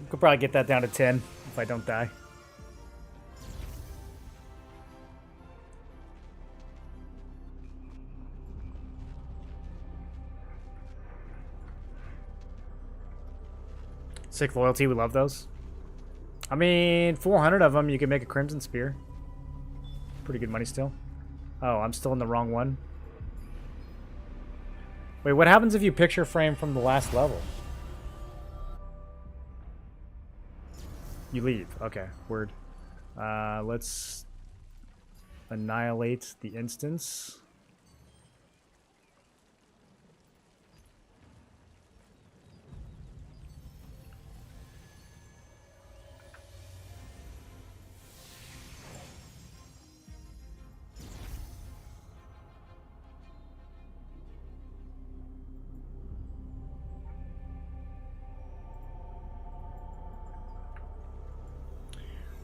Could probably get that down to 10 if I don't die. Sick loyalty, we love those. I mean, 400 of them, you can make a Crimson Spear. Pretty good money still. Oh, I'm still in the wrong one. Wait, what happens if you picture frame from the last level? You leave. Okay, word. Let's annihilate the instance.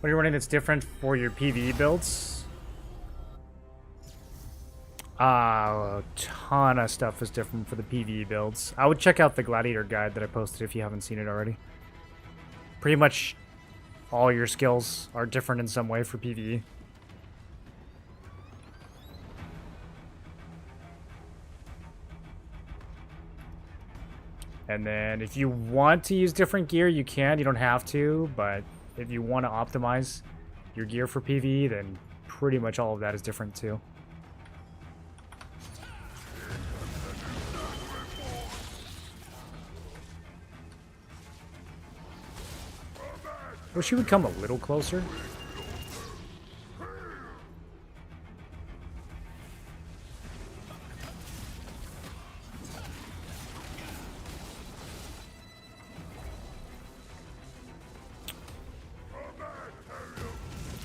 What are you running that's different for your PvE builds? A ton of stuff is different for the PvE builds. I would check out the Gladiator guide that I posted if you haven't seen it already. Pretty much all your skills are different in some way for PvE. And then if you want to use different gear, you can. You don't have to, but if you want to optimize your gear for PvE, then pretty much all of that is different too. Wish you would come a little closer.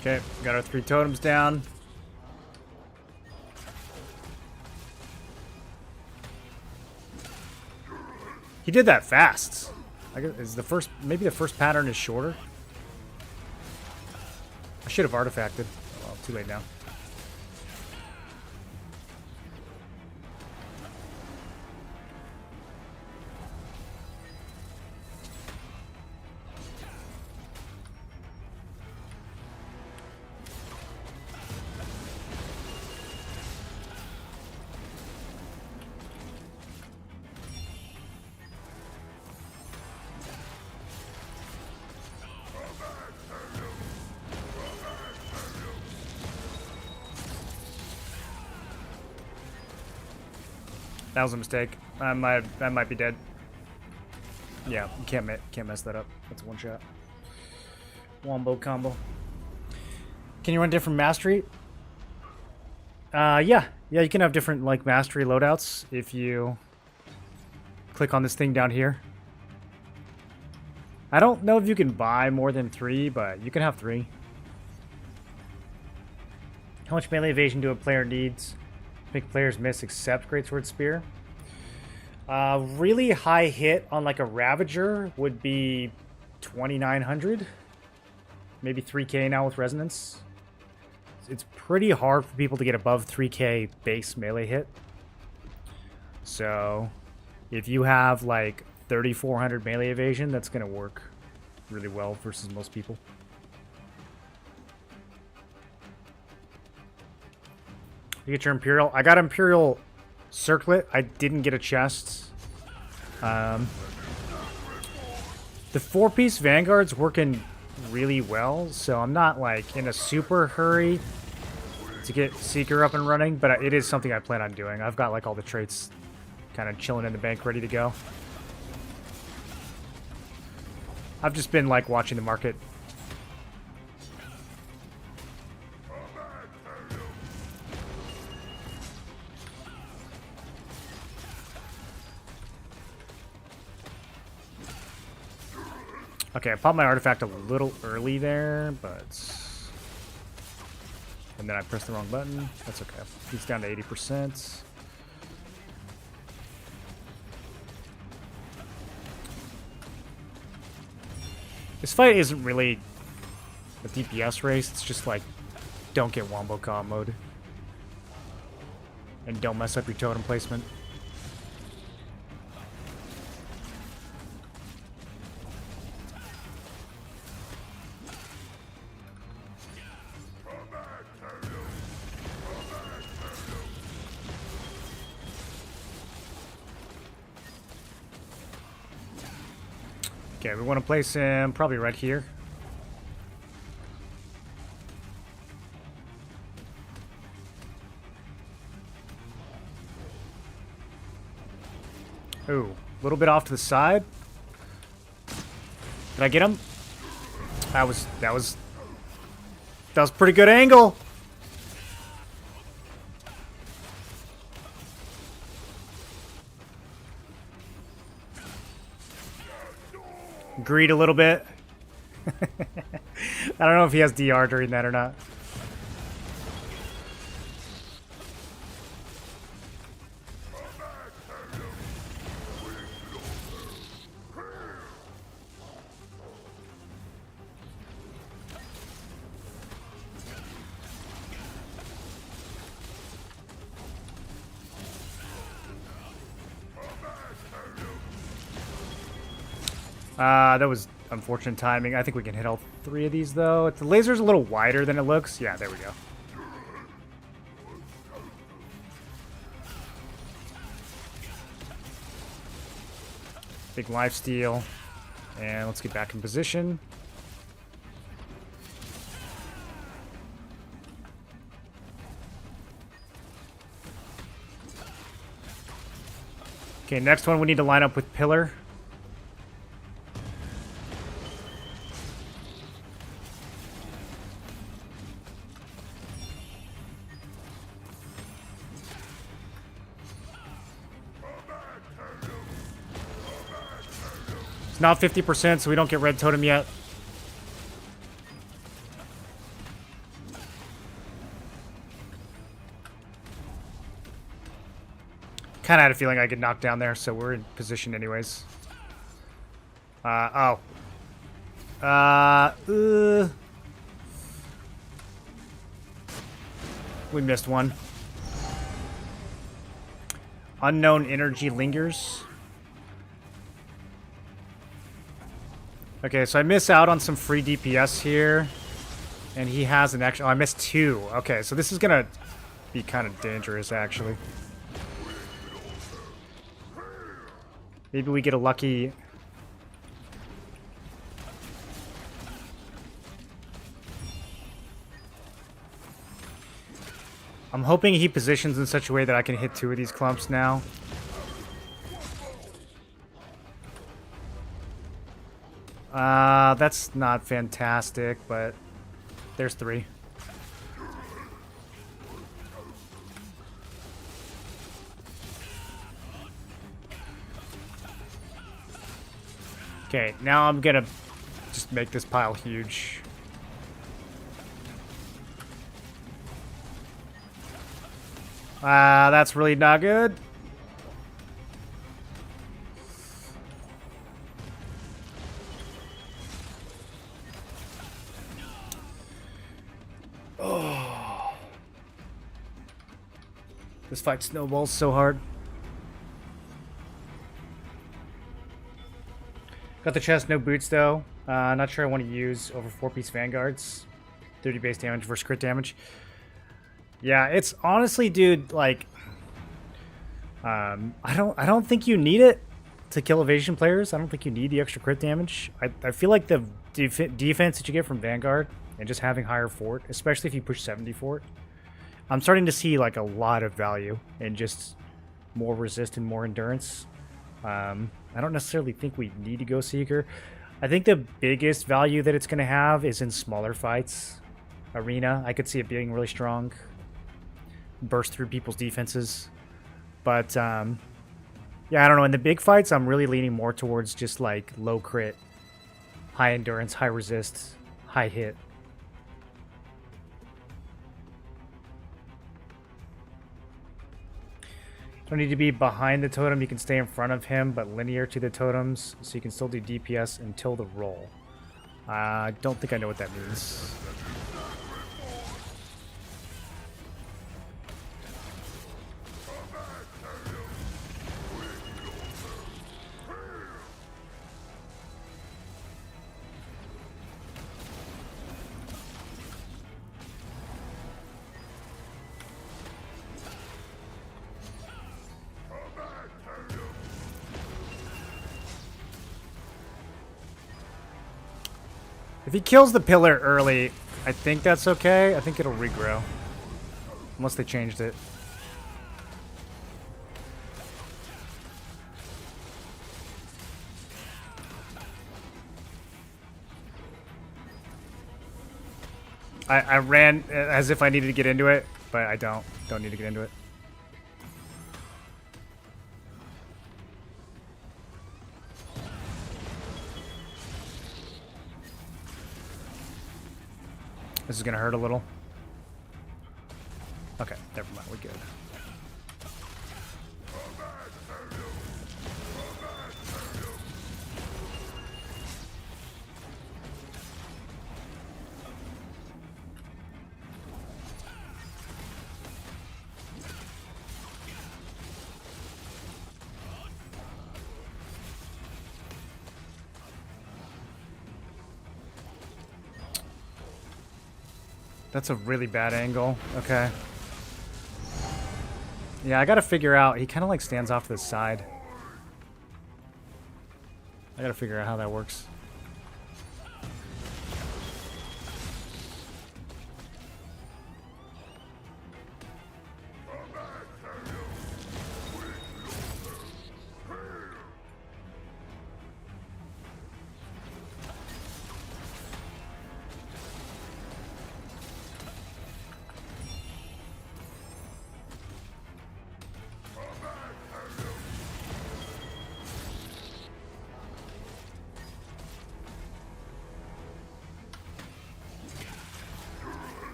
Okay, got our 3 totems down. He did that fast. I guess is the first, maybe the first pattern is shorter. I should have artifacted. Well, too late now. That was a mistake. I might be dead. Yeah, you can't mess that up. That's a one shot. Wombo combo. Can you run different mastery? Yeah, you can have different like mastery loadouts if you click on this thing down here. I don't know if you can buy more than 3, but you can have 3. How much melee evasion do a player needs? Make players miss except Greatsword Spear. Really high hit on like a Ravager would be 2,900. Maybe 3k now with Resonance. It's pretty hard for people to get above 3k base melee hit. So if you have like 3,400 melee evasion, that's going to work really well versus most people. You get your Imperial. I got Imperial Circlet. I didn't get a chest. The 4-piece Vanguard's working really well, so I'm not like in a super hurry to get Seeker up and running, but it is something I plan on doing. I've got like all the traits kind of chilling in the bank ready to go. I've just been like watching the market. Okay, I popped my artifact a little early there, but... And then I pressed the wrong button. That's okay. He's down to 80%. This fight isn't really a DPS race. It's just like don't get wombo comp mode. And don't mess up your totem placement. Okay, we want to place him probably right here. Ooh, a little bit off to the side. Did I get him? That was a pretty good angle. Greed a little bit. I don't know if he has DR during that or not. That was unfortunate timing. I think we can hit all 3 of these, though. If the laser's a little wider than it looks. Yeah, there we go. Big lifesteal. And let's get back in position. Okay, next one we need to line up with Pillar. It's not 50%, so we don't get red totem yet. Kind of had a feeling I get knocked down there, so we're in position anyways. We missed one. Unknown energy lingers. Okay, so I miss out on some free DPS here. And he has an extra... Oh, I missed 2. Okay, so this is going to be kind of dangerous, actually. Maybe we get a lucky... I'm hoping he positions in such a way that I can hit 2 of these clumps now. That's not fantastic, but there's 3. Okay, now I'm gonna just make this pile huge. That's really not good. Oh. This fight snowballs so hard. Got the chest, no boots though. Not sure I want to use over 4-piece vanguards. 30 base damage versus crit damage. Yeah, it's honestly, dude, like, I don't think you need it to kill evasion players. I don't think you need the extra crit damage. I feel like the defense that you get from Vanguard and just having higher fort, especially if you push 70 fort, I'm starting to see like a lot of value in just more resist and more endurance. I don't necessarily think we need to go Seeker. I think the biggest value that it's going to have is in smaller fights. Arena, I could see it being really strong. Burst through people's defenses. But, yeah, I don't know. In the big fights, I'm really leaning more towards just, like, low crit, high endurance, high resist, high hit. Don't need to be behind the totem. You can stay in front of him, but linear to the totems, so you can still do DPS until the roll. I don't think I know what that means. If he kills the pillar early, I think that's okay. I think it'll regrow. Unless they changed it. I ran as if I needed to get into it, but I don't. Don't need to get into it. This is gonna hurt a little. Okay, never mind, we're good. That's a really bad angle. Okay. Yeah, I gotta figure out. He kind of like stands off to the side. I gotta figure out how that works.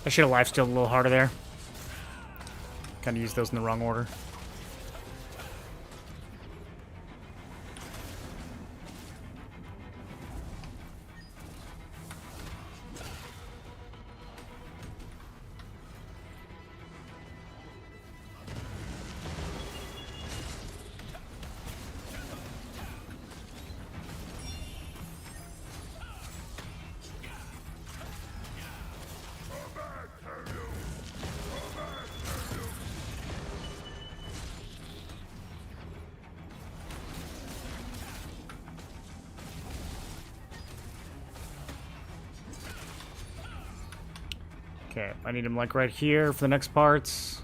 I should have lifestealed a little harder there. Kind of used those in the wrong order. Okay, I need him like right here for the next parts.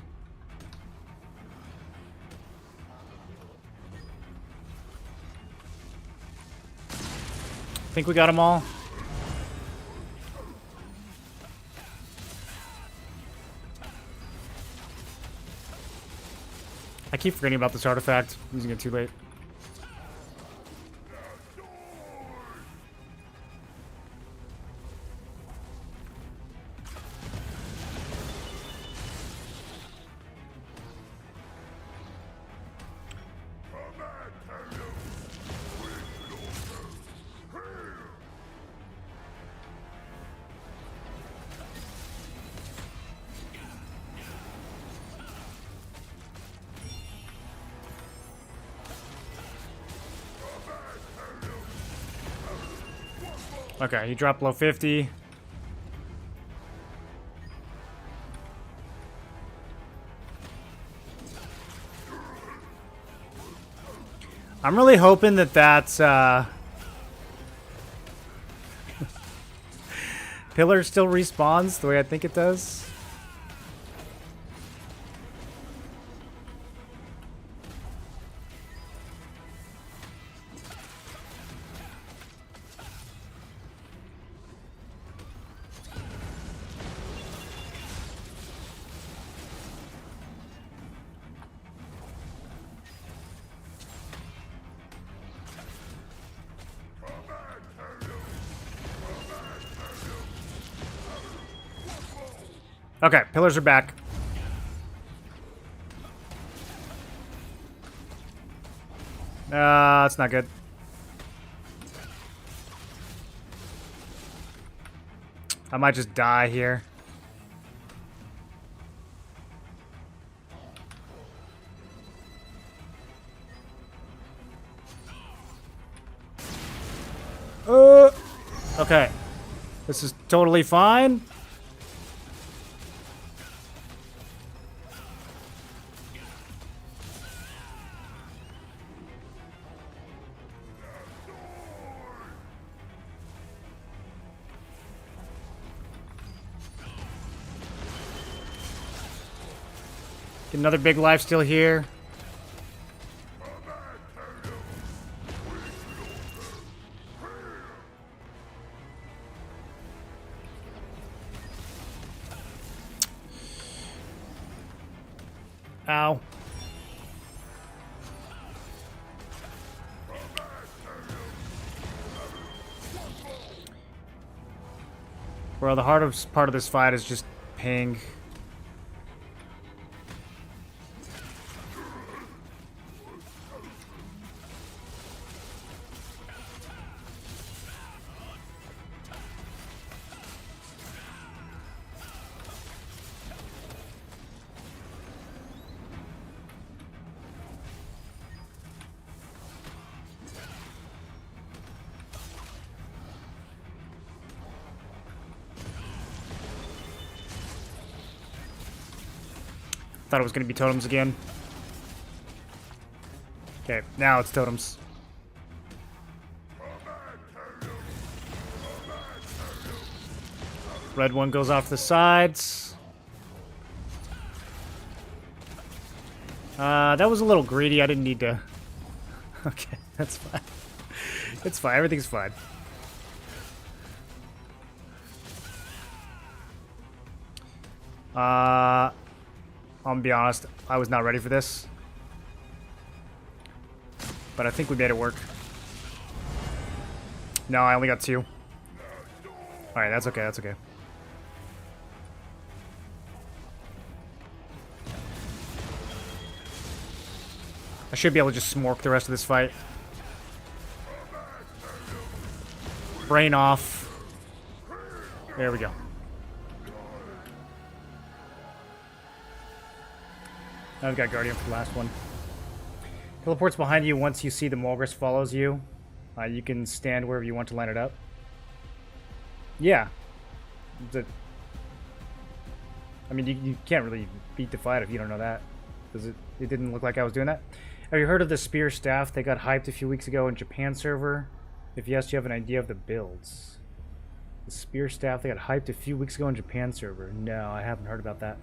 Think we got them all. I keep forgetting about this artifact, using it too late. Okay, he dropped below 50. I'm really hoping that that's pillar still respawns the way I think it does. Okay, pillars are back. That's not good. I might just die here. Okay. This is totally fine. Get another big lifesteal here. Ow. Bro, the hardest part of this fight is just ping. Thought it was going to be totems again. Okay, now it's totems. Red one goes off the sides. That was a little greedy. I didn't need to... Okay, that's fine. It's fine. Everything's fine. I'm gonna be honest, I was not ready for this. But I think we made it work. No, I only got 2. Alright, that's okay, that's okay. I should be able to just smork the rest of this fight. Brain off. There we go. I've got Guardian for the last one. Teleports behind you once you see the Mulgress follows you. You can stand wherever you want to line it up. Yeah. I mean, you can't really beat the fight if you don't know that. It didn't look like I was doing that. Have you heard of the Spear Staff? They got hyped a few weeks ago in Japan server. If yes, do you have an idea of the builds? The Spear Staff, they got hyped a few weeks ago in Japan server. No, I haven't heard about that.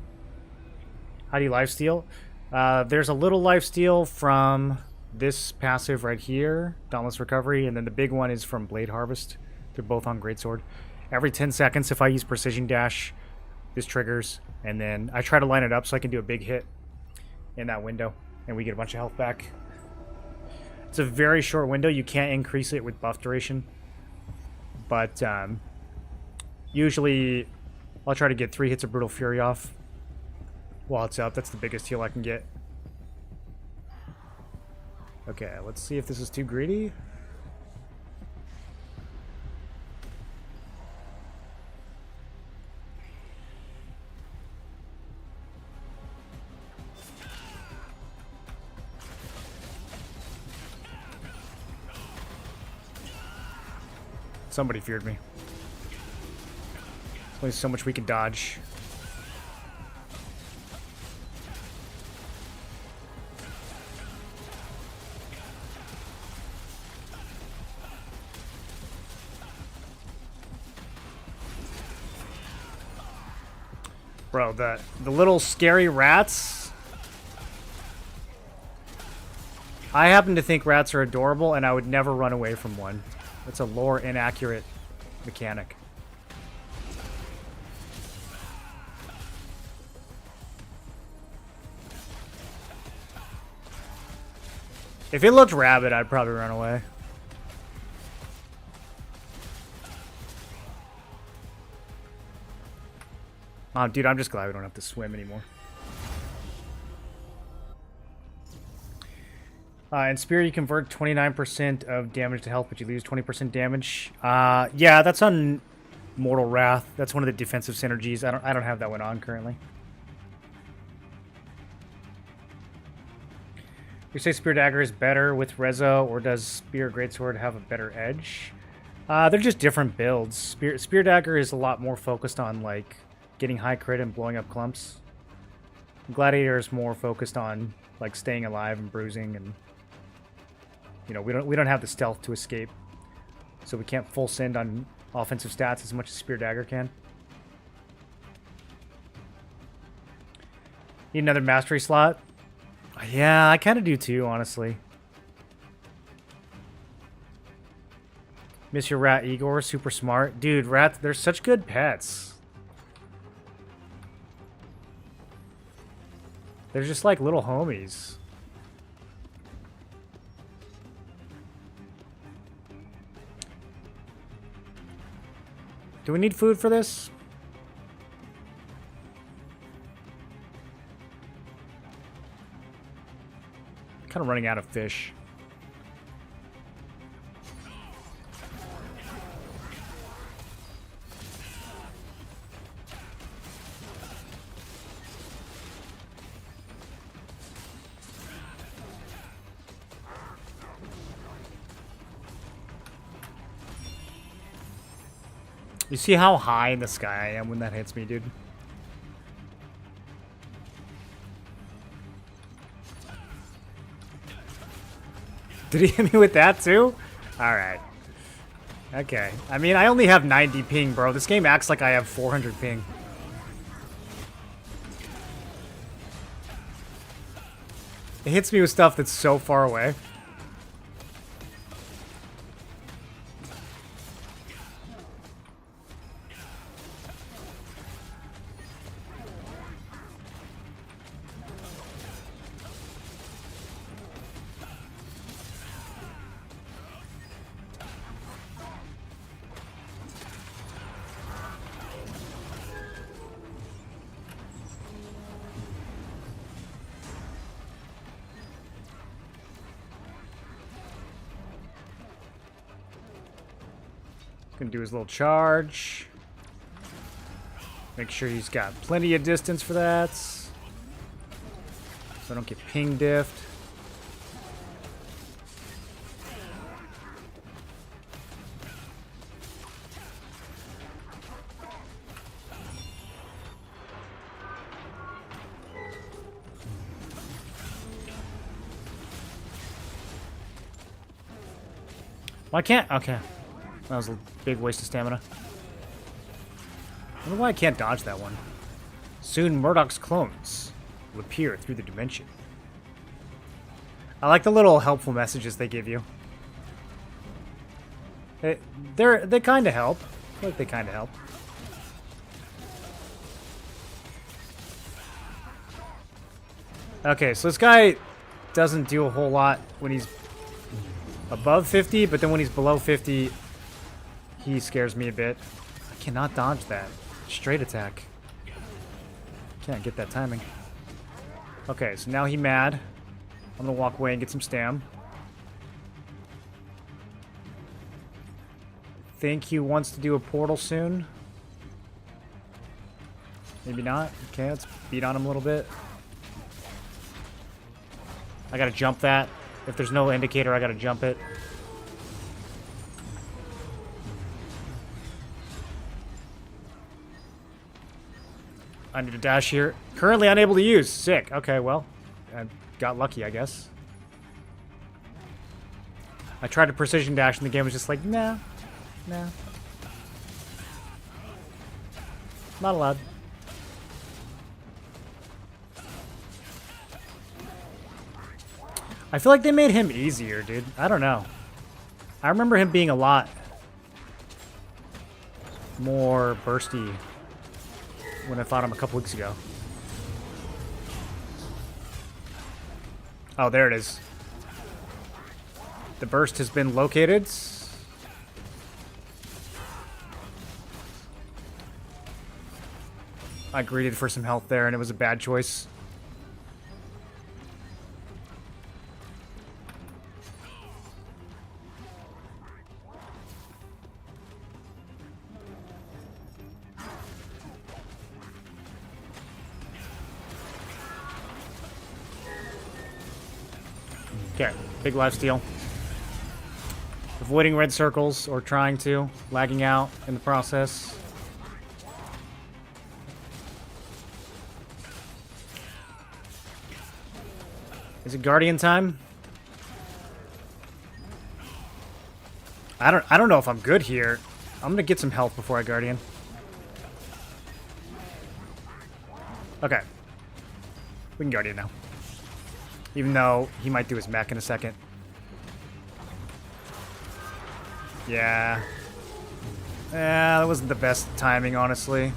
How do you lifesteal? There's a little lifesteal from this passive right here, Dauntless Recovery, and then the big one is from Blade Harvest. They're both on Greatsword. Every 10 seconds, if I use Precision Dash, this triggers, and then I try to line it up so I can do a big hit in that window, and we get a bunch of health back. It's a very short window. You can't increase it with buff duration, but usually I'll try to get 3 hits of Brutal Fury off while it's up. That's the biggest heal I can get. Okay, let's see if this is too greedy. Somebody feared me. There's only so much we can dodge. Bro, the little scary rats. I happen to think rats are adorable, and I would never run away from one. That's a lore inaccurate mechanic. If it looked rabid, I'd probably run away. Oh, dude, I'm just glad we don't have to swim anymore. In Spirit, you convert 29% of damage to health, but you lose 20% damage. Yeah, that's on Mortal Wrath. That's one of the defensive synergies. I don't have that one on currently. You say Spear Dagger is better with Reso, or does Spear Greatsword have a better edge? They're just different builds. Spear Dagger is a lot more focused on like getting high crit and blowing up clumps. Gladiator is more focused on like staying alive and bruising, and you know, we don't have the stealth to escape, so we can't full send on offensive stats as much as Spear Dagger can. Need another mastery slot? Yeah, I kind of do too, honestly. Miss your rat, Igor. Super smart. Dude, rats, they're such good pets. They're just like little homies. Do we need food for this? Kind of running out of fish. You see how high in the sky I am when that hits me, dude? Did he hit me with that too? Alright. Okay. I mean, I only have 90 ping, bro. This game acts like I have 400 ping. It hits me with stuff that's so far away. Gonna do his little charge. Make sure he's got plenty of distance for that. So I don't get ping diffed. Well, I can't. Okay. That was a big waste of stamina. I wonder why I can't dodge that one. Soon Murdoch's clones will appear through the dimension. I like the little helpful messages they give you. They kind of help. I feel like they kind of help. Okay, so this guy doesn't do a whole lot when he's above 50, but then when he's below 50, he scares me a bit. I cannot dodge that. Straight attack. Can't get that timing. Okay, so now he mad. I'm gonna walk away and get some stam. Think he wants to do a portal soon. Maybe not. Okay, let's beat on him a little bit. I gotta jump that. If there's no indicator, I gotta jump it. I need a dash here. Currently unable to use. Sick. Okay, well, I got lucky, I guess. I tried to precision dash and the game was just like, nah. Nah. Not allowed. I feel like they made him easier, dude. I don't know. I remember him being a lot more bursty when I fought him a couple weeks ago. Oh, there it is. The burst has been located. I greeted for some health there, and it was a bad choice. Okay, big lifesteal. Avoiding red circles, or trying to, lagging out in the process. Is it Guardian time? I don't know if I'm good here. I'm gonna get some health before I Guardian. Okay. We can Guardian now. Even though he might do his mech in a second. Yeah. Yeah, that wasn't the best timing, honestly.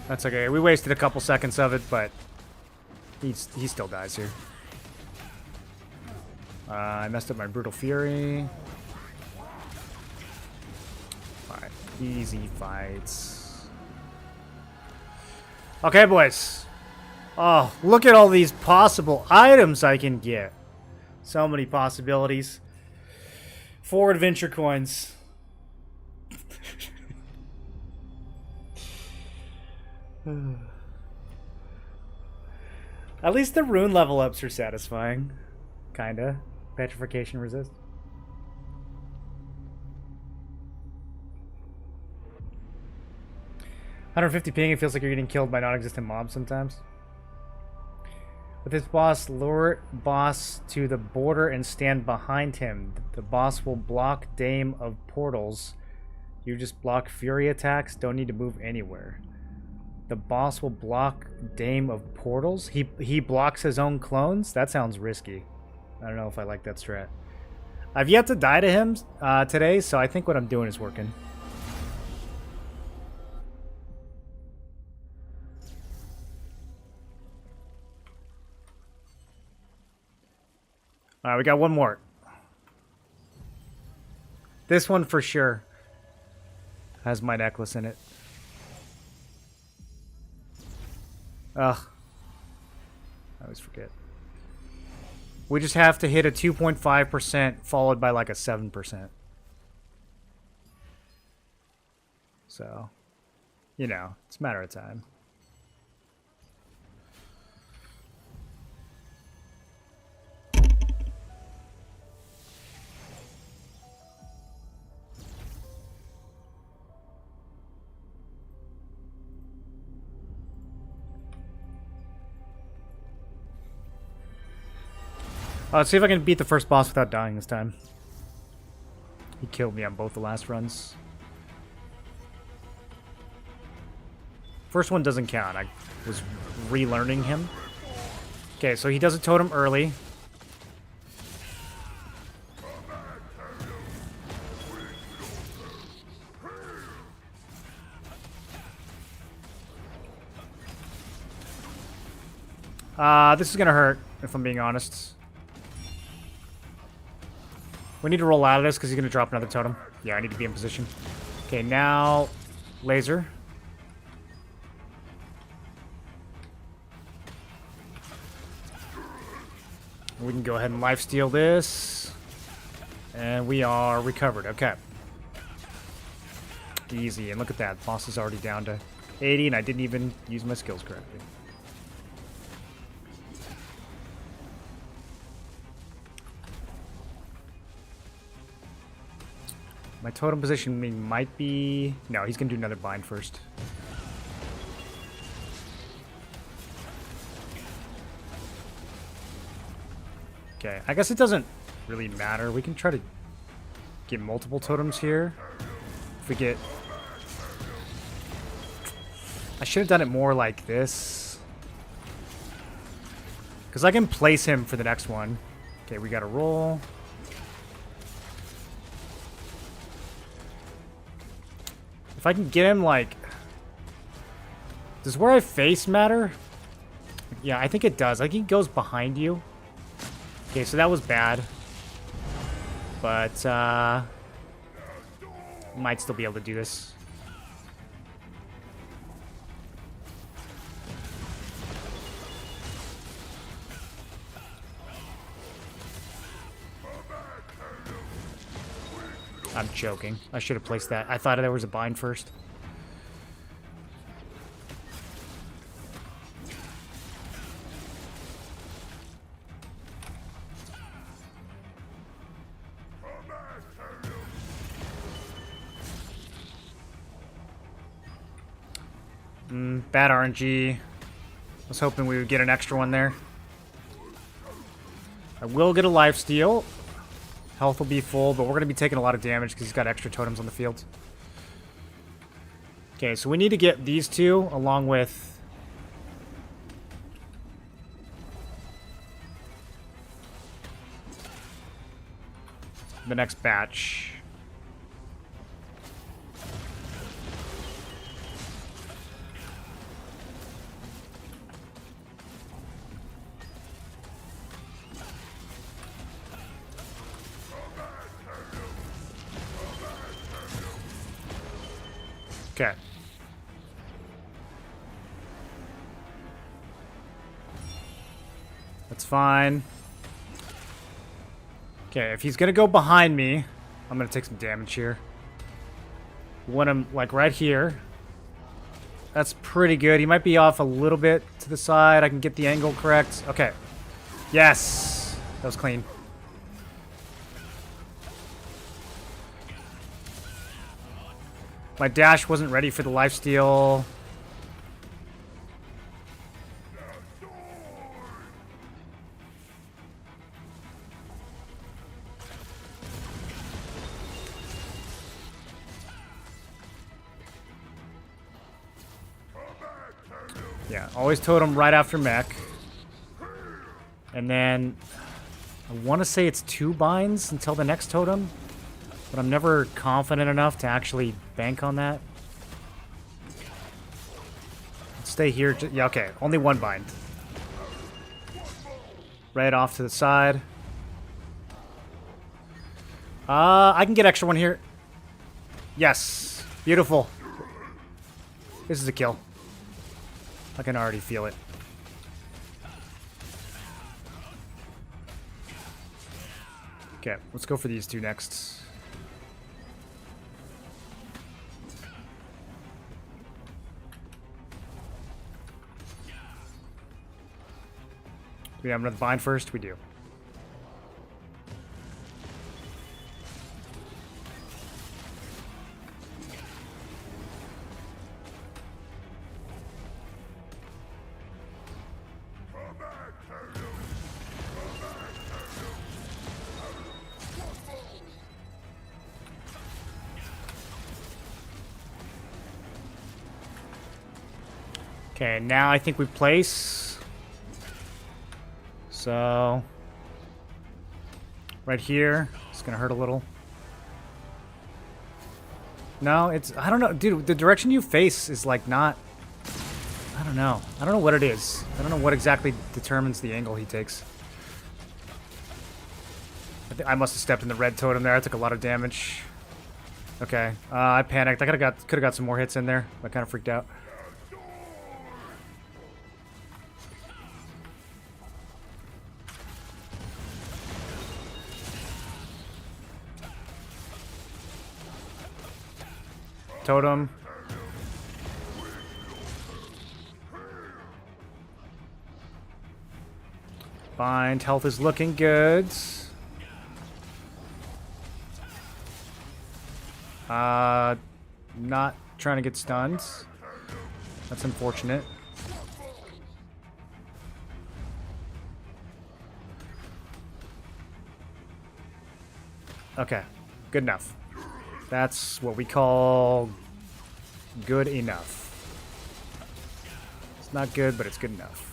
That's okay. We wasted a couple seconds of it, but he still dies here. I messed up my Brutal Fury. Alright, easy fights. Okay, boys. Oh, look at all these possible items I can get. So many possibilities. 4 adventure coins. At least the rune level ups are satisfying. Kinda. Petrification resist. $150 ping, it feels like you're getting killed by non-existent mobs sometimes. With this boss, lure boss to the border and stand behind him. The boss will block Dame of portals. You just block fury attacks, don't need to move anywhere. The boss will block Dame of portals? He blocks his own clones? That sounds risky. I don't know if I like that strat. I've yet to die to him today, so I think what I'm doing is working. Alright, we got one more. This one for sure has my necklace in it. Ugh. I always forget. We just have to hit a 2.5% followed by like a 7%. So, you know, it's a matter of time. Let's see if I can beat the first boss without dying this time. He killed me on both the last runs. First one doesn't count. I was relearning him. Okay, so he does a totem early. This is gonna hurt, if I'm being honest. We need to roll out of this because he's going to drop another totem. Yeah, I need to be in position. Okay, now laser. We can go ahead and lifesteal this. And we are recovered. Okay. Easy. And look at that. Boss is already down to 80 and I didn't even use my skills correctly. My totem positioning might be... No, he's going to do another bind first. Okay, I guess it doesn't really matter. We can try to get multiple totems here. If we get... I should have done it more like this. Because I can place him for the next one. Okay, we got to roll. If I can get him, like... Does where I face matter? Yeah, I think it does. Like, he goes behind you. Okay, so that was bad. But, might still be able to do this. I'm joking. I should have placed that. I thought there was a bind first. Bad RNG. I was hoping we would get an extra one there. I will get a lifesteal. Health will be full, but we're going to be taking a lot of damage because he's got extra totems on the field. Okay, so we need to get these two along with... the next batch. Okay. That's fine. Okay, if he's gonna go behind me, I'm gonna take some damage here. Want him, like, right here. That's pretty good. He might be off a little bit to the side. I can get the angle correct. Okay. Yes! That was clean. My dash wasn't ready for the lifesteal. Yeah, always totem right after mech. And then I want to say it's 2 binds until the next totem. But I'm never confident enough to actually bank on that. Let's stay here. Yeah, okay. Only 1 bind. Right off to the side. I can get extra 1 here. Yes. Beautiful. This is a kill. I can already feel it. Okay, let's go for these 2 next. Do we have another bind first? We do. Okay, now I think we place. So, right here, it's gonna hurt a little. No, it's, I don't know, dude, the direction you face is like not, I don't know. I don't know what it is. I don't know what exactly determines the angle he takes. I must have stepped in the red totem there. I took a lot of damage. Okay, I panicked. I could have got some more hits in there. I kind of freaked out. Totem. Bind. Health is looking good. Not trying to get stunned. That's unfortunate. Okay. Good enough. That's what we call good enough. It's not good, but it's good enough.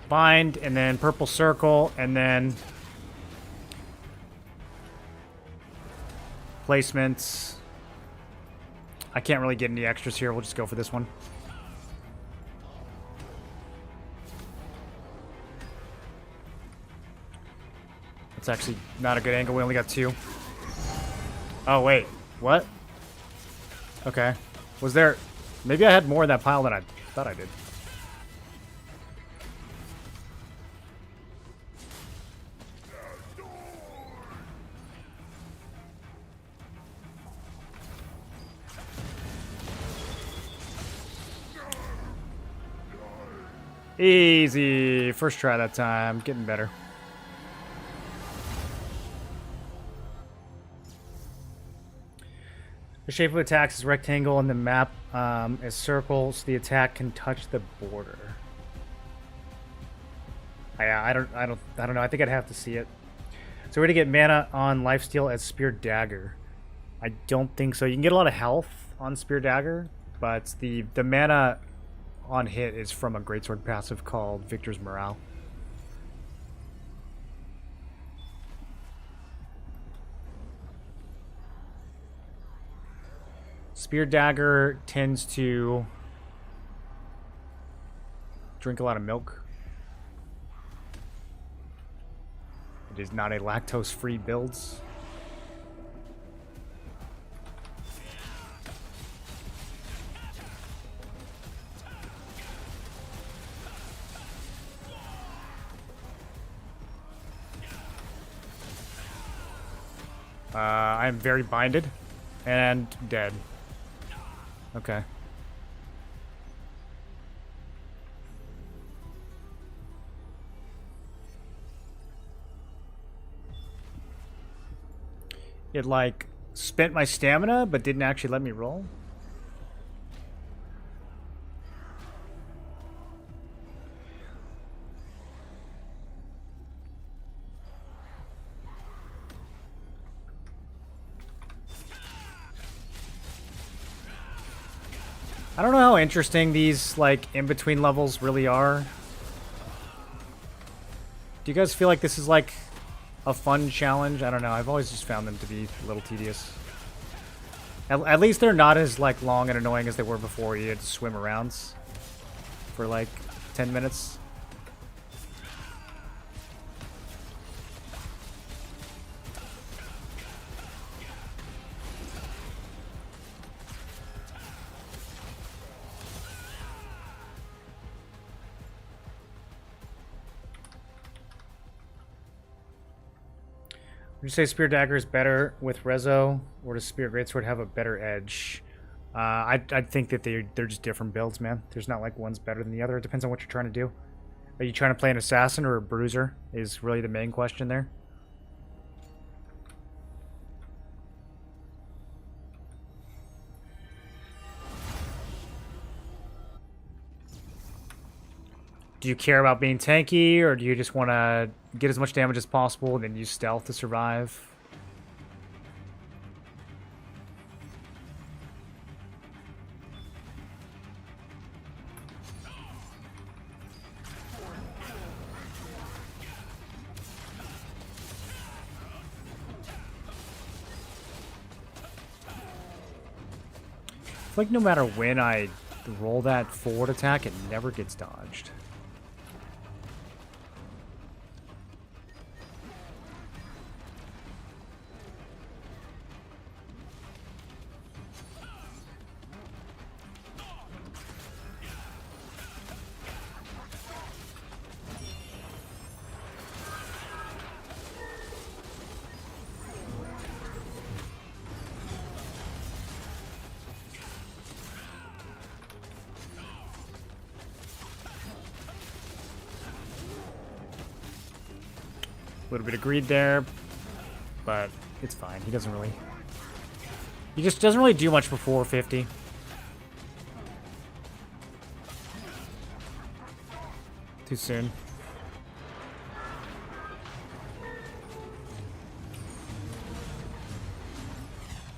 Bind, and then purple circle, and then placements. I can't really get any extras here. We'll just go for this one. That's actually not a good angle. We only got 2. Oh, wait. What? Okay. Was there... Maybe I had more in that pile than I thought I did. Easy. First try that time. Getting better. The shape of attacks is rectangle and the map is circle, so the attack can touch the border. I don't know. I think I'd have to see it. So we're gonna get mana on lifesteal as Spear Dagger. I don't think so. You can get a lot of health on Spear Dagger, but the mana on hit is from a Greatsword passive called Victor's Morale. Spear Dagger tends to drink a lot of milk. It is not a lactose-free builds. I am very binded and dead. Okay. It, like, spent my stamina, but didn't actually let me roll. I don't know how interesting these, like, in-between levels really are. Do you guys feel like this is, like, a fun challenge? I don't know. I've always just found them to be a little tedious. At least they're not as, like, long and annoying as they were before. You had to swim around for, like, 10 minutes. Would you say Spear Dagger is better with Reso, or does Spear Greatsword have a better edge? I think that they're just different builds, man. There's not like one's better than the other. It depends on what you're trying to do. Are you trying to play an assassin or a bruiser is really the main question there. Do you care about being tanky, or do you just want to get as much damage as possible and then use stealth to survive? I feel like no matter when I roll that forward attack, it never gets dodged. A little bit of greed there, but it's fine. He doesn't really... He just doesn't really do much before 50. Too soon.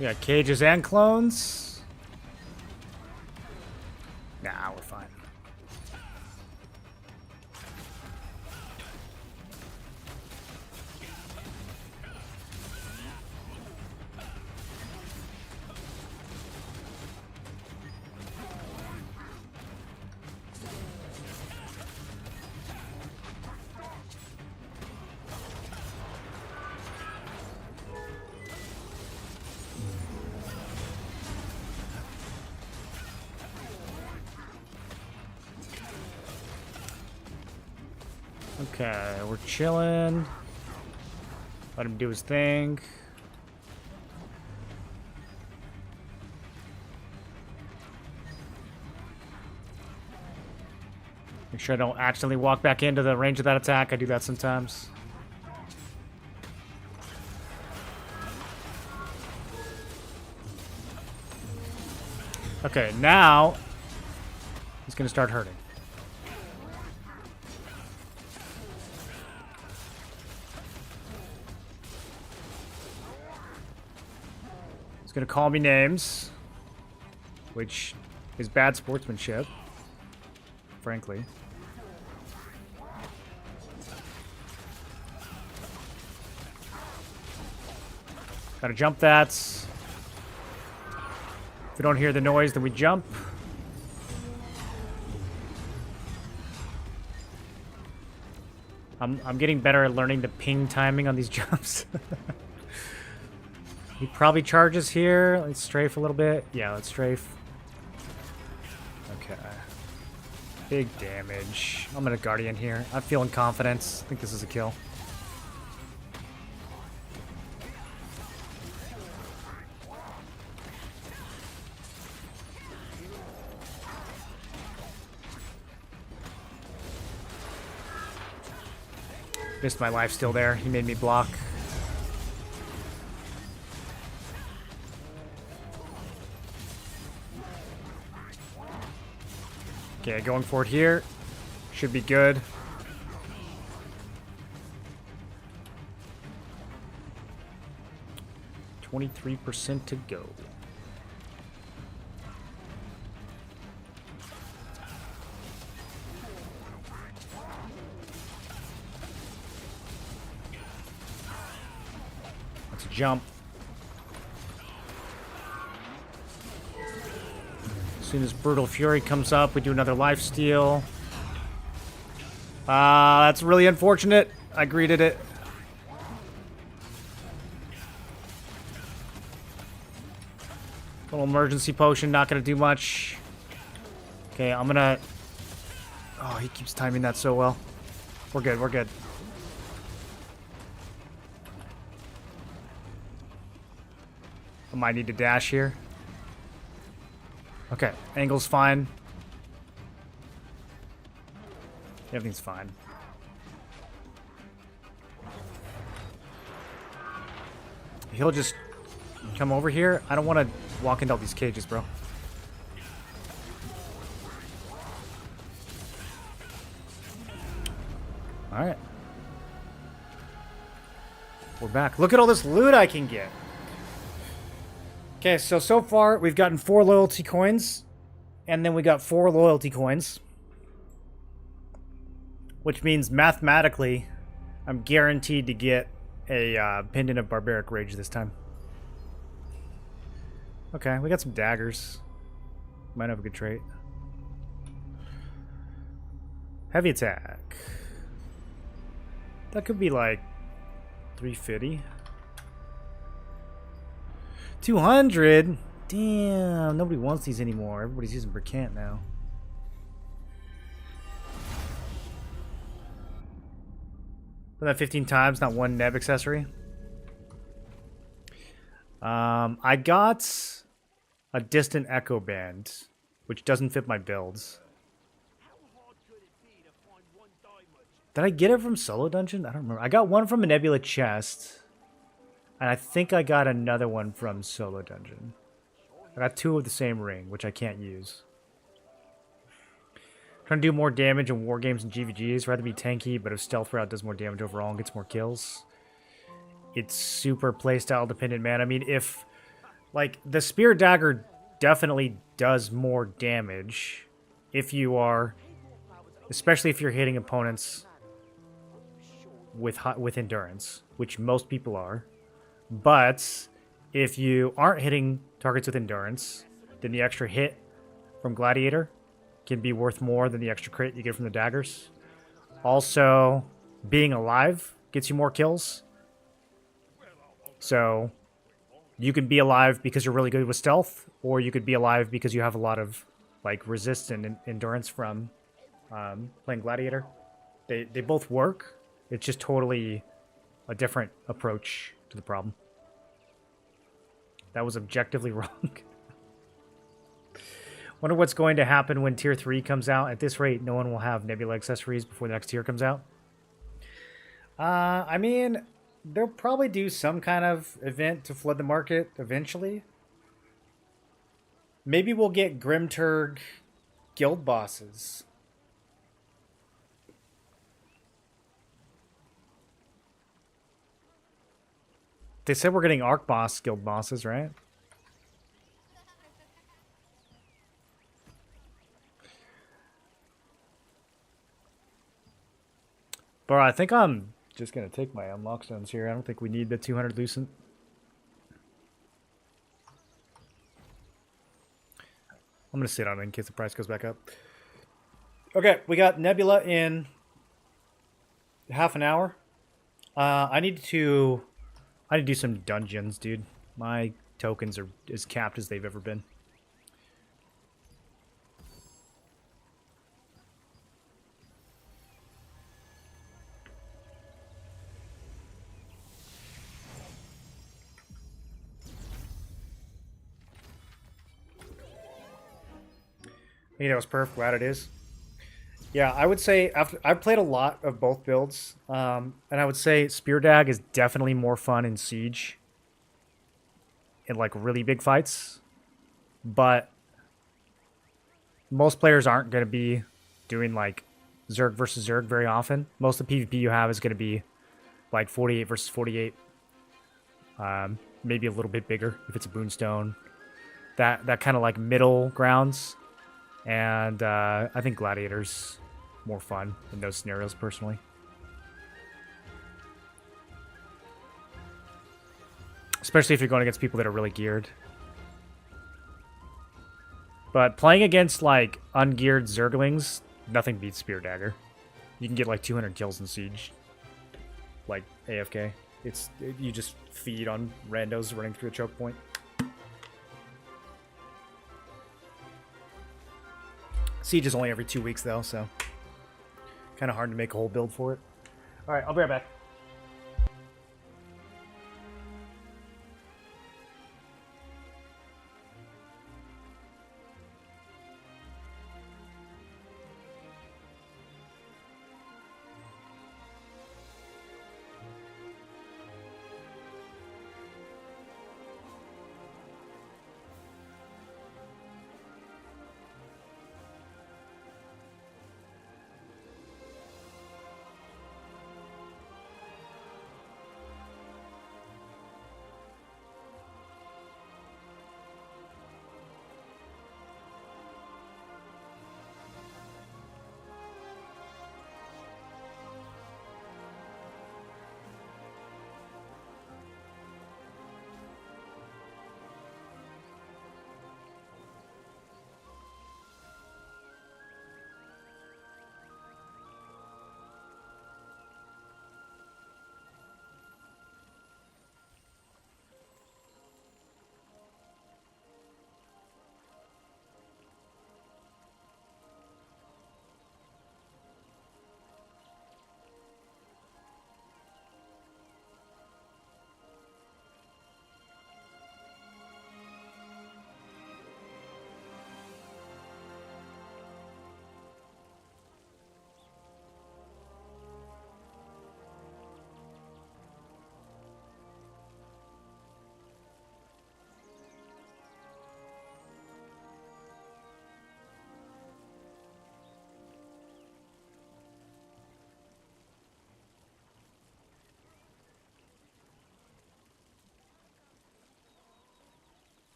We got cages and clones. Nah, we're fine. Okay, we're chilling. Let him do his thing. Make sure I don't accidentally walk back into the range of that attack. I do that sometimes. Okay, now he's going to start hurting. He's going to call me names, which is bad sportsmanship, frankly. Gotta jump that. If we don't hear the noise, then we jump. I'm getting better at learning the ping timing on these jumps. He probably charges here. Let's strafe a little bit. Yeah, let's strafe. Okay. Big damage. I'm gonna Guardian here. I'm feeling confident. I think this is a kill. Missed my life still there. He made me block. Okay, going for it here. Should be good. %23 to go. Let's jump. As soon as Brutal Fury comes up, we do another lifesteal. That's really unfortunate. I greeted it. Little emergency potion, not gonna do much. Okay, I'm gonna... Oh, he keeps timing that so well. We're good, we're good. I might need to dash here. Okay, angle's fine. Everything's fine. He'll just come over here. I don't want to walk into all these cages, bro. Alright. We're back. Look at all this loot I can get. Okay, so far we've gotten 4 loyalty coins, and then we got 4 loyalty coins, which means mathematically I'm guaranteed to get a Pendant of Barbaric Rage this time. Okay, we got some daggers. Might have a good trait. Heavy attack. That could be like 350. 200? Damn, nobody wants these anymore. Everybody's using Bricant now. Done that 15 times, not one Neb accessory. I got a Distant Echo Band, which doesn't fit my builds. Did I get it from Solo Dungeon? I don't remember. I got one from a Nebula chest. And I think I got another one from Solo Dungeon. I got 2 of the same ring, which I can't use. Trying to do more damage in war games and GVGs. Rather be tanky, but if stealth route does more damage overall and gets more kills. It's super playstyle dependent, man. I mean, if... Like, the Spear Dagger definitely does more damage if you are... Especially if you're hitting opponents with endurance, which most people are. But if you aren't hitting targets with endurance, then the extra hit from Gladiator can be worth more than the extra crit you get from the daggers. Also, being alive gets you more kills. So you can be alive because you're really good with stealth, or you could be alive because you have a lot of like resist and endurance from playing Gladiator. They both work. It's just totally a different approach to the problem. That was objectively wrong. Wonder what's going to happen when Tier 3 comes out. At this rate, no one will have Nebula accessories before the next tier comes out. I mean, they'll probably do some kind of event to flood the market eventually. Maybe we'll get Grimturg guild bosses. They said we're getting Arc Boss guild bosses, right? But I think I'm just going to take my unlock stones here. I don't think we need the 200 Lucent. I'm going to sit on it in case the price goes back up. Okay, we got Nebula in half an hour. I need to do some dungeons, dude. My tokens are as capped as they've ever been. You know, it's perfect. Glad it is. Yeah, I would say after I've played a lot of both builds, and I would say Spear Dag is definitely more fun in Siege, in like really big fights, but most players aren't going to be doing like Zerg versus Zerg very often. Most of the PvP you have is going to be like 48 versus 48, maybe a little bit bigger if it's a Boonstone. That kind of like middle grounds, and I think Gladiator's more fun in those scenarios personally. Especially if you're going against people that are really geared. But playing against like ungeared Zerglings, nothing beats Spear Dagger. You can get like 200 kills in Siege. Like AFK. You just feed on randos running through a choke point. Siege is only every 2 weeks though, so kind of hard to make a whole build for it. All right, I'll be right back.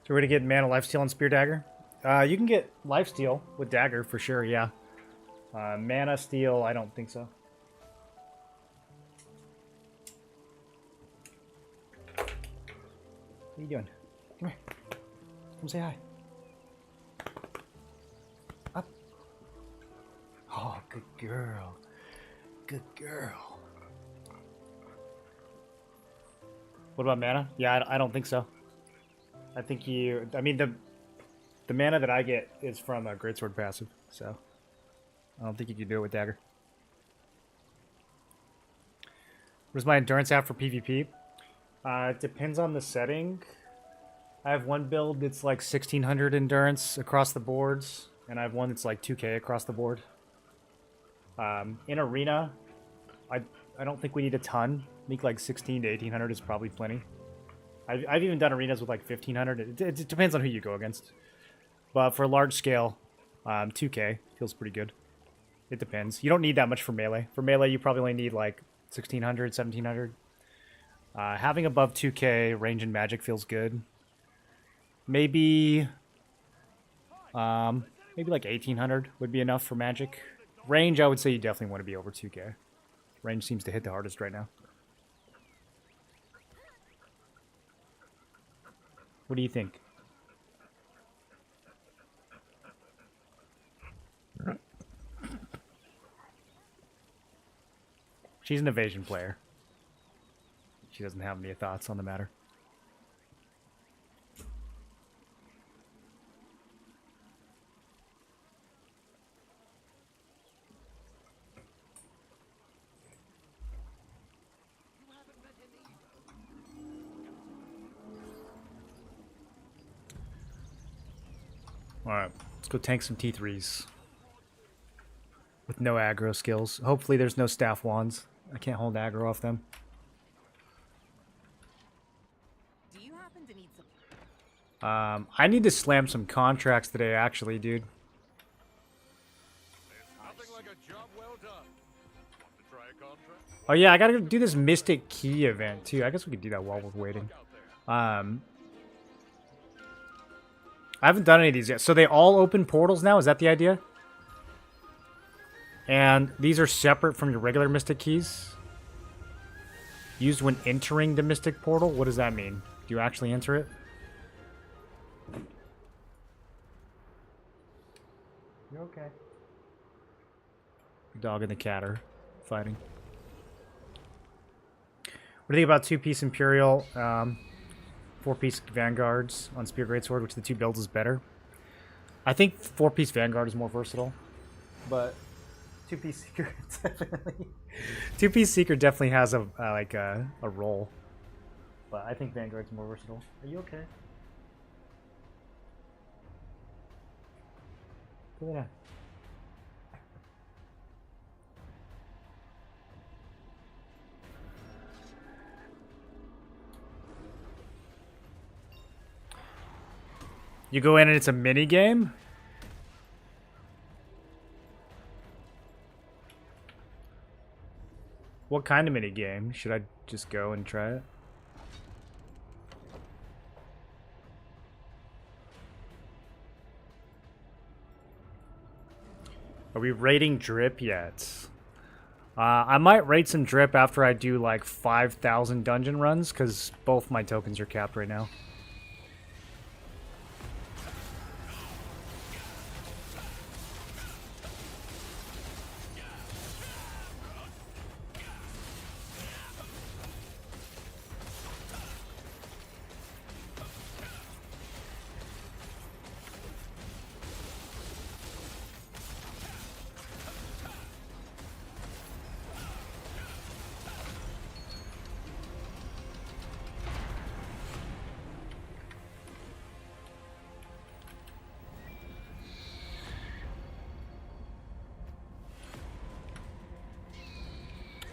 So we're gonna get mana lifesteal and spear dagger. You can get lifesteal with dagger for sure. Yeah. Mana steal, I don't think so. What are you doing? Come here. Come say hi. Up. Oh, good girl. Good girl. What about mana? Yeah, I don't think so. I think I mean, the mana that I get is from a greatsword passive, so I don't think you can do it with dagger. Where's my endurance at for PvP? It depends on the setting. I have one build that's like 1600 endurance across the boards, and I have one that's like 2k across the board. In arena, I don't think we need a ton. I think like 16 to 1800 is probably plenty. I've even done arenas with like 1500. It depends on who you go against. But for large scale, 2k feels pretty good. It depends. You don't need that much for melee. For melee, you probably only need like 1600, 1700. Having above 2k range and magic feels good. Maybe like 1800 would be enough for magic. Range, I would say you definitely want to be over 2k. Range seems to hit the hardest right now. What do you think? She's an evasion player. She doesn't have any thoughts on the matter. Alright, let's go tank some T3s. With no aggro skills. Hopefully there's no staff wands. I can't hold aggro off them. Do you happen to need some? I need to slam some contracts today, actually, dude. Nothing like a job well done. Want to try a contract? Oh yeah, I gotta do this Mystic Key event, too. I guess we could do that while we're waiting. I haven't done any of these yet. So they all open portals now? Is that the idea? And these are separate from your regular Mystic Keys? Used when entering the Mystic Portal? What does that mean? Do you actually enter it? You're okay. The dog and the cat are fighting. What do you think about 2-piece Imperial, 4-piece Vanguards on Spear Greatsword, which the two builds is better? I think 4-piece Vanguard is more versatile, but 2-piece Seeker definitely 2-piece Seeker definitely has a role, but I think Vanguard's more versatile. Are you okay? Look at that. You go in and it's a mini game? What kind of mini game? Should I just go and try it? Are we rating drip yet? I might rate some drip after I do like 5,000 dungeon runs, because both my tokens are capped right now.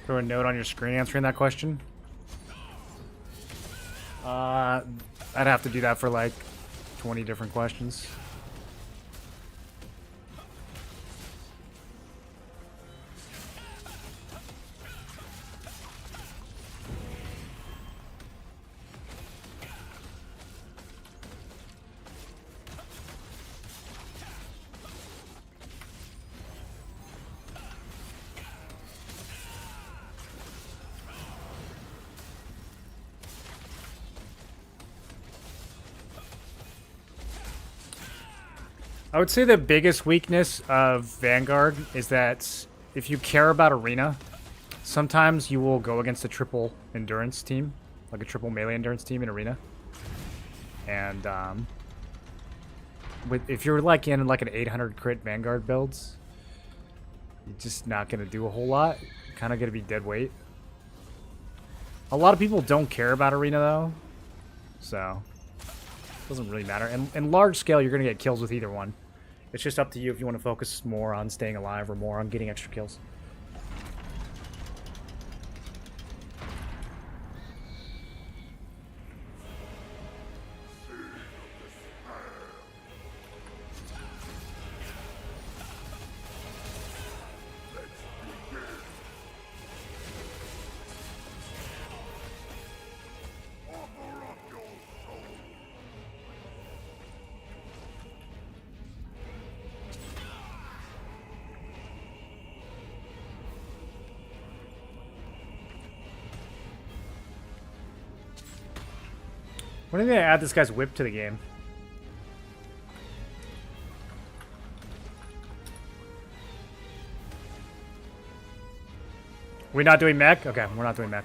Throw a note on your screen answering that question. I'd have to do that for like 20 different questions. I would say the biggest weakness of Vanguard is that if you care about arena, sometimes you will go against a triple endurance team, like a triple melee endurance team in arena. And if you're like in like an 800 crit Vanguard builds, you're just not going to do a whole lot. You're kind of going to be dead weight. A lot of people don't care about arena though, so it doesn't really matter. And in large scale, you're going to get kills with either one. It's just up to you if you want to focus more on staying alive or more on getting extra kills. When did they add this guy's whip to the game? We're not doing mech? Okay, we're not doing mech.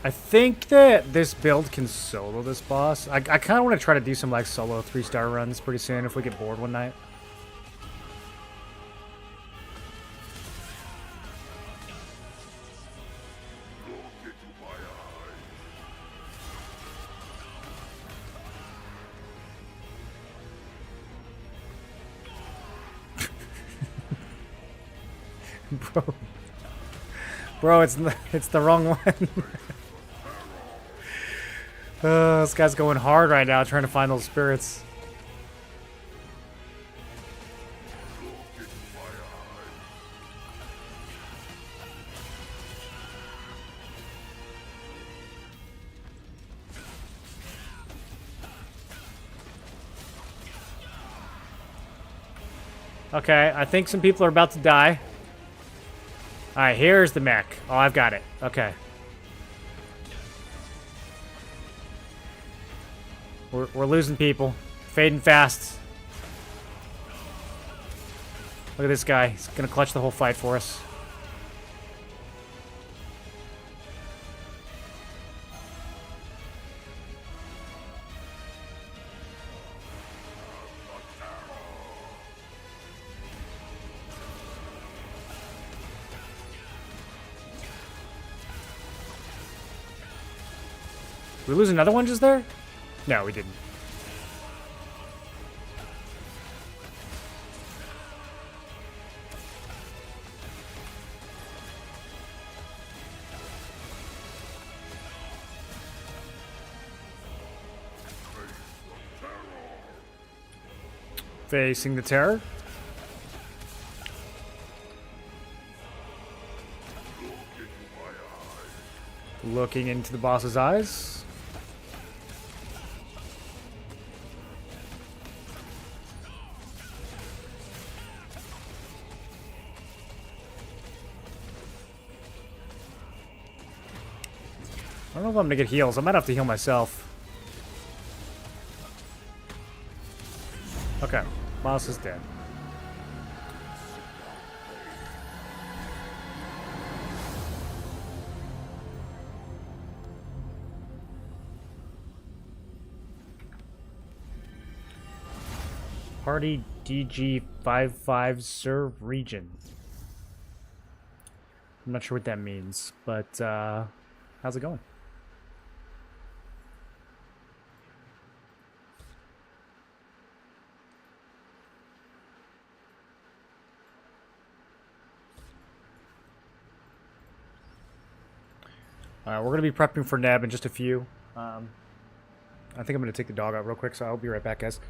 I think that this build can solo this boss. I kind of want to try to do some like solo 3-star runs pretty soon if we get bored one night. Bro, it's the wrong one. This guy's going hard right now trying to find those spirits. Okay, I think some people are about to die. Alright, here's the mech. Oh, I've got it. Okay. We're losing people. Fading fast. Look at this guy. He's gonna clutch the whole fight for us. Did we lose another one just there? No, we didn't. Facing the terror. Looking into the boss's eyes. I don't know if I'm gonna get heals. I might have to heal myself. Okay, boss is dead. Party DG55 serve region. I'm not sure what that means, but how's it going? Alright, we're going to be prepping for Neb in just a few. I think I'm going to take the dog out real quick, so I'll be right back, guys.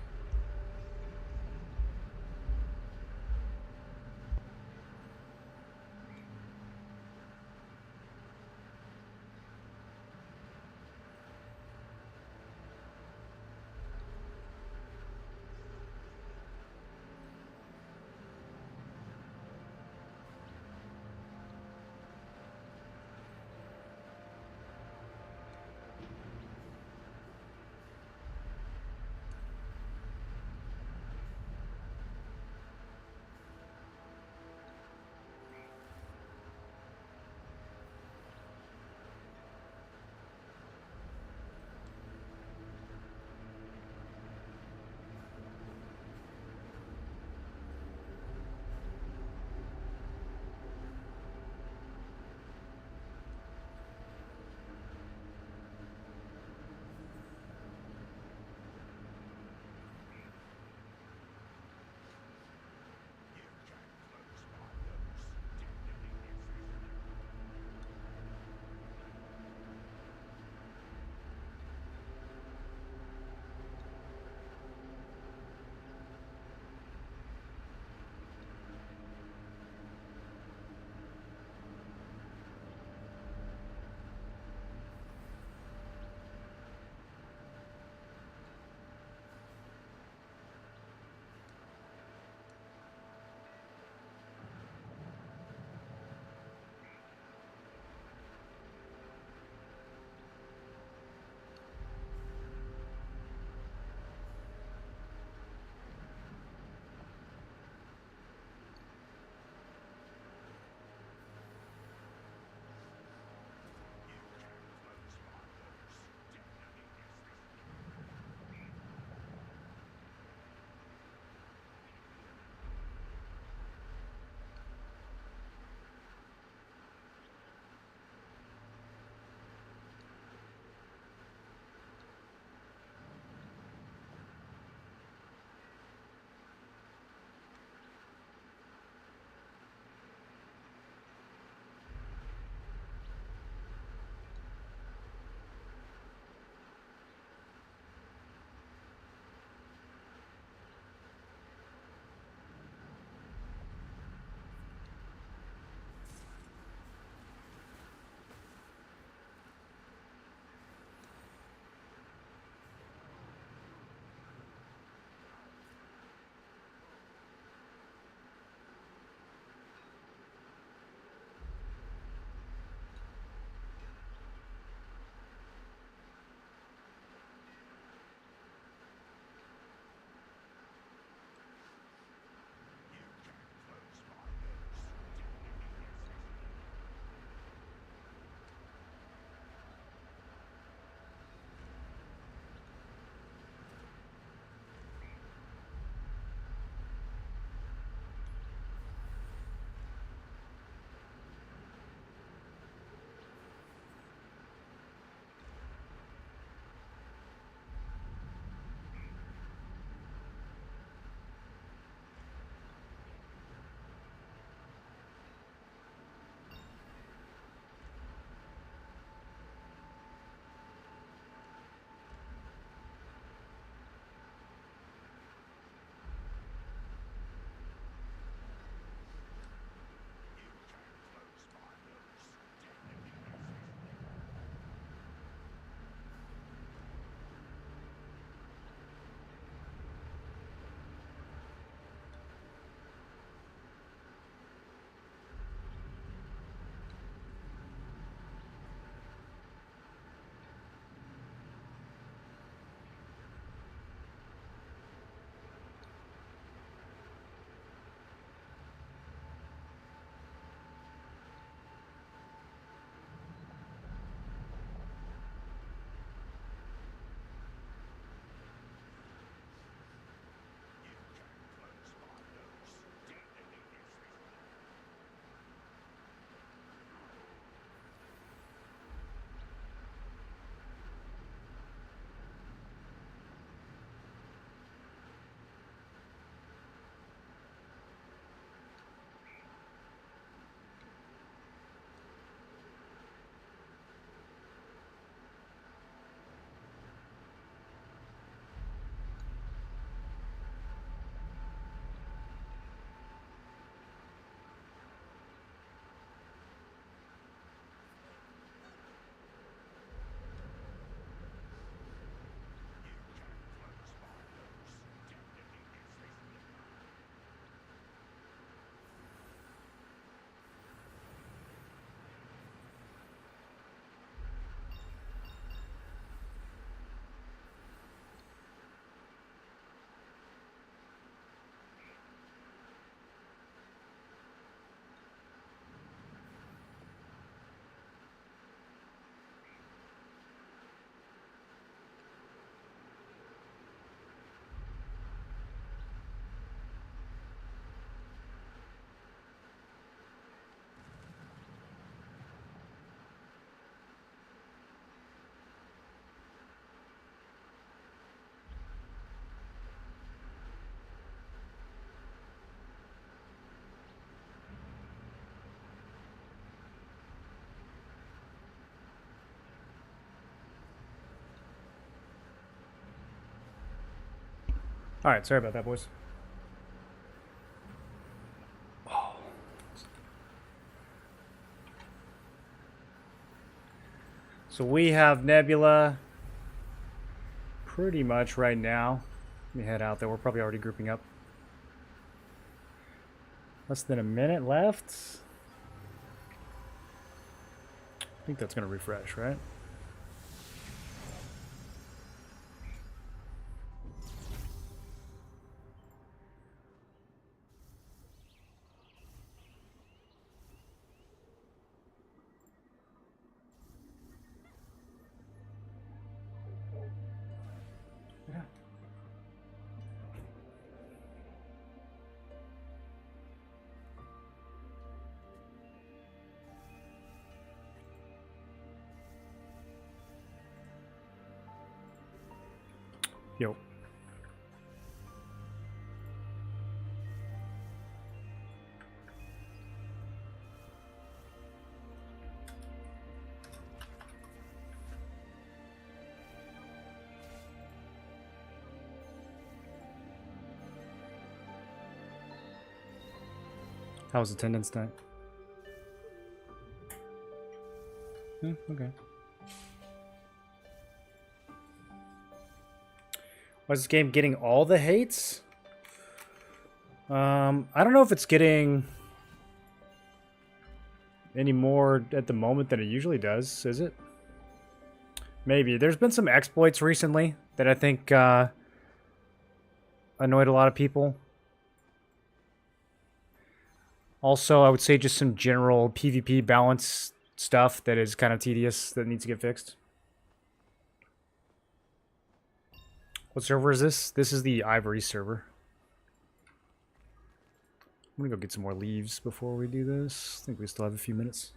Alright, sorry about that, boys. So we have Nebula pretty much right now. Let me head out there. We're probably already grouping up. Less than a minute left. I think that's going to refresh, right? Yo. How was attendance tonight? Okay. Was this game getting all the hates? I don't know if it's getting any more at the moment than it usually does, is it? Maybe. There's been some exploits recently that I think annoyed a lot of people. Also, I would say just some general PvP balance stuff that is kind of tedious that needs to get fixed. What server is this? This is the Ivory server. I'm gonna go get some more leaves before we do this. I think we still have a few minutes.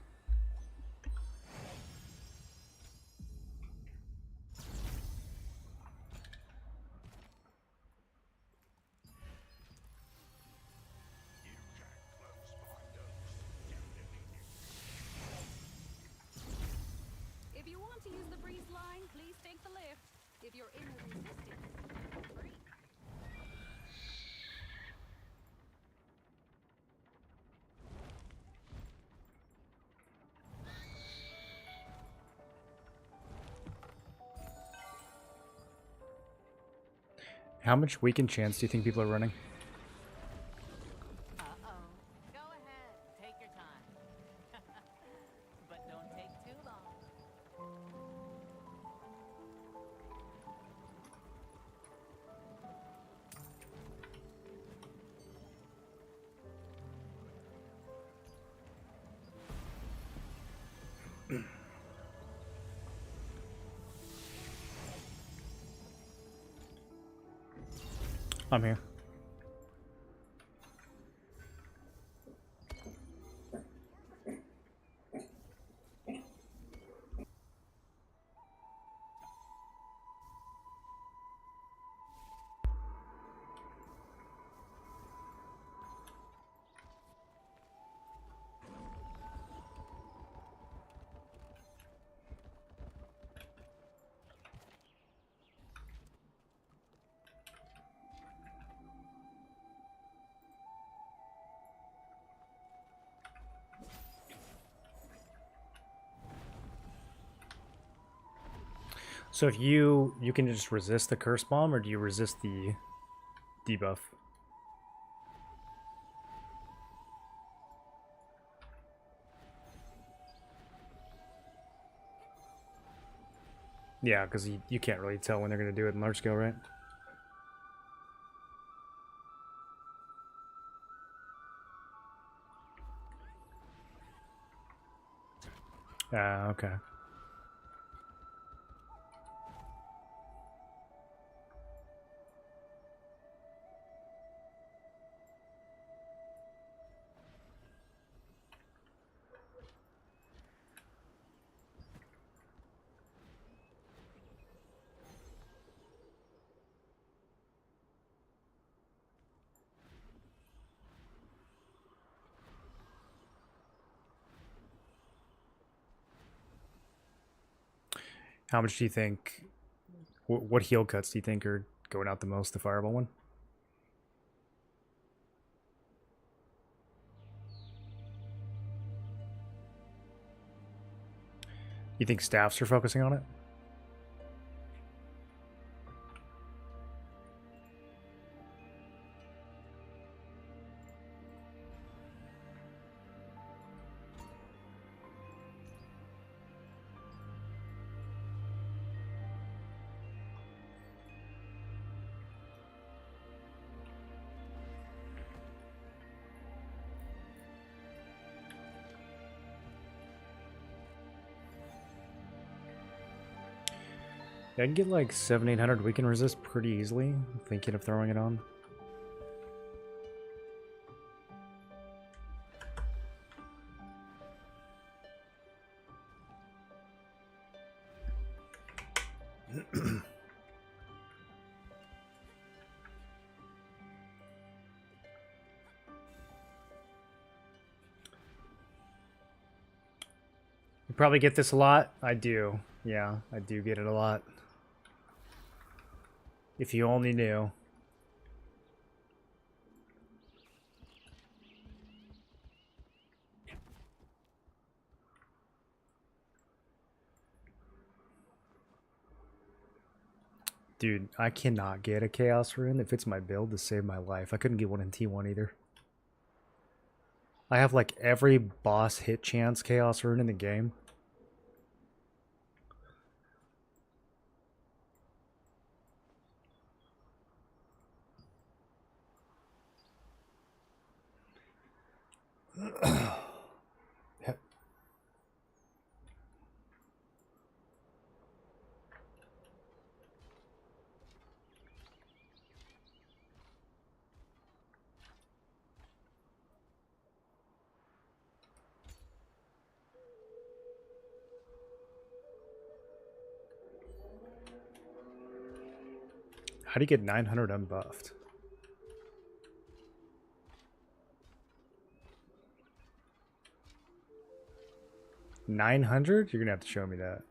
If you want to use the breeze line, please take the lift. If you're in the resistance, feel free. How much weekend chance do you think people are running? Uh-oh. Go ahead. Take your time. But don't take too long. I'm here. So if you can just resist the curse bomb, or do you resist the debuff? Yeah, because you can't really tell when they're going to do it in large scale, right? Okay. How much do you think, what heal cuts do you think are going out the most, the fireball one? You think staffs are focusing on it? Yeah, I can get like 700-800 weaken resist pretty easily. I'm thinking of throwing it on. You probably get this a lot. I do. Yeah, I do get it a lot. If you only knew. Dude, I cannot get a Chaos Rune that fits my build to save my life. I couldn't get one in T1 either. I have like every boss hit chance Chaos Rune in the game. How do you get 900 unbuffed? 900? You're gonna have to show me that.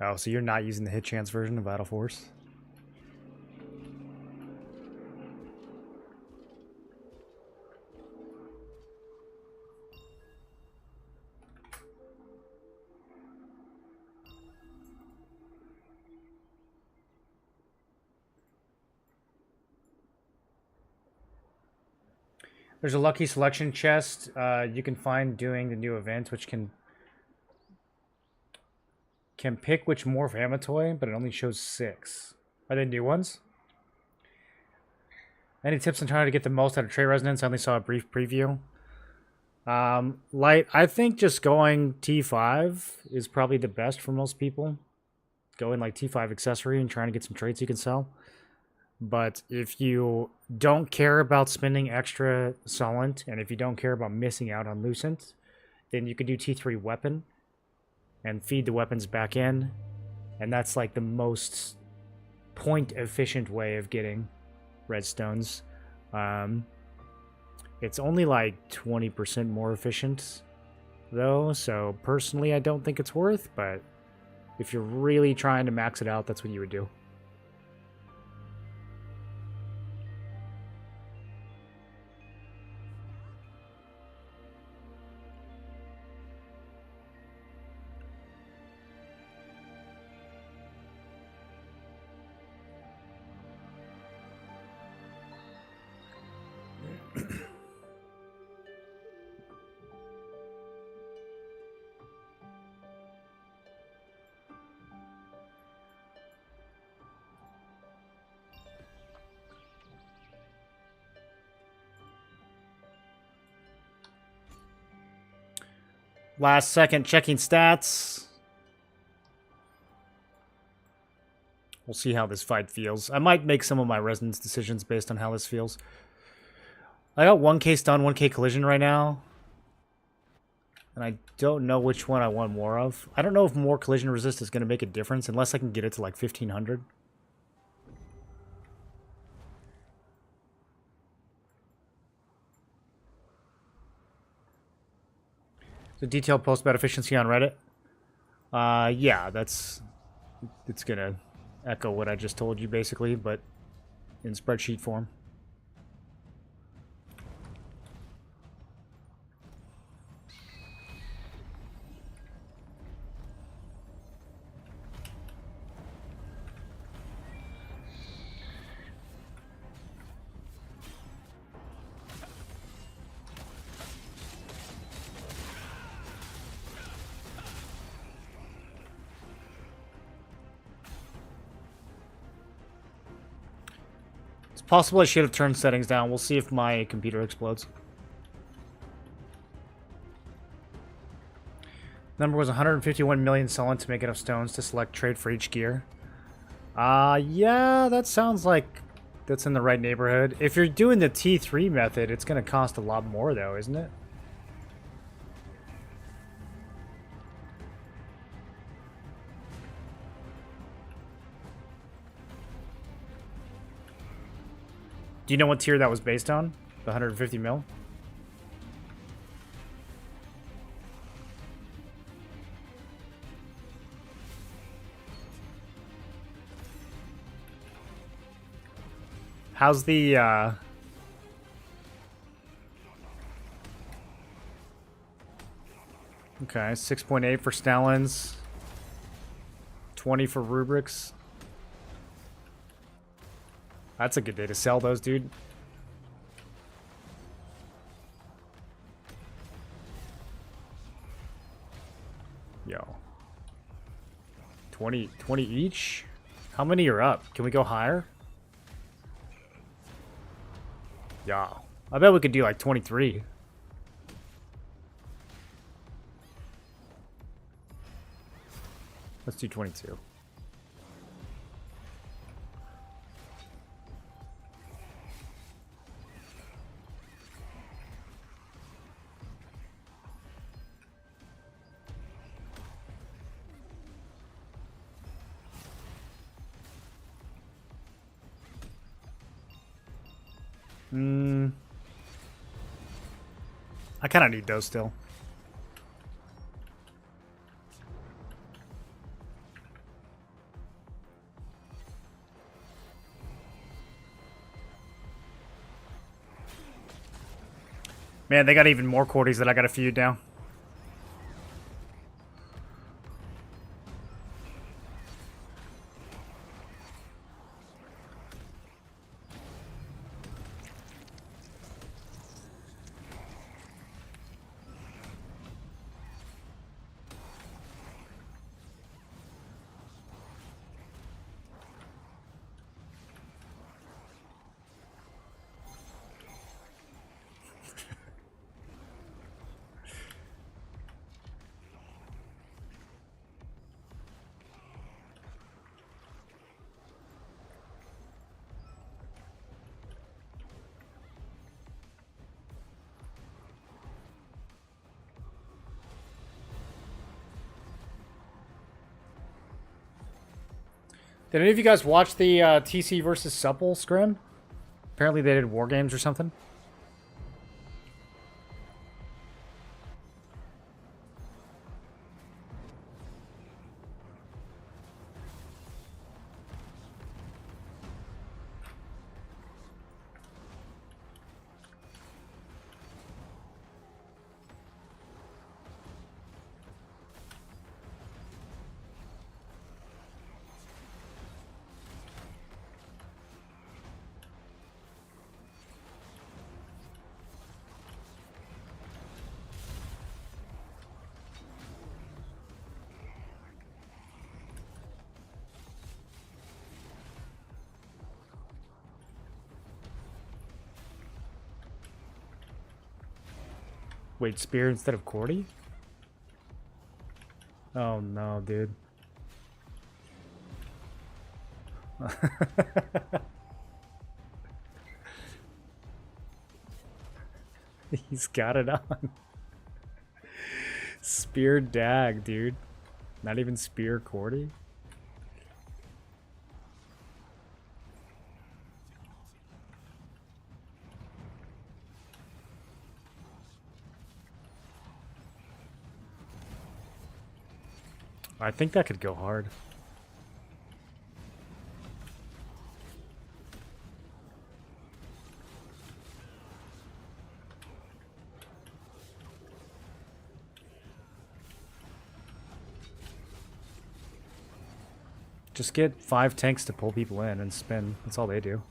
Oh, so you're not using the hit chance version of Vital Force? There's a lucky selection chest you can find doing the new event, which can pick which morph Amatoy, but it only shows 6. Are they new ones? Any tips on trying to get the most out of Trait Resonance? I only saw a brief preview. Light, I think just going T5 is probably the best for most people. Going like T5 accessory and trying to get some traits you can sell. But if you don't care about spending extra Solent, and if you don't care about missing out on Lucent, then you could do T3 weapon and feed the weapons back in. And that's like the most point efficient way of getting redstones. It's only like 20% more efficient though, so personally I don't think it's worth, but if you're really trying to max it out, that's what you would do. Last second checking stats. We'll see how this fight feels. I might make some of my resonance decisions based on how this feels. I got 1k stun, 1k collision right now. And I don't know which one I want more of. I don't know if more collision resist is going to make a difference unless I can get it to like 1500. The detailed post about efficiency on Reddit. Yeah, it's gonna echo what I just told you basically, but in spreadsheet form. Possible I should have turned settings down. We'll see if my computer explodes. Number was 151 million solid to make enough stones to select trade for each gear. Yeah, that sounds like that's in the right neighborhood. If you're doing the T3 method, it's going to cost a lot more though, isn't it? Do you know what tier that was based on? The 150 mil? How's the, okay, 6.8 for Stalins. 20 for rubrics. That's a good day to sell those, dude. Yo. 20 each? How many are up? Can we go higher? Yeah. I bet we could do like 23. Let's do 22. I kind of need those still. Man, they got even more quarties that I got to feud now. Did any of you guys watch the TC versus Supple scrim? Apparently they did war games or something. Wait, spear instead of Cordy? Oh no, dude. He's got it on. Spear Dag, dude. Not even Spear Cordy? I think that could go hard. Just get 5 tanks to pull people in and spin. That's all they do.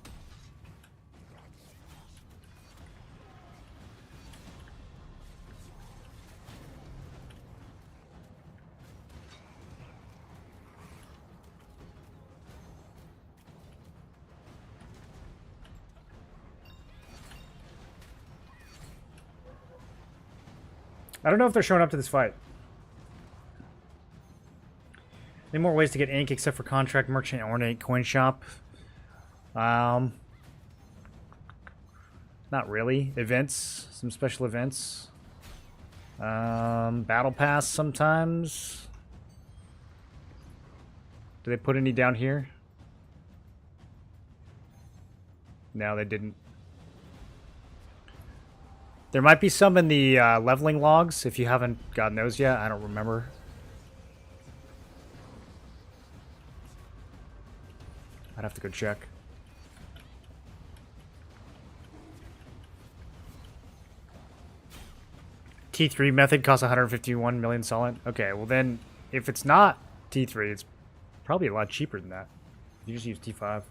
I don't know if they're showing up to this fight. Any more ways to get ink except for contract, merchant, ornate, coin shop? Not really. Events, some special events. Battle pass sometimes. Do they put any down here? No, they didn't. There might be some in the leveling logs if you haven't gotten those yet. I don't remember. I'd have to go check. T3 method costs 151 million solid. Okay, well then, if it's not T3, it's probably a lot cheaper than that. You just use T5.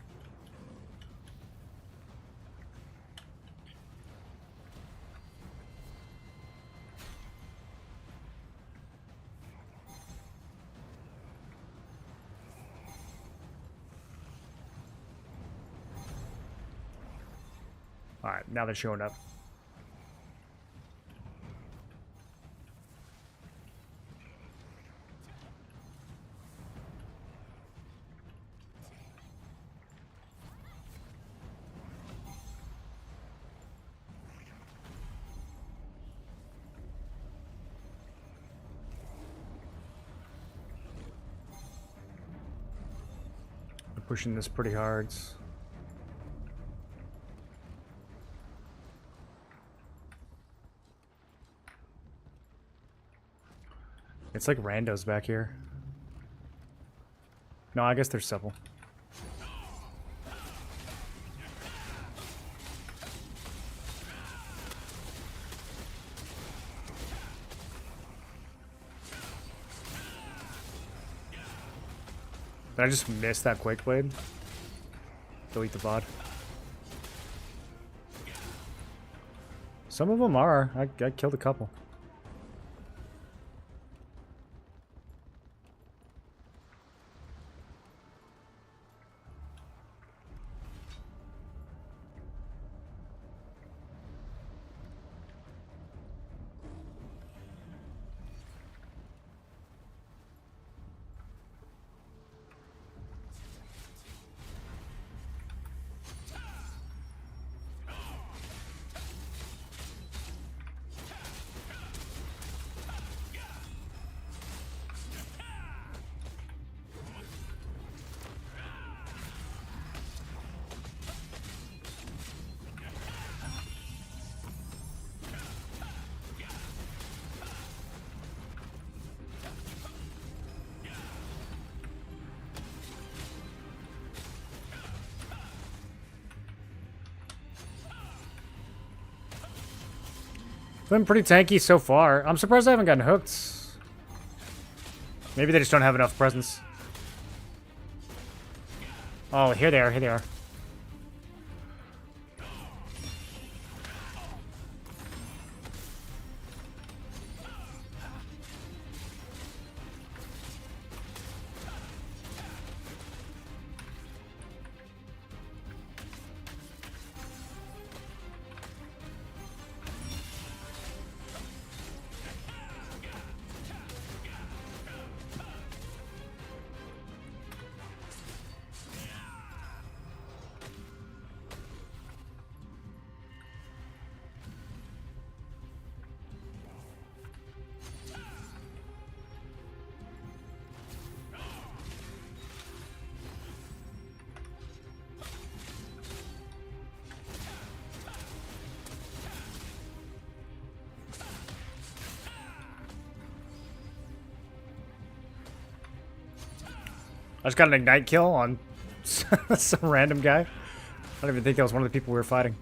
Alright, now they're showing up. They're pushing this pretty hard. It's like randos back here. No, I guess there's several. Did I just miss that Quake Blade? Delete the VOD. Some of them are. I killed a couple. Been pretty tanky so far. I'm surprised I haven't gotten hooked. Maybe they just don't have enough presence. Oh, here they are, here they are. I just got an ignite kill on some random guy. I don't even think that was one of the people we were fighting.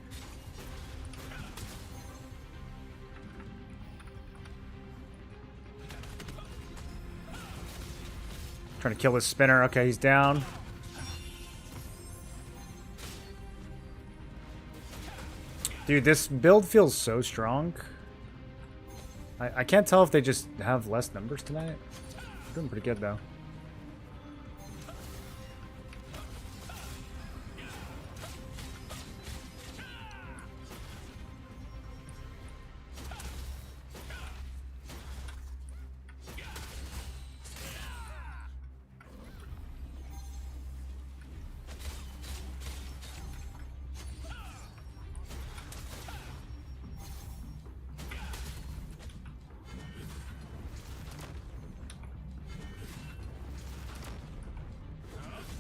Trying to kill this spinner. Okay, he's down. Dude, this build feels so strong. I can't tell if they just have less numbers tonight. Doing pretty good though.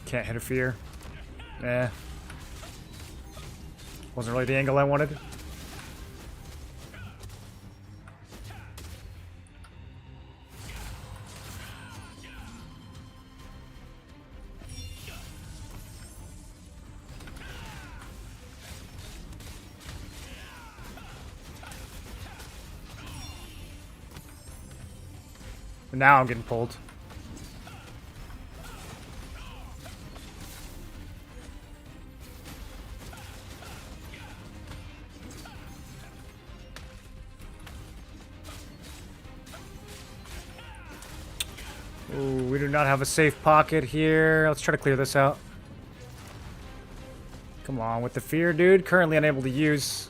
Can't interfere. Eh. Wasn't really the angle I wanted. And now I'm getting pulled. Ooh, we do not have a safe pocket here. Let's try to clear this out. Come on, with the fear, dude. Currently unable to use.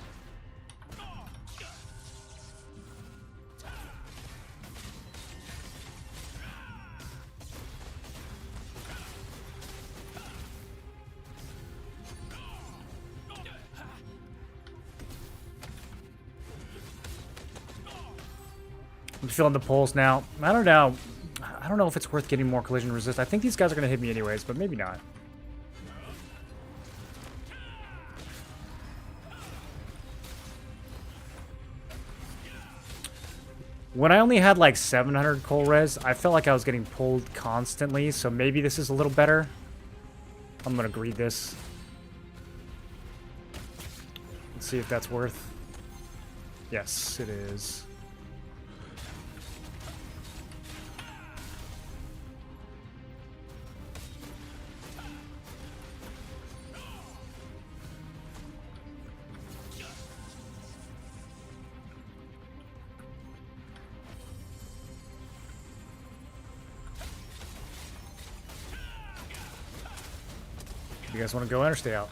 I'm feeling the pulse now. I don't know. I don't know if it's worth getting more collision resist. I think these guys are going to hit me anyways, but maybe not. When I only had like 700 coal res, I felt like I was getting pulled constantly, so maybe this is a little better. I'm going to greed this. Let's see if that's worth. Yes, it is. You guys want to go in or stay out?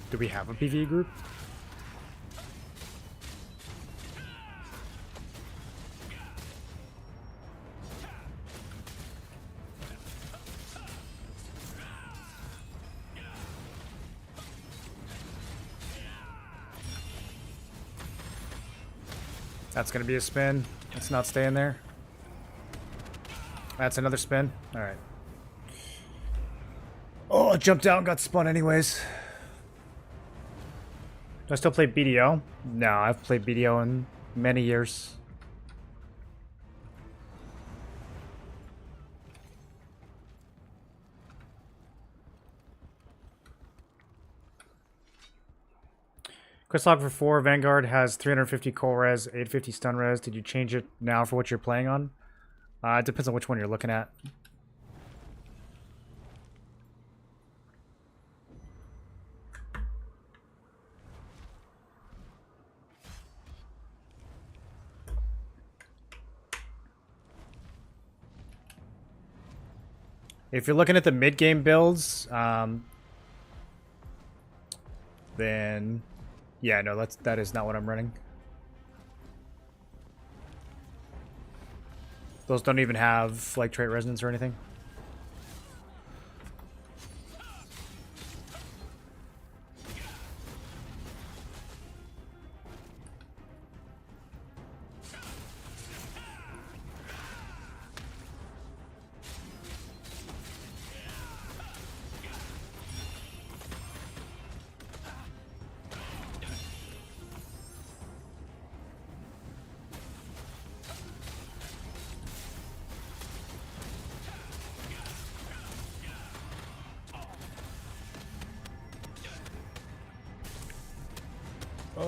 Do we have a PvE group? That's gonna be a spin. It's not staying there. That's another spin. Alright. Oh, I jumped out and got spun anyways. Do I still play BDO? No, I've played BDO in many years. Crystlog for 4, Vanguard has 350 coal res, 850 stun res. Did you change it now for what you're playing on? It depends on which one you're looking at. If you're looking at the mid-game builds, then... yeah, no, that is not what I'm running. Those don't even have, like, trait resonance or anything.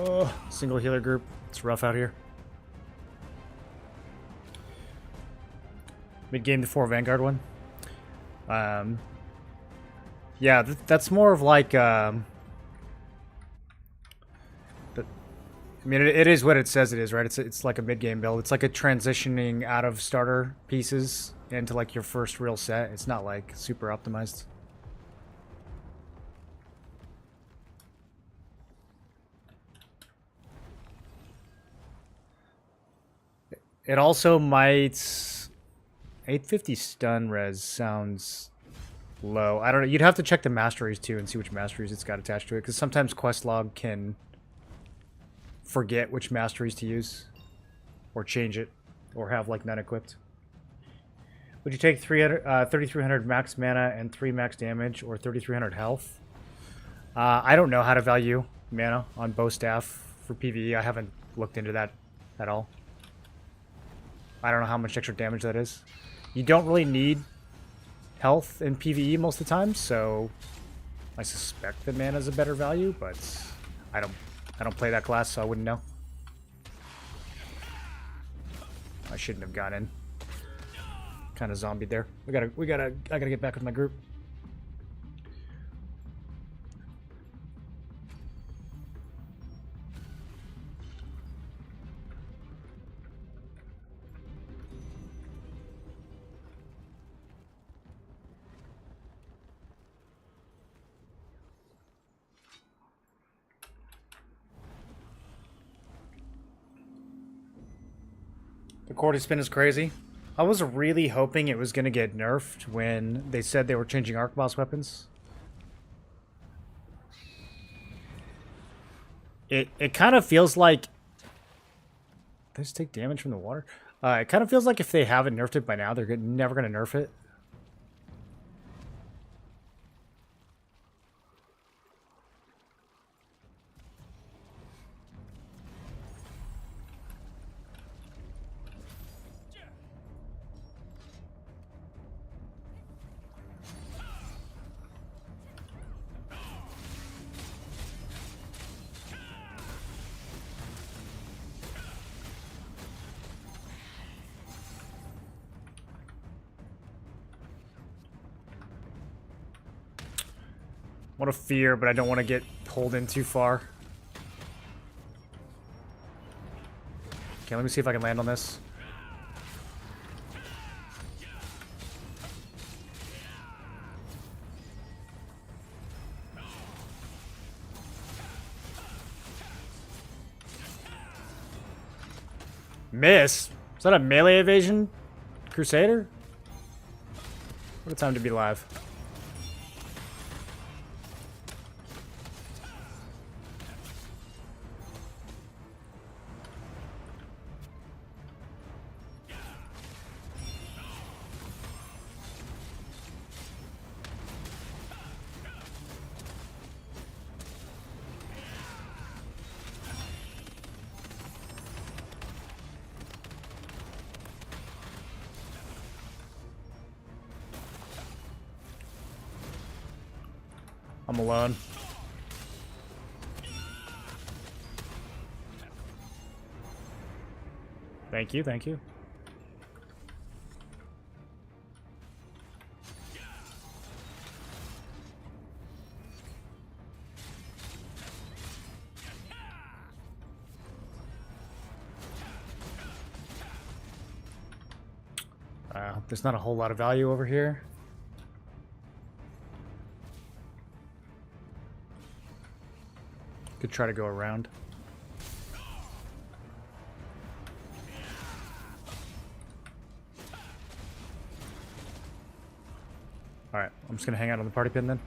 Oh, single healer group. It's rough out here. Mid game before Vanguard one. Yeah, that's more of like. I mean, it is what it says it is, right? It's like a mid game build. It's like a transitioning out of starter pieces into like your first real set. It's not like super optimized. It also might 850 stun res sounds low. I don't know. You'd have to check the masteries too and see which masteries it's got attached to it, because sometimes quest log can forget which masteries to use, or change it, or have like none equipped. Would you take 3,300 max mana and 3 max damage, or 3,300 health? I don't know how to value mana on bow staff for PvE. I haven't looked into that at all. I don't know how much extra damage that is. You don't really need health in PvE most of the time, so I suspect that mana is a better value, but I don't play that class, so I wouldn't know. I shouldn't have gone in. Kind of zombied there. I gotta get back with my group. The quarter spin is crazy. I was really hoping it was going to get nerfed when they said they were changing arc boss weapons. It kind of feels like... Does take damage from the water? It kind of feels like if they haven't nerfed it by now, they're never going to nerf it. Want to fear, but I don't want to get pulled in too far. Okay, let me see if I can land on this. Miss? Is that a melee evasion? Crusader? What a time to be alive. I'm alone. Thank you, thank you. There's not a whole lot of value over here. Could try to go around. Alright, I'm just gonna hang out on the party pin then.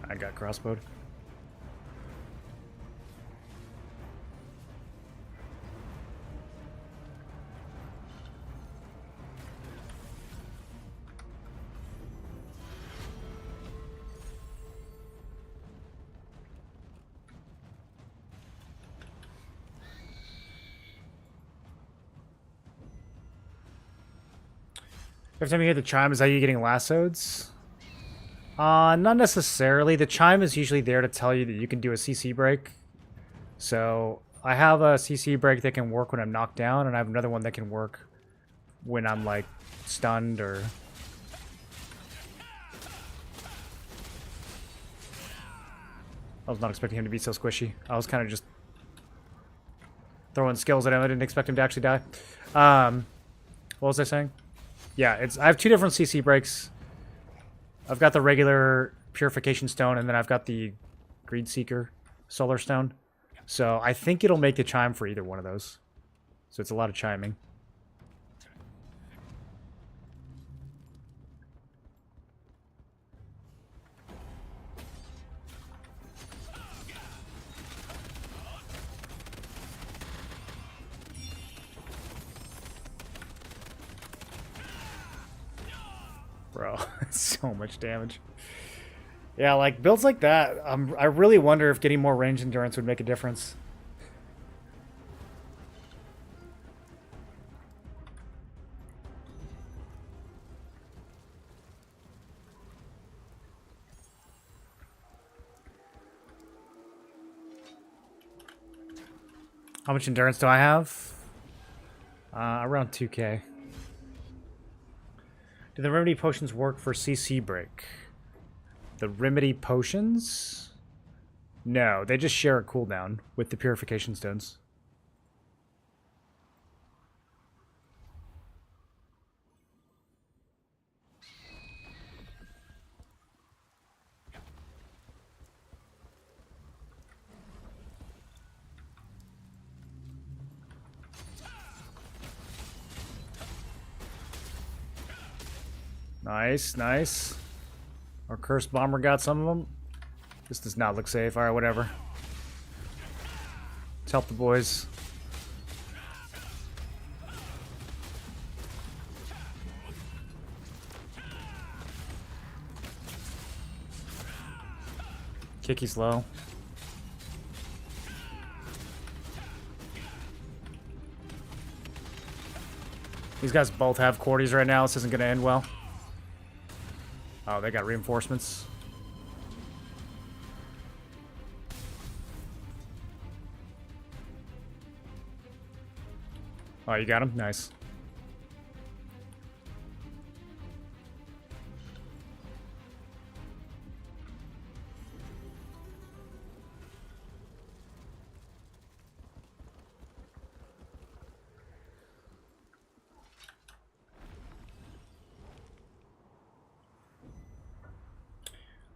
I got crossbowed. Every time you hear the chime, is that you getting lassoed? Not necessarily. The chime is usually there to tell you that you can do a CC break. So I have a CC break that can work when I'm knocked down, and I have another one that can work when I'm like stunned or... I was not expecting him to be so squishy. I was kind of just throwing skills at him. I didn't expect him to actually die. What was I saying? Yeah, I have two different CC breaks. I've got the regular Purification Stone, and then I've got the Greed Seeker Solar Stone. So I think it'll make the chime for either one of those. So it's a lot of chiming. Bro, so much damage. Yeah, like, builds like that, I really wonder if getting more range endurance would make a difference. How much endurance do I have? Around 2k. Do the remedy potions work for CC break? The remedy potions? No, they just share a cooldown with the purification stones. Nice, nice. Our cursed bomber got some of them. This does not look safe. Alright, whatever. Let's help the boys. Kicky's low. These guys both have quarties right now. This isn't going to end well. Oh, they got reinforcements. Oh, you got him? Nice.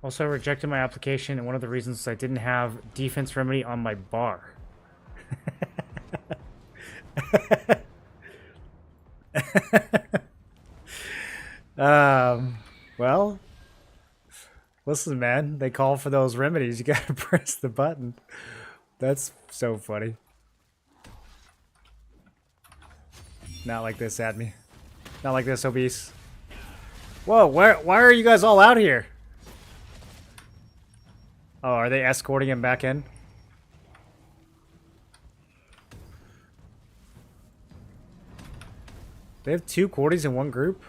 Also, I rejected my application, and one of the reasons is I didn't have defense remedy on my bar. Well, listen, man, they call for those remedies. You gotta press the button. That's so funny. Not like this, Adme. Not like this, obese. Whoa, why are you guys all out here? Oh, are they escorting him back in? They have two quarties in one group?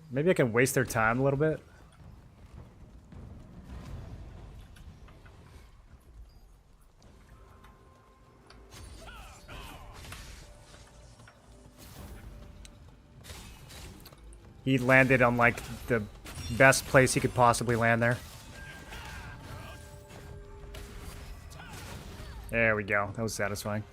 Maybe I can waste their time a little bit. He landed on, like, the best place he could possibly land there. There we go. That was satisfying.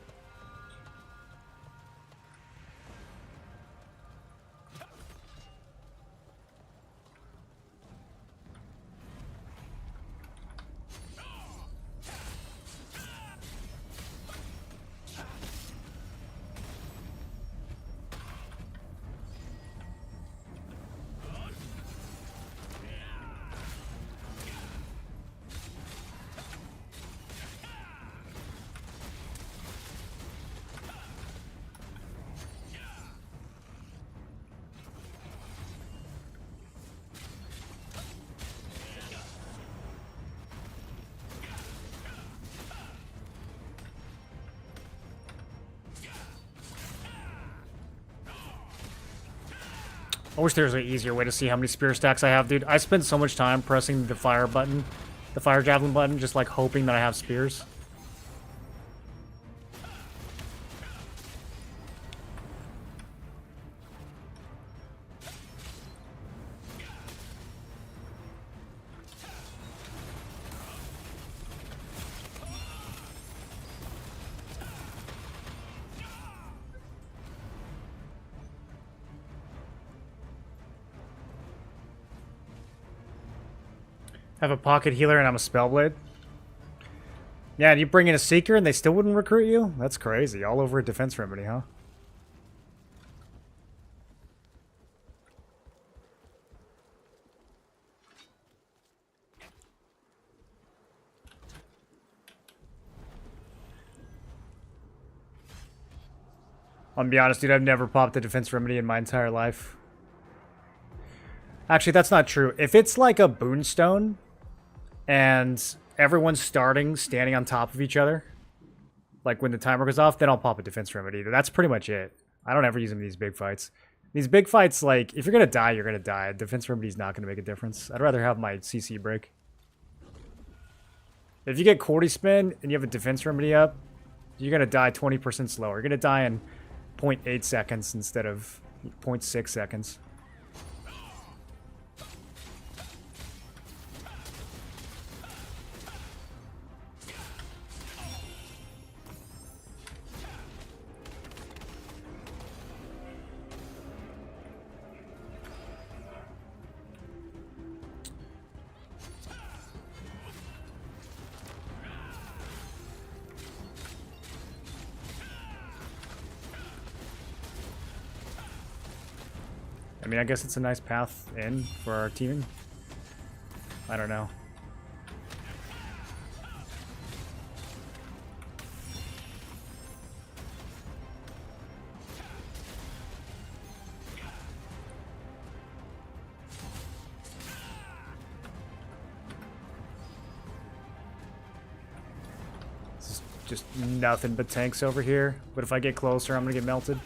I wish there was an easier way to see how many spear stacks I have, dude. I spend so much time pressing the fire button, the fire javelin button, just like hoping that I have spears. Have a pocket healer and I'm a spellblade. Yeah, and you bring in a seeker and they still wouldn't recruit you? That's crazy. All over a defense remedy, huh? I'm gonna be honest, dude, I've never popped a defense remedy in my entire life. Actually, that's not true. If it's like a boonstone and everyone's standing on top of each other, like when the timer goes off, then I'll pop a defense remedy. That's pretty much it. I don't ever use them in these big fights. These big fights, like, if you're going to die, you're going to die. Defense remedy's not going to make a difference. I'd rather have my CC break. If you get Cordy spin and you have a defense remedy up, you're going to die 20% slower. You're going to die in 0.8 seconds instead of 0.6 seconds. I mean, I guess it's a nice path in for our teaming. I don't know. This is just nothing but tanks over here. But if I get closer, I'm gonna get melted.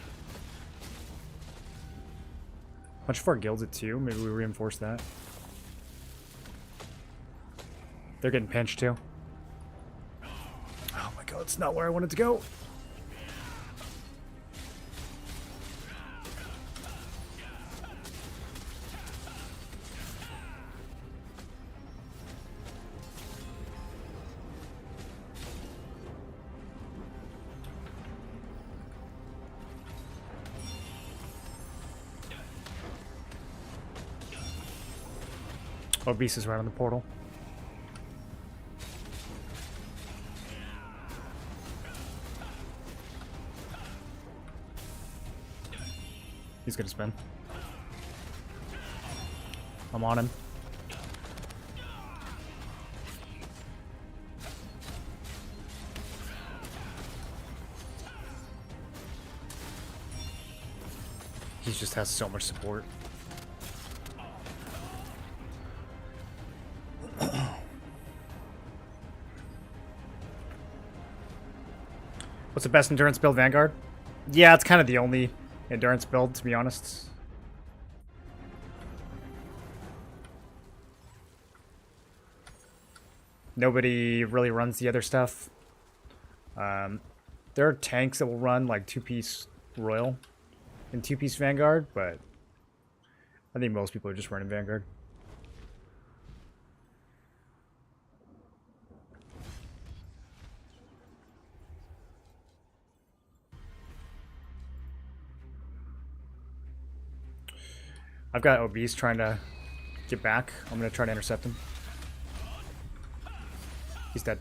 Much of our guild's at 2. Maybe we reinforce that. They're getting pinched too. Oh my god, it's not where I wanted to go. Oh, Beast is right on the portal. He's gonna spin. I'm on him. He just has so much support. What's the best endurance build, Vanguard? Yeah, it's kind of the only endurance build, to be honest. Nobody really runs the other stuff. There are tanks that will run like 2-piece Royal and 2-piece Vanguard, but I think most people are just running Vanguard. I've got Obese trying to get back. I'm going to try to intercept him. He's dead.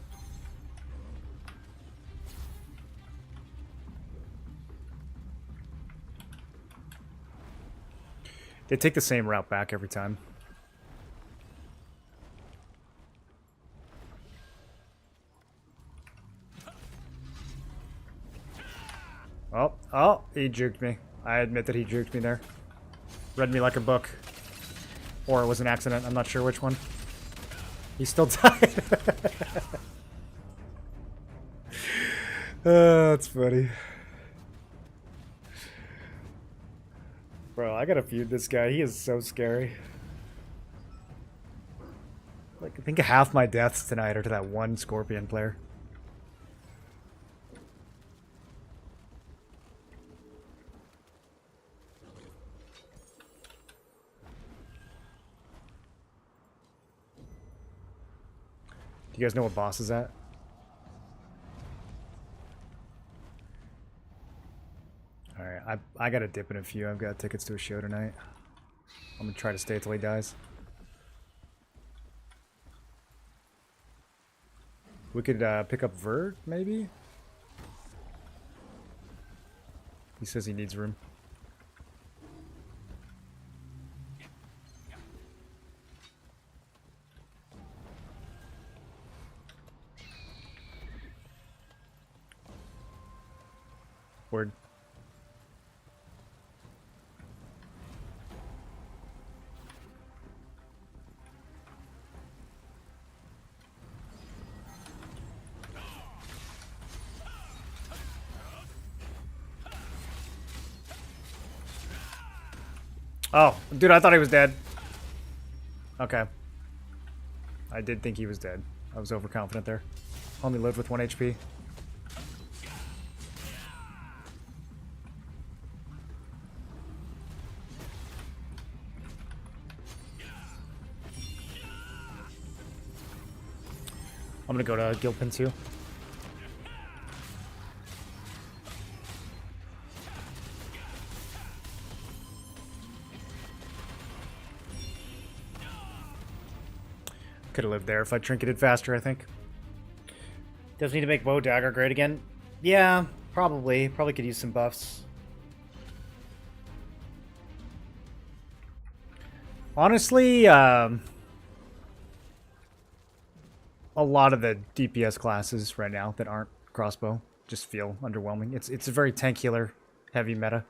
They take the same route back every time. Oh, he juked me. I admit that he juked me there. Read me like a book. Or it was an accident. I'm not sure which one. He still died. Oh, that's funny. Bro, I gotta feud this guy. He is so scary. Like, I think half my deaths tonight are to that one Scorpion player. Do you guys know what boss is at? Alright, I gotta dip in a few. I've got tickets to a show tonight. I'm gonna try to stay till he dies. We could pick up Vert, maybe? He says he needs room. Word. Oh, dude, I thought he was dead. Okay. I did think he was dead. I was overconfident there. Only lived with 1 HP. I'm gonna go to Gilpin too. Could have lived there if I trinketed faster, I think. Does need to make bow dagger great again? Yeah, probably. Probably could use some buffs. Honestly, a lot of the DPS classes right now that aren't crossbow just feel underwhelming. It's a very tankular, heavy meta.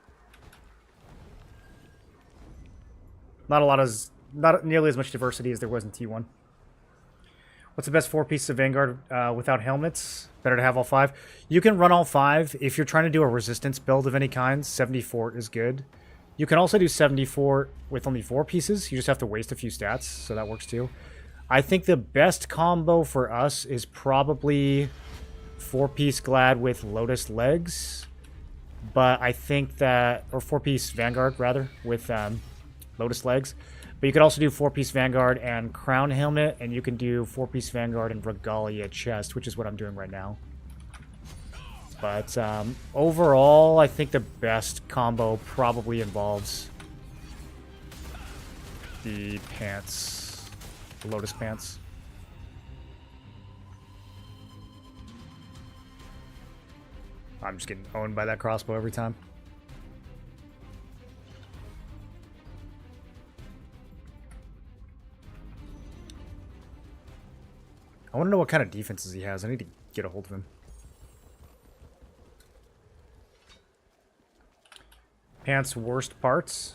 Not nearly as much diversity as there was in T1. What's the best 4 pieces of Vanguard without helmets? Better to have all 5. You can run all 5. If you're trying to do a resistance build of any kind, 74 is good. You can also do 74 with only 4 pieces. You just have to waste a few stats, so that works too. I think the best combo for us is probably 4-piece Glad with Lotus Legs. But I think that... Or 4-piece Vanguard, rather, with Lotus Legs. But you could also do 4-piece Vanguard and Crown Helmet, and you can do 4-piece Vanguard and Regalia Chest, which is what I'm doing right now. But overall, I think the best combo probably involves the pants, the Lotus Pants. I'm just getting owned by that crossbow every time. I want to know what kind of defenses he has. I need to get a hold of him. Pants' worst parts.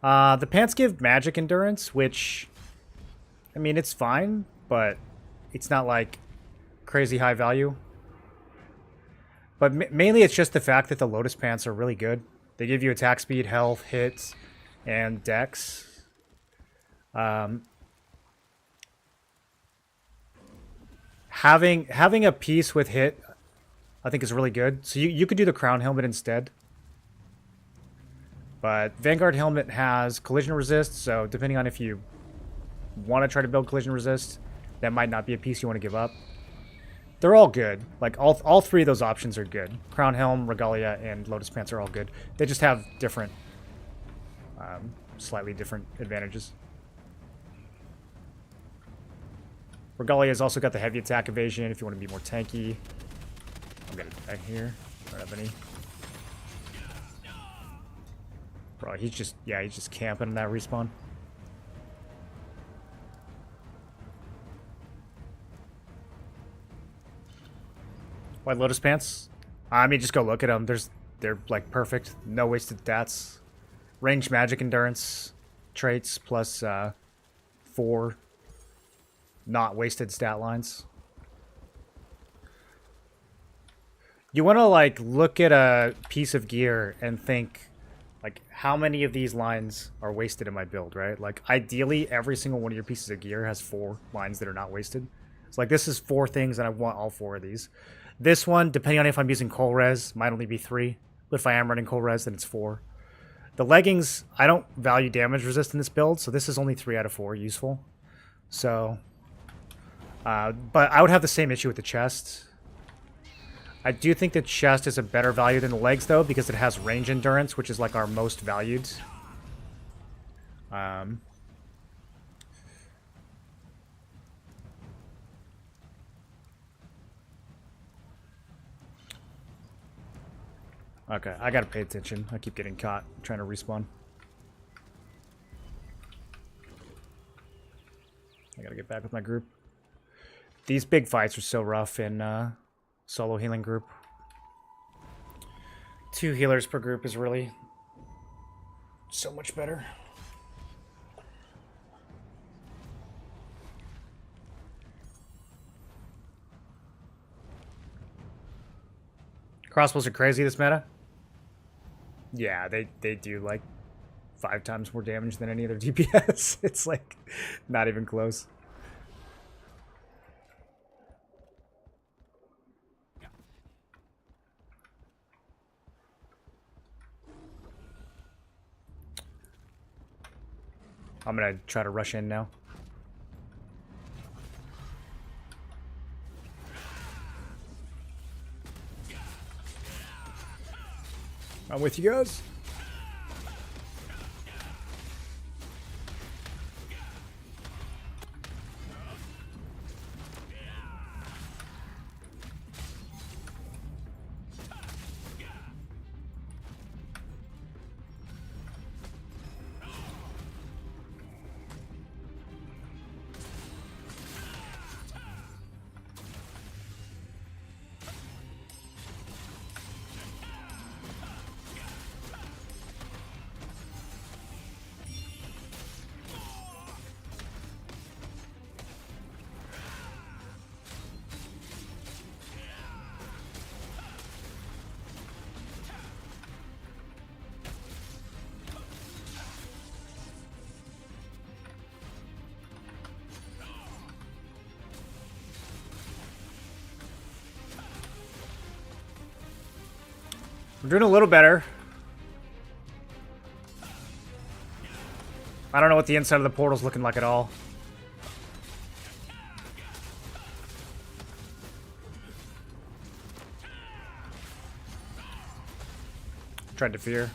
The pants give magic endurance, which, I mean, it's fine, but it's not like crazy high value. But mainly it's just the fact that the Lotus Pants are really good. They give you attack speed, health, hits, and dex. Having a piece with hit, I think is really good. So you could do the Crown Helmet instead. But Vanguard Helmet has collision resist, so depending on if you want to try to build collision resist, that might not be a piece you want to give up. They're all good. Like, all 3 of those options are good. Crown Helm, Regalia, and Lotus Pants are all good. They just have different, slightly different advantages. Regalia's also got the heavy attack evasion if you want to be more tanky. I'm gonna die here. I don't have any. Bro, he's just camping in that respawn. White Lotus Pants? I mean, just go look at them. They're like perfect. No wasted stats. Range magic endurance traits plus 4 not wasted stat lines. You want to like look at a piece of gear and think, Like, how many of these lines are wasted in my build, right? Like, ideally, every single one of your pieces of gear has 4 lines that are not wasted. It's like, this is 4 things, and I want all 4 of these. This one, depending on if I'm using coal res, might only be 3. But if I am running coal res, then it's 4. The leggings, I don't value damage resist in this build, so this is only 3 out of 4 useful. So, but I would have the same issue with the chest. I do think the chest is a better value than the legs, though, because it has range endurance, which is like our most valued. Okay, I gotta pay attention. I keep getting caught trying to respawn. I gotta get back with my group. These big fights are so rough in solo healing group. 2 healers per group is really so much better. Crossbows are crazy this meta. Yeah, they do like 5 times more damage than any other DPS. It's like not even close. I'm gonna try to rush in now. I'm with you guys. We're doing a little better. I don't know what the inside of the portal's looking like at all. Tried to fear.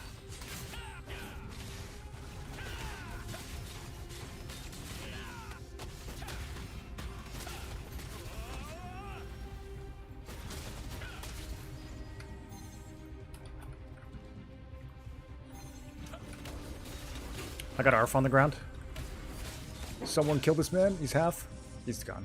I got Arf on the ground. Someone kill this man. He's half. He's gone.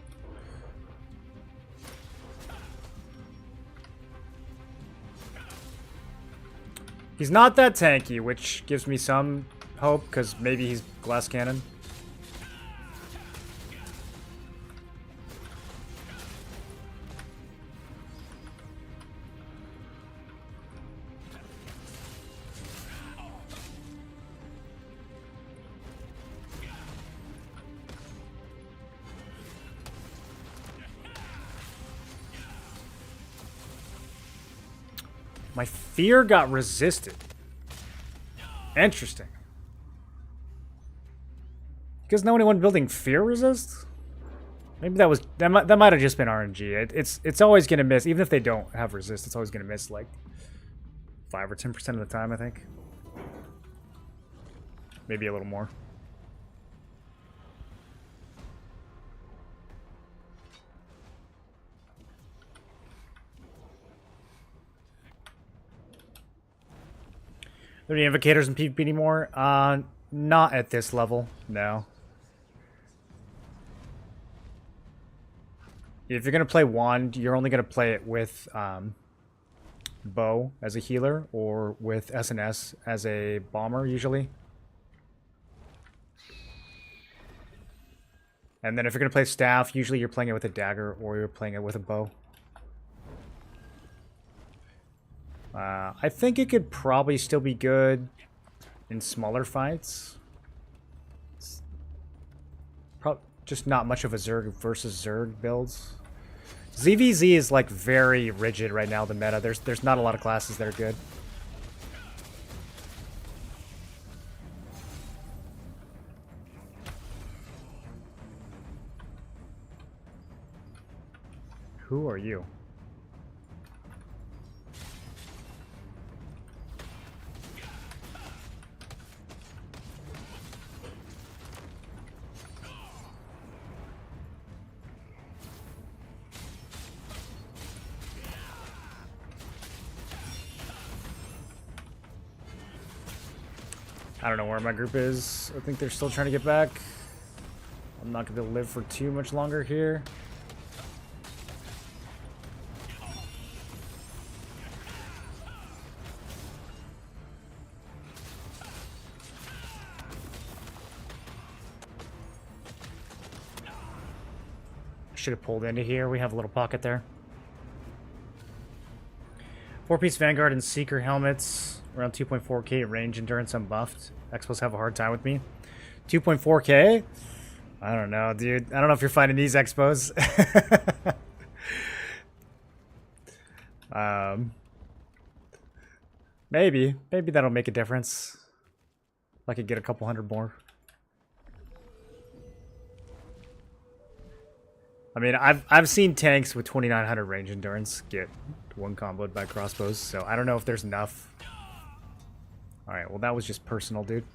He's not that tanky, which gives me some hope, because maybe he's glass cannon. My fear got resisted. Interesting. Because no anyone building fear resist? Maybe that might have just been RNG. It's always gonna miss, even if they don't have resist. It's always gonna miss like 5 or 10% of the time, I think. Maybe a little more. Are there any invocators in PvP anymore? Not at this level, no. If you're gonna play Wand, you're only gonna play it with Bow as a healer, or with SNS as a bomber, usually. And then if you're gonna play Staff, usually you're playing it with a dagger, or you're playing it with a bow. I think it could probably still be good in smaller fights. Just not much of a Zerg versus Zerg builds. ZVZ is like very rigid right now, the meta. There's not a lot of classes that are good. Who are you? I don't know where my group is. I think they're still trying to get back. I'm not going to be able to live for too much longer here. Should have pulled into here. We have a little pocket there. 4-piece Vanguard and Seeker helmets. Around 2.4k range endurance unbuffed. Expos have a hard time with me. 2.4k? I don't know, dude. I don't know if you're finding these Expos. Maybe. Maybe that'll make a difference. If I could get a couple hundred more. I mean, I've seen tanks with 2900 range endurance get one comboed by crossbows, so I don't know if there's enough. Alright, well that was just personal, dude.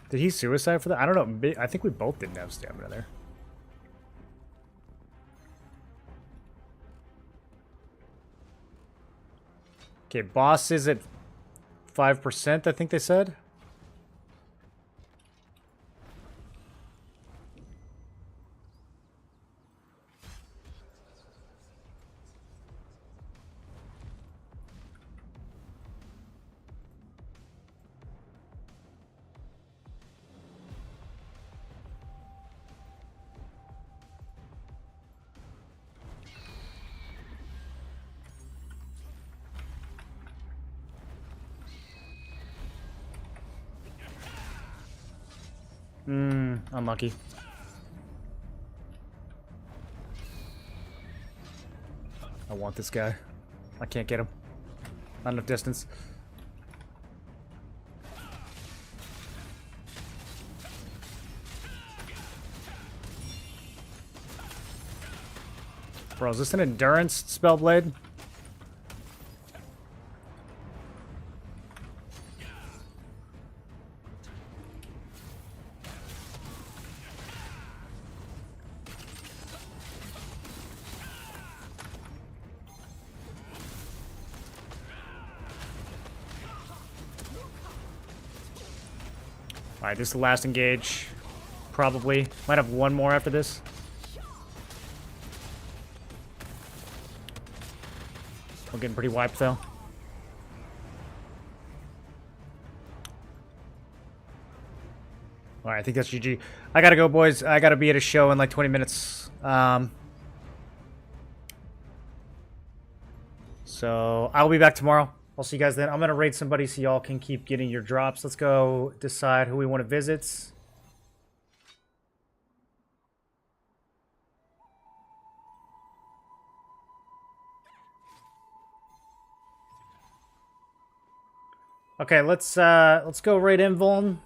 Did he suicide for that? I don't know. I think we both didn't have stamina there. Okay, boss is at 5%, I think they said. Unlucky. I want this guy. I can't get him. Not enough distance. Bro, is this an endurance spellblade? Alright, this is the last engage. Probably. Might have one more after this. We're getting pretty wiped, though. Alright, I think that's GG. I gotta go, boys. I gotta be at a show in like 20 minutes. So, I'll be back tomorrow. I'll see you guys then. I'm going to raid somebody so y'all can keep getting your drops. Let's go decide who we want to visit. Okay, let's go raid Invuln.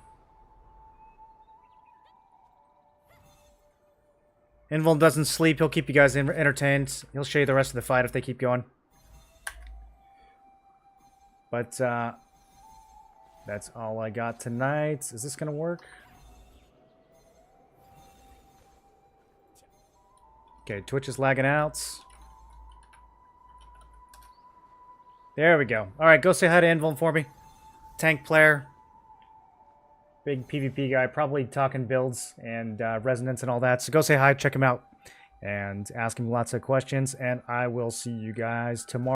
Invuln doesn't sleep. He'll keep you guys entertained. He'll show you the rest of the fight if they keep going. But, that's all I got tonight. Is this gonna work? Okay, Twitch is lagging out. There we go. Alright, go say hi to Invuln for me. Tank player. Big PvP guy, probably talking builds and resonance and all that. So go say hi, check him out, and ask him lots of questions, and I will see you guys tomorrow.